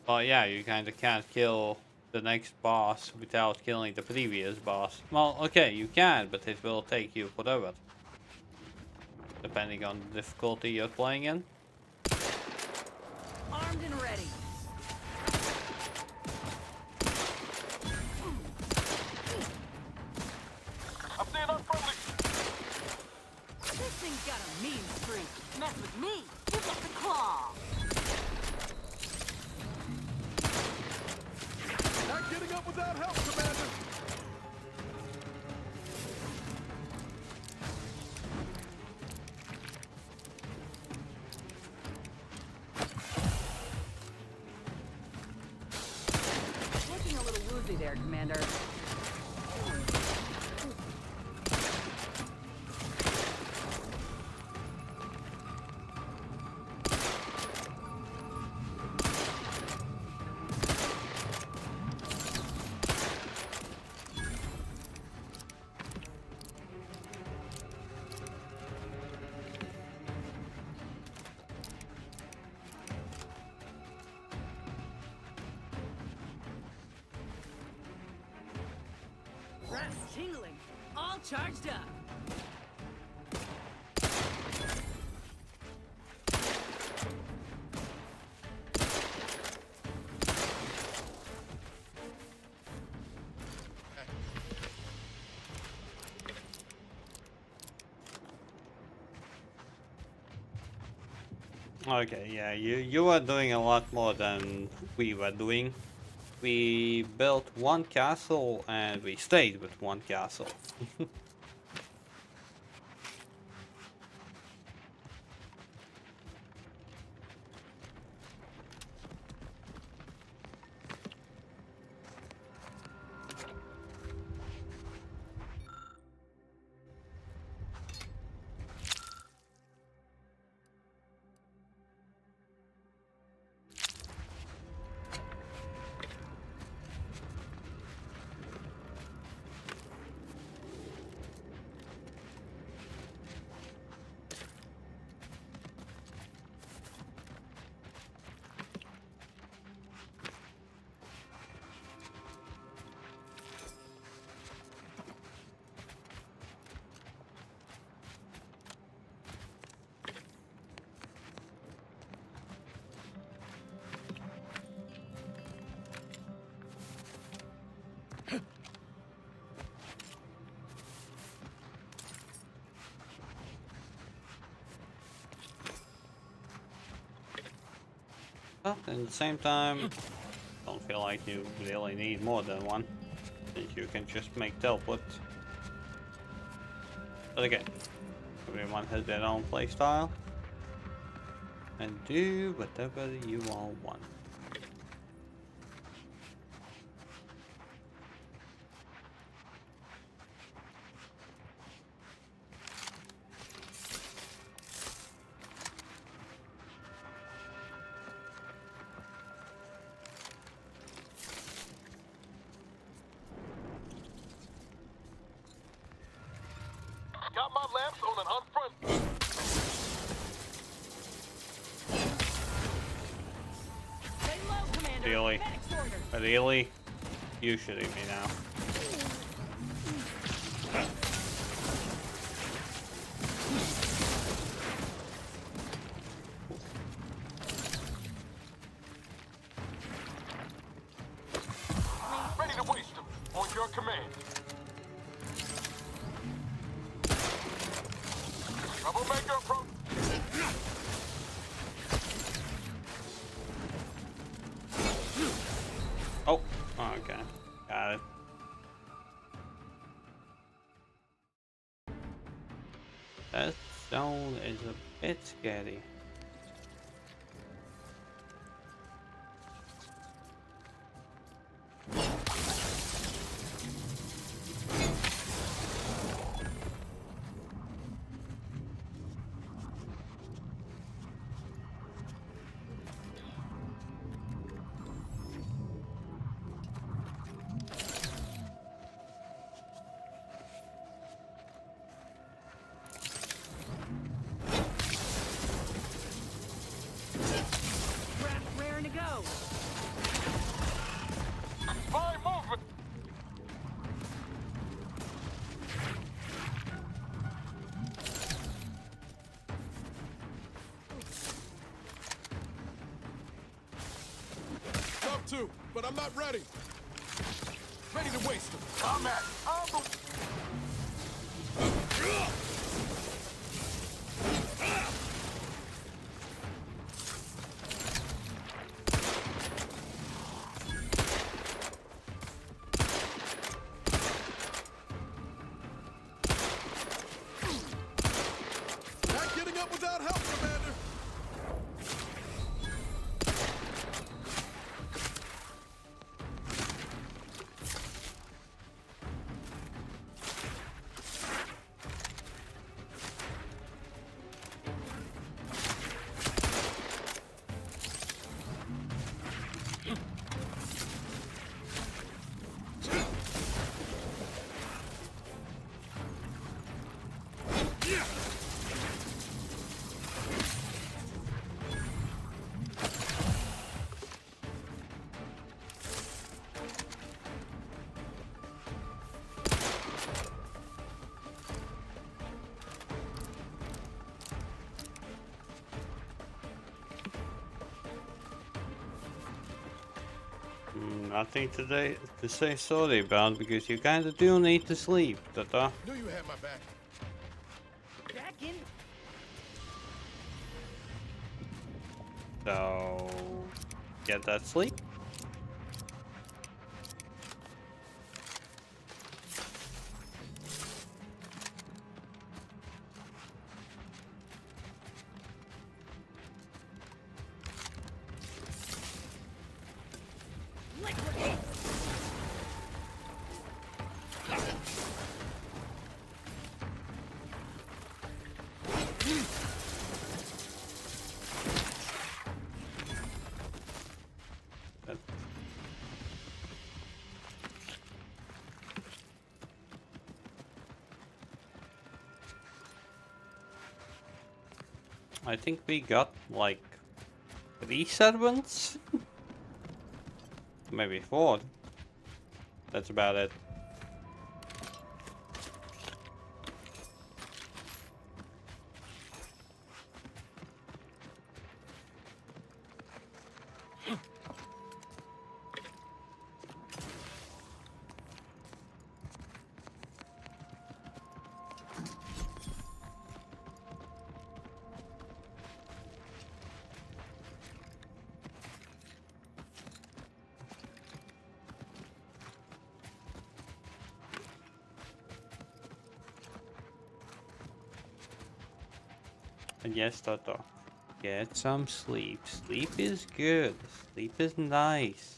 Well, yeah, you kind of can't kill the next boss without killing the previous boss. Well, okay, you can, but it will take you forever. Depending on the difficulty you're playing in. Armed and ready. I'm seeing unfriendly. This thing's got a mean streak. Mess with me, you get the claw. Copy there, Commander. Brass tingling, all charged up. Okay, yeah, you are doing a lot more than we were doing. We built one castle and we stayed with one castle. But at the same time, don't feel like you really need more than one, since you can just make teleport. But again, everyone has their own playstyle, and do whatever you all want. Got my lamps on an unfriendly. Really? Really? You should eat me now. Ready to waste them. On your command. Troublemaker approach. Oh, okay. Got it. That zone is a bit scary. Raring to go. Spy movement. Top two, but I'm not ready. Ready to waste them. I'm at. Not getting up without help, Commander. Nothing today to say sorry about because you kinda do need to sleep, Tata. Knew you had my back. Back in. So get that sleep. I think we got like 3 servants? Maybe 4. That's about it. And yes, Toto, get some sleep. Sleep is good. Sleep is nice.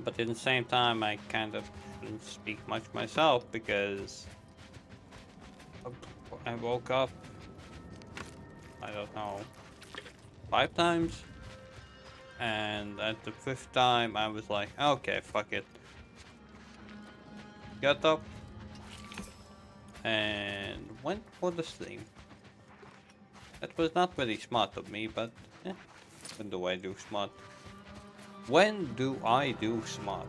But at the same time, I kind of didn't speak much myself because I woke up, I don't know, 5 times, and at the 5th time I was like, okay, fuck it. Got up and went for the sleep. That was not very smart of me, but when do I do smart? When do I do smart?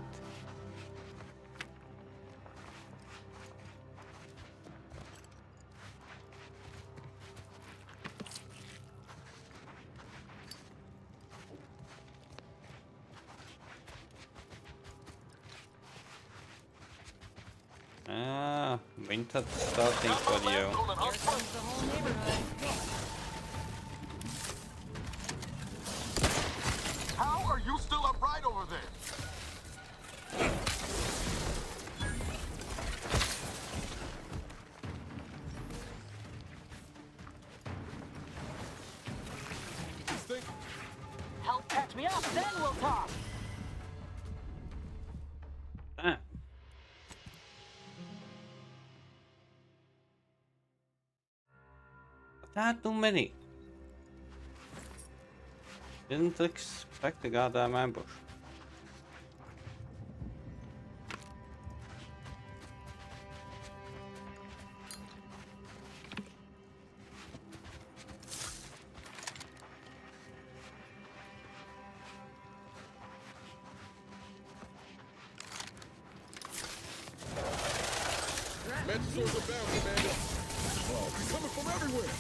Winter starting for you. Here comes the whole neighborhood. How are you still upright over there? Help catch me up, then we'll talk. Ah. Not too many. Didn't expect a goddamn ambush. Mantisaurs are bound, Commander. Oh, they're coming from everywhere.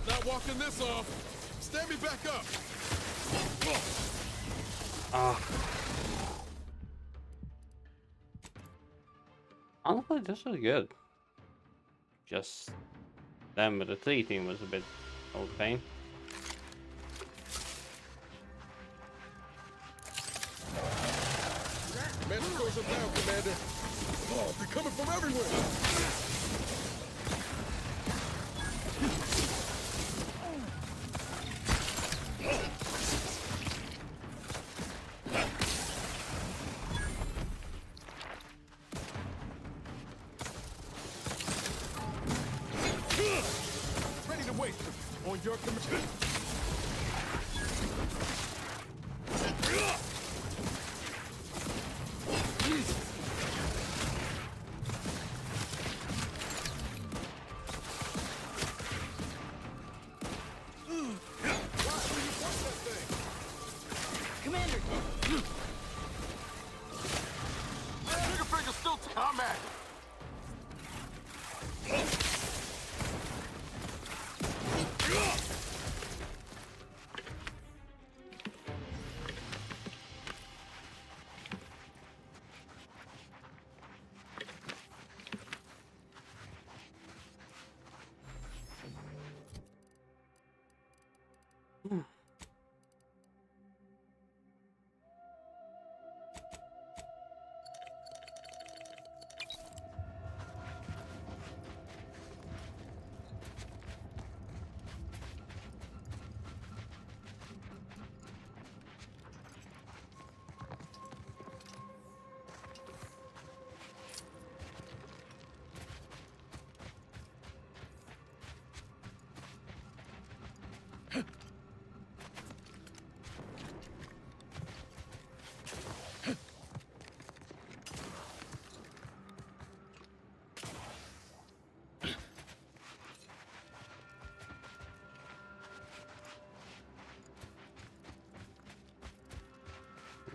Not walking this off. Stand me back up. Honestly, this is good. Just them with the 3 team was a bit of a pain. Mantisaurs are down, Commander. Oh, they're coming from everywhere. of your command. Commander! Trigger finger still combat.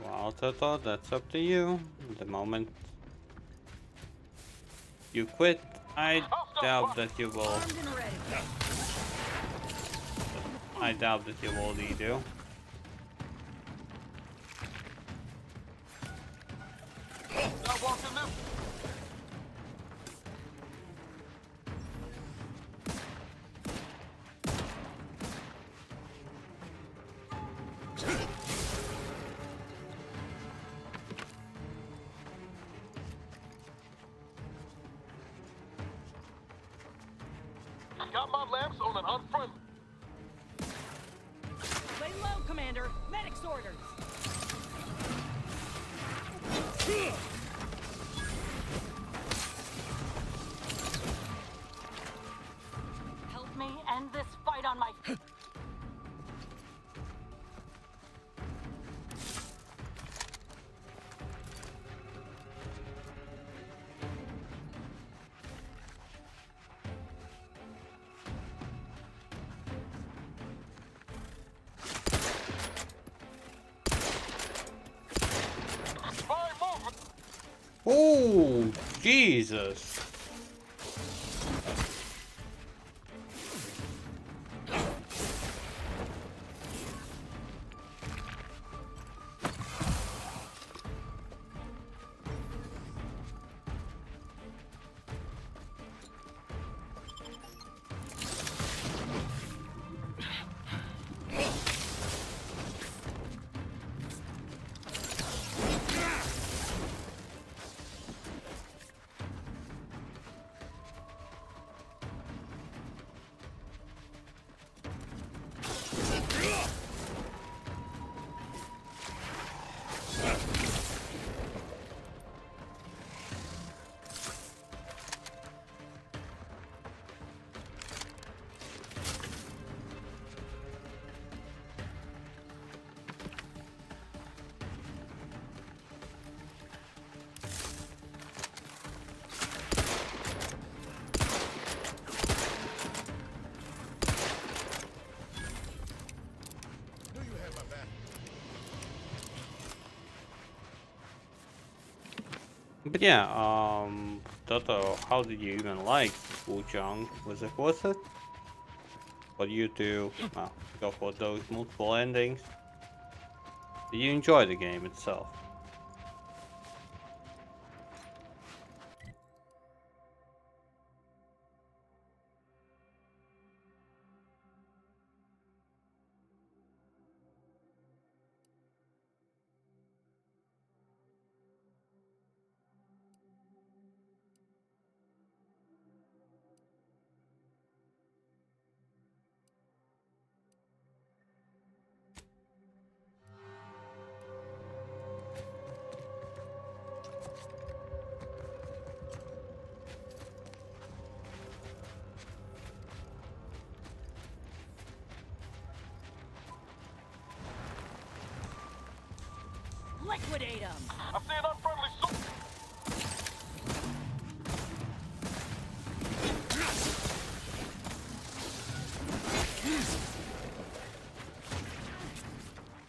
Well, Toto, that's up to you. The moment you quit, I doubt that you will. I doubt that you will do. Not walking this. Got my lamps on an unfriendly. Lay low, Commander. Medic's orders. Help me end this fight on my... Oh, Jesus. But yeah, Toto, how did you even like Wuchang? Was it worth it? For you to go for those multiple endings? Did you enjoy the game itself? Liquidate them! I see an unfriendly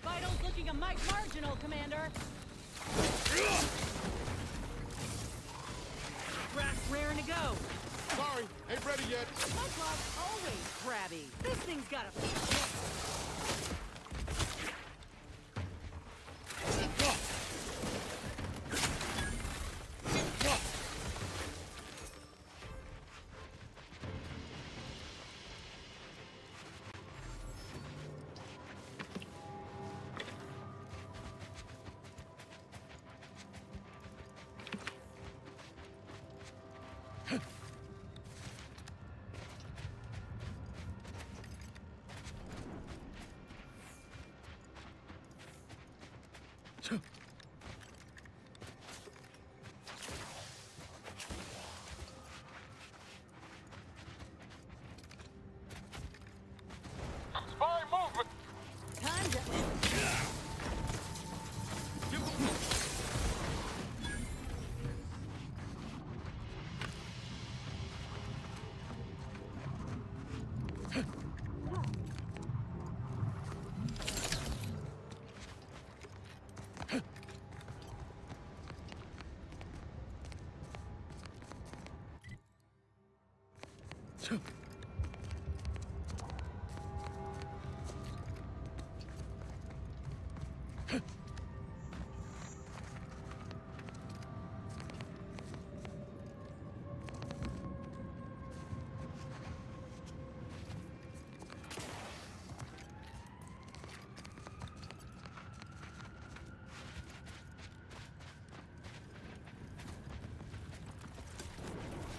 Vital's looking a mite marginal, Commander. Craft's raring to go. Sorry, ain't ready yet. My clock's always crabby. This thing's got a... Spy movement. Time to...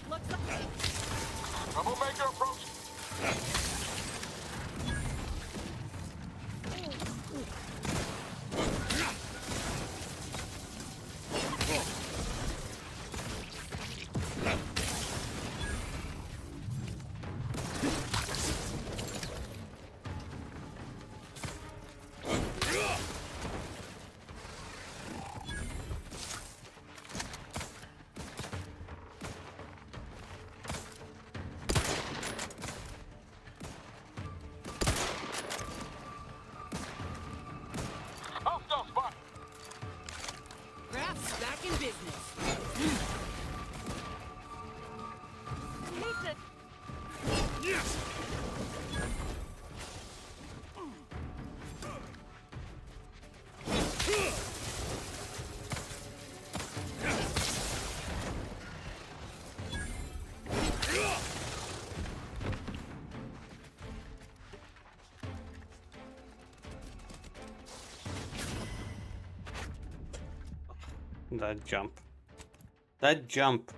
Looks like... Troublemaker approach. Hostile spot. Craft's back in business. Hate to... Yes. That jump. That jump.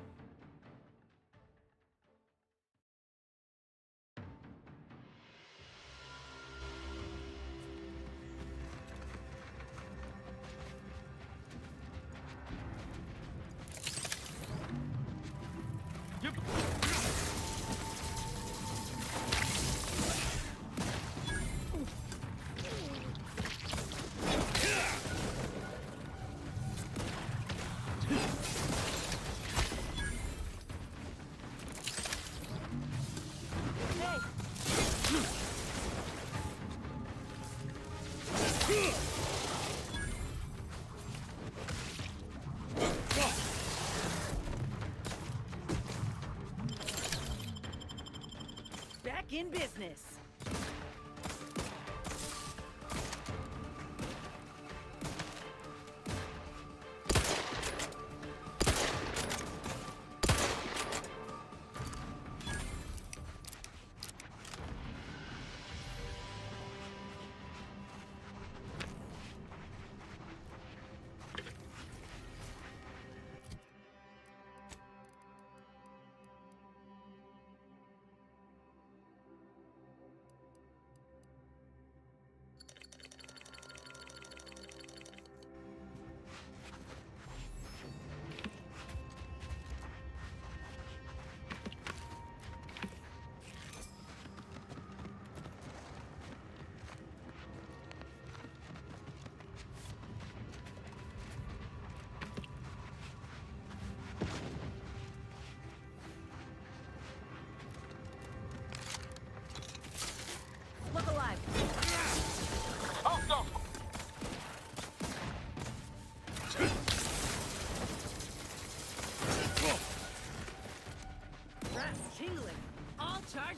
Back in business.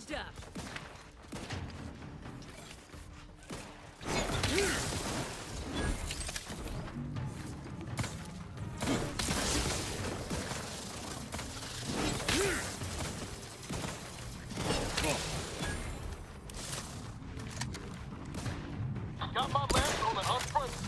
Charged up. Got my lance on an unfriendly.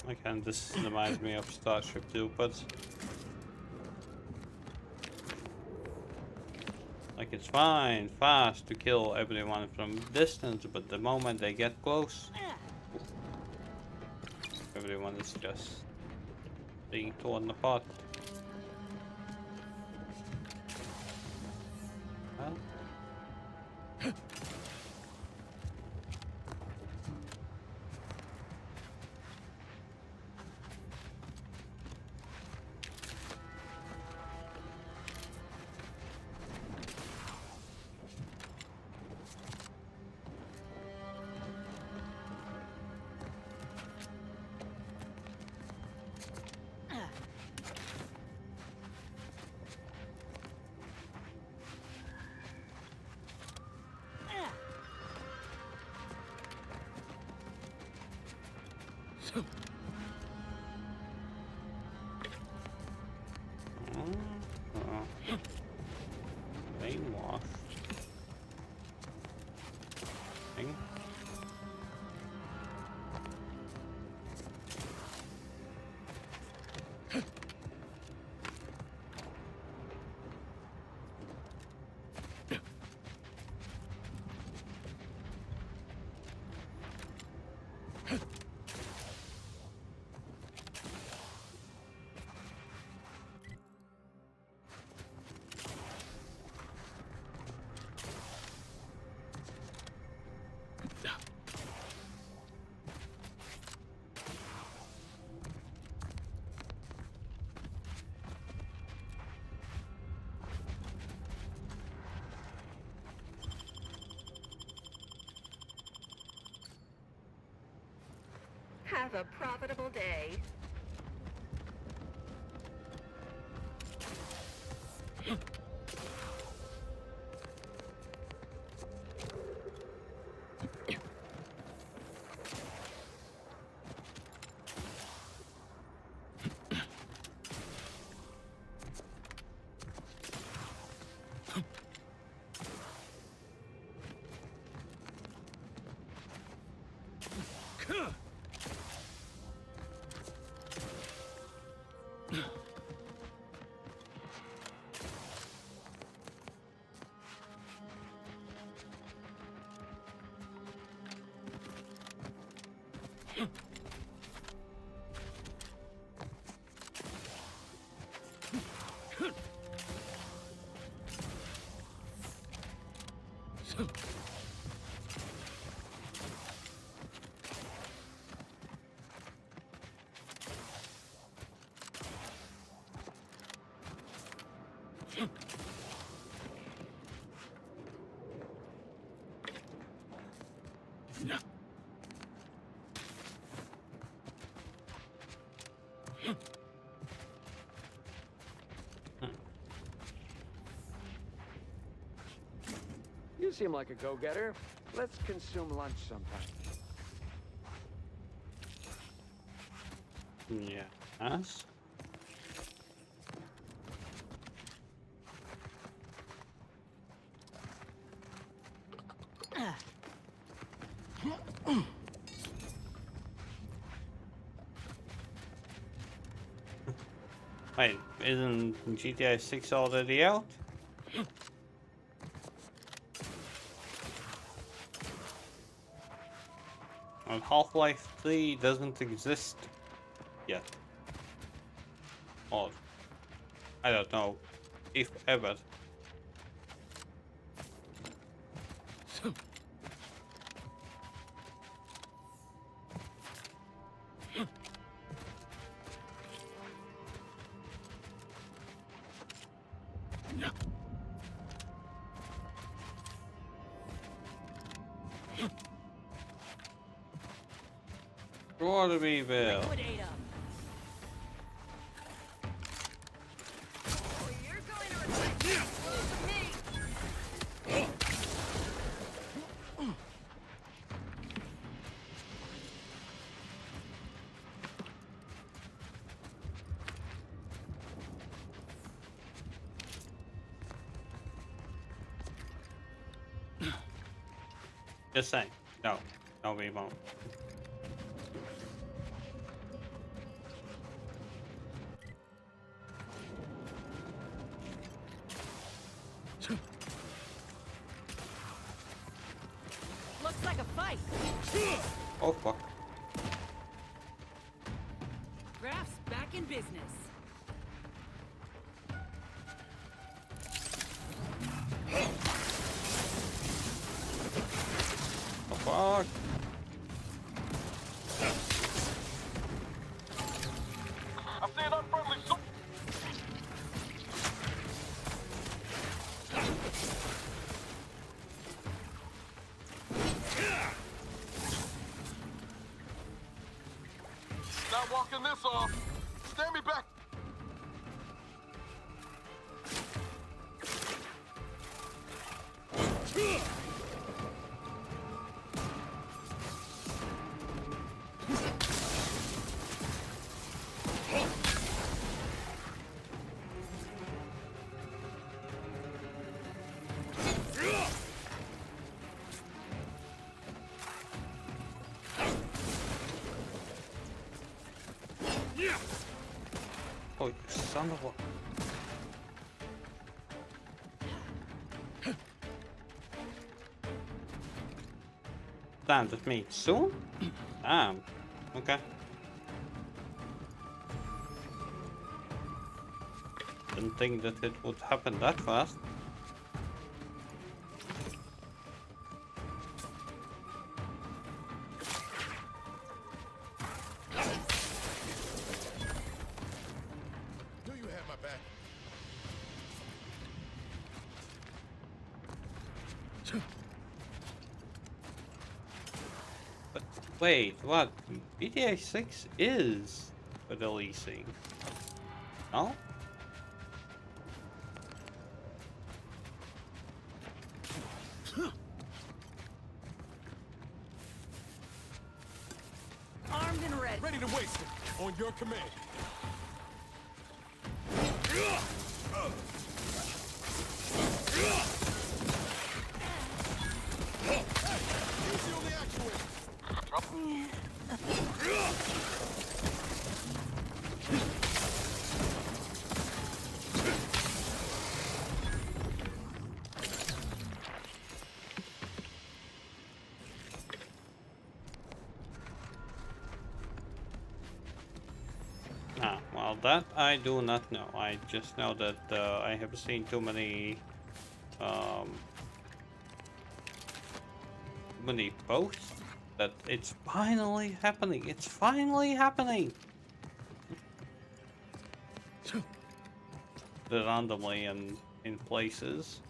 Again, this reminds me of Starship 2, but like it's fine, fast to kill everyone from distance, but the moment they get close, everyone is just being torn apart. Well. Brainwashed. Thing. Have a profitable day. You seem like a go-getter. Let's consume lunch sometime. Yes. Wait, isn't GTA 6 already out? And Half-Life 3 doesn't exist yet. Or, I don't know, if ever. What we will. Just saying. No. No, we won't. Looks like a fight. Oh, fuck. Graph's back in business. Oh, fuck. I see an unfriendly soldier. Not walking this off. Stand me back. Oh, you son of a... Damn, that means soon? Damn. Okay. Didn't think that it would happen that fast. Knew you had my back. But wait, what? GTA 6 is releasing. No? Armed and ready. Ready to waste it. On your command. Easy on the actuator. Ah, well, that I do not know. I just know that I have seen too many posts that it's finally happening. It's finally happening. Randomly and in places.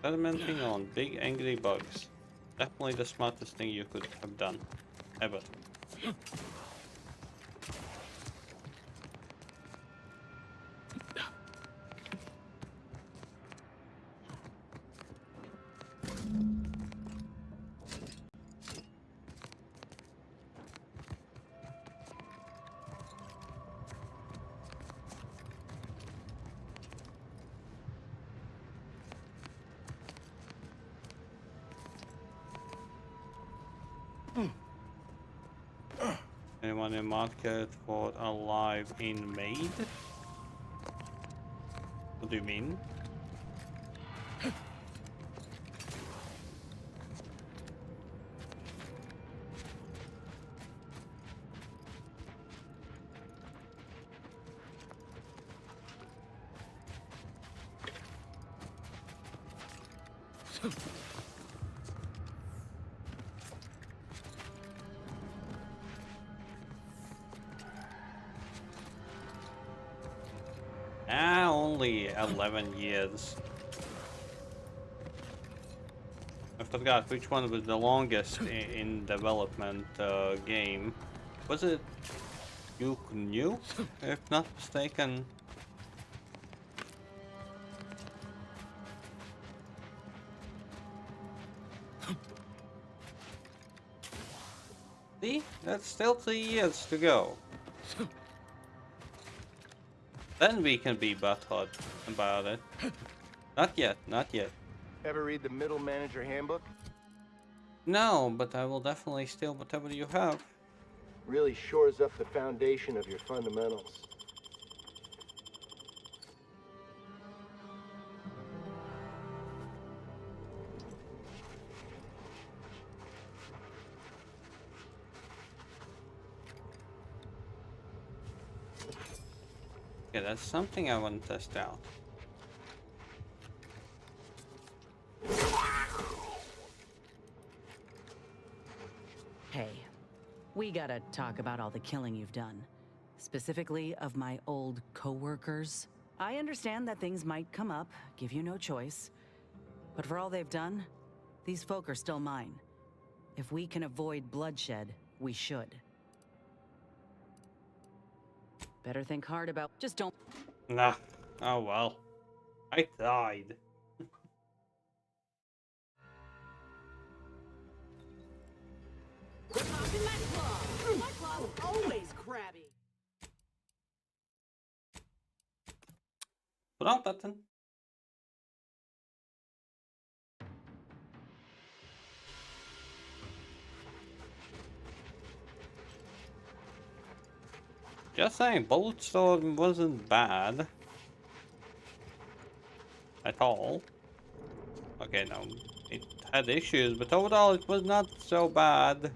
Experimenting on big angry bugs. Definitely the smartest thing you could have done. Ever. Anyone in market for a live in maid? What do you mean? Only 11 years. I forgot which one was the longest in development game. Was it Nuke, if not mistaken? See? That's still 3 years to go. Then we can be butthurt about it. Not yet, not yet. Ever read the Middle Manager Handbook? No, but I will definitely steal whatever you have. Really shores up the foundation of your fundamentals. Okay, that's something I want to test out. Hey, we gotta talk about all the killing you've done. Specifically of my old co-workers. I understand that things might come up, give you no choice. But for all they've done, these folk are still mine. If we can avoid bloodshed, we should. Better think hard about... Just don't... Nah. Oh well. I died. My claw's always crabby. Wrong button. Just saying, Bulletstorm wasn't bad. At all. Okay, no. It had issues, but overall it was not so bad.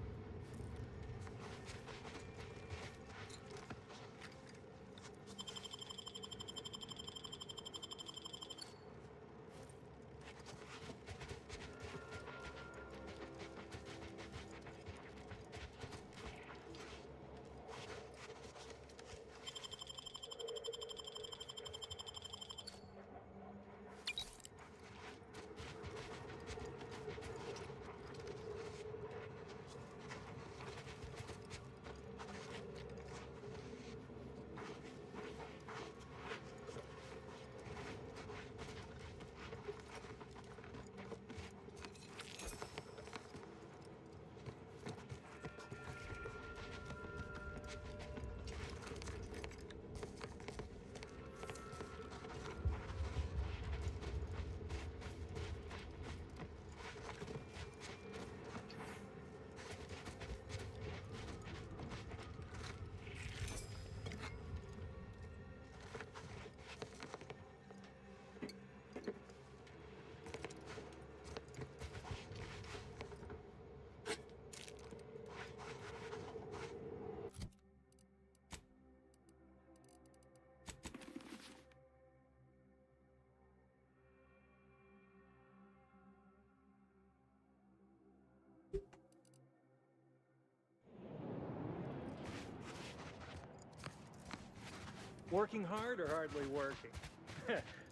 Working hard or hardly working?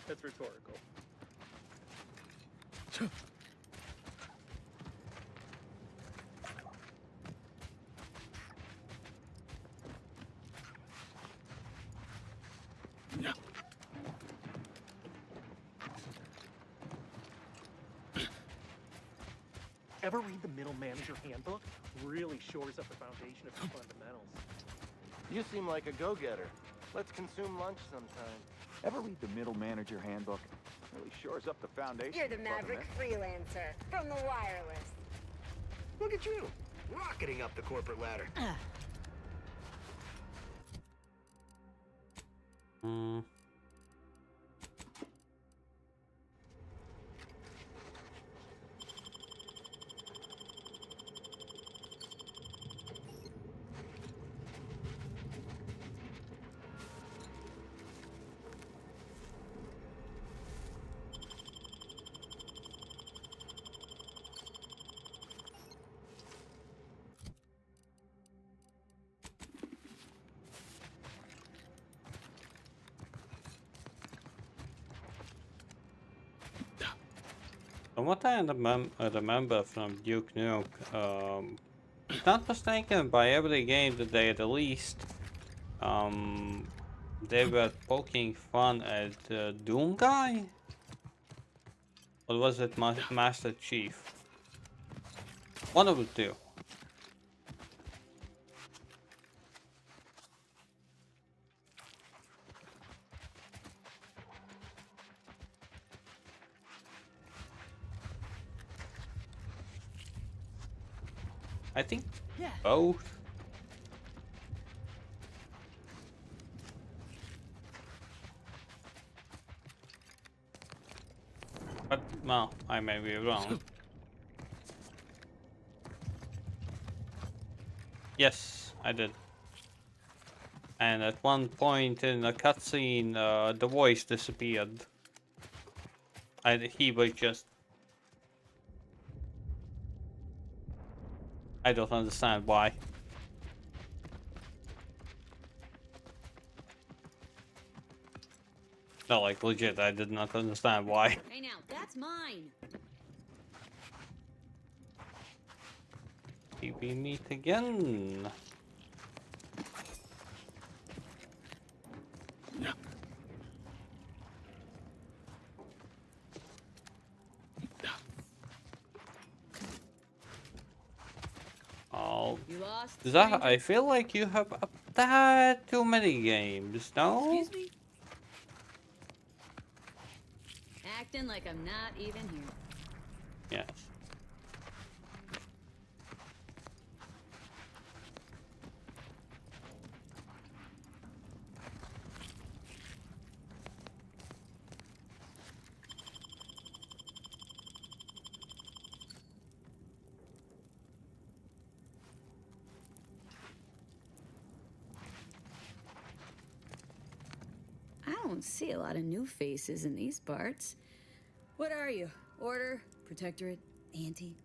That's rhetorical. Ever read the Middle Manager Handbook? Really shores up the foundation of your fundamentals. You seem like a go-getter. Let's consume lunch sometime. Ever read the Middle Manager Handbook? Really shores up the foundation. You're the maverick freelancer from the wireless. Look at you, rocketing up the corporate ladder. From what I remember from Duke Nukem, if not mistaken, by every game that they released, they were poking fun at Doom Guy? Or was it Master Chief? One of the two. I think both. But, well, I may be wrong. Yes, I did. And at one point in the cutscene, the voice disappeared. And he was just... I don't understand why. No, like legit, I did not understand why. Hey now, that's mine. We meet again. Oh, Zah, I feel like you have up that too many games, no? Excuse me? Acting like I'm not even here. Yes. I don't see a lot of new faces in these parts. What are you? Order? Protectorate? Anti?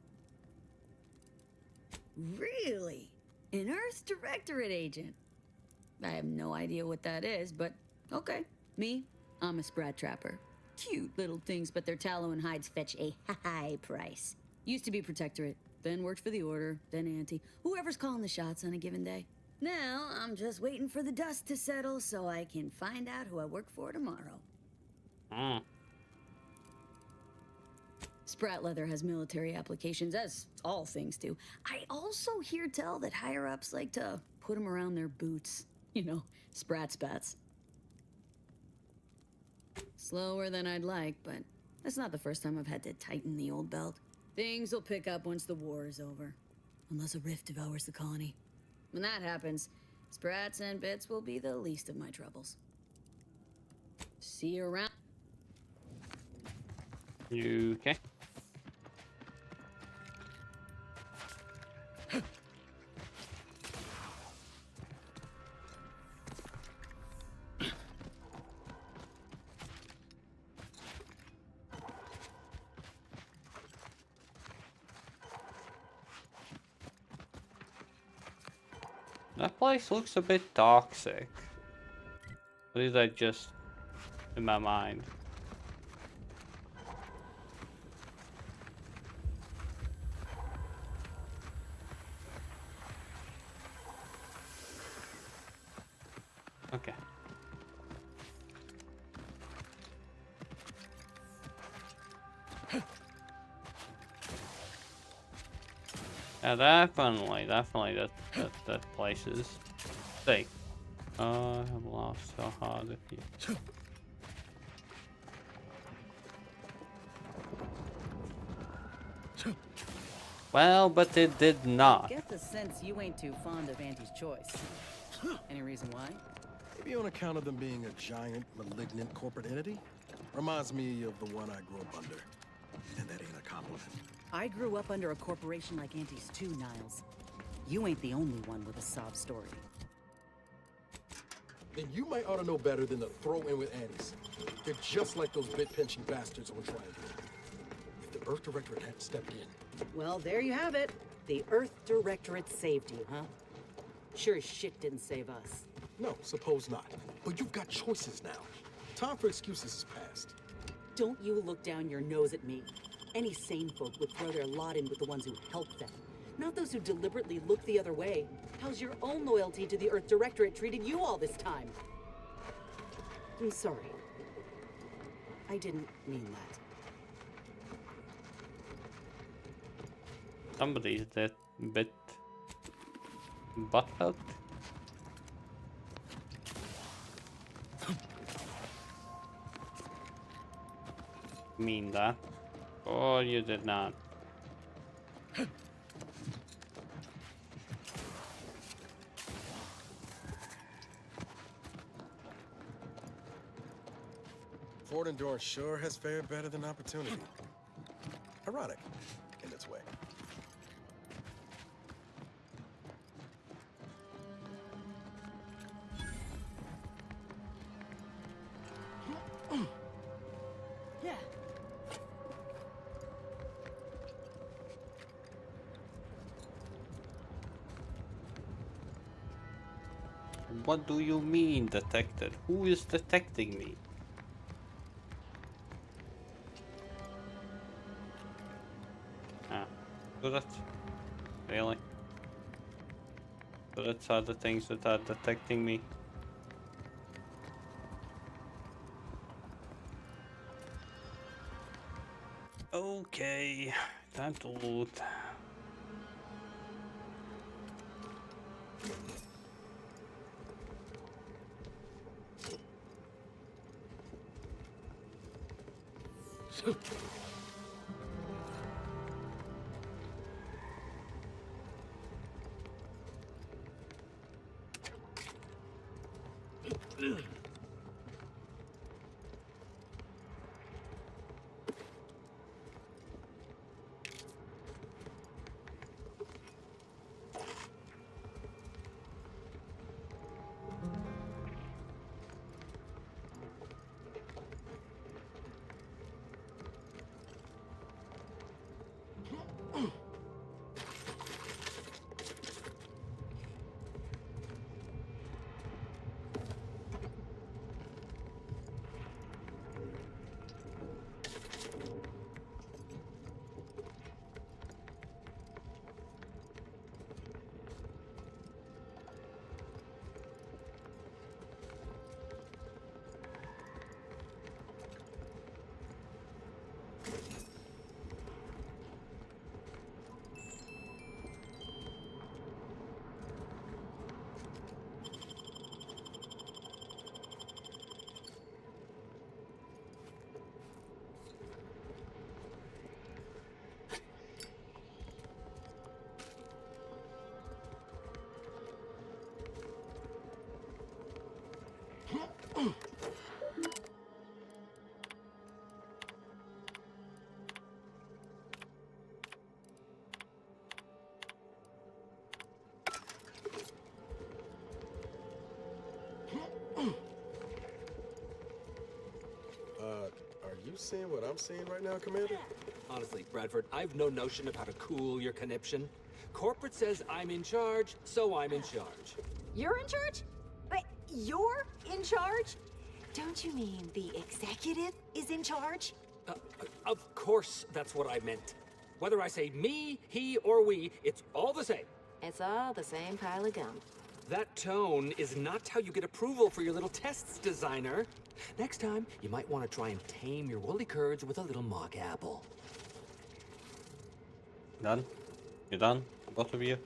Really? An Earth Directorate agent? I have no idea what that is, but okay. Me? I'm a Sprat Trapper. Cute little things, but their tallow and hides fetch a high price. Used to be Protectorate, then worked for the Order, then Anti. Whoever's calling the shots on a given day. Now, I'm just waiting for the dust to settle so I can find out who I work for tomorrow. Sprat leather has military applications, as all things do. I also hear tell that higher-ups like to put them around their boots. You know, sprat spats. Slower than I'd like, but that's not the first time I've had to tighten the old belt. Things will pick up once the war is over. Unless a rift devours the colony. When that happens, sprats and bits will be the least of my troubles. See you around. You okay? That place looks a bit toxic. Or is that just in my mind? Yeah, definitely that place is safe. I have laughed so hard at you. Well, but it did not. I get the sense you ain't too fond of Auntie's choice. Any reason why? Maybe on account of them being a giant, malignant corporate entity. Reminds me of the one I grew up under. And that ain't a compliment. I grew up under a corporation like Auntie's too, Niles. You ain't the only one with a sob story. Then you might ought to know better than to throw in with Annie's. They're just like those bit-pinching bastards on Triangle. If the Earth Directorate hadn't stepped in... Well, there you have it. The Earth Directorate saved you, huh? Sure as shit didn't save us. No, suppose not. But you've got choices now. Time for excuses is past. Don't you look down your nose at me. Any sane folk would throw their lot in with the ones who helped them, not those who deliberately look the other way. How's your own loyalty to the Earth Directorate treated you all this time? I'm sorry. I didn't mean that. Somebody's that bit butthurt. Mean that? Oh, you did not. Fort Endurance sure has fared better than opportunity. Ironic, in its way. Yeah. What do you mean, detected? Who is detecting me? Ah, turrets? Really? Turrets are the things that are detecting me. Okay, time to loot. Are you seeing what I'm seeing right now, Commander? Honestly, Bradford, I've no notion of how to cool your conniption. Corporate says I'm in charge, so I'm in charge. You're in charge? Wait, you're in charge? Don't you mean the executive is in charge? Of course that's what I meant. Whether I say me, he, or we, it's all the same. It's all the same pile of gum. That tone is not how you get approval for your little tests, designer. Next time, you might want to try and tame your woolly curds with a little mock apple. Done? You done? Both of you?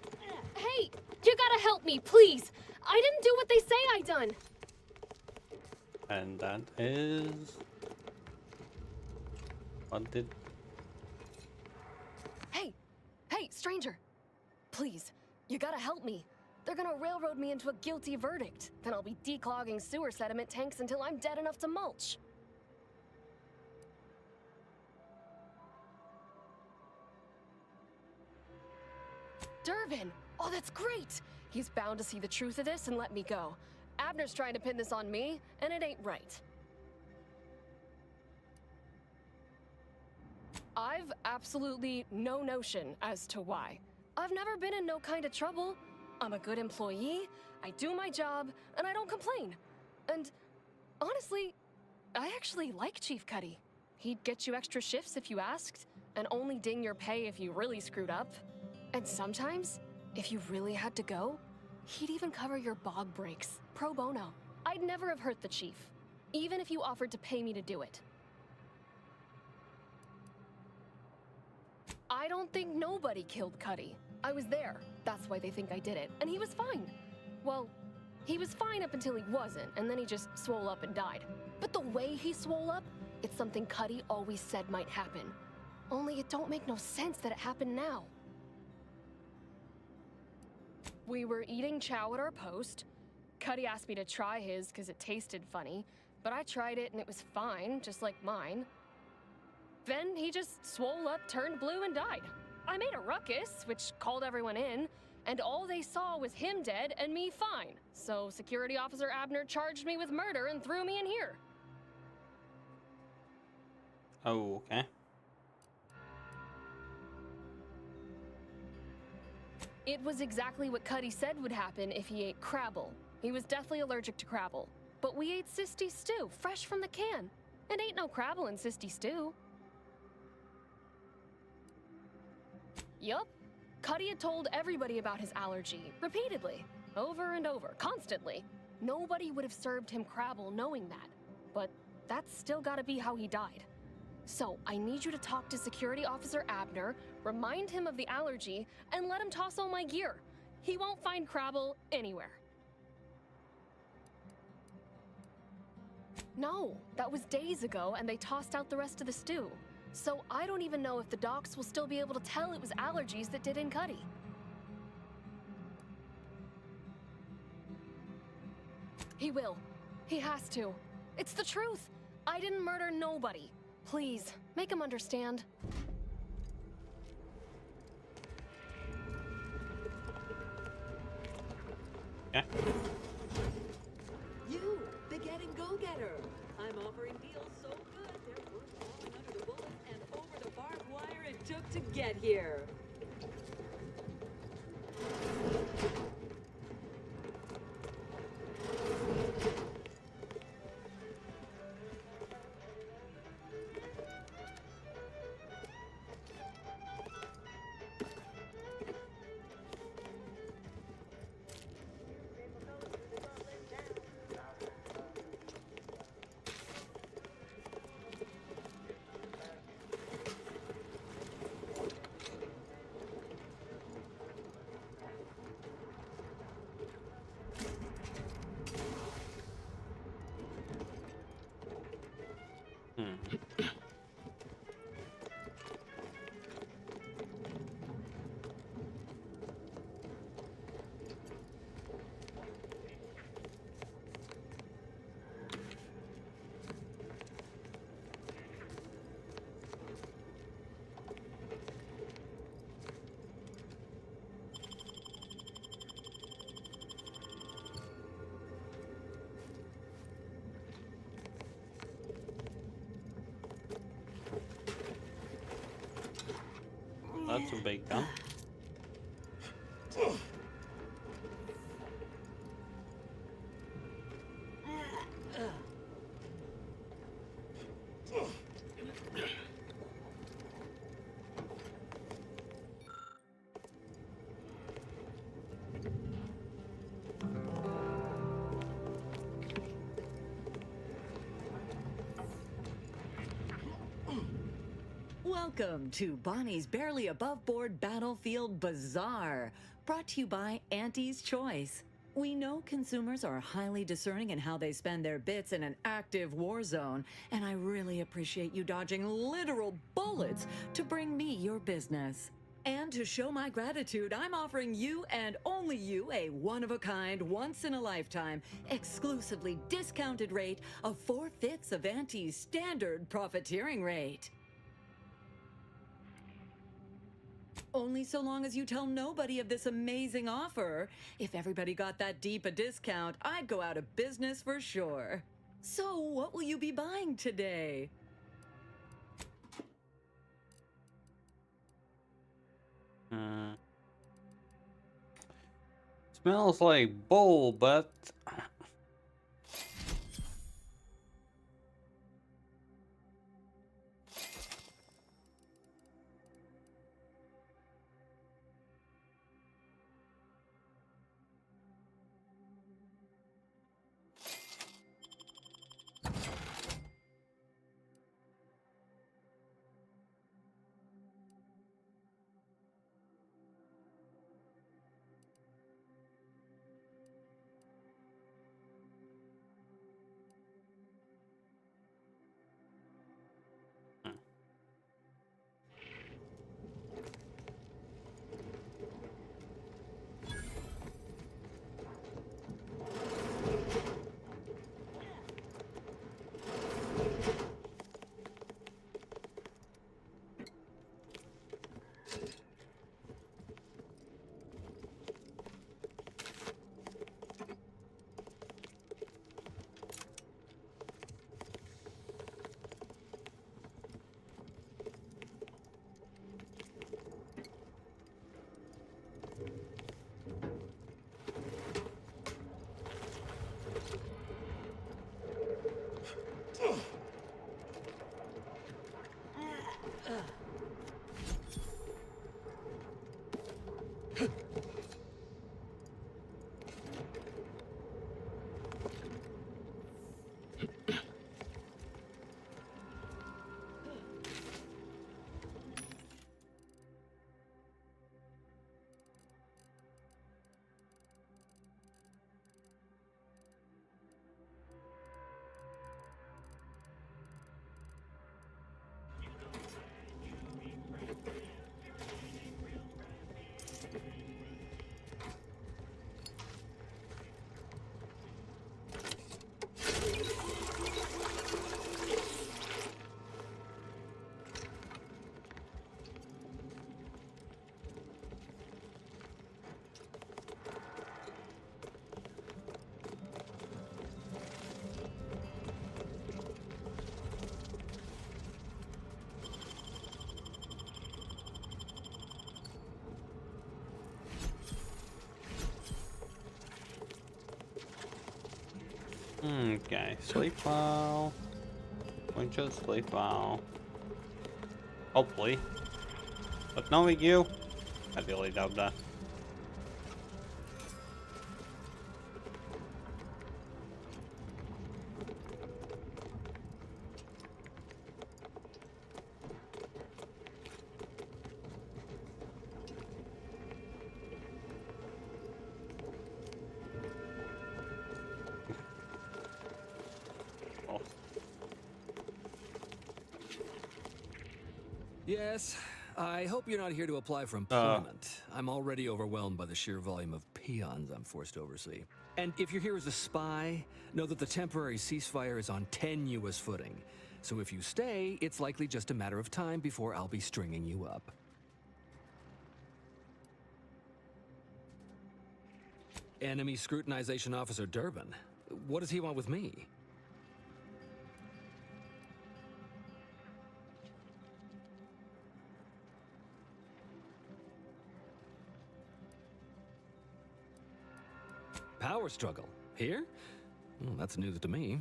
Hey, you gotta help me, please. I didn't do what they say I done. And that is... What did... Hey, stranger. Please, you gotta help me. They're gonna railroad me into a guilty verdict. Then I'll be declogging sewer sediment tanks until I'm dead enough to mulch. Durbin! Oh, that's great! He's bound to see the truth of this and let me go. Abner's trying to pin this on me, and it ain't right. I've absolutely no notion as to why. I've never been in no kind of trouble. I'm a good employee, I do my job, and I don't complain. And honestly, I actually like Chief Cuddy. He'd get you extra shifts if you asked, and only ding your pay if you really screwed up. And sometimes, if you really had to go, he'd even cover your bog breaks, pro bono. I'd never have hurt the chief, even if you offered to pay me to do it. I don't think nobody killed Cuddy. I was there. That's why they think I did it. And he was fine. Well, he was fine up until he wasn't, and then he just swole up and died. But the way he swole up, it's something Cuddy always said might happen. Only it don't make no sense that it happened now. We were eating chow at our post. Cuddy asked me to try his because it tasted funny, but I tried it and it was fine, just like mine. Then he just swole up, turned blue, and died. I made a ruckus, which called everyone in, and all they saw was him dead and me fine. So Security Officer Abner charged me with murder and threw me in here. Oh, okay. It was exactly what Cuddy said would happen if he ate crabble. He was deathly allergic to crabble. But we ate sisty stew, fresh from the can. And ain't no crabble in sisty stew. Yup. Cuddy had told everybody about his allergy, repeatedly, over and over, constantly. Nobody would have served him crabble knowing that. But that's still gotta be how he died. So, I need you to talk to Security Officer Abner, remind him of the allergy, and let him toss all my gear. He won't find crabble anywhere. No, that was days ago, and they tossed out the rest of the stew. So I don't even know if the docs will still be able to tell it was allergies that did in Cuddy. He will. He has to. It's the truth. I didn't murder nobody. Please, make him understand. Yeah. You, the getting go-getter. I'm offering deals so good, they're worth falling under the bullets and over the barbed wire it took to get here. That's a big gun. Welcome to Bonnie's Barely Above Board Battlefield Bazaar, brought to you by Auntie's Choice. We know consumers are highly discerning in how they spend their bits in an active war zone, and I really appreciate you dodging literal bullets to bring me your business. And to show my gratitude, I'm offering you and only you a one-of-a-kind, once-in-a-lifetime, exclusively discounted rate of 4/5 of Auntie's standard profiteering rate. Only so long as you tell nobody of this amazing offer. If everybody got that deep a discount, I'd go out of business for sure. So what will you be buying today? Smells like bull, but okay, sleep well. Won't you sleep well? Hopefully. But knowing you, I really doubt that. Yes, I hope you're not here to apply for employment. I'm already overwhelmed by the sheer volume of peons I'm forced to oversee. And if you're here as a spy, know that the temporary ceasefire is on tenuous footing. So if you stay, it's likely just a matter of time before I'll be stringing you up. Enemy Scrutinization Officer Durbin. What does he want with me? Power struggle. Here? Well, that's news to me.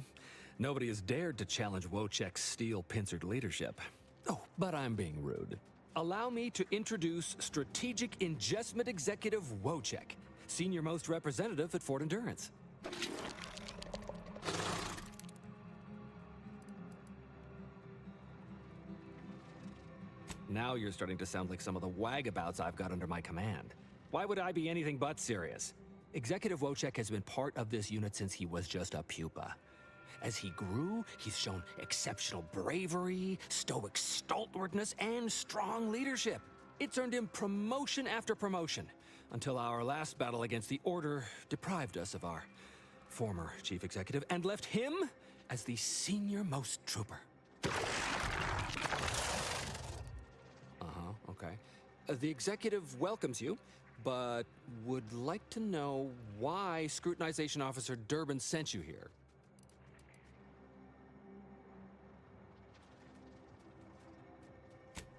Nobody has dared to challenge Wojciech's steel-pincered leadership. Oh, but I'm being rude. Allow me to introduce Strategic Ingestment Executive Wojciech, senior-most representative at Fort Endurance. Now you're starting to sound like some of the wagabouts I've got under my command. Why would I be anything but serious? Executive Wojciech has been part of this unit since he was just a pupa. As he grew, he's shown exceptional bravery, stoic stalwartness, and strong leadership. It's earned him promotion after promotion, until our last battle against the Order deprived us of our former chief executive and left him as the senior-most trooper. Okay. The executive welcomes you, but would like to know why Scrutinization Officer Durbin sent you here.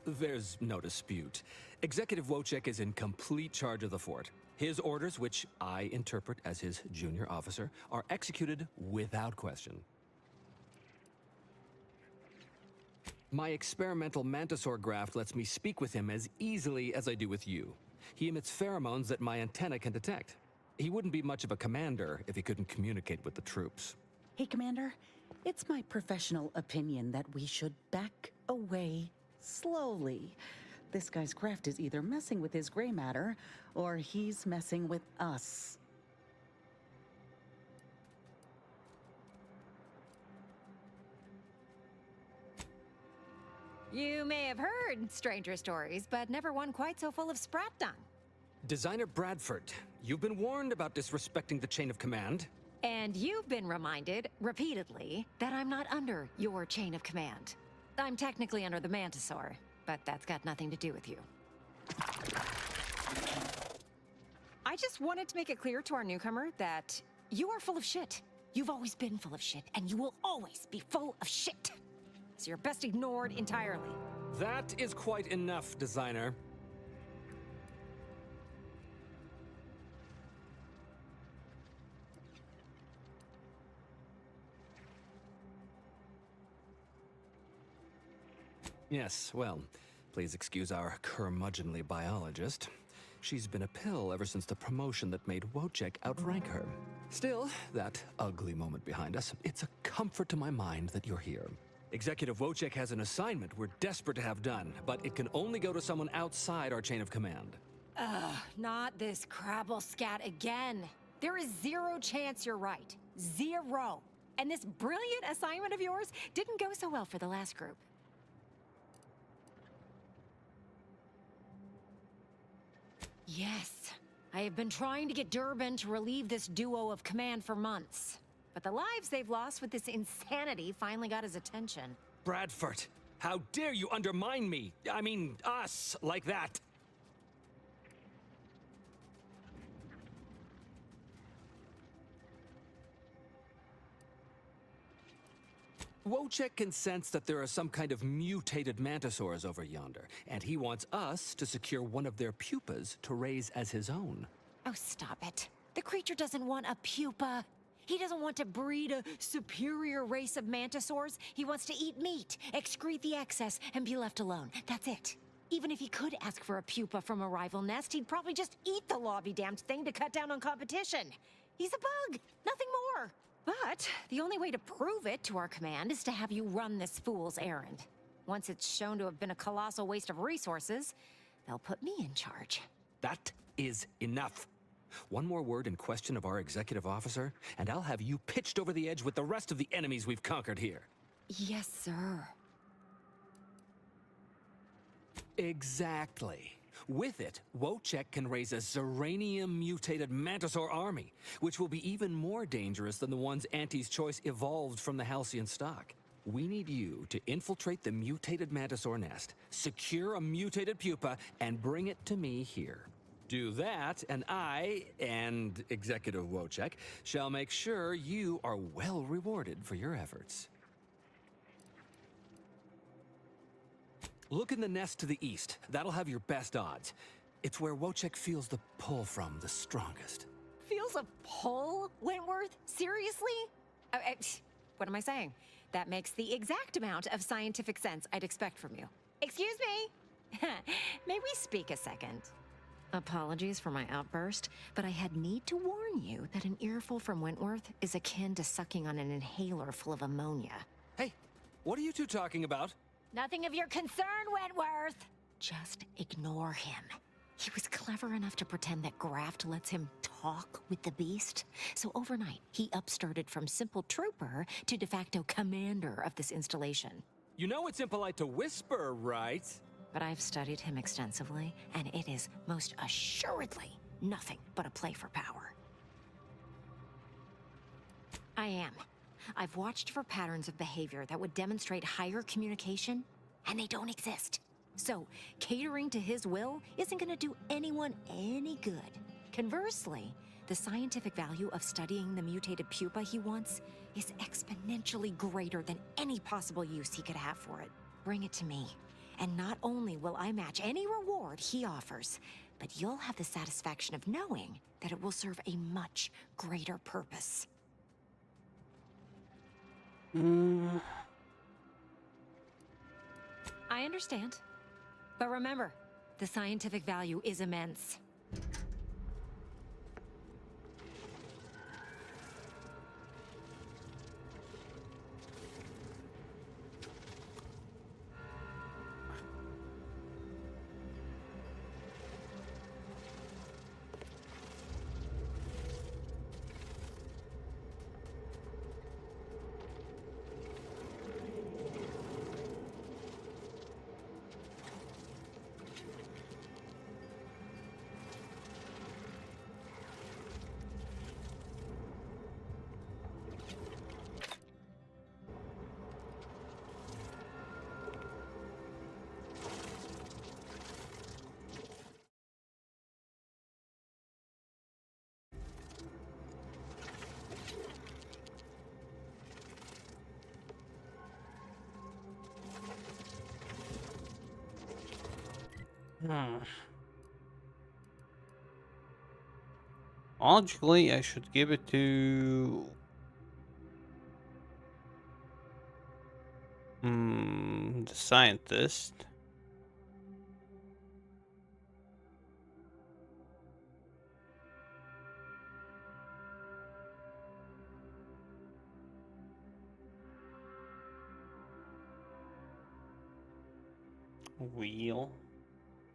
There's no dispute. Executive Wojciech is in complete charge of the fort. His orders, which I interpret as his junior officer, are executed without question. My experimental mantisaur graft lets me speak with him as easily as I do with you. He emits pheromones that my antenna can detect. He wouldn't be much of a commander if he couldn't communicate with the troops. Hey, Commander, it's my professional opinion that we should back away slowly. This guy's craft is either messing with his gray matter, or he's messing with us. You may have heard stranger stories, but never one quite so full of sprat dung. Designer Bradford, you've been warned about disrespecting the chain of command. And you've been reminded, repeatedly, that I'm not under your chain of command. I'm technically under the Mantisaur, but that's got nothing to do with you. I just wanted to make it clear to our newcomer that you are full of shit. You've always been full of shit, and you will always be full of shit. So you're best ignored entirely. That is quite enough, Designer. Yes, well, please excuse our curmudgeonly biologist. She's been a pill ever since the promotion that made Wojciech outrank her. Still, that ugly moment behind us, it's a comfort to my mind that you're here. Executive Wojciech has an assignment we're desperate to have done, but it can only go to someone outside our chain of command. Ugh, not this crabble scat again. There is zero chance you're right. Zero. And this brilliant assignment of yours didn't go so well for the last group. Yes, I have been trying to get Durbin to relieve this duo of command for months. But the lives they've lost with this insanity finally got his attention. Bradford, how dare you undermine me? I mean, us, like that. Wojciech can sense that there are some kind of mutated mantisaurs over yonder, and he wants us to secure one of their pupas to raise as his own. Oh, stop it. The creature doesn't want a pupa. He doesn't want to breed a superior race of mantisaurs. He wants to eat meat, excrete the excess, and be left alone. That's it. Even if he could ask for a pupa from a rival nest, he'd probably just eat the lobby-damned thing to cut down on competition. He's a bug, nothing more. But the only way to prove it to our command is to have you run this fool's errand. Once it's shown to have been a colossal waste of resources, they'll put me in charge. That is enough. One more word in question of our executive officer, and I'll have you pitched over the edge with the rest of the enemies we've conquered here. Yes, sir. Exactly. With it, Wojciech can raise a Zeranium-mutated Mantisaur army, which will be even more dangerous than the ones Auntie's Choice evolved from the Halcyon stock. We need you to infiltrate the mutated Mantisaur nest, secure a mutated pupa, and bring it to me here. Do that, and I, and Executive Wojciech, shall make sure you are well rewarded for your efforts. Look in the nest to the east. That'll have your best odds. It's where Wojciech feels the pull from the strongest. Feels a pull, Wentworth? Seriously? What am I saying? That makes the exact amount of scientific sense I'd expect from you. Excuse me? May we speak a second? Apologies for my outburst, but I had need to warn you that an earful from Wentworth is akin to sucking on an inhaler full of ammonia. Hey, what are you two talking about? Nothing of your concern, Wentworth! just ignore him. He was clever enough to pretend that Graft lets him talk with the beast. So overnight, he upstarted from simple trooper to de facto commander of this installation. You know it's impolite to whisper, right? But I've studied him extensively, and it is most assuredly nothing but a play for power. I am. I've watched for patterns of behavior that would demonstrate higher communication, and they don't exist. So, catering to his will isn't gonna do anyone any good. Conversely, the scientific value of studying the mutated pupa he wants is exponentially greater than any possible use he could have for it. Bring it to me, and not only will I match any reward he offers, but you'll have the satisfaction of knowing that it will serve a much greater purpose. I understand. But remember, the scientific value is immense. Logically, I should give it to... the scientist. Wheel.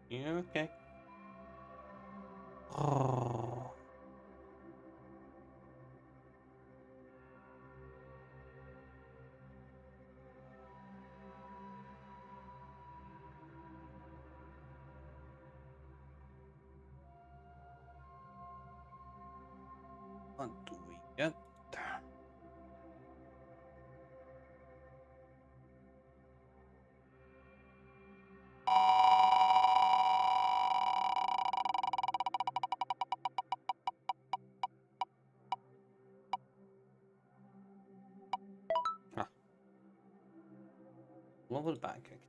Yeah, okay. Oh. What do we get? Global banking.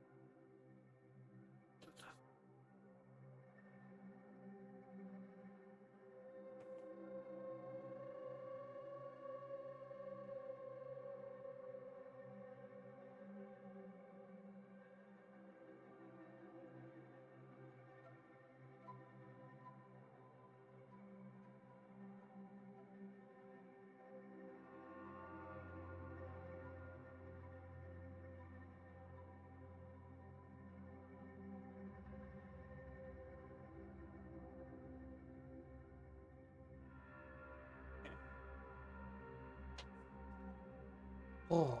Oh.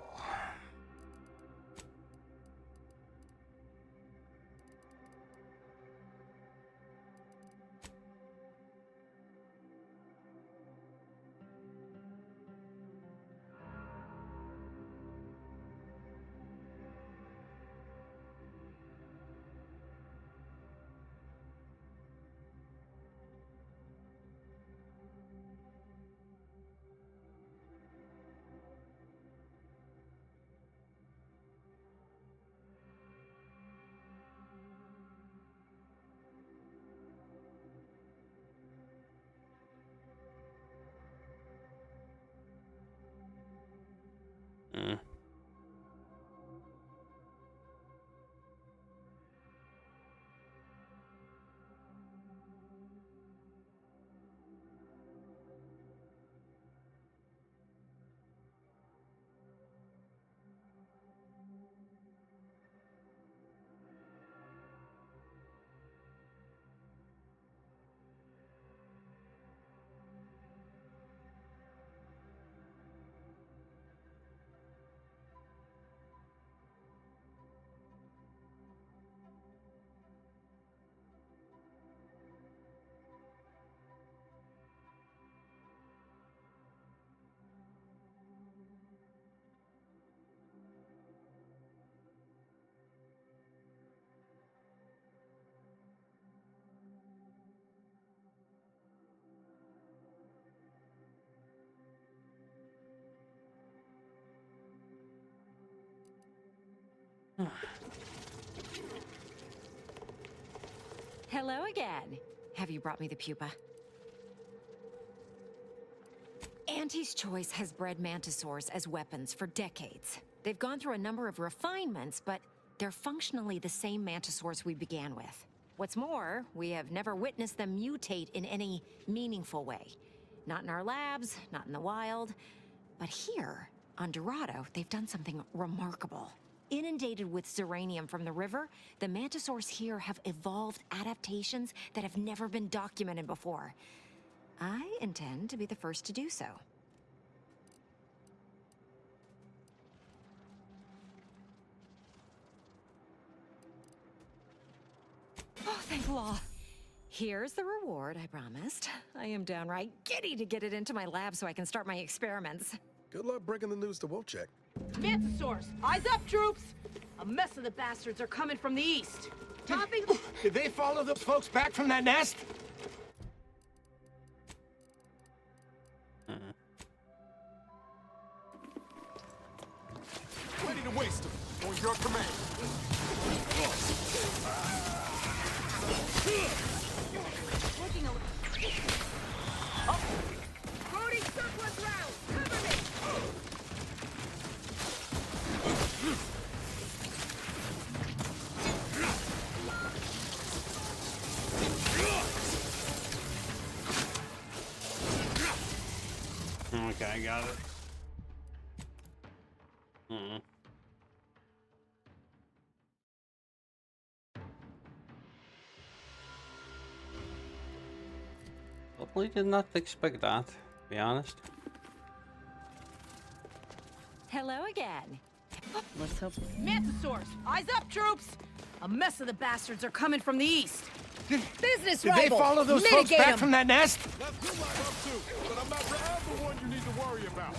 Hello again. Have you brought me the pupa? Auntie's Choice has bred mantisaurs as weapons for decades. They've gone through a number of refinements, but they're functionally the same mantisaurs we began with. What's more, we have never witnessed them mutate in any meaningful way. Not in our labs, not in the wild, but here, on Dorado, they've done something remarkable. Inundated with zeranium from the river, the mantisaurs here have evolved adaptations that have never been documented before. I intend to be the first to do so. Oh, thank law. Here's the reward I promised. I am downright giddy to get it into my lab so I can start my experiments. Good luck breaking the news to Wolfcheck. Mantisaurs, eyes up, troops! A mess of the bastards are coming from the east. Topping... Did they follow those folks back from that nest? Ready to waste them. On your command. Looking a little... Loading surplus rounds! Cover me! Okay, I got it. Totally did not expect that, to be honest. Hello again. Let's hope... Mantisaurs, eyes up, troops! A mess of the bastards are coming from the east. Business Did they follow those folks back from that nest? That's who I'm up to, but I'm not the one you need to worry about.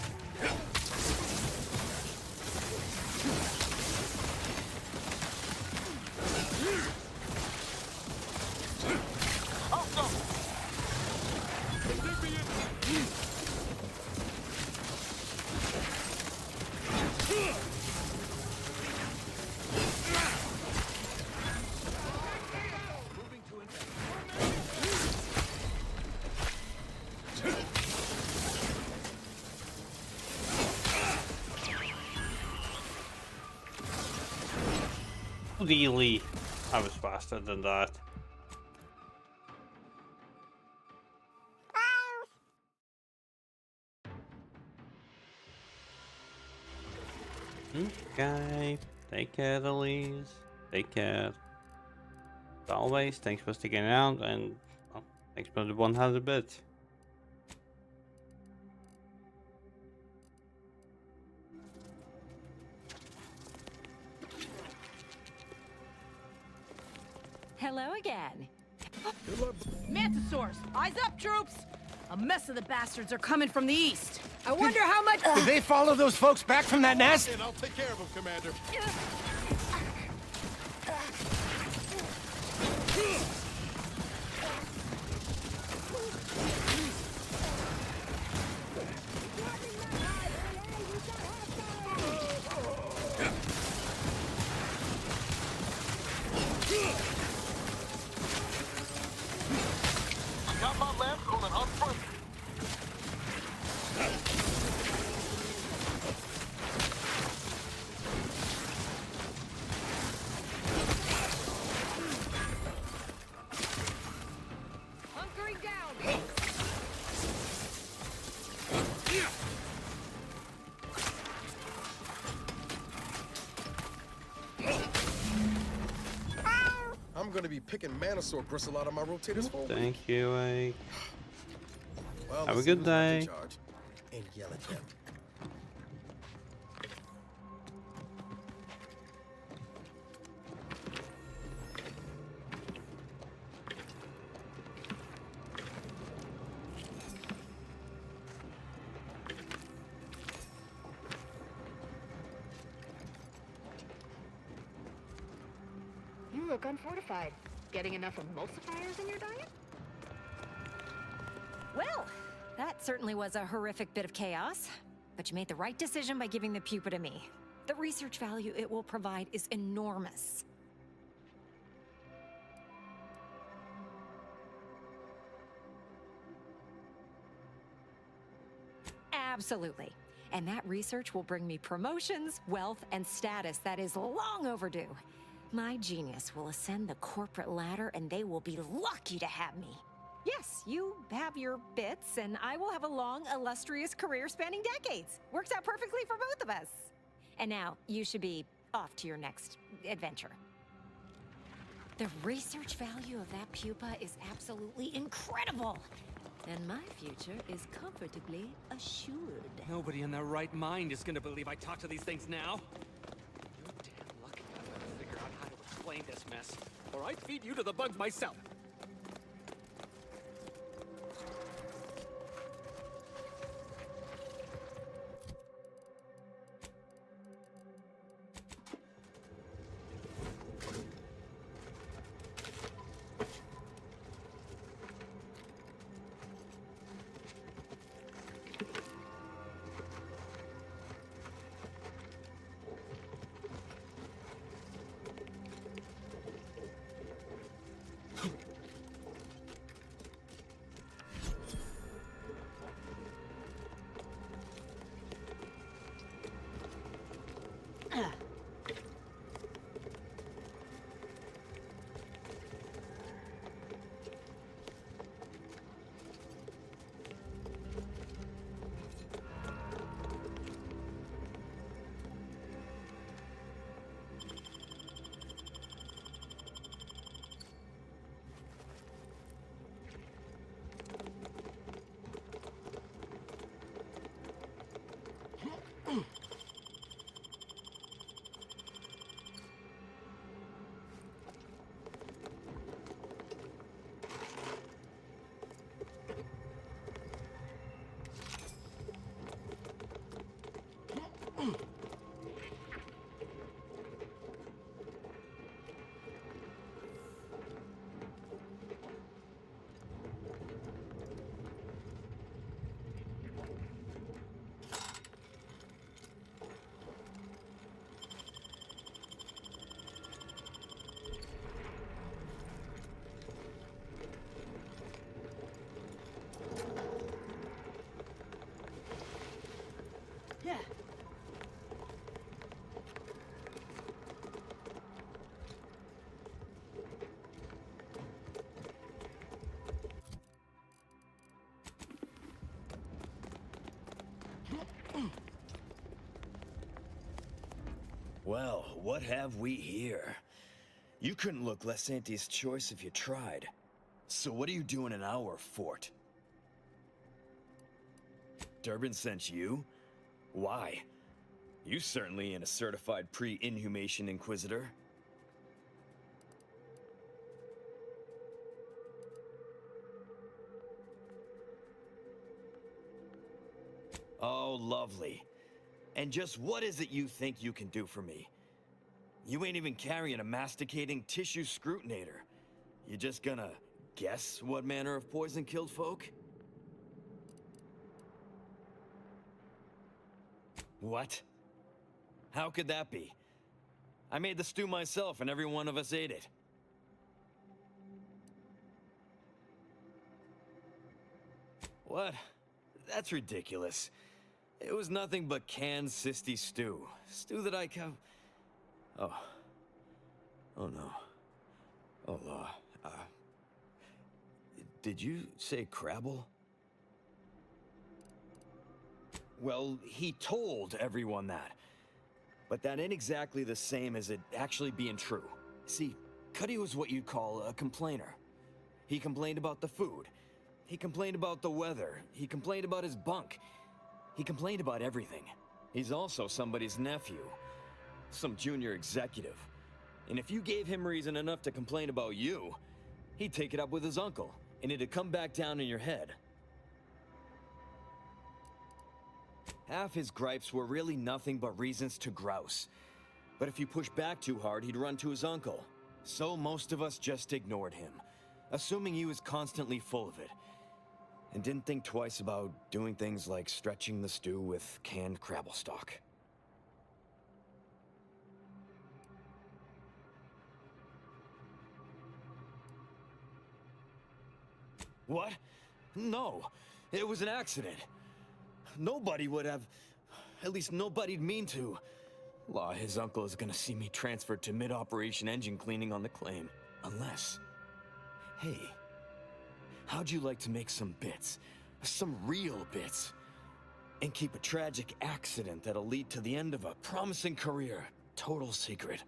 Really, I was faster than that. Okay, take care, Elise. Take care. As always, thanks for sticking out, and well, thanks for the 100 bits. Hello again. Mantisaurs, eyes up, troops! A mess of the bastards are coming from the east. I wonder how much... Did they follow those folks back from that nest? And I'll take care of them, Commander. I got my lamps on an upfront. Hunkering down! I'm gonna be picking Manosaur bristle out of my rotators for a week. Thank you, Ike. Well, Have a let's good see who's day. in charge and yell at them. You look unfortified. Getting enough emulsifiers in your diet? Well, that certainly was a horrific bit of chaos. But you made the right decision by giving the pupa to me. The research value it will provide is enormous. Absolutely. And that research will bring me promotions, wealth, and status that is long overdue. My genius will ascend the corporate ladder, and they will be lucky to have me. Yes, you have your bits, and I will have a long, illustrious career spanning decades. Works out perfectly for both of us. And now, you should be off to your next adventure. The research value of that pupa is absolutely incredible. And my future is comfortably assured. Nobody in their right mind is gonna believe I talk to these things now. You're damn lucky I'm gonna figure out how to explain this mess, or I'd feed you to the bugs myself. Well, what have we here? You couldn't look less Auntie's choice if you tried. So what are you doing in our fort? Durbin sent you? Why? You certainly ain't a certified pre-inhumation inquisitor. Oh, lovely. And just what is it you think you can do for me? You ain't even carrying a masticating tissue scrutinator. You just gonna guess what manner of poison killed folk? What? How could that be? I made the stew myself and every one of us ate it. What? That's ridiculous. It was nothing but canned cysty stew. Stew that I Oh. Oh no. Oh, did you say Crabble? Well, he told everyone that. But that ain't exactly the same as it actually being true. See, Cuddy was what you'd call a complainer. He complained about the food. He complained about the weather. He complained about his bunk. He complained about everything. He's also somebody's nephew. Some junior executive. And if you gave him reason enough to complain about you, he'd take it up with his uncle, and it'd come back down in your head. Half his gripes were really nothing but reasons to grouse. But if you pushed back too hard, he'd run to his uncle. So most of us just ignored him, assuming he was constantly full of it. And didn't think twice about doing things like stretching the stew with canned crabble stock. What? No, it was an accident. Nobody would have... At least nobody'd mean to. Law, his uncle is gonna see me transferred to mid-operation engine cleaning on the claim. Unless... Hey, how'd you like to make some bits? Some real bits? And keep a tragic accident that'll lead to the end of a promising career. Total secret.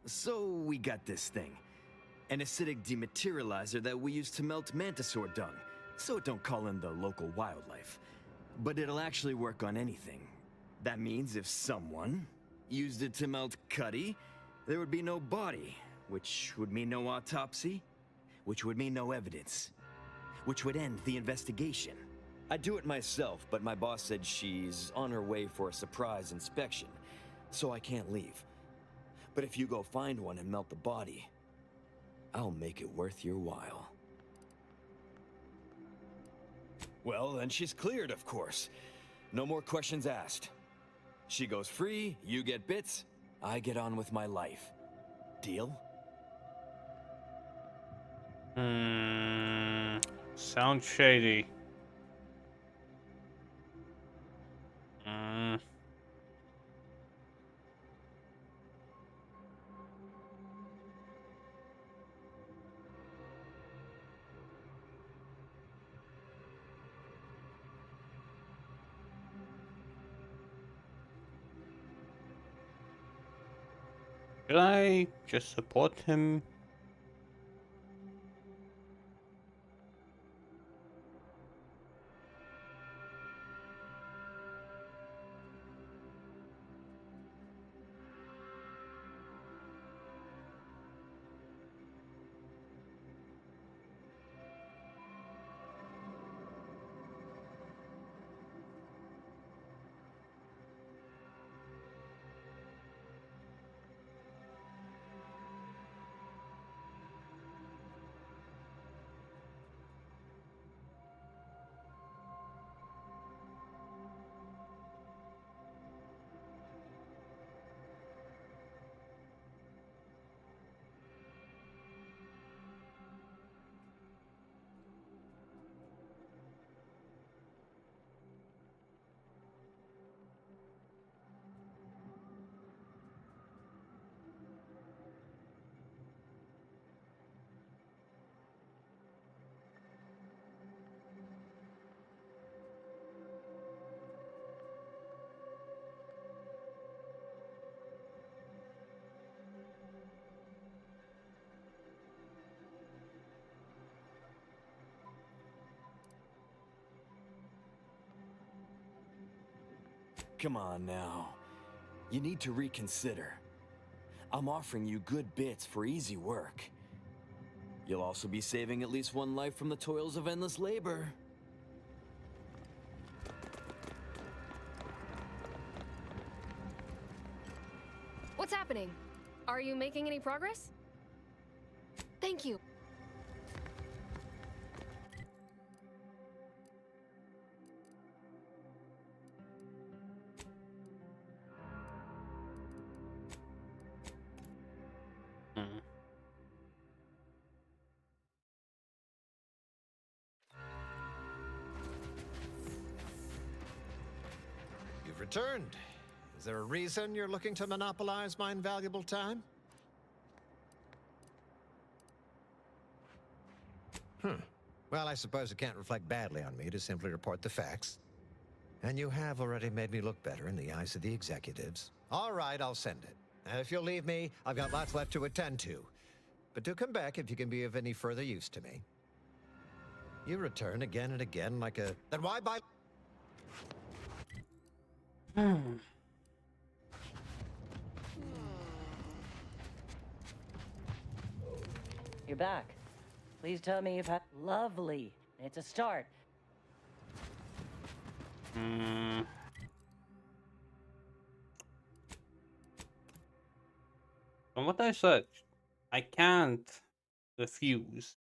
So we got this thing. An acidic dematerializer that we use to melt mantisaur dung, so it don't call in the local wildlife. But it'll actually work on anything. That means if someone used it to melt Cuddy, there would be no body, which would mean no autopsy, which would mean no evidence, which would end the investigation. I'd do it myself, but my boss said she's on her way for a surprise inspection, so I can't leave. But if you go find one and melt the body, I'll make it worth your while. Well, then she's cleared, of course. No more questions asked. She goes free, you get bits, I get on with my life. Deal? Sounds shady. Should I just support him? Come on now. You need to reconsider. I'm offering you good bits for easy work. You'll also be saving at least one life from the toils of endless labor. What's happening? Are you making any progress? Thank you. You've returned. Is there a reason you're looking to monopolize my invaluable time? Well, I suppose it can't reflect badly on me to simply report the facts. And you have already made me look better in the eyes of the executives. All right, I'll send it. And if you'll leave me, I've got lots left to attend to. But do come back if you can be of any further use to me. You return again and again like a... Then why buy... You're back. Please tell me you've had... Lovely. It's a start. From what I searched, I can't refuse.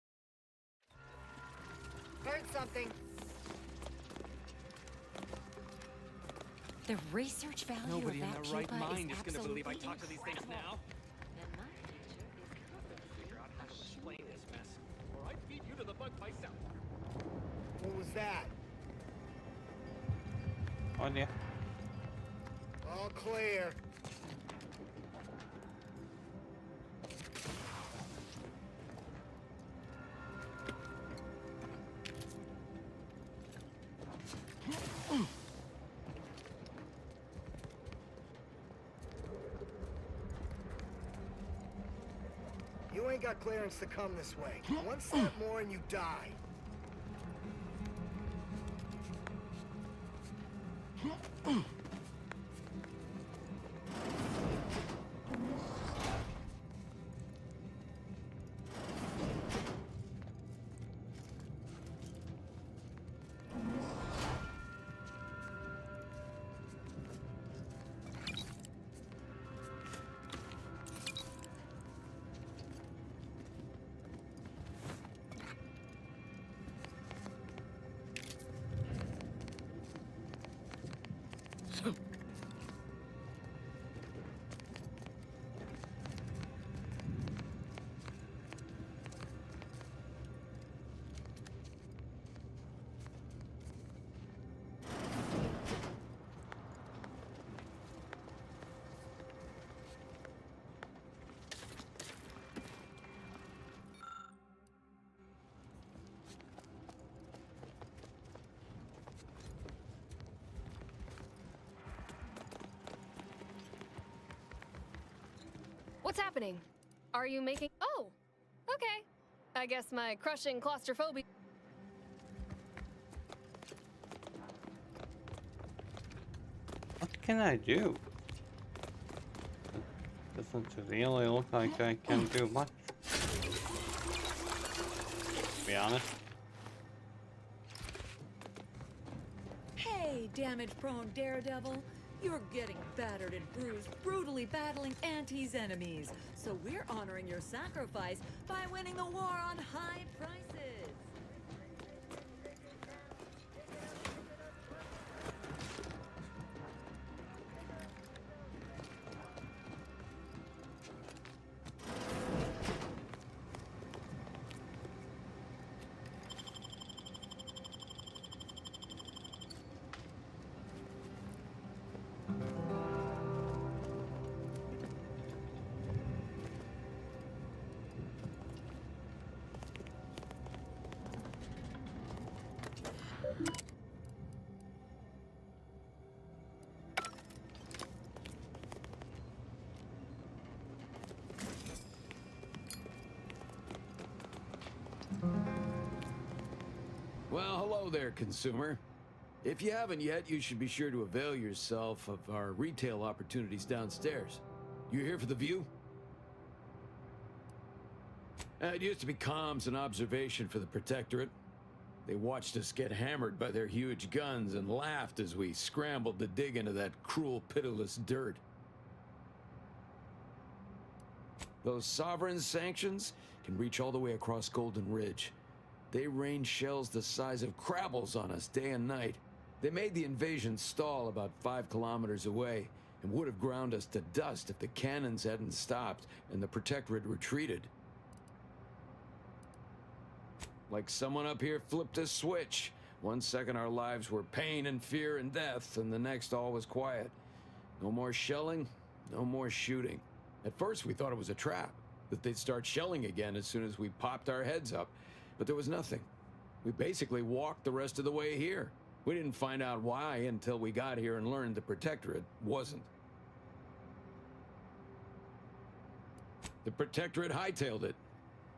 Heard something. The research value Nobody of in that their right pupa mind is is going to believe I absolutely talk to these things incredible. now. And my future is was that? Oh yeah. All clear. You ain't got clearance to come this way. One step more and you die. What's happening? Are you making... Oh, okay. I guess my crushing claustrophobia... What can I do? Doesn't really look like I can do much. To be honest. Hey, damage-prone daredevil. You're getting battered and bruised, brutally battling Auntie's enemies. So we're honoring your sacrifice by winning the war on high prices. Well, hello there, consumer. If you haven't yet, you should be sure to avail yourself of our retail opportunities downstairs. You here for the view? It used to be comms and observation for the Protectorate. They watched us get hammered by their huge guns and laughed as we scrambled to dig into that cruel, pitiless dirt. Those sovereign sanctions can reach all the way across Golden Ridge. They rain shells the size of crabbles on us day and night. They made the invasion stall about 5 kilometers away and would have ground us to dust if the cannons hadn't stopped and the Protectorate retreated. Like someone up here flipped a switch. One second our lives were pain and fear and death, and the next all was quiet. No more shelling, no more shooting. At first we thought it was a trap, that they'd start shelling again as soon as we popped our heads up. But there was nothing. We basically walked the rest of the way here. We didn't find out why until we got here and learned the Protectorate wasn't. The Protectorate hightailed it.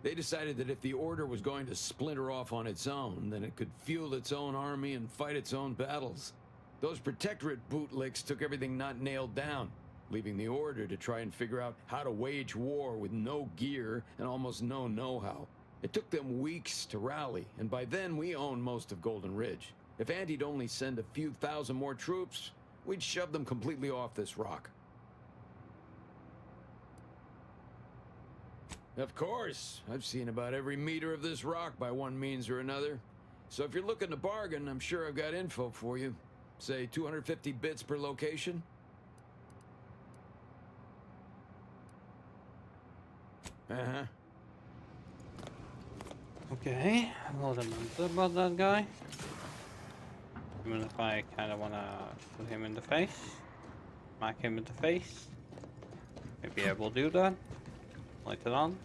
They decided that if the Order was going to splinter off on its own, then it could fuel its own army and fight its own battles. Those Protectorate bootlicks took everything not nailed down, leaving the Order to try and figure out how to wage war with no gear and almost no know-how. It took them weeks to rally, and by then we owned most of Golden Ridge. If Auntie'd only send a few thousand more troops, we'd shove them completely off this rock. Of course, I've seen about every meter of this rock by one means or another. So if you're looking to bargain, I'm sure I've got info for you. Say 250 bits per location? Okay, a little bit about that guy. Even if I kind of want to shoot him in the face, smack him in the face. Maybe I will do that later on.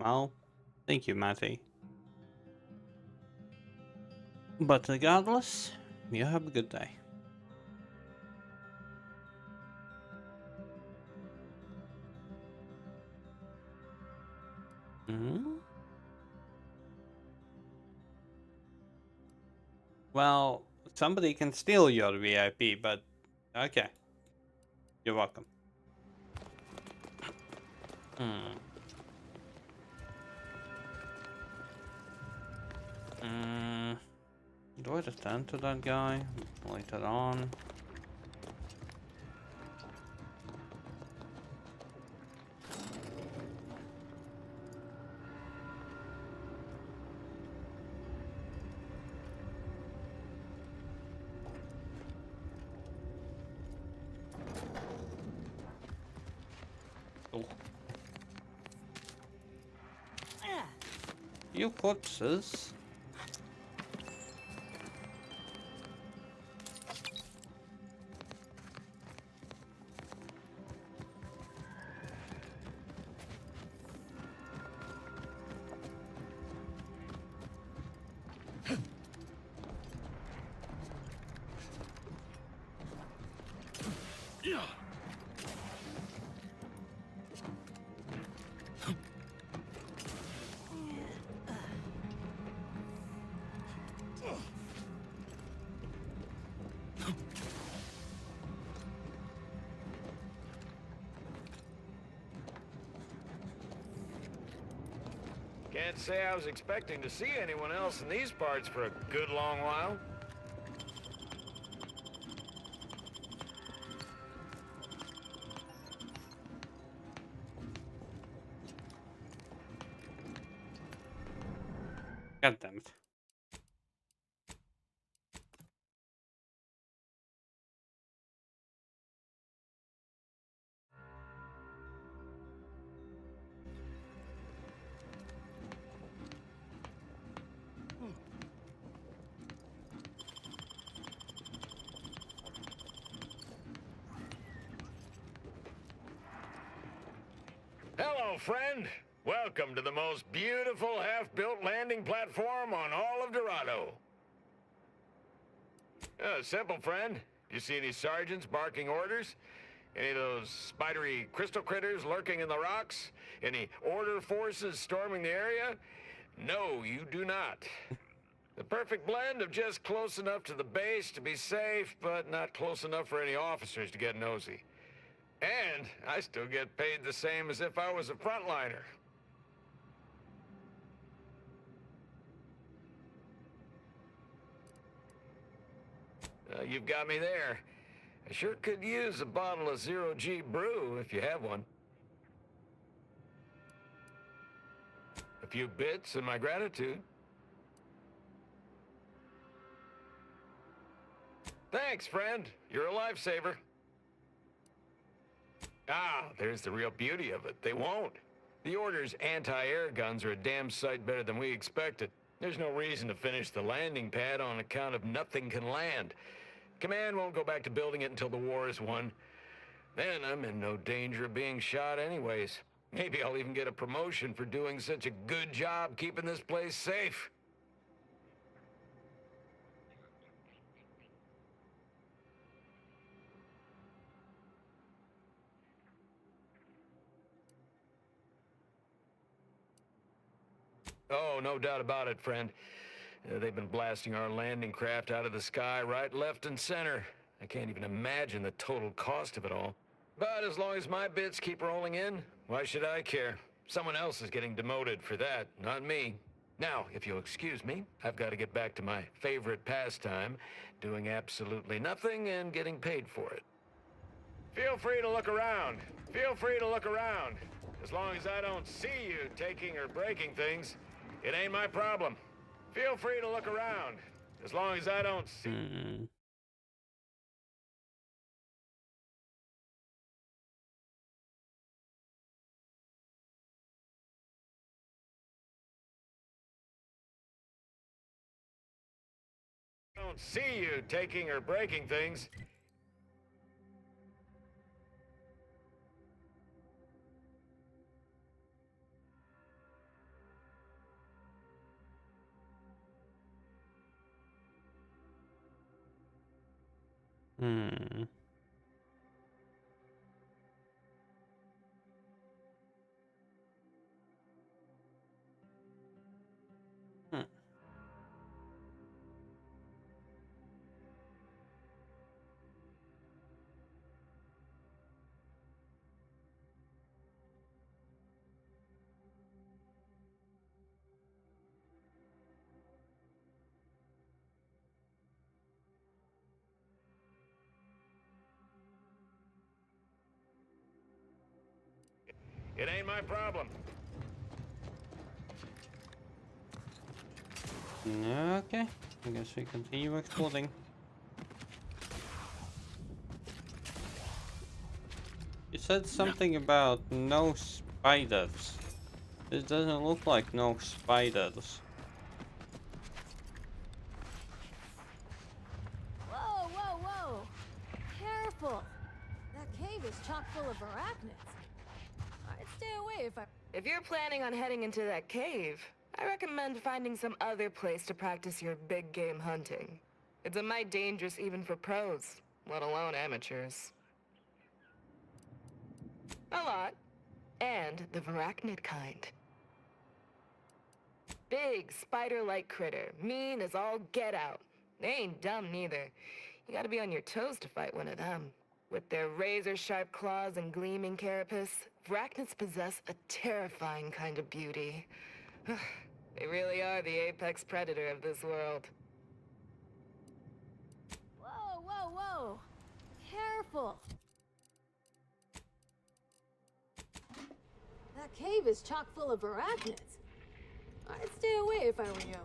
Well, thank you, Matty. But regardless, you have a good day. Well, somebody can steal your VIP, but okay. You're welcome. Do I just turn to that guy later on? Oh. You corpses. Can't say I was expecting to see anyone else in these parts for a good long while. God damn it. Hello, friend. Welcome to the most beautiful half-built landing platform on all of Dorado. Simple, friend. You see any sergeants barking orders? Any of those spidery crystal critters lurking in the rocks? Any order forces storming the area? No, you do not. The perfect blend of just close enough to the base to be safe, but not close enough for any officers to get nosy. And I still get paid the same as if I was a frontliner. You've got me there. I sure could use a bottle of zero-G brew if you have one. A few bits and my gratitude. Thanks, friend. You're a lifesaver. Ah, there's the real beauty of it. They won't. The Order's anti-air guns are a damn sight better than we expected. There's no reason to finish the landing pad on account of nothing can land. Command won't go back to building it until the war is won. Then I'm in no danger of being shot anyways. Maybe I'll even get a promotion for doing such a good job keeping this place safe. Oh, no doubt about it, friend. They've been blasting our landing craft out of the sky right, left, and center. I can't even imagine the total cost of it all. But as long as my bits keep rolling in, why should I care? Someone else is getting demoted for that, not me. Now, if you'll excuse me, I've got to get back to my favorite pastime, doing absolutely nothing and getting paid for it. Feel free to look around. Feel free to look around. As long as I don't see you taking or breaking things, it ain't my problem. Feel free to look around. As long as I don't see... don't see you taking or breaking things. It ain't my problem. Okay, I guess we continue exploring. You said something about no spiders. This doesn't look like no spiders. Whoa, whoa, whoa! Careful! That cave is chock full of arachnids. I'd stay away if I... If you're planning on heading into that cave, I recommend finding some other place to practice your big game hunting. It's a mite dangerous even for pros, let alone amateurs. A lot. And the arachnid kind. Big, spider-like critter, mean as all get out. They ain't dumb neither. You gotta be on your toes to fight one of them. With their razor-sharp claws and gleaming carapace, arachnids possess a terrifying kind of beauty. They really are the apex predator of this world. Whoa, whoa, whoa! Careful! That cave is chock full of arachnids. I'd stay away if I were you.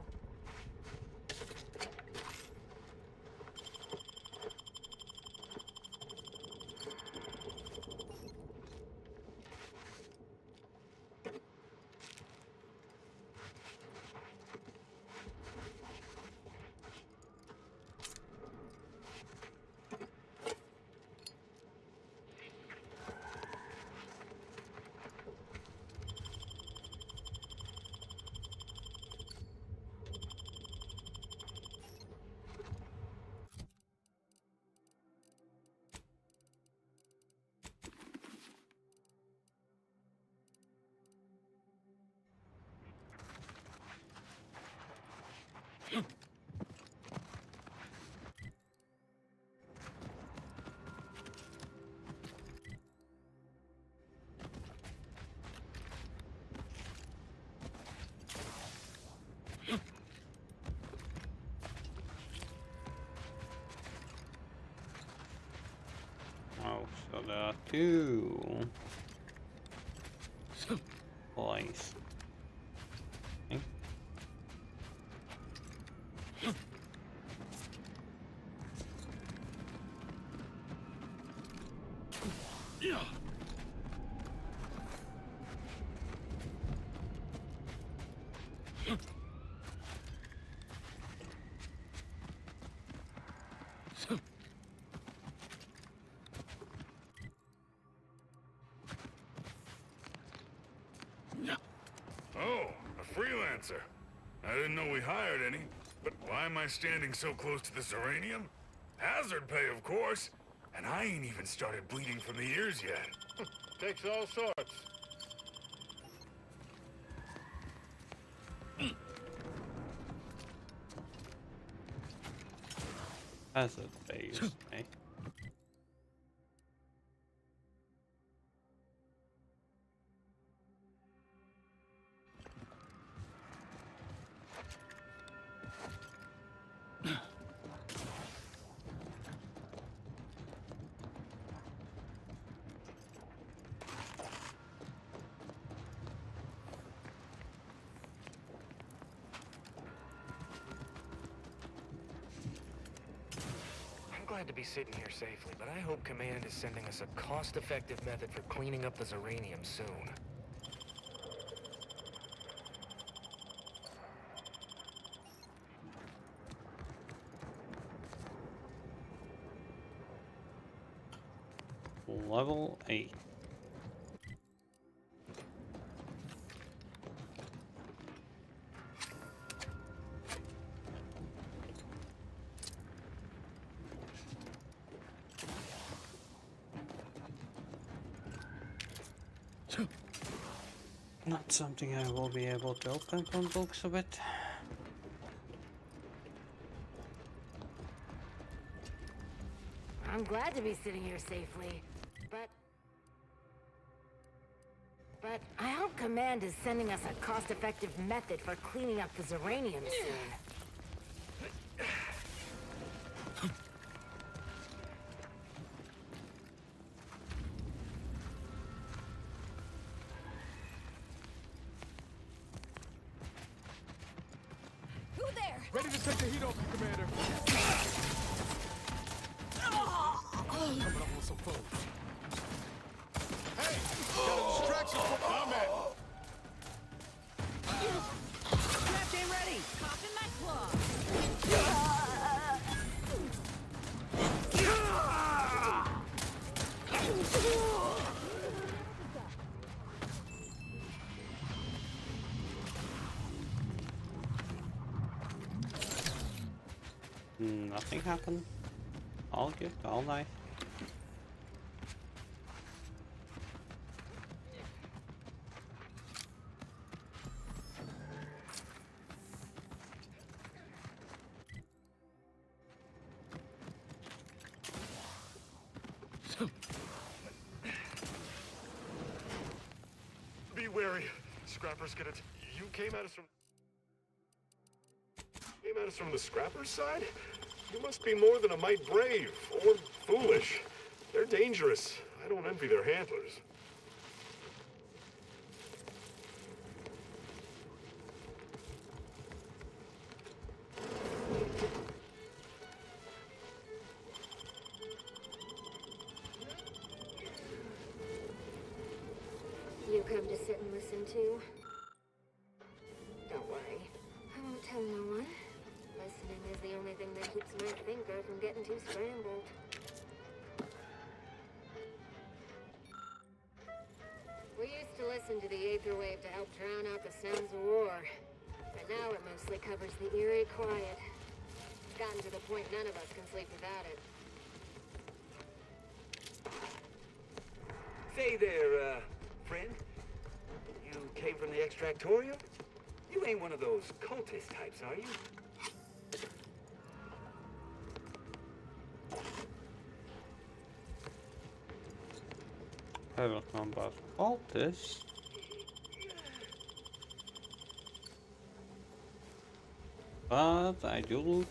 Oh, so there are two points. Okay. Oh, a freelancer. I didn't know we hired any. But why am I standing so close to this uranium? Hazard pay, of course. And I ain't even started bleeding from the ears yet. Takes all sorts. As a base, eh? I'm glad to be sitting here safely, but I hope Command is sending us a cost-effective method for cleaning up the Zeranium soon. Level 8. Not something I will be able to open from books of it. I'm glad to be sitting here safely, but I hope Command is sending us a cost-effective method for cleaning up the Zeranium soon. Who there? Ready to take the heat off you, Commander. Coming up with some foes. Hey, got a distraction from my man. Trap game ready. Coffin my claw. Nothing happened. All good, all nice. Be wary. Scrappers get it. You came at us from the Scrappers side? You must be more than a mite brave, or foolish. They're dangerous. I don't envy their handlers. You come to sit and listen too? Don't worry. I won't tell no one. Listening is the only thing that keeps my thinker from getting too scrambled. We used to listen to the Aether Wave to help drown out the sounds of war. But now it mostly covers the eerie quiet. It's gotten to the point none of us can sleep without it. Say there, friend. You came from the Extractorium? You ain't one of those cultist types, are you? I don't know about all this. But I do loot.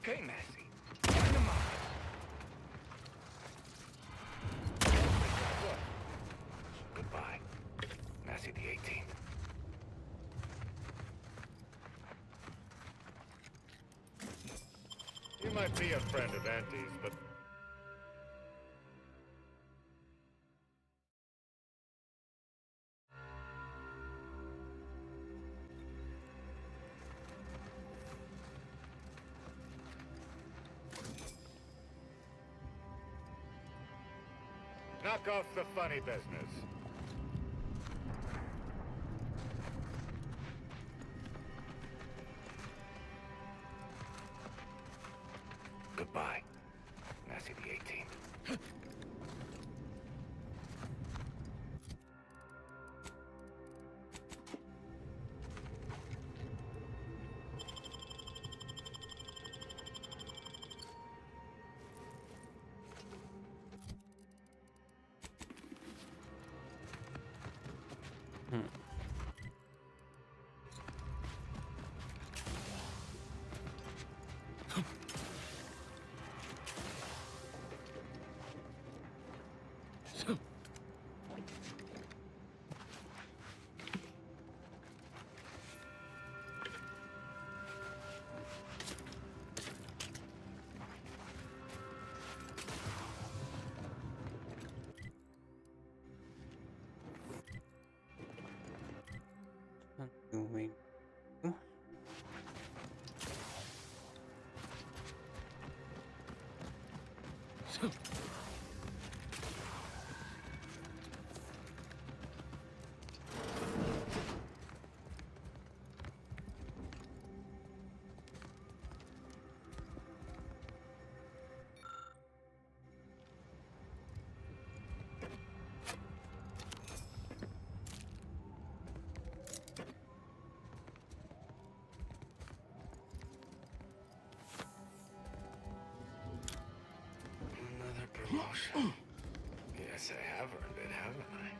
Okay, Massey. Find them up. What? Goodbye, Massey the 18th. You might be a friend of Auntie's, but knock off the funny business. Goodbye, Massey the 18th. Doing. Another promotion. Yes, I have earned it, haven't I?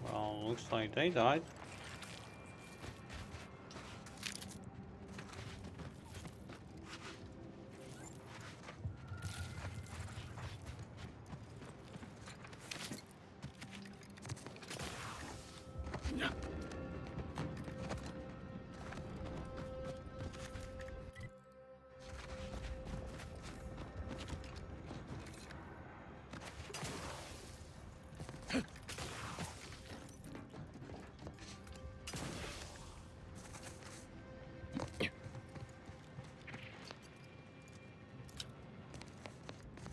Well, looks like they died.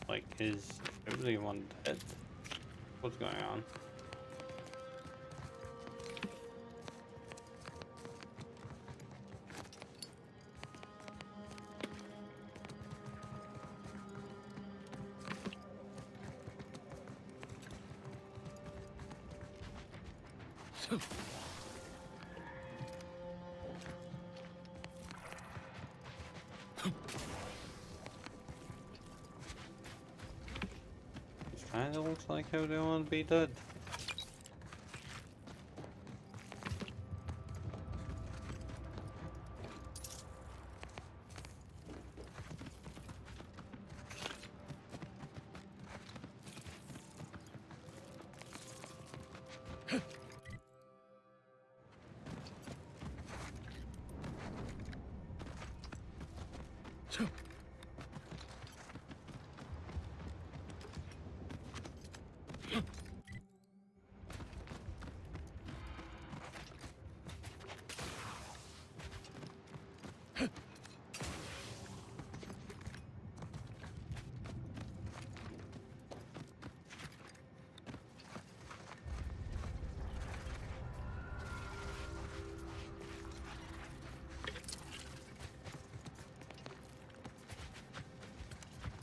Like, is everyone dead? What's going on? Kinda looks like how they want to be dead.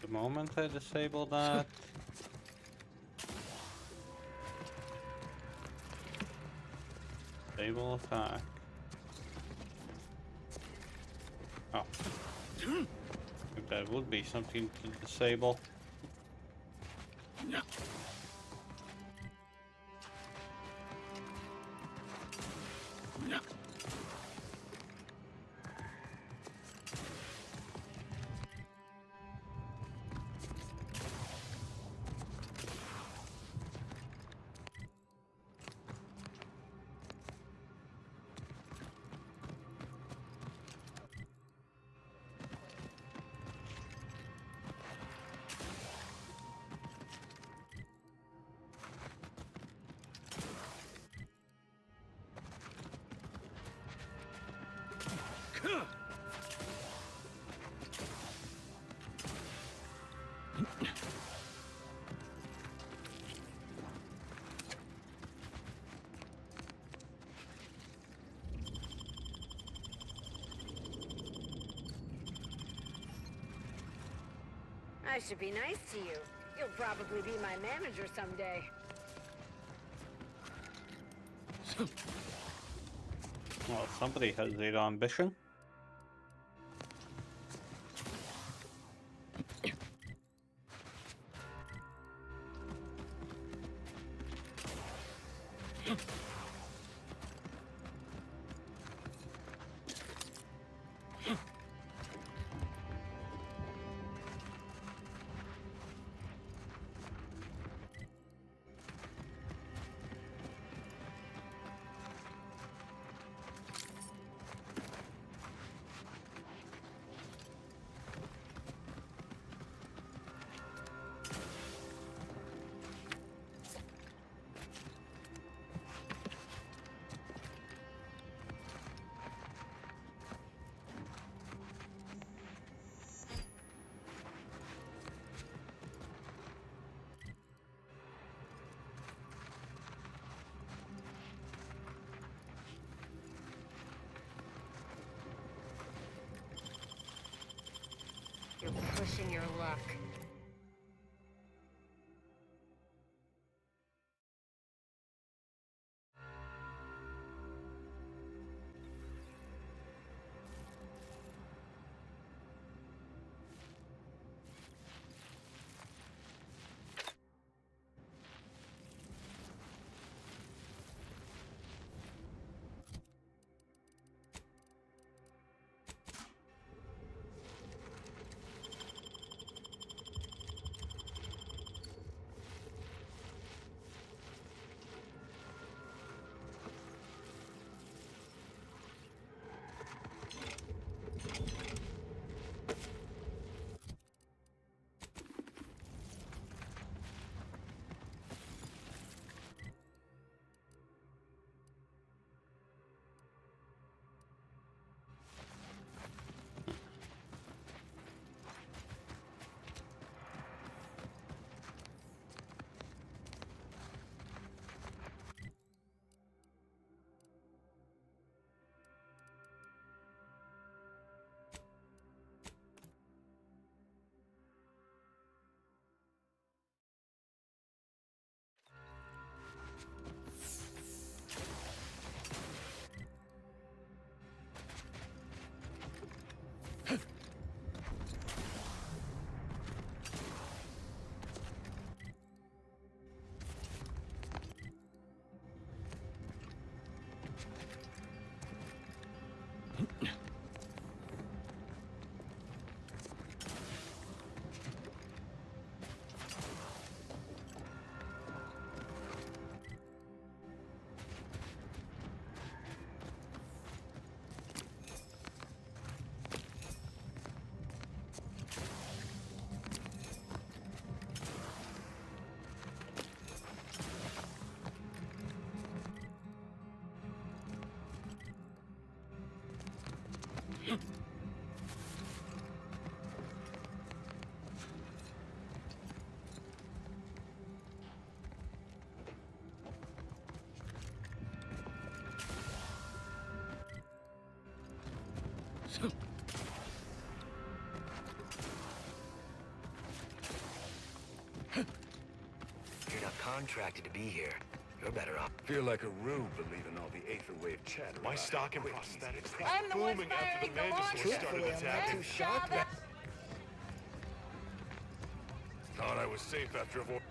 The moment I disable that, disable attack. Oh, if that would be something to disable. I should be nice to you. You'll probably be my manager someday. Well, somebody has the ambition. You're pushing your luck. You're not contracted to be here. You're better off. Feel like a rube believing all the Aether Wave chatter. My stock in prosthetics is I'm the one booming after the firing the Mantisaur launcher. started Truthfully, I'm not attacking. too shocked that- Thought I was safe after avoiding.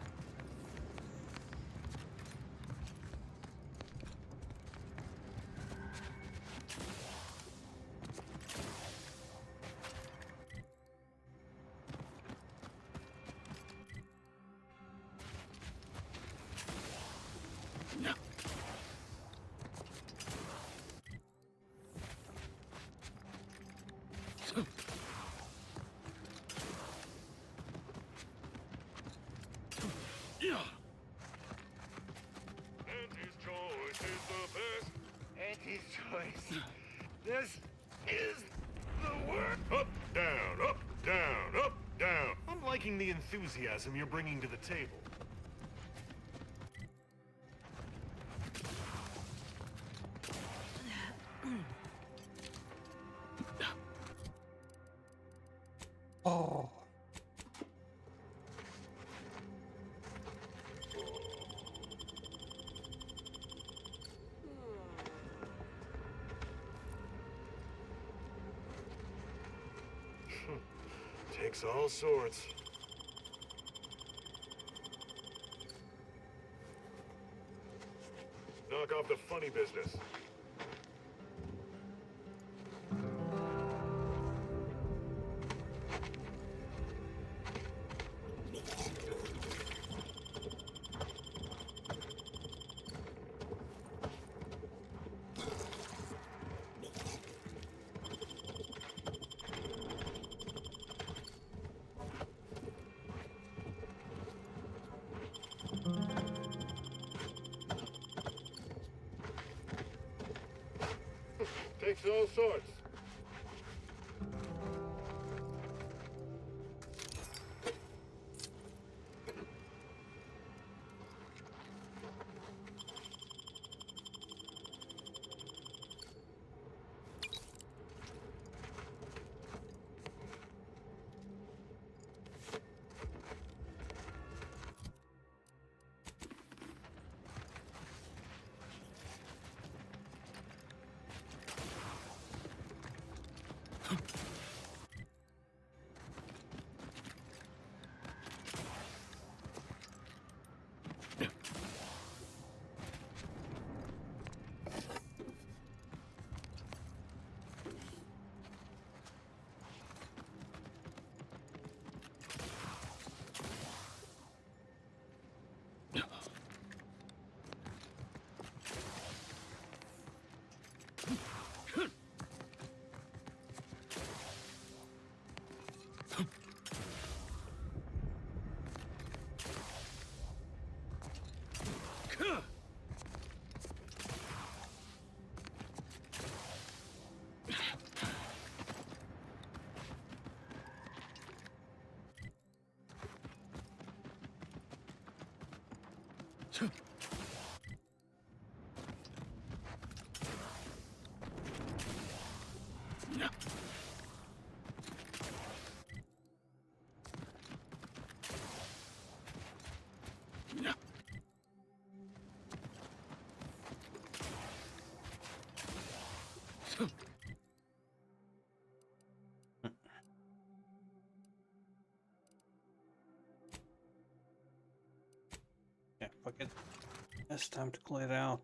Auntie's choice is the best. Auntie's choice. This is the worst. Up, down, up, down, up, down. I'm liking the enthusiasm you're bringing to the table. Oh. Takes all sorts. Knock off the funny business. Takes all sorts. Yeah, fuck it. It's time to clear it out.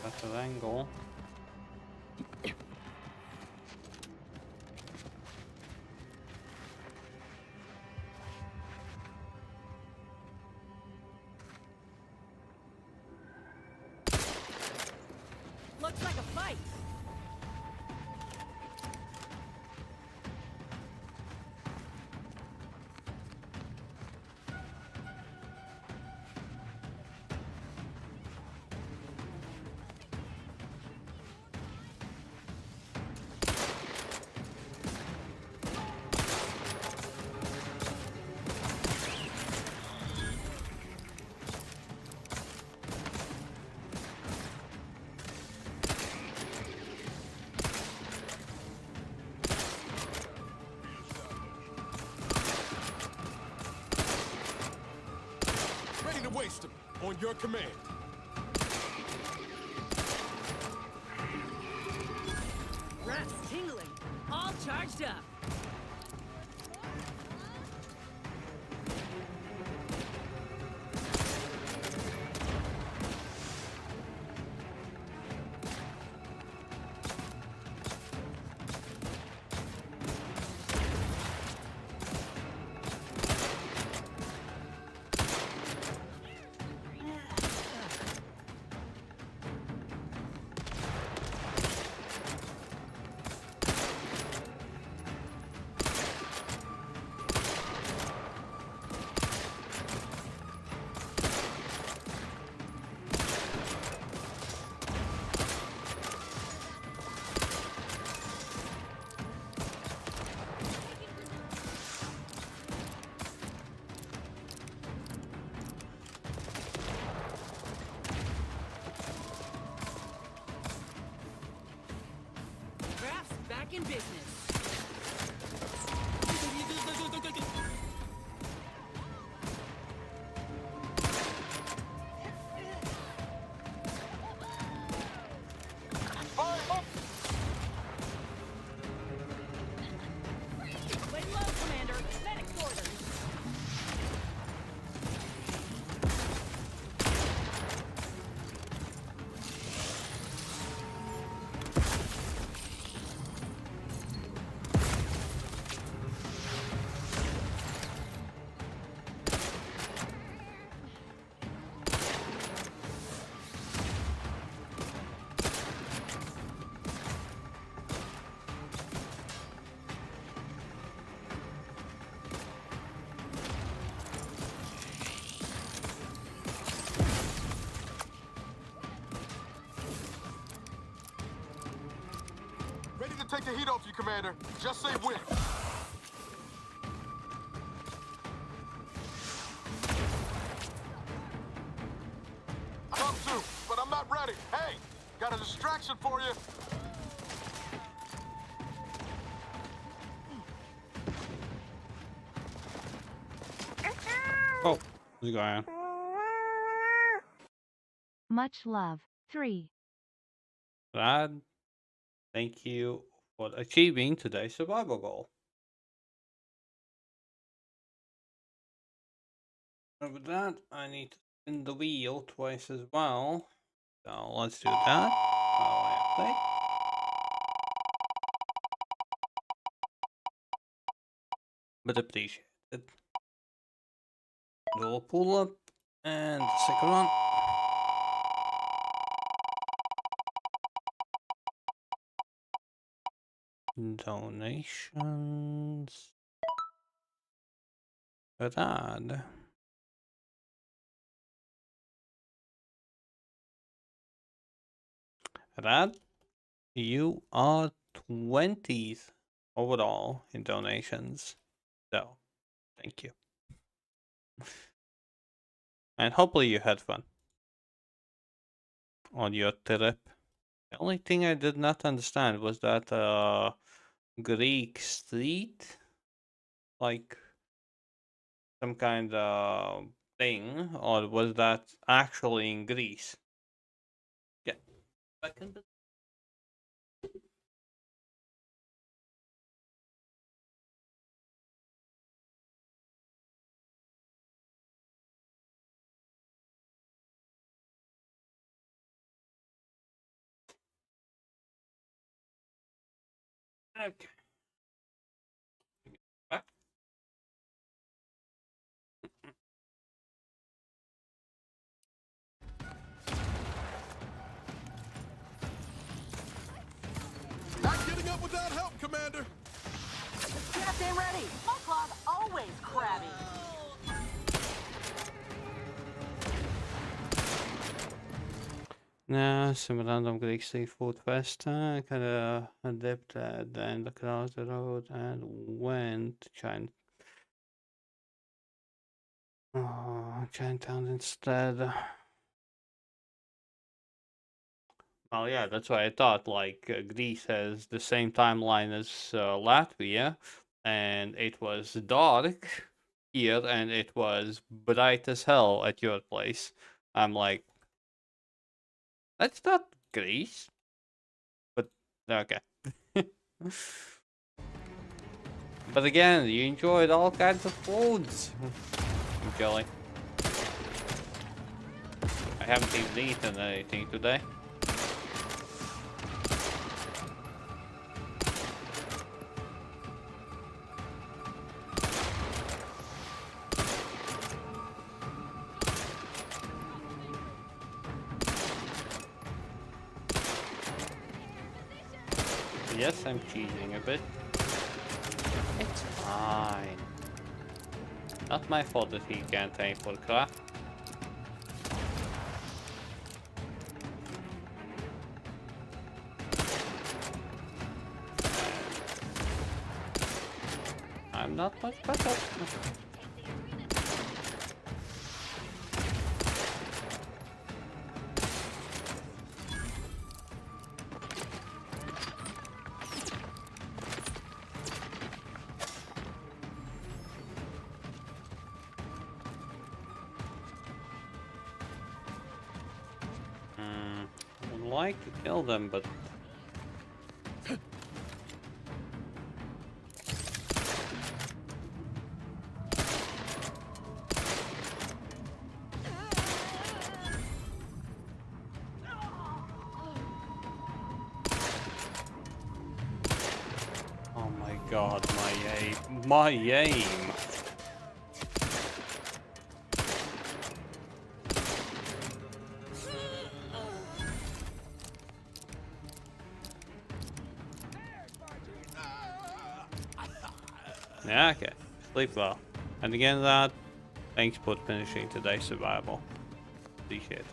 better angle. Looks like a fight. Ready to waste them. On your command. Rats tingling. All charged up. Crafts back in business. Lay low, Commander. Medic's orders. Ready to take the heat off you, Commander. Just say when. Come to, but I'm not ready. Hey, got a distraction for you. Oh, what's going on? Much love. 3. Brad, thank you for achieving today's survival goal. And with that, I need to spin the wheel twice as well. So let's do that. While I play. But appreciate it. Do a pull up and the second one. Donations. Rad. Rad, you are 20th overall in donations. So, thank you. And hopefully you had fun on your trip. The only thing I did not understand was that Greek street, like some kind of thing, or was that actually in Greece? Yeah. Back in the Okay. Back. Not getting up without help, Commander. Gas ain't ready. My claw's always crabby. Now, some random Greek street food fest. Kind of dipped at the end across the road and went Chinatown instead. Well, yeah, that's what I thought. Like, Greece has the same timeline as Latvia, and it was dark here, and it was bright as hell at your place. I'm like, that's not Greece. But, okay. But again, you enjoyed all kinds of foods. Jelly. I haven't even eaten anything today. Yes, I'm cheating a bit. It's fine. Not my fault that he can't aim for crap. I'm not much better. I would like to kill them, but oh my god, my aim. Yeah, okay. Sleep well. And again, that. Thanks for finishing today's survival. Appreciate it.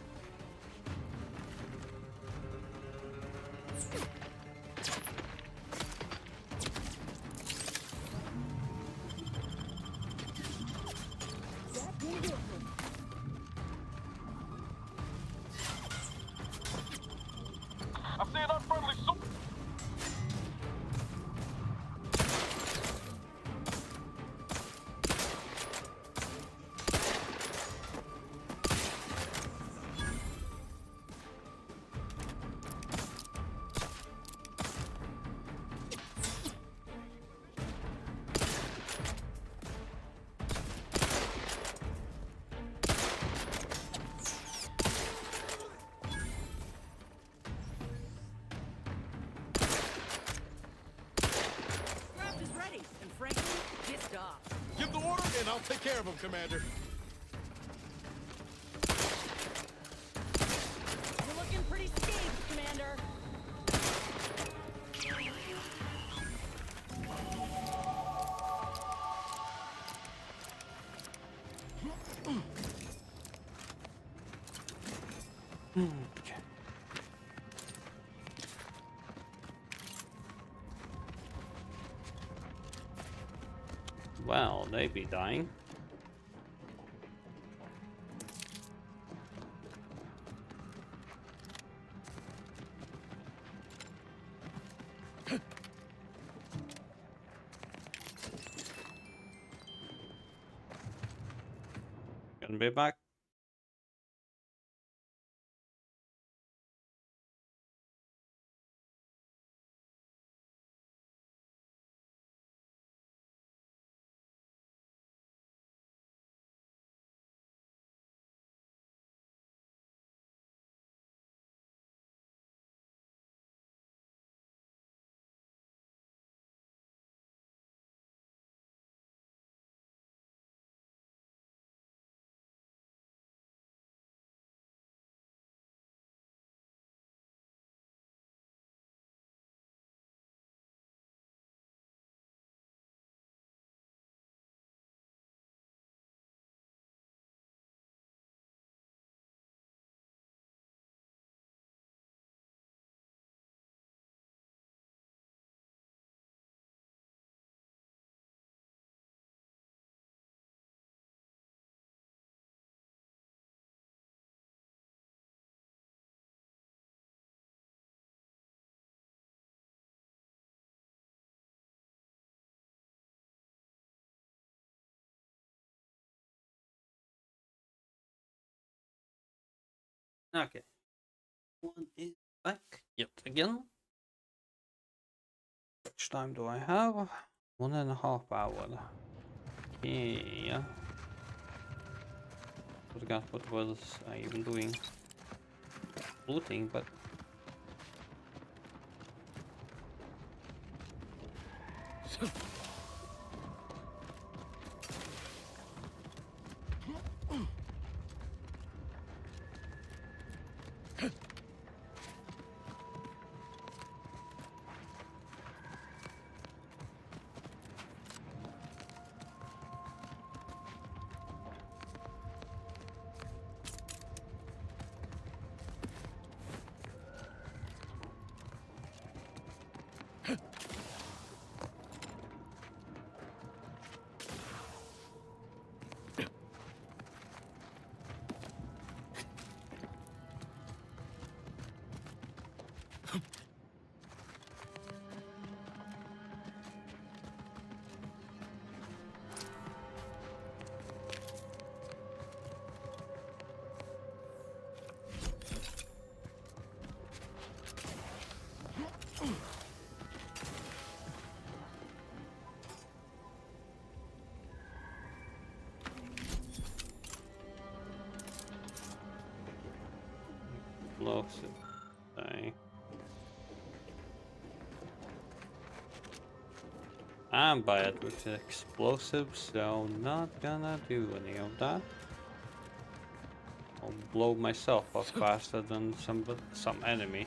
I see an unfriendly soldier. Draft is ready, and frankly, pissed off. Give the order, and I'll take care of him, Commander. You're looking pretty scathed, Commander. Okay. Well, they be dying. Gonna be back. Okay. One is back yet again. Which time do I have? 1.5 hours. Yeah. Forgot what was I even doing. Looting, but explosive. I'm bad with explosives, so not gonna do any of that. I'll blow myself up faster than some enemy.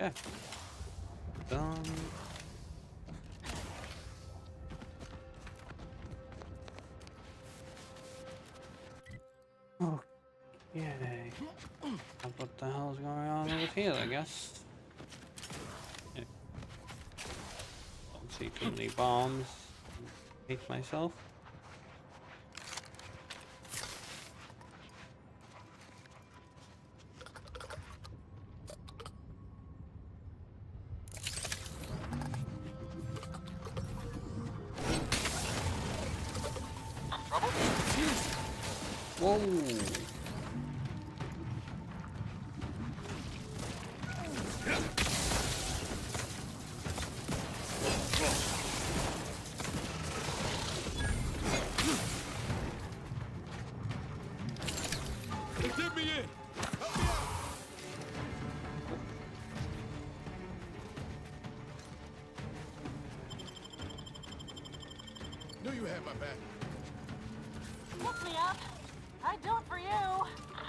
Okay. Done. Okay. What the hell is going on over here, I guess? Yeah. Don't see too many bombs. Hate myself. Whoa! Get me in! Help me out! Knew you had my back. Look me up. I'd do it for you.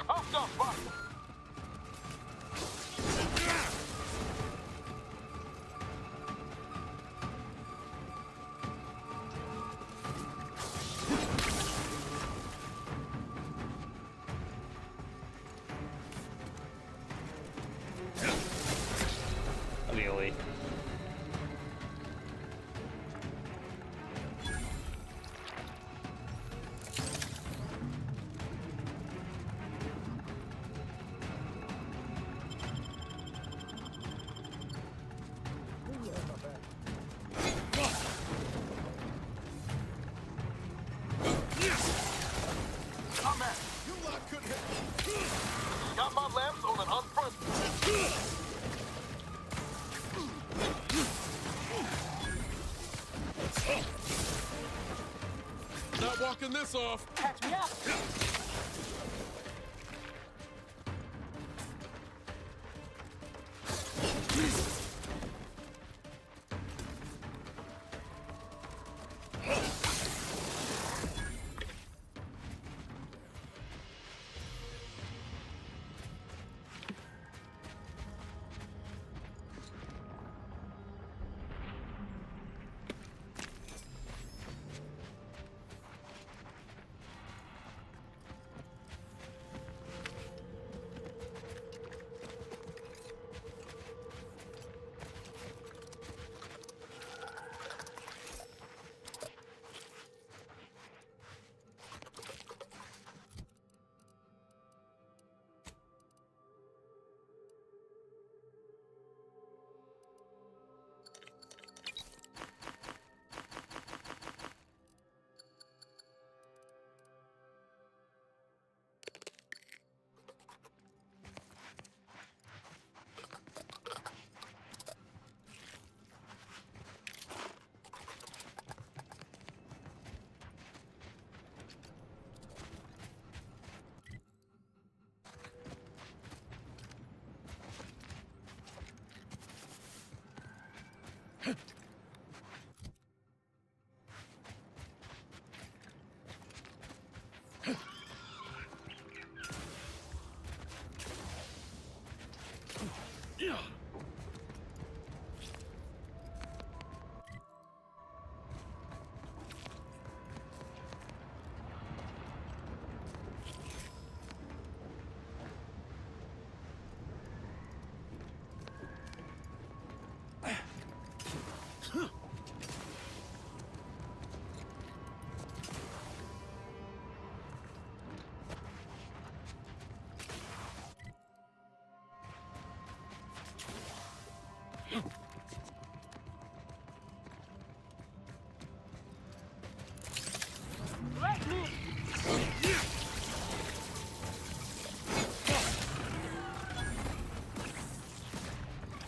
Off the fuck! Really? Combat! You lot couldn't hit. Got my lamps on an unfront. Not walking this off. Catch me up.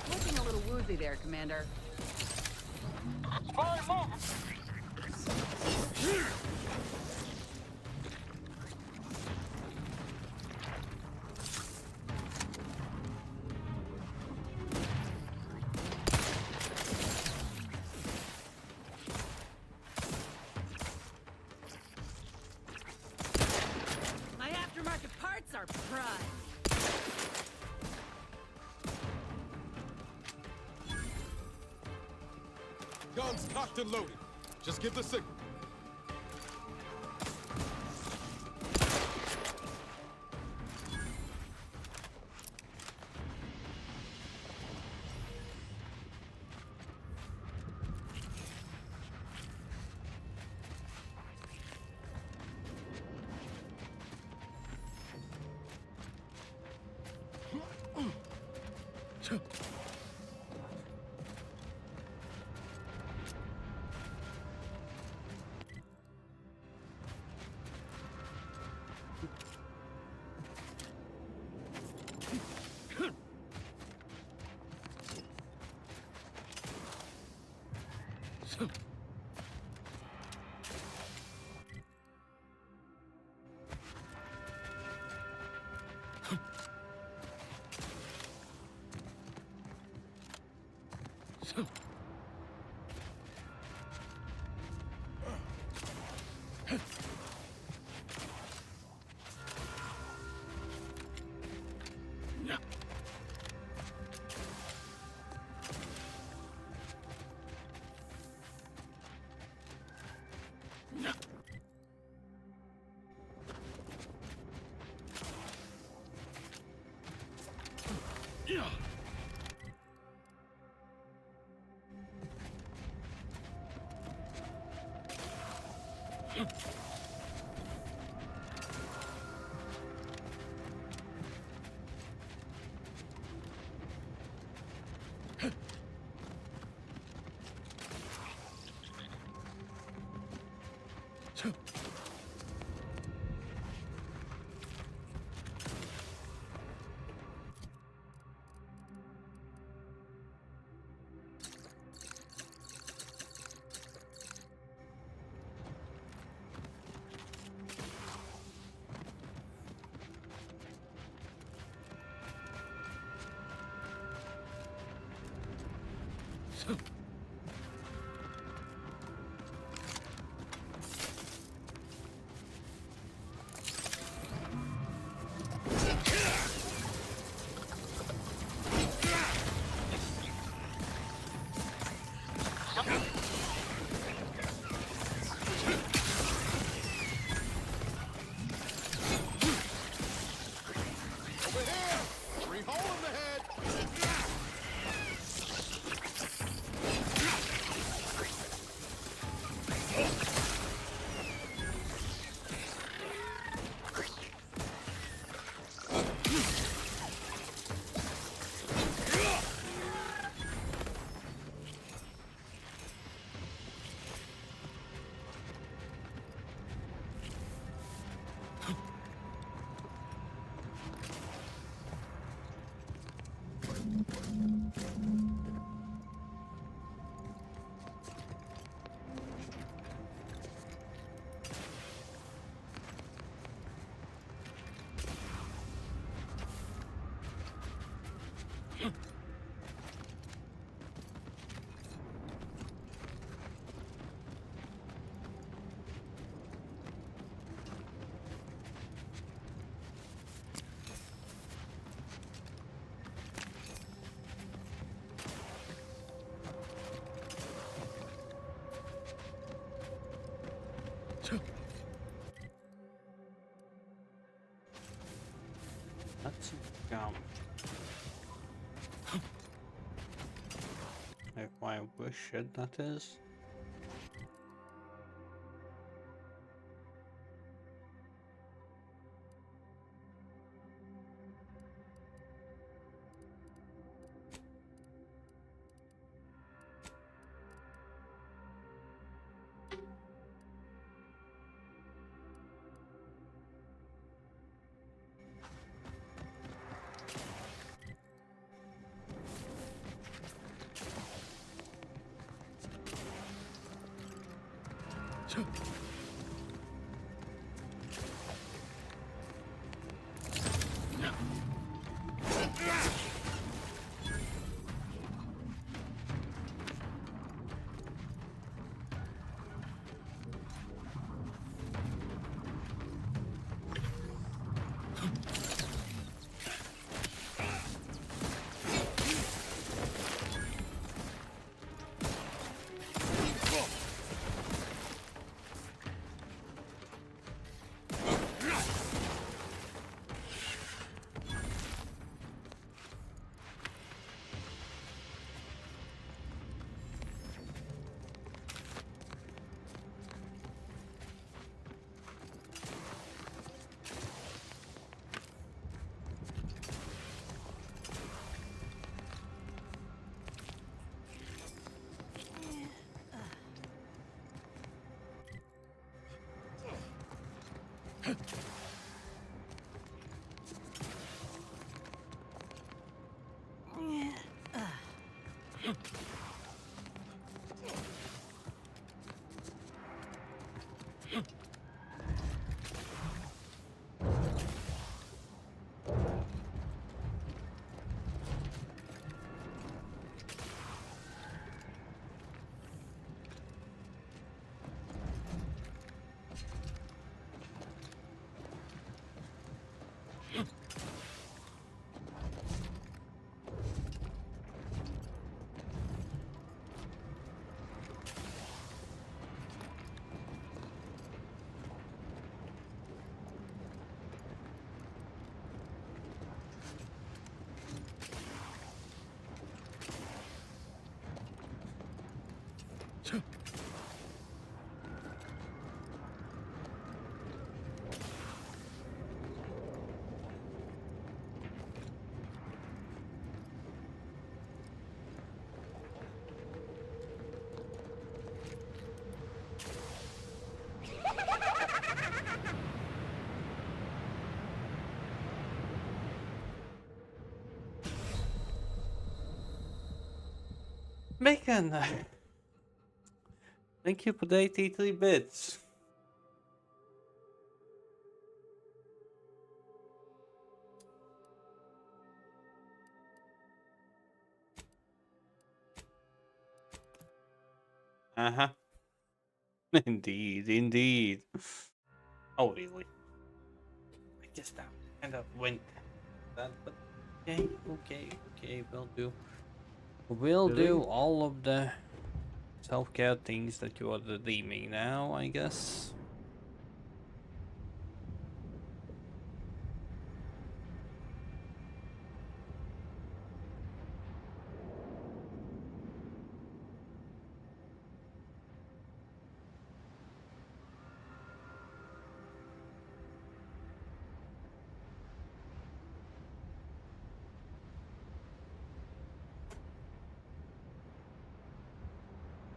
Looking a little woozy there, Commander. My aftermarket parts are prime. Guns cocked and loaded. Just give the signal. Over here! Three hole in the head! Like why we should that is. Bacon! Thank you for the 83 bits. Uh-huh. Indeed, indeed. Oh, really? I guess that kind of went that, but okay, we'll do. We'll do all of the self-care things that you are redeeming now, I guess.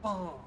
Oh.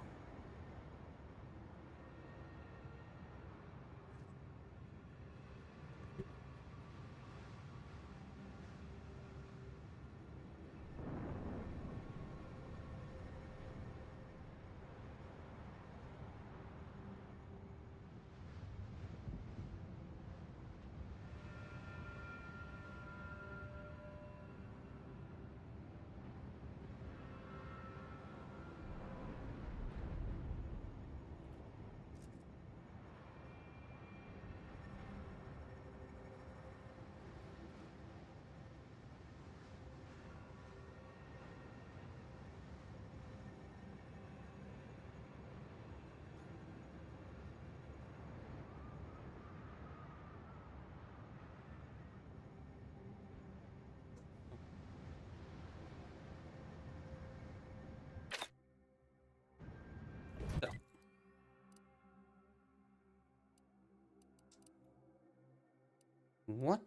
What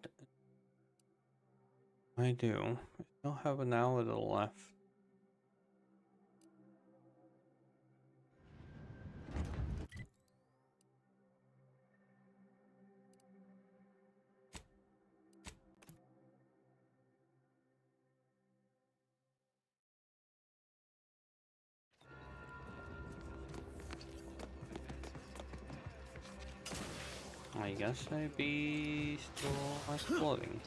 I do? I still have an hour left. I guess I'd be still exploding.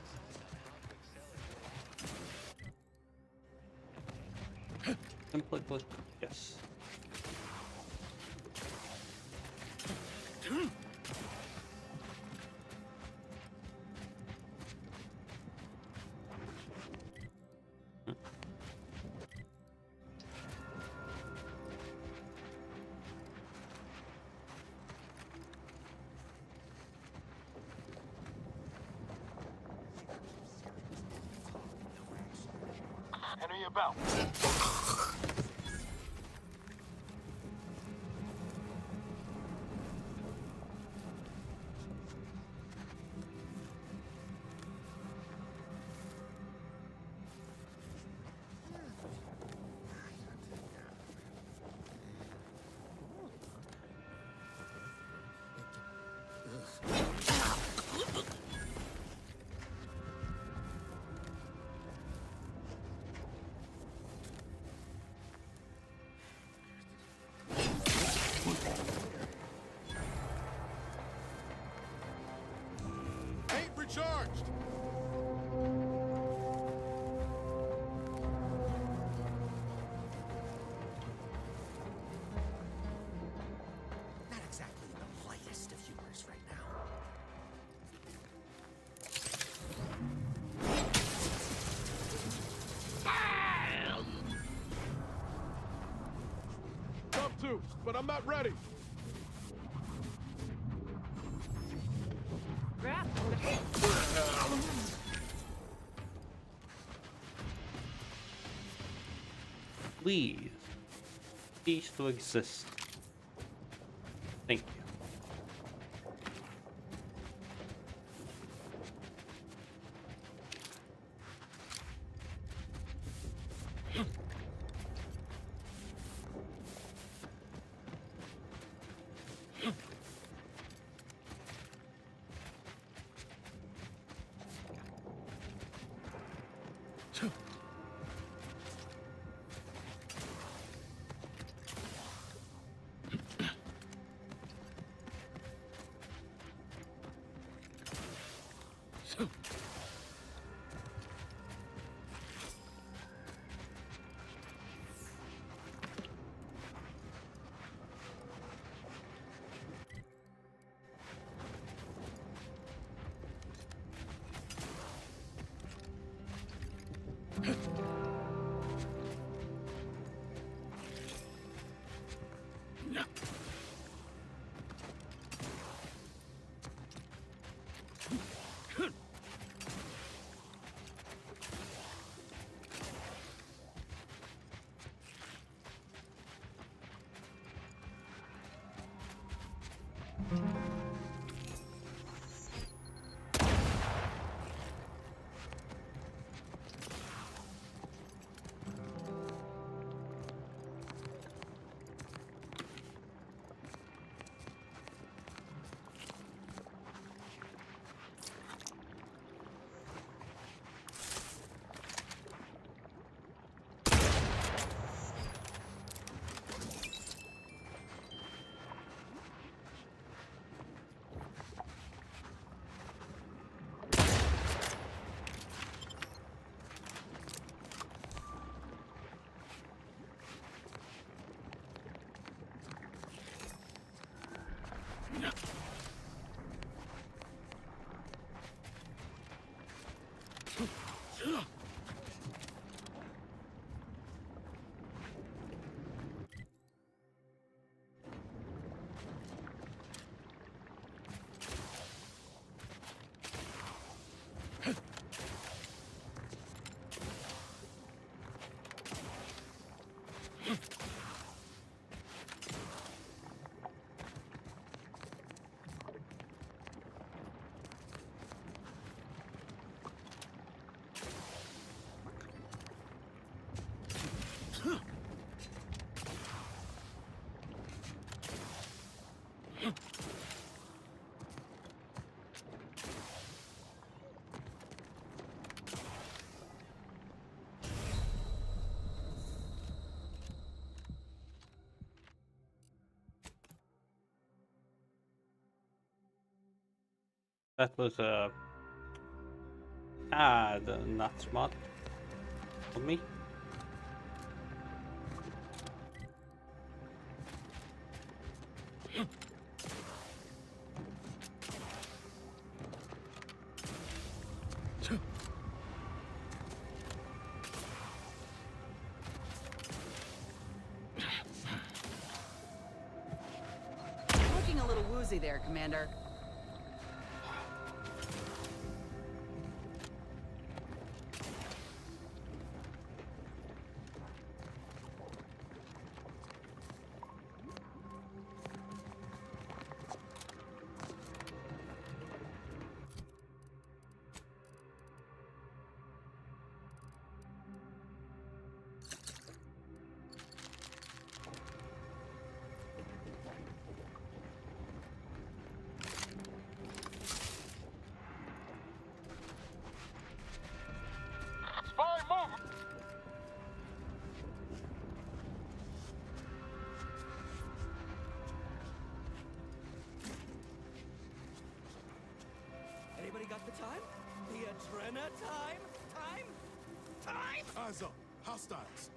Simply put, yes. Enemy about. Ain't recharged. Not exactly the lightest of humors right now. Up to, but I'm not ready. Please cease to exist. Thank you. That was not smart of me. Looking a little woozy there, Commander. Anybody got the time? The Adrena time? Time? Eyes up. Hostiles.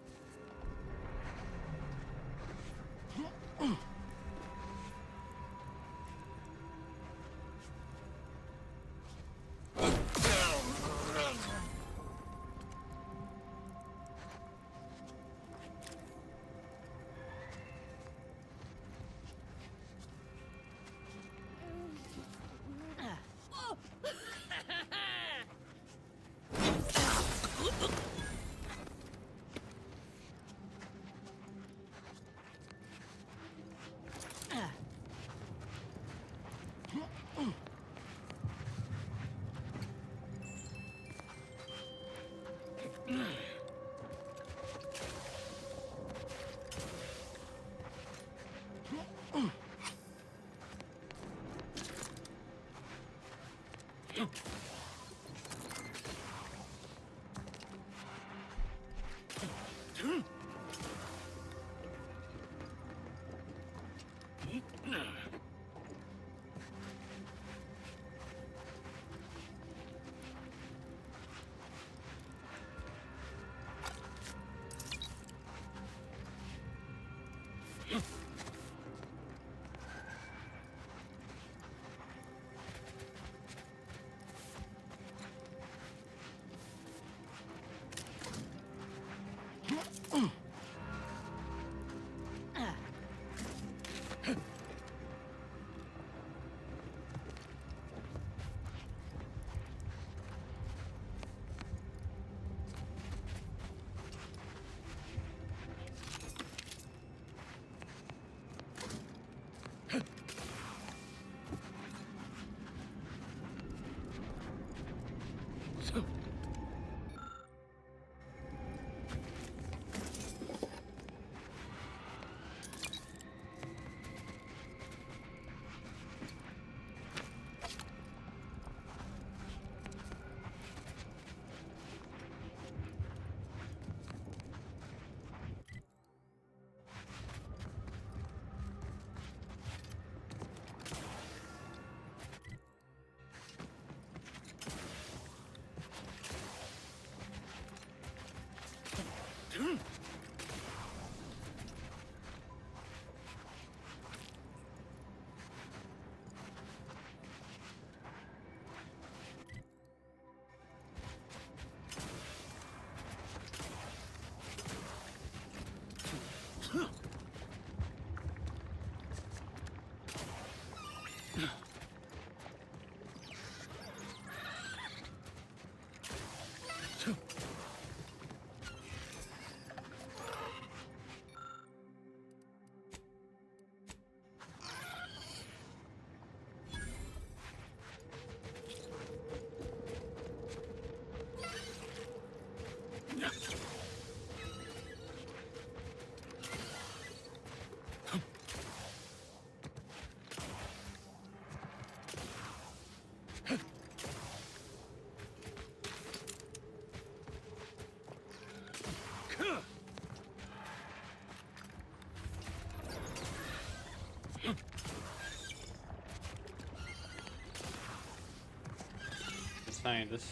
Hey, this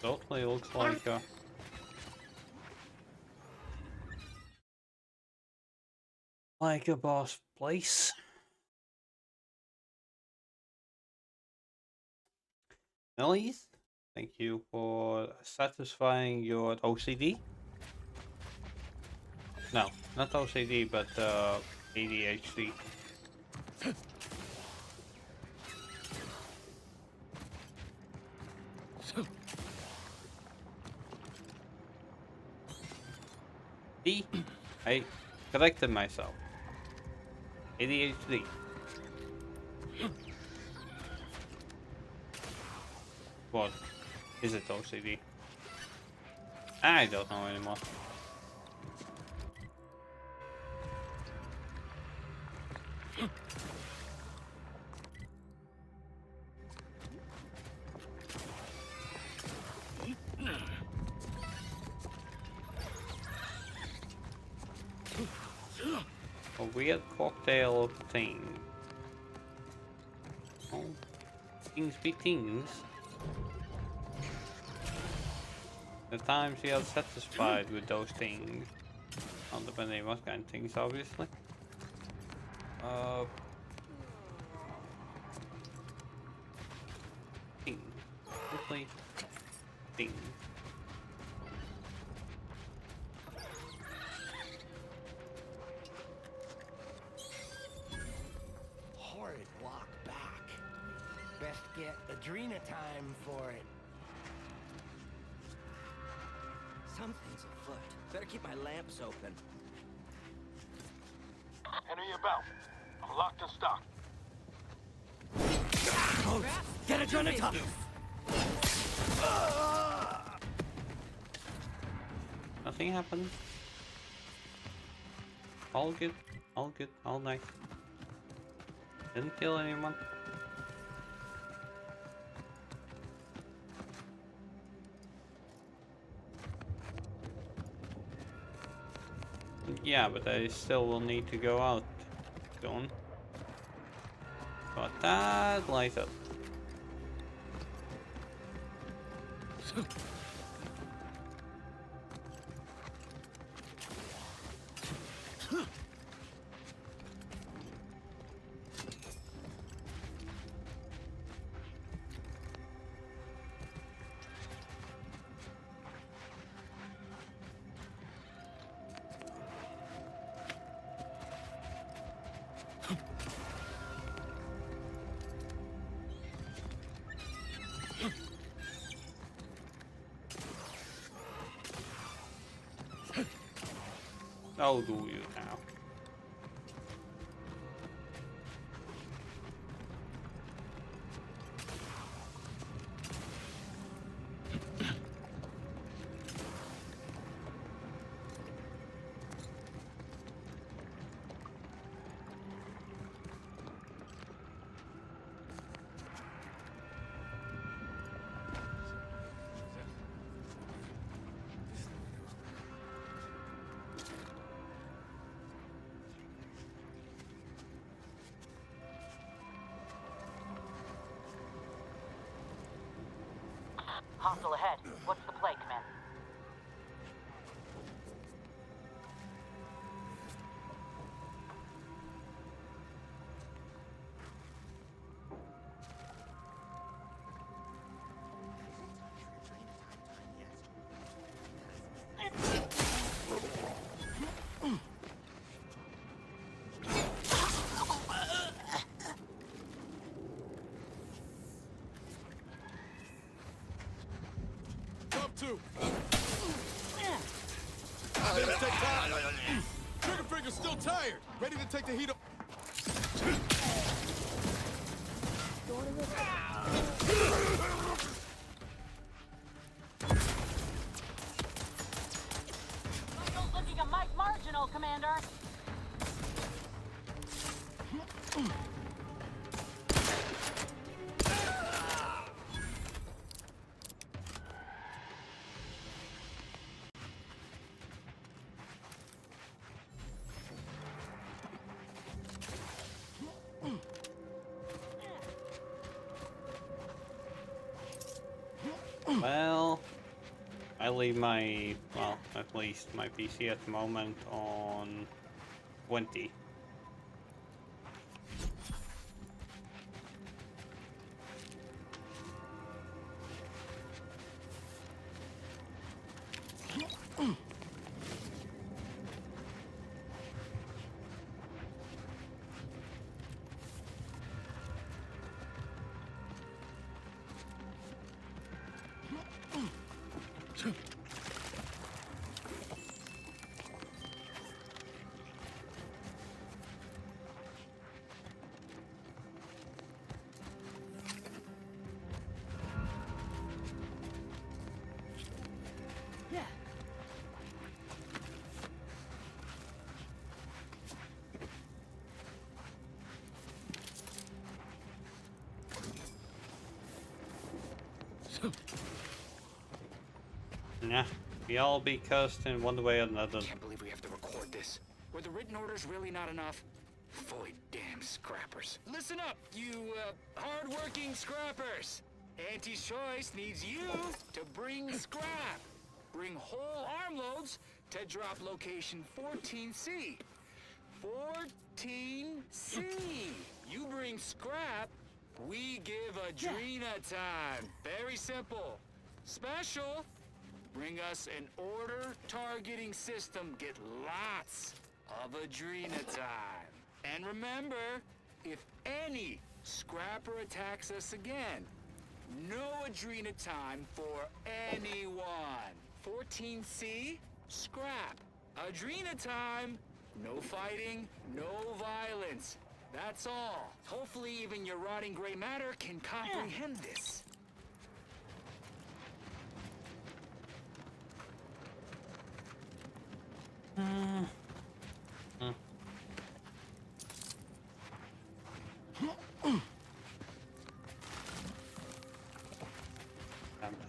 totally looks like a boss place. Elise, thank you for satisfying your OCD. No, not OCD, but ADHD. See? I corrected myself. ADHD. What? Is it OCD? I don't know anymore. A weird cocktail thing. Oh, things be things. The times we are satisfied with those things. Not depending what kind of things, obviously. Thing. Simply thing. Horrid walk back. Best get Adrena time for it. Something's afoot. Better keep my lamps open. Enemy about. I'm locked and stocked. Oh, get Adrena time! Nothing happened. All good, all nice. Didn't kill anyone. Yeah, but I still will need to go out soon. Got that light up. How do you now? Hostile ahead. What's the play, Command? Two. Let's take time. Trigger finger's still tired. Ready to take the heat up. Michael's looking a mite marginal, Commander. I leave my, well, at least my PC at the moment on 20. Yeah, we all be cursed in one way or another. Can't believe we have to record this. Were the written orders really not enough? Fully damn scrappers. Listen up, you, hard-working scrappers. Auntie's Choice needs you to bring scrap. Bring whole armloads to drop location 14C. 14C. You bring scrap, we give Adrena time. Very simple. Special. Bring us an order targeting system. Get lots of Adrena time. And remember, if any scrapper attacks us again, no Adrena time for anyone. 14C, scrap. Adrena time, no fighting, no violence. That's all. Hopefully even your rotting gray matter can comprehend this.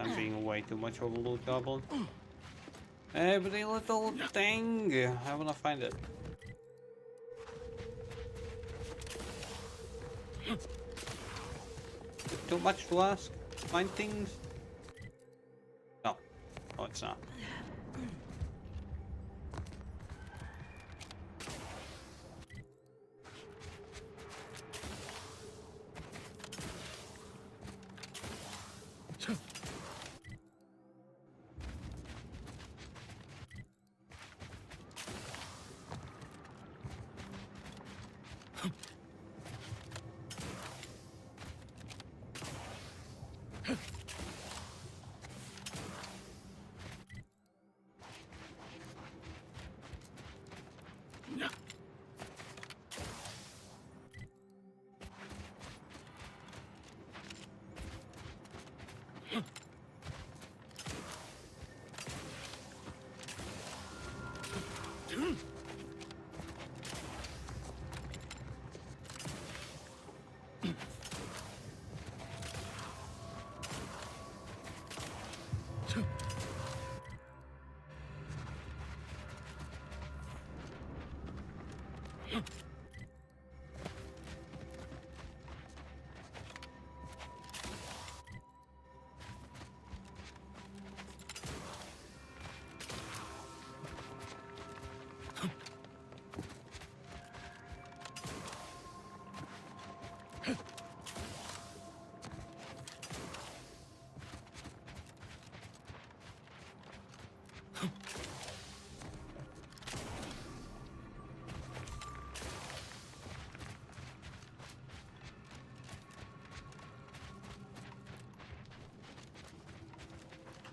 I'm being way too much of a loot goblin. Every little thing. I wanna find it. Too much to ask? Find things? No. Oh, it's not.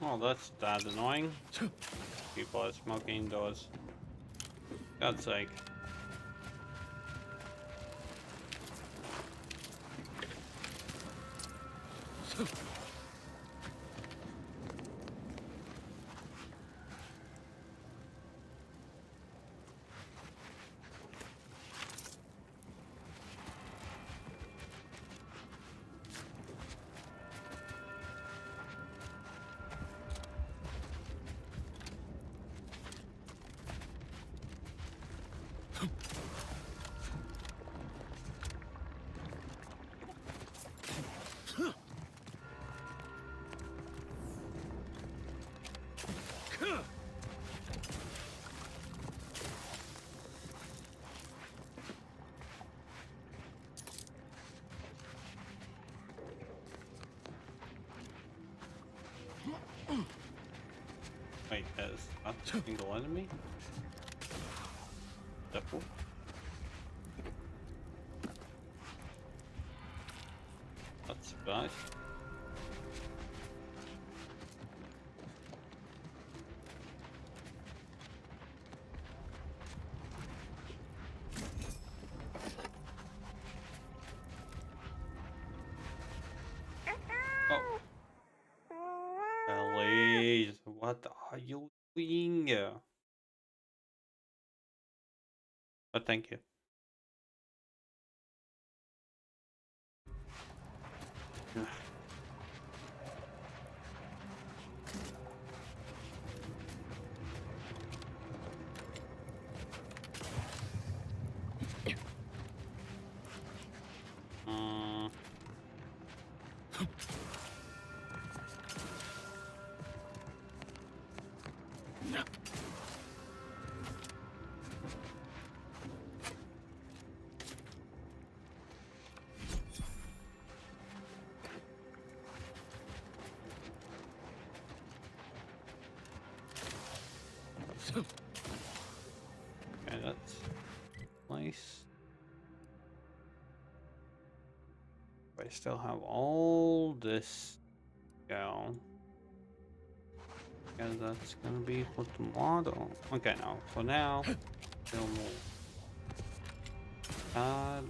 Oh, that's that annoying. People are smoking indoors. God's sake. as not a single enemy. Double. That's nice. Oh. Please, what are you doing? But thank you. Okay, that's nice. I still have all this go. And that's gonna be for tomorrow. Okay, now for now, still more. Add.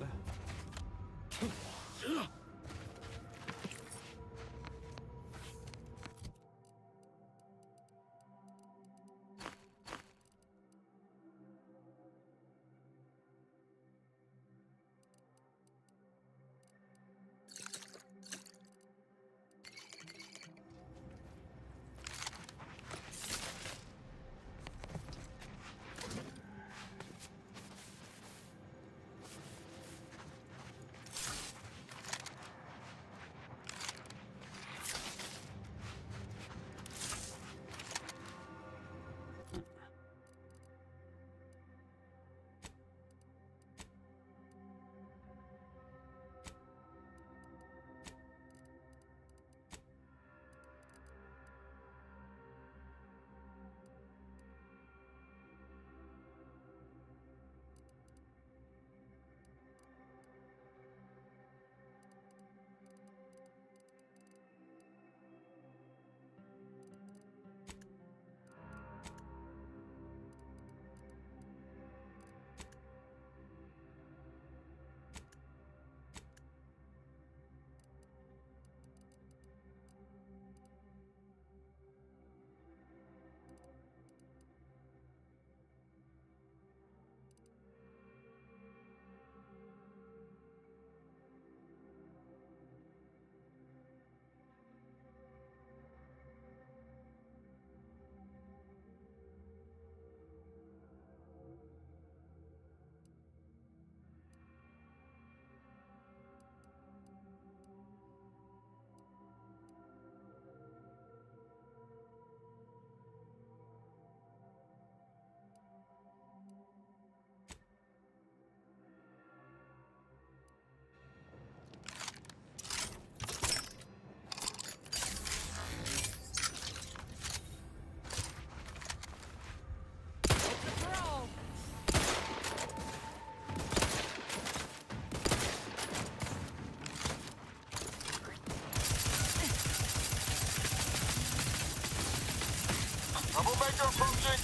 Troublemaker approaching.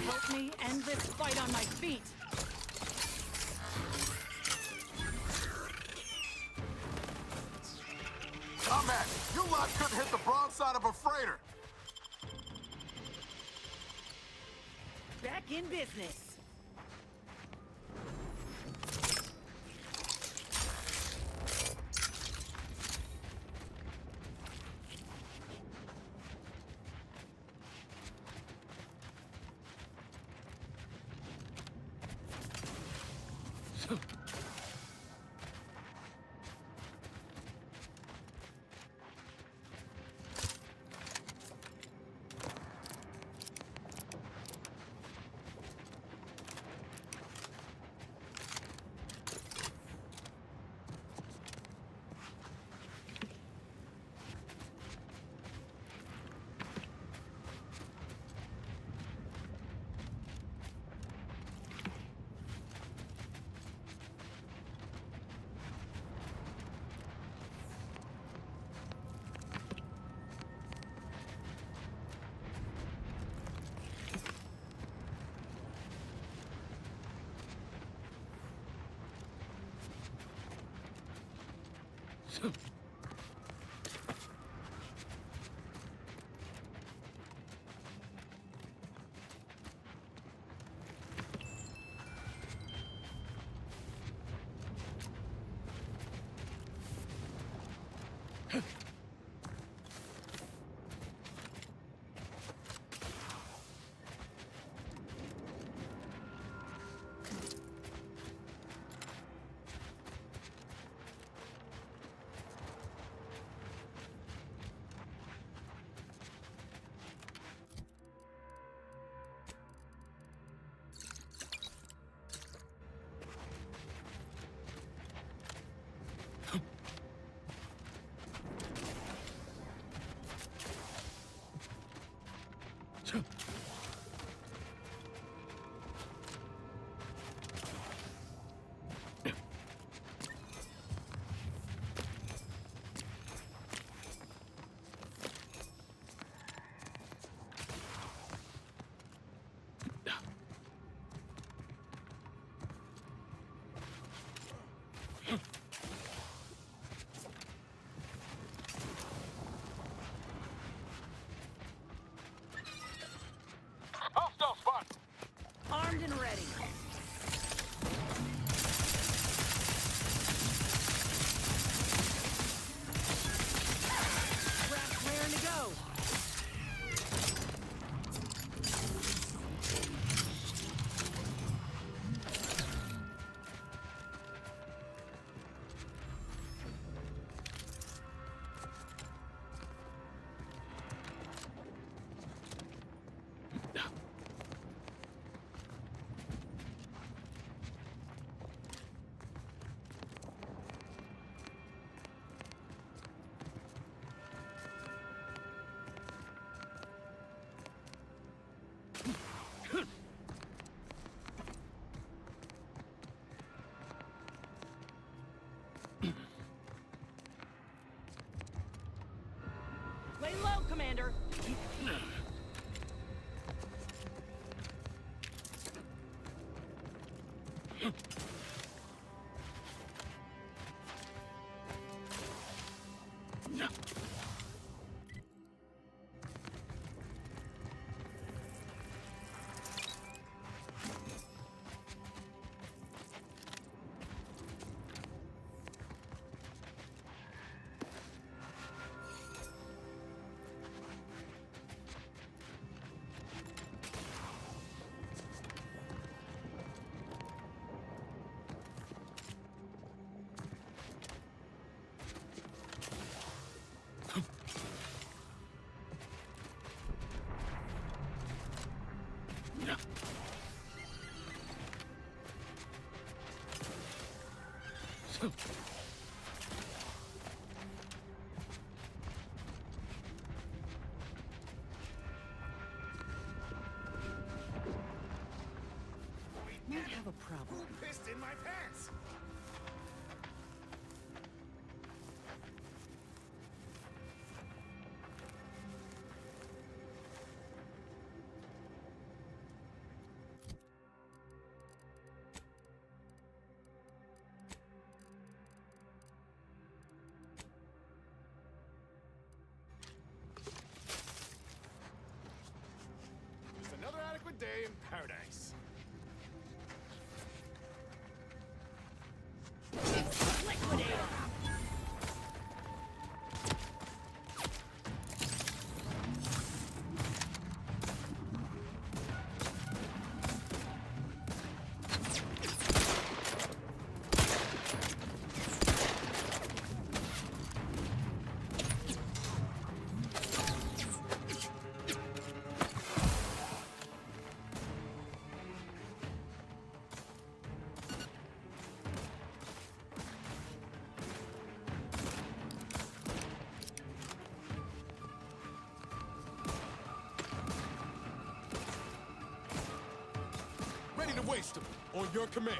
Help me end this fight on my feet. I'm at it. You lot couldn't hit the broadside of a freighter. Back in business. Hostile spot. Armed and ready. Traps raring to go. Lay low, Commander. Might have a problem. Pissed in my pants. It's another adequate day in paradise. Liquidate 'em. Ready to waste them on your command.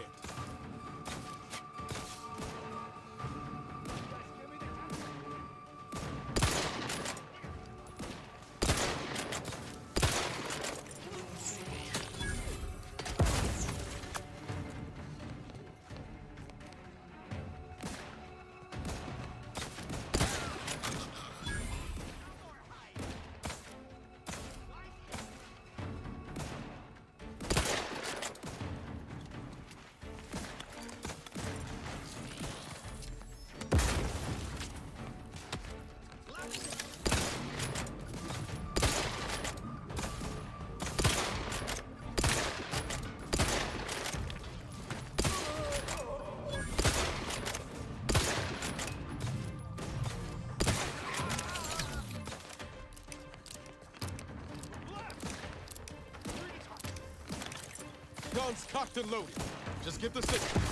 Guns cocked and loaded. Just give the signal.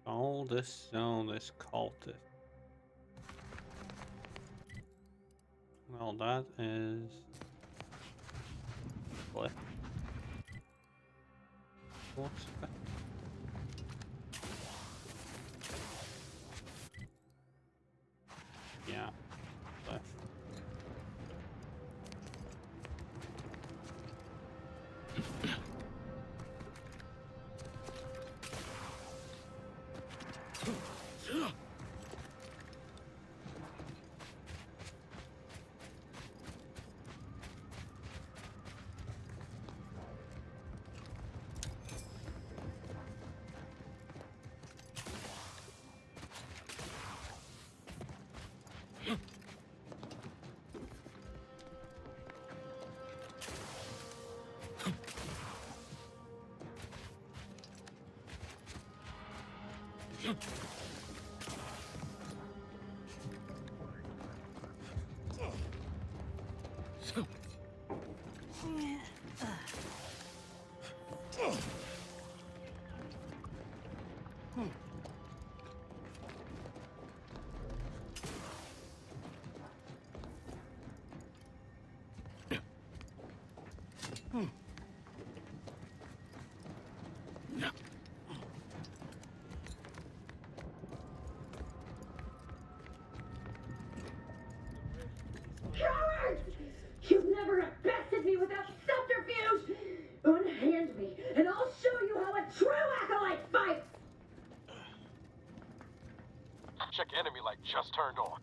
All this cultist. Well, that is what? What's that? Yeah. Left. Cowards! You've never bested me without subterfuge! Unhand me, and I'll show you how a true acolyte fights! Check enemy light just turned on.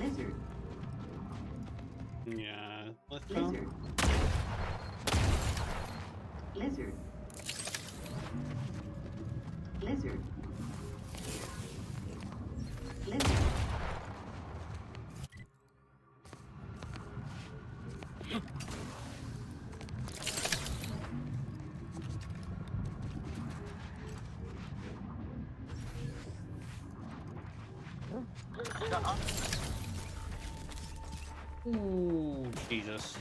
Lizard. Yeah, let's go. Lizard. Lizard. Lizard. Lizard. Ooh, Jesus.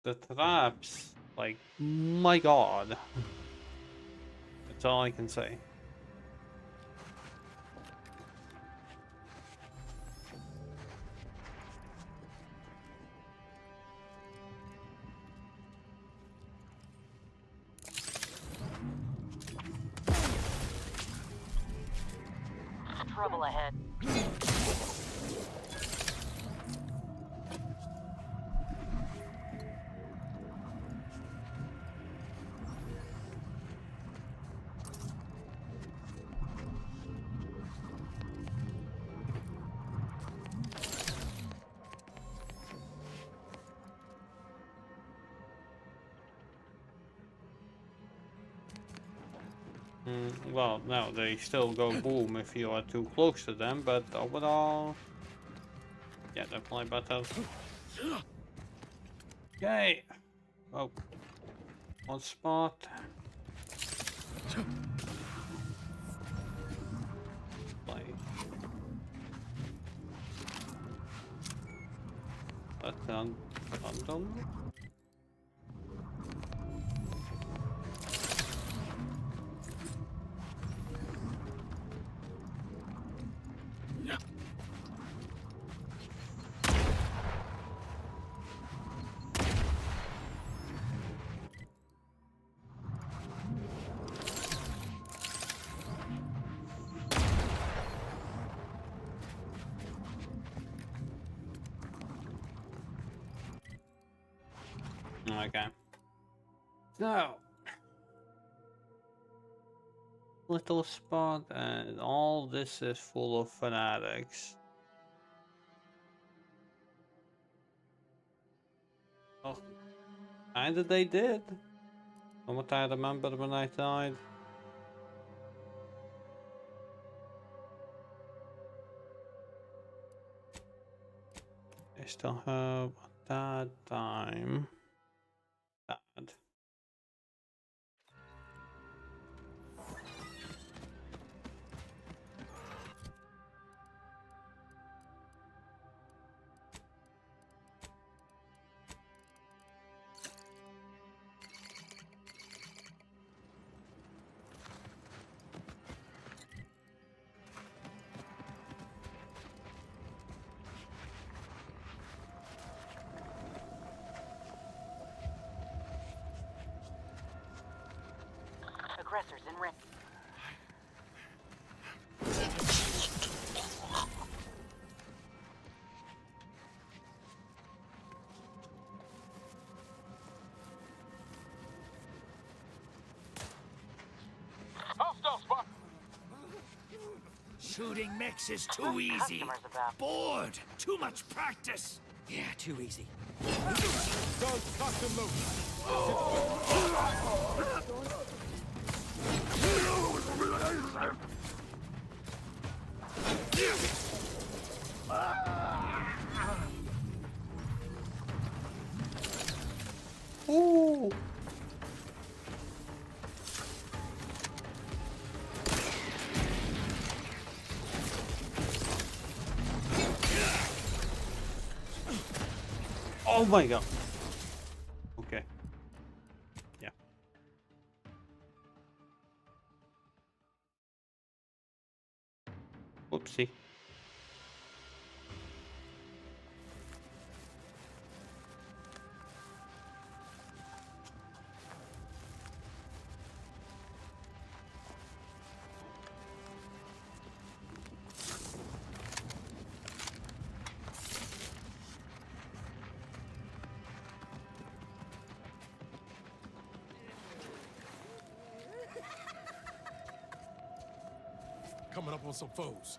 The traps, like, my god. That's all I can say. Trouble ahead. Well, no, they still go boom if you are too close to them, but overall, yeah, definitely better. Okay. Oh, one spot. Play. That's undone. Okay. So, little spot, and all this is full of fanatics. Oh, kinda they did. From what I remember when I died. I still have that time. That. Aggressors in range. Hostile spot. Shooting mix is too easy. Bored. Too much practice. Yeah, too easy. Guns cocked and loaded. Ooh. Oh my god. Okay. Yeah. Oopsie. Coming up on some foes.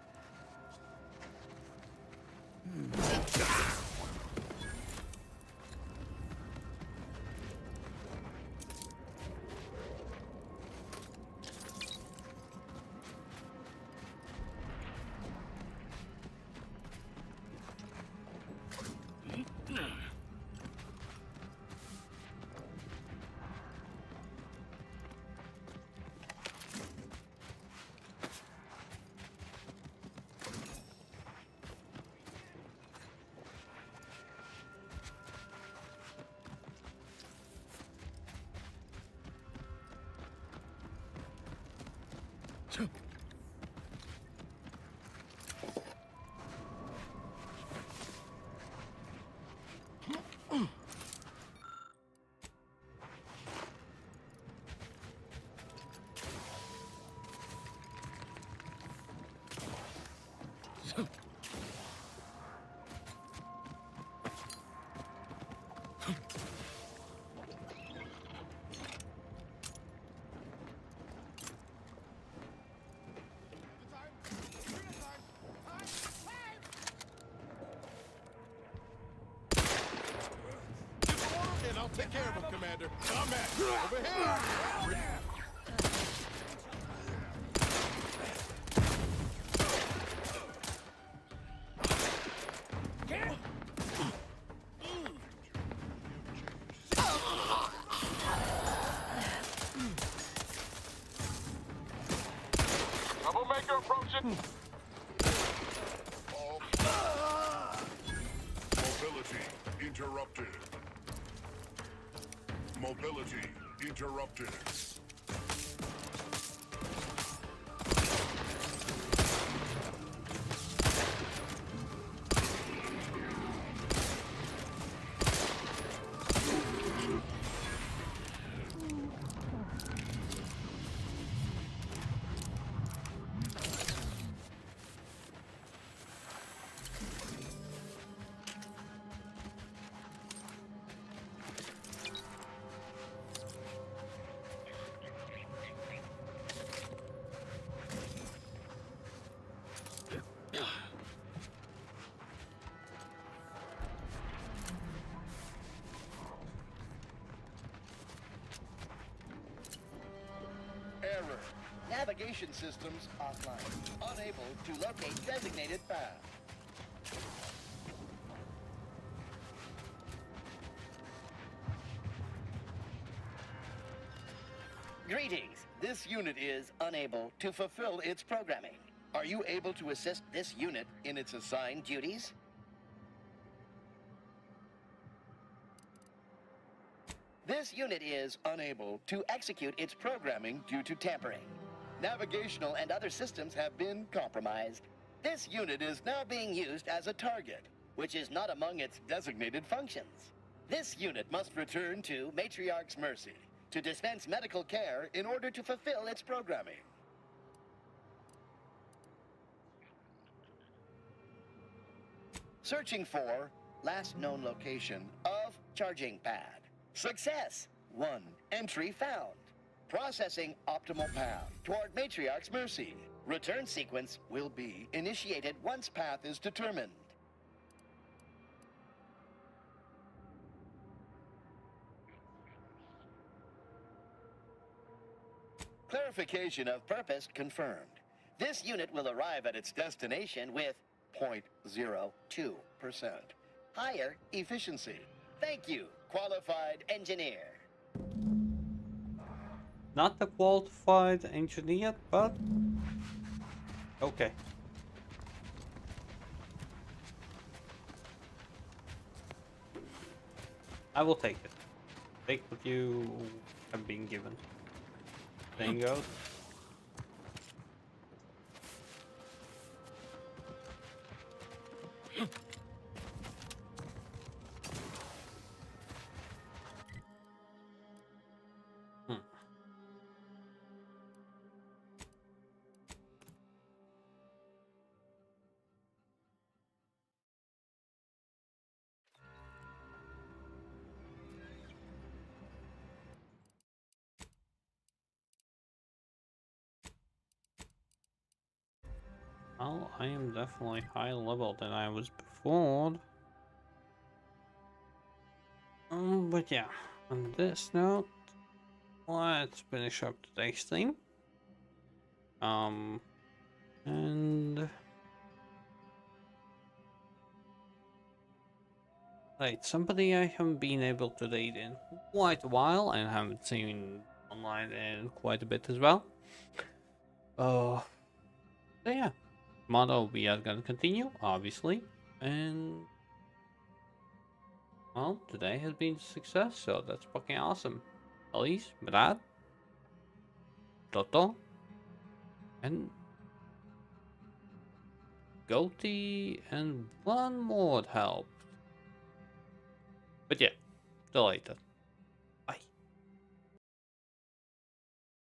And I'll take care of him, Commander. Combat! Over here! Troublemaker approaching. Mobility interrupted. Mobility interrupted. Error. Navigation systems offline. Unable to locate designated path. Greetings. This unit is unable to fulfill its programming. Are you able to assist this unit in its assigned duties? This unit is unable to execute its programming due to tampering. Navigational and other systems have been compromised. This unit is now being used as a target, which is not among its designated functions. This unit must return to Matriarch's Mercy to dispense medical care in order to fulfill its programming. Searching for last known location of charging pad. Success! 1 entry found. Processing optimal path toward Matriarch's Mercy. Return sequence will be initiated once path is determined. Clarification of purpose confirmed. This unit will arrive at its destination with 0.02% higher efficiency. Thank you, qualified engineer. Not a qualified engineer, but okay. I will take it. Take what you have been given. Thing goes. Well, I am definitely higher level than I was before. But yeah, on this note, let's finish up today's stream. And right, somebody I haven't been able to date in quite a while and haven't seen online in quite a bit as well. So yeah, tomorrow we are gonna continue, obviously, and well, today has been a success, so that's fucking awesome. Elise, Brad, Toto, and Goatee, and one more helped. But yeah, till later.